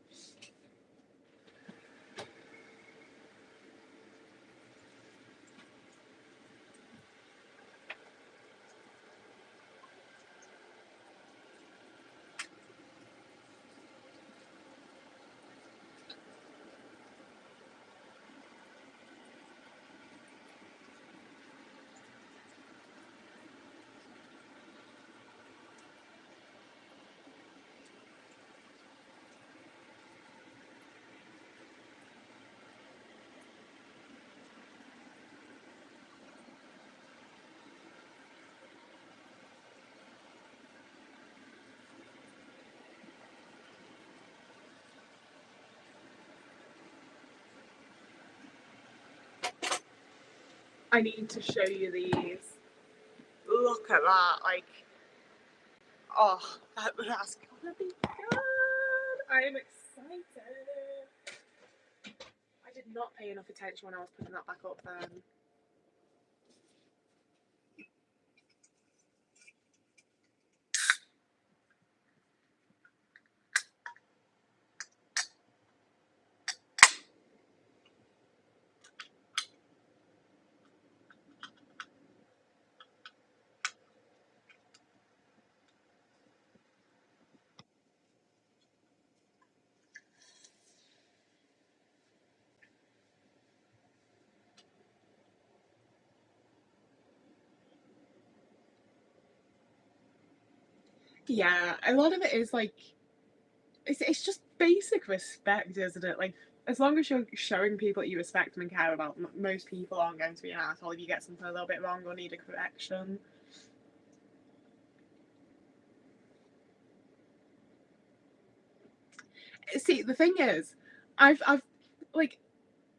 I need to show you these. Look at that. Like, oh, that's gonna be good. I am excited. I did not pay enough attention when I was putting that back up then. Yeah, a lot of it is like it's just basic respect, isn't it? Like as long as you're showing people that you respect them and care about them, most people aren't going to be an asshole if you get something a little bit wrong or need a correction. See, the thing is, I've like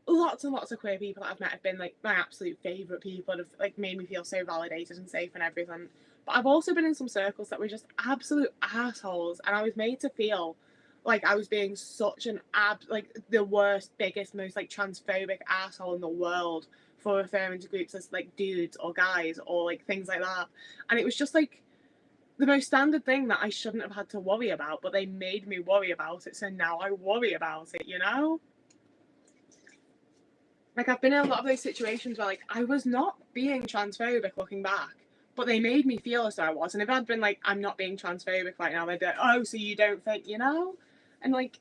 lots and lots of queer people that I've met have been like my absolute favorite people and have like made me feel so validated and safe and everything. But I've also been in some circles that were just absolute assholes, and I was made to feel like I was being such an like the worst, biggest, most like transphobic asshole in the world for referring to groups as like dudes or guys or like things like that. And it was just like the most standard thing that I shouldn't have had to worry about, but they made me worry about it, so now I worry about it, you know? Like I've been in a lot of those situations where like I was not being transphobic looking back, but they made me feel as though I was. And if I'd been like, I'm not being transphobic right now, they'd be like, oh, so you don't think, you know? And like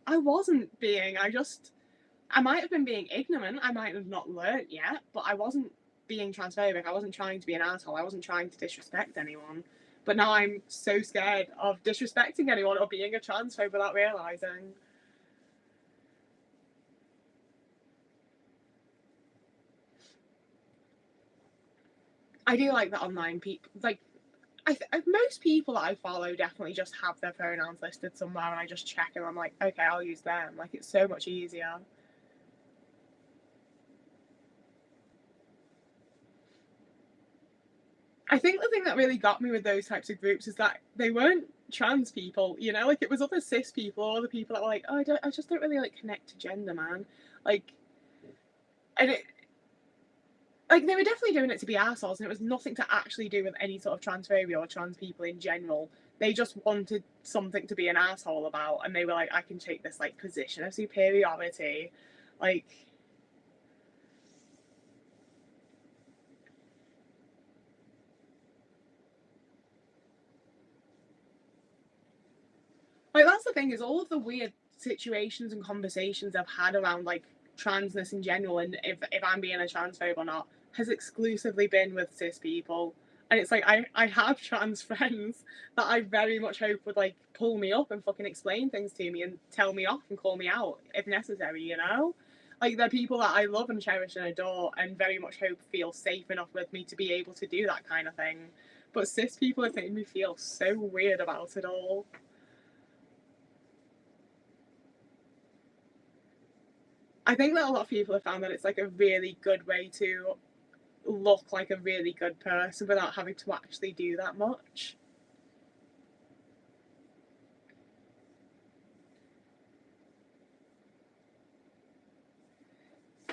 I wasn't being. I might have been being ignorant. I might have not learnt yet, but I wasn't being transphobic. I wasn't trying to be an asshole. I wasn't trying to disrespect anyone. But now I'm so scared of disrespecting anyone or being a transphobe without realizing. I do like that online people like most people that I follow definitely just have their pronouns listed somewhere, and I just check and I'm like, okay, I'll use them. Like it's so much easier. I think the thing that really got me with those types of groups is that they weren't trans people, you know, like it was other cis people or other people that were like, oh, I just don't really like connect to gender, man. Like, and it, like they were definitely doing it to be assholes, and it was nothing to actually do with any sort of transphobia or trans people in general. They just wanted something to be an asshole about, and they were like, I can take this like position of superiority, like. Like that's the thing, is all of the weird situations and conversations I've had around like transness in general, and if I'm being a transphobe or not, has exclusively been with cis people. And it's like I have trans friends that I very much hope would like pull me up and fucking explain things to me and tell me off and call me out if necessary, you know? Like they're people that I love and cherish and adore and very much hope feel safe enough with me to be able to do that kind of thing. But cis people have made me feel so weird about it all. I think that a lot of people have found that it's like a really good way to look like a really good person without having to actually do that much.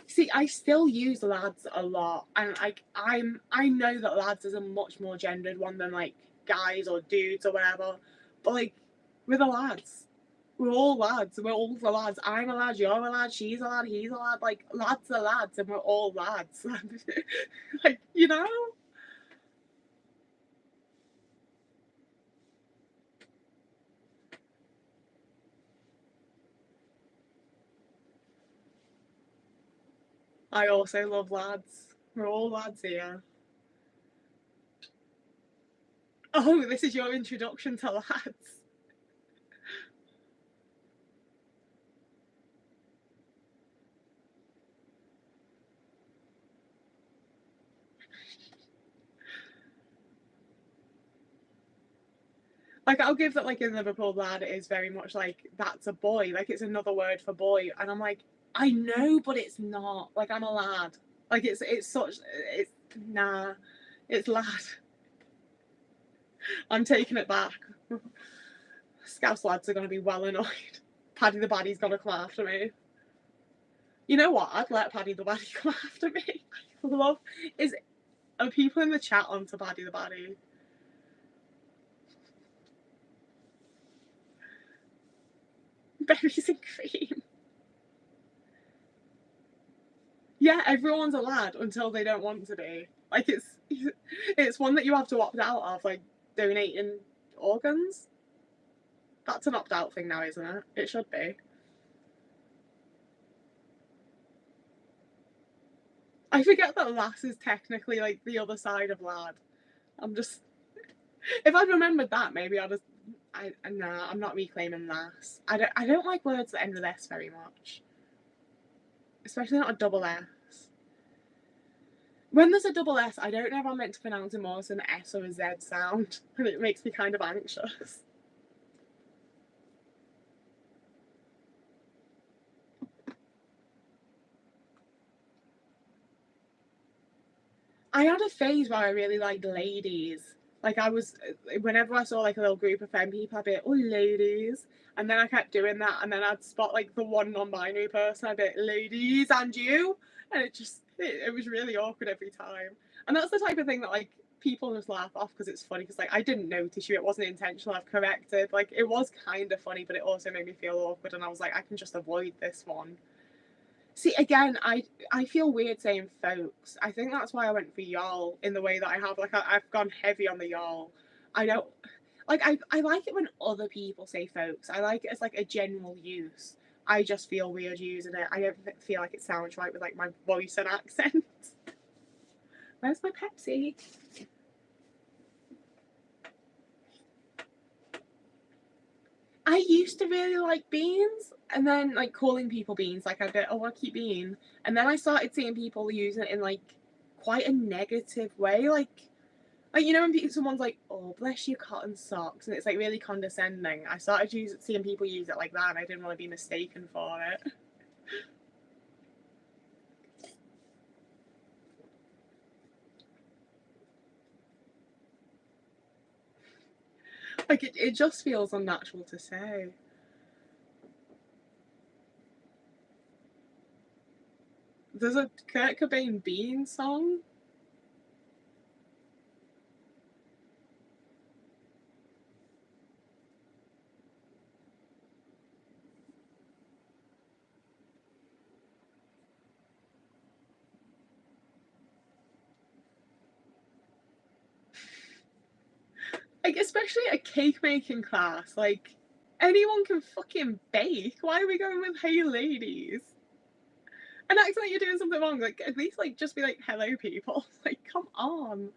See, I still use lads a lot, and like I know that lads is a much more gendered one than like guys or dudes or whatever. But like with the lads, we're all lads. We're all the lads. I'm a lad. You're a lad. She's a lad. He's a lad. Like lads are lads, and we're all lads. Like you know. I also love lads. We're all lads here. Oh, this is your introduction to lads. Like I'll give that like in Liverpool, lad is very much like that's a boy. Like it's another word for boy, and I'm like, I know, but it's not. Like I'm a lad. Like it's such it's nah, it's lad. I'm taking it back. Scouse lads are gonna be well annoyed. Paddy the Baddy's gonna come after me. You know what? I'd let Paddy the Baddy come after me. I love is are people in the chat onto Paddy the Baddy? Berries and cream. Yeah, everyone's a lad until they don't want to be. Like it's one that you have to opt out of, like donating organs. That's an opt out thing now, isn't it? It should be. I forget that lass is technically like the other side of lad. I'm just if I'd remembered that, maybe I'd just nah, I'm not reclaiming lass. I don't like words that end with S very much. Especially not a double S. When there's a double S, I don't know if I'm meant to pronounce it more as an S or a Z sound, and it makes me kind of anxious. I had a phase where I really liked ladies. Like I was, whenever I saw like a little group of femme people, I'd be like, oh, ladies. And then I kept doing that, and then I'd spot like the one non-binary person, I'd be like, ladies, and you. And it was really awkward every time. And that's the type of thing that like people just laugh off because it's funny because like I didn't notice you, it wasn't intentional, I've corrected. Like it was kind of funny, but it also made me feel awkward, and I was like, I can just avoid this one. See, again, I feel weird saying folks. I think that's why I went for y'all in the way that I have. Like, I've gone heavy on the y'all. I don't like. I like it when other people say folks. I like it as like a general use. I just feel weird using it. I don't feel like it sounds right with like my voice and accent. Where's my Pepsi? I used to really like beans, and then like calling people beans, like I'd be, oh, I keep bean, and then I started seeing people use it in like quite a negative way, like you know when someone's like, oh, bless your cotton socks, and it's like really condescending. I started seeing people use it like that, and I didn't want to be mistaken for it. Like, it just feels unnatural to say. There's a Kurt Cobain Bean song. Like, especially a cake making class. Like, anyone can fucking bake. Why are we going with hey ladies? And acting like you're doing something wrong. Like, at least, like, just be like, hello, people. Like, come on.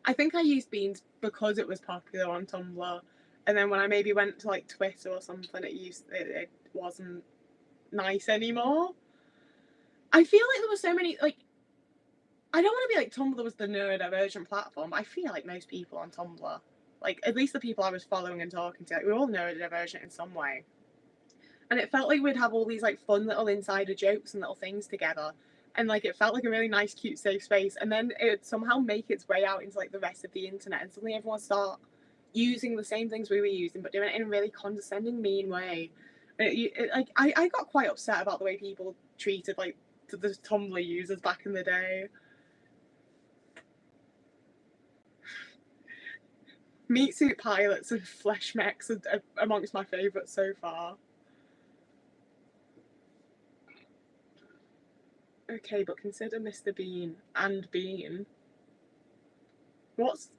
I think I used beans because it was popular on Tumblr. And then when I maybe went to, like, Twitter or something, it wasn't nice anymore. I feel like there were so many, like, I don't want to be like Tumblr was the neurodivergent platform, but I feel like most people on Tumblr, like, at least the people I was following and talking to, like, we were all neurodivergent in some way. And it felt like we'd have all these, like, fun little insider jokes and little things together. And, like, it felt like a really nice, cute, safe space. And then it would somehow make its way out into, like, the rest of the internet. And suddenly everyone start using the same things we were using, but doing it in a really condescending, mean way. Like, I got quite upset about the way people treated, like, the Tumblr users back in the day. Meat Suit Pilots and Flesh Mechs are amongst my favourites so far. Okay, but consider Mr. Bean and Bean. What's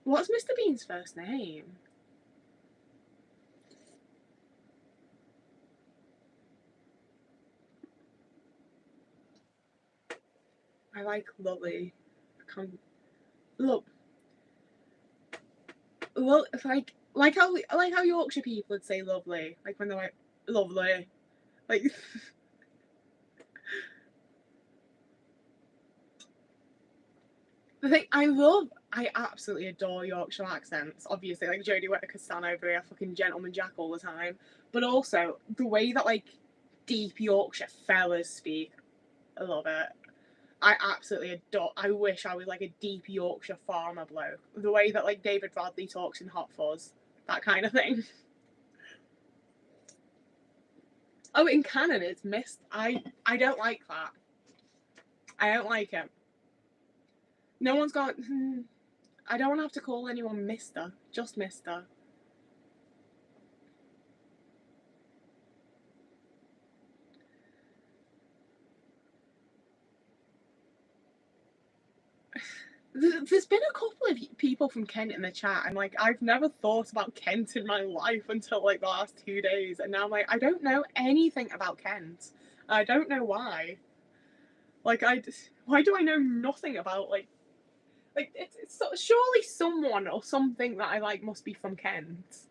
Mr. Bean's first name? I like Lolly. Look, well, like how Yorkshire people would say lovely, like when they're like lovely, like. The thing I absolutely adore Yorkshire accents. Obviously, like Jodie Whittaker stand over here, fucking gentleman Jack all the time. But also the way that, like, deep Yorkshire fellas speak, I love it. I absolutely adore. I wish I was like a deep Yorkshire farmer bloke. The way that, like, David Bradley talks in Hot Fuzz, that kind of thing. Oh, in canon it's missed. I don't like that. I don't like it. No one's gone. I don't want to have to call anyone Mister. Just Mister. There's been a couple of people from Kent in the chat, and, like, I've never thought about Kent in my life until, like, the last 2 days, and now I'm like, I don't know anything about Kent. I don't know why. Like, why do I know nothing about, like it's surely someone or something that I like must be from Kent.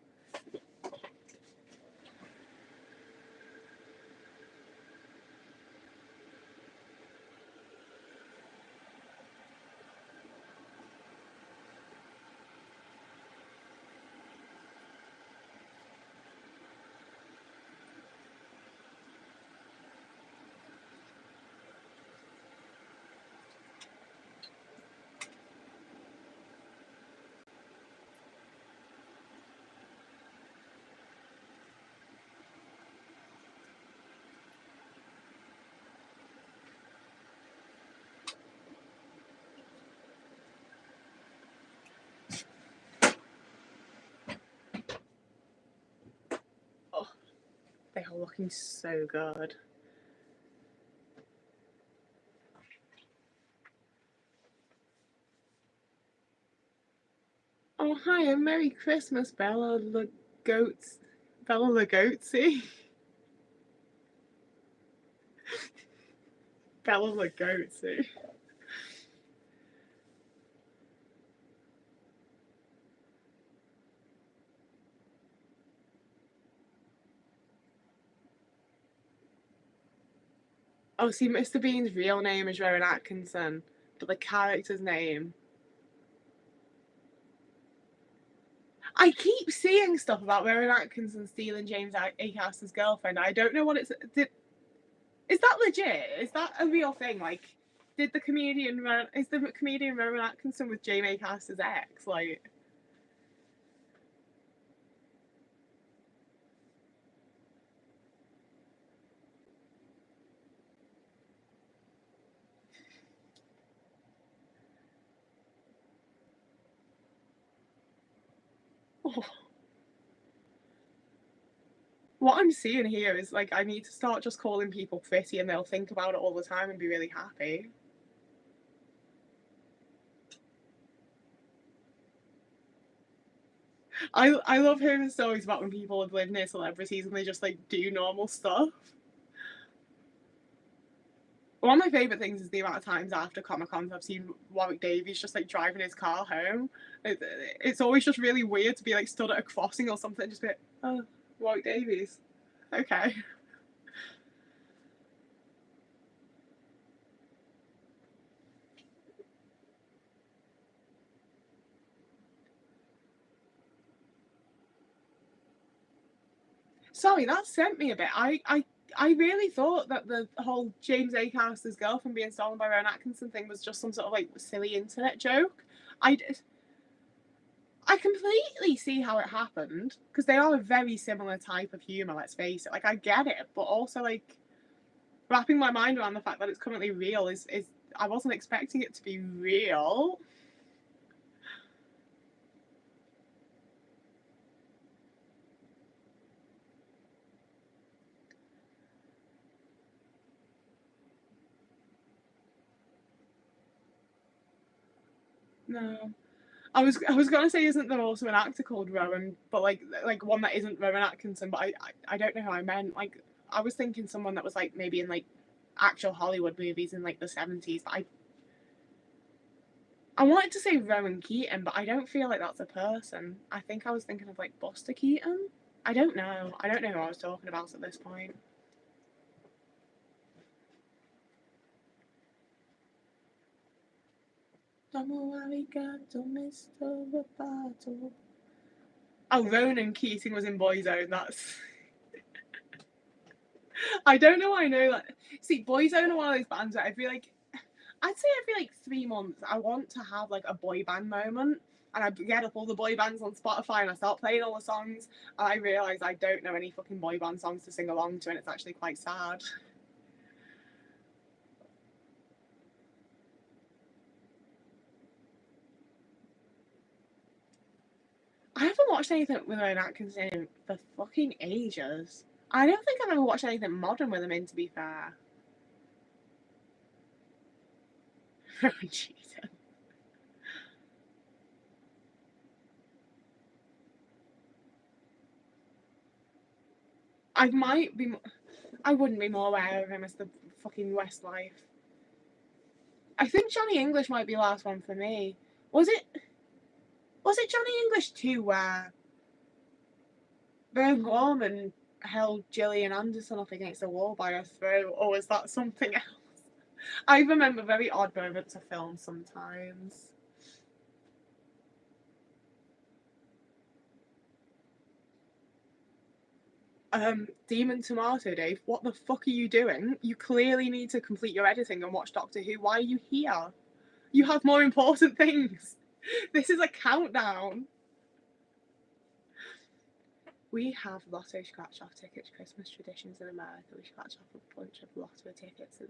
Oh, they are looking so good. Oh, hi, and Merry Christmas, Bella Lugosi. Bella Lugosi. Bella Lugosi. Oh, see, Mr. Bean's real name is Rowan Atkinson, but the character's name. I keep seeing stuff about Rowan Atkinson stealing James Acaster's girlfriend. I don't know what it's. Is that legit? Is that a real thing? Like, is the comedian Rowan Atkinson with James Acaster's ex? Like, Oh. What I'm seeing here is like I need to start just calling people pretty and they'll think about it all the time and be really happy. I love hearing stories about when people have lived near celebrities and they just like do normal stuff. One of my favourite things is the amount of times after Comic Cons I've seen Warwick Davies just like driving his car home. It's always just really weird to be like stood at a crossing or something and just be like, oh, Warwick Davies. Okay. Sorry, that sent me a bit. I really thought that the whole James Acaster's girlfriend being stolen by Rowan Atkinson thing was just some sort of like silly internet joke. I, I completely see how it happened because they are a very similar type of humor. Let's face it. Like I get it, but also like wrapping my mind around the fact that it's currently real is I wasn't expecting it to be real. No. I was gonna say isn't there also an actor called Rowan, but like one that isn't Rowan Atkinson, but I don't know how I meant. Like I was thinking someone that was like maybe in like actual Hollywood movies in like the 70s, but I wanted to say Rowan Keaton, but I don't feel like that's a person. I think I was thinking of like Buster Keaton. I don't know. I don't know who I was talking about at this point. Mr. Roboto. Oh, Ronan Keating was in Boyzone. That's. I don't know why I know that. See, Boyzone are one of those bands where I'd say every like 3 months, I want to have like a boy band moment. And I get up all the boy bands on Spotify and I start playing all the songs. And I realise I don't know any fucking boy band songs to sing along to, and it's actually quite sad. I haven't watched anything with Rowan Atkinson for fucking ages. I don't think I've ever watched anything modern with him in, to be fair. Jesus. I might be. I wouldn't be more aware of him as the fucking Westlife. I think Johnny English might be the last one for me. Was it? Was it Johnny English 2 where Vern Gorman held Gillian Anderson up against a wall by her throat, or was that something else? I remember very odd moments of film sometimes. Demon Tomato, Dave, what the fuck are you doing? You clearly need to complete your editing and watch Doctor Who. Why are you here? You have more important things. This is a countdown. We have lotto scratch off tickets, Christmas traditions in America. We scratch off a bunch of lotto tickets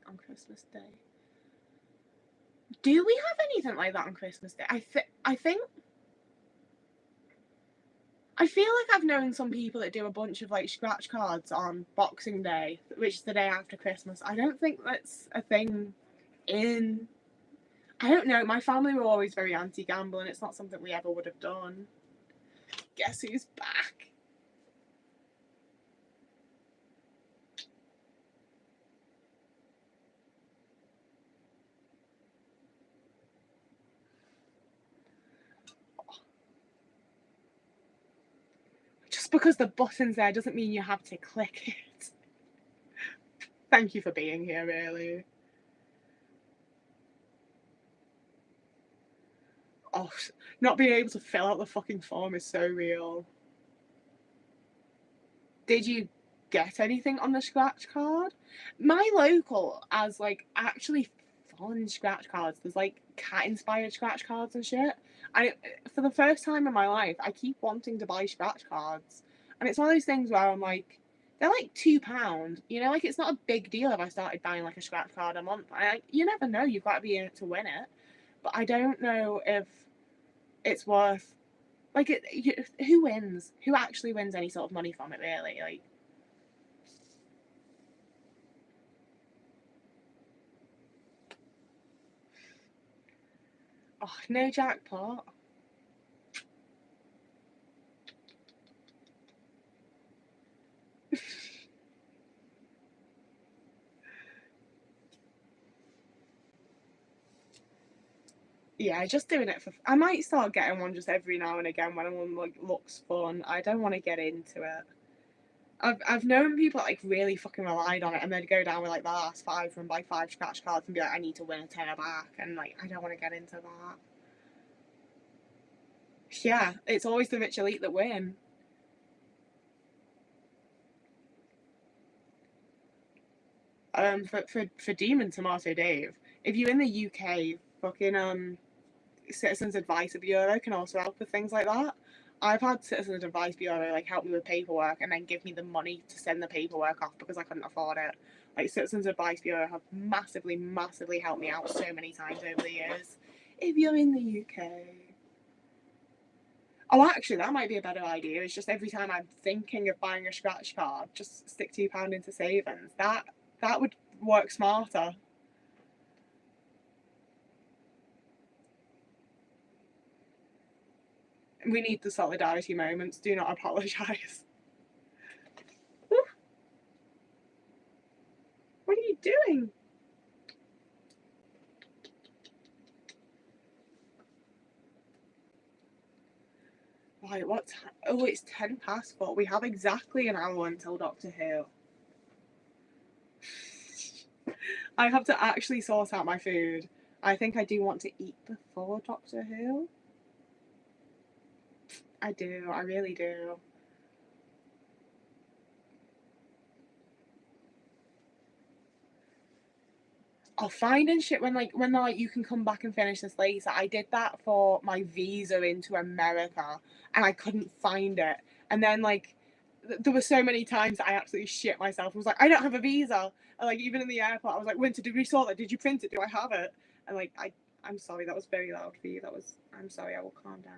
on Christmas Day. Do we have anything like that on Christmas Day? I think I feel like I've known some people that do a bunch of like scratch cards on Boxing Day, which is the day after Christmas. I don't think that's a thing in. I don't know. My family were always very anti-gambling. It's not something we ever would have done. Guess who's back? Just because the button's there doesn't mean you have to click it. Thank you for being here, really. Oh, not being able to fill out the fucking form is so real. Did you get anything on the scratch card? My local has like actually fun scratch cards. There's like cat inspired scratch cards and shit. And for the first time in my life, I keep wanting to buy scratch cards. And it's one of those things where I'm like, they're like £2. You know, like it's not a big deal if I started buying like a scratch card a month. You never know, you've got to be in it to win it. But I don't know if it's worth Like, who wins? Who actually wins any sort of money from it, really? Like, oh, no jackpot. Yeah, just doing it for. I might start getting one just every now and again when one like looks fun. I don't want to get into it. I've known people that, like, really fucking relied on it, and they'd go down with like the last five and buy 5 scratch cards and be like, I need to win a tenner back, and like I don't want to get into that. Yeah, it's always the rich elite that win. For Demon Tomato Dave, if you're in the UK, fucking Citizens Advice Bureau can also help with things like that. I've had Citizens Advice Bureau like help me with paperwork and then give me the money to send the paperwork off because I couldn't afford it. Like, Citizens Advice Bureau have massively, massively helped me out so many times over the years. If you're in the UK. Oh, actually, that might be a better idea. It's just every time I'm thinking of buying a scratch card, just stick £2 into savings. That would work smarter. We need the solidarity moments. Do not apologise. What are you doing? Right, what time? Oh, it's 4:10. We have exactly an hour until Doctor Who. I have to actually sort out my food. I think I do want to eat before Doctor Who. I do, I really do. Oh, finding shit when they're like, you can come back and finish this later. I did that for my visa into America, and I couldn't find it. And then like, there were so many times that I absolutely shit myself. I was like, I don't have a visa. And like, even in the airport, I was like, Winter, did we sort that? Did you print it? Do I have it? And like, I'm sorry, that was very loud for you. I'm sorry, I will calm down.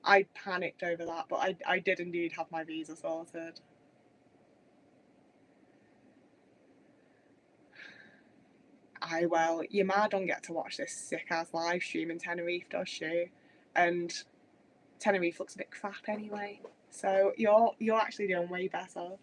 I panicked over that, but I did indeed have my visa sorted. Your ma don't get to watch this sick ass live stream in Tenerife, does she? And Tenerife looks a bit crap anyway. So you're actually doing way better.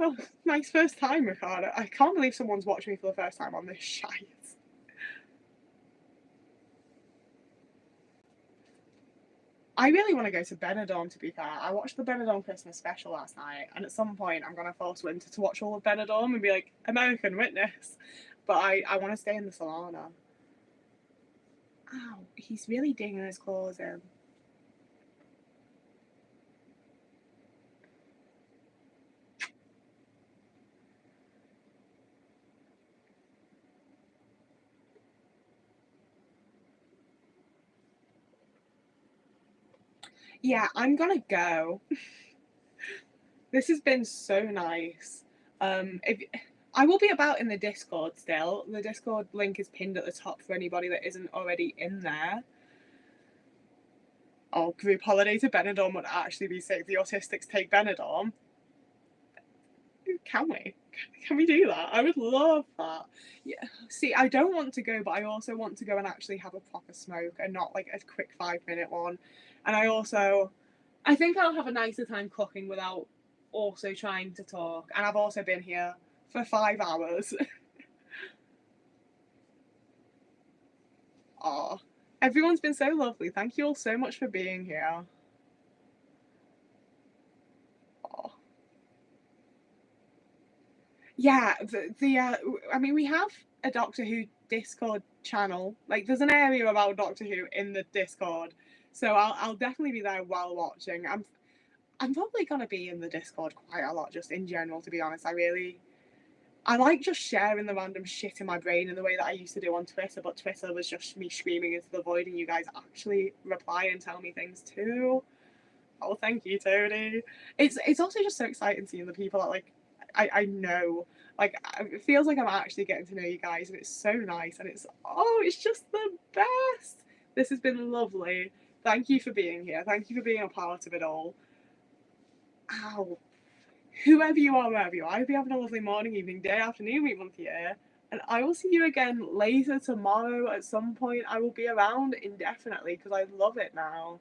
Oh, nice first time, Ricardo. I can't believe someone's watching me for the first time on this shite. I really want to go to Benidorm, to be fair. I watched the Benidorm Christmas special last night, and at some point I'm going to force Winter to watch all of Benidorm and be like, American witness. But I want to stay in the Solana. Ow, he's really digging his claws in. Yeah, I'm gonna go. This has been so nice. If I will be about in the Discord still. The Discord link is pinned at the top for anybody that isn't already in there. Oh, group holiday to Benidorm would actually be sick. The autistics take Benidorm. Can we? Can we do that? I would love that. Yeah. See, I don't want to go, but I also want to go and actually have a proper smoke and not like a quick 5 minute one. And I think I'll have a nicer time cooking without also trying to talk. And I've also been here for 5 hours. Oh, everyone's been so lovely. Thank you all so much for being here. Oh. Yeah, I mean, we have a Doctor Who Discord channel. Like, there's an area about Doctor Who in the Discord, so I'll definitely be there while watching. I'm probably gonna be in the Discord quite a lot, just in general. To be honest, I really I like just sharing the random shit in my brain in the way that I used to do on Twitter, but Twitter was just me screaming into the void and you guys actually reply and tell me things too. Oh, thank you, Tony. It's also just so exciting seeing the people that like I know. Like it feels like I'm actually getting to know you guys, and it's so nice, and it's just the best. This has been lovely. Thank you for being here. Thank you for being a part of it all. Ow. Whoever you are, wherever you are, I hope you're having a lovely morning, evening, day, afternoon, week, month, year. And I will see you again later tomorrow at some point. I will be around indefinitely because I love it now.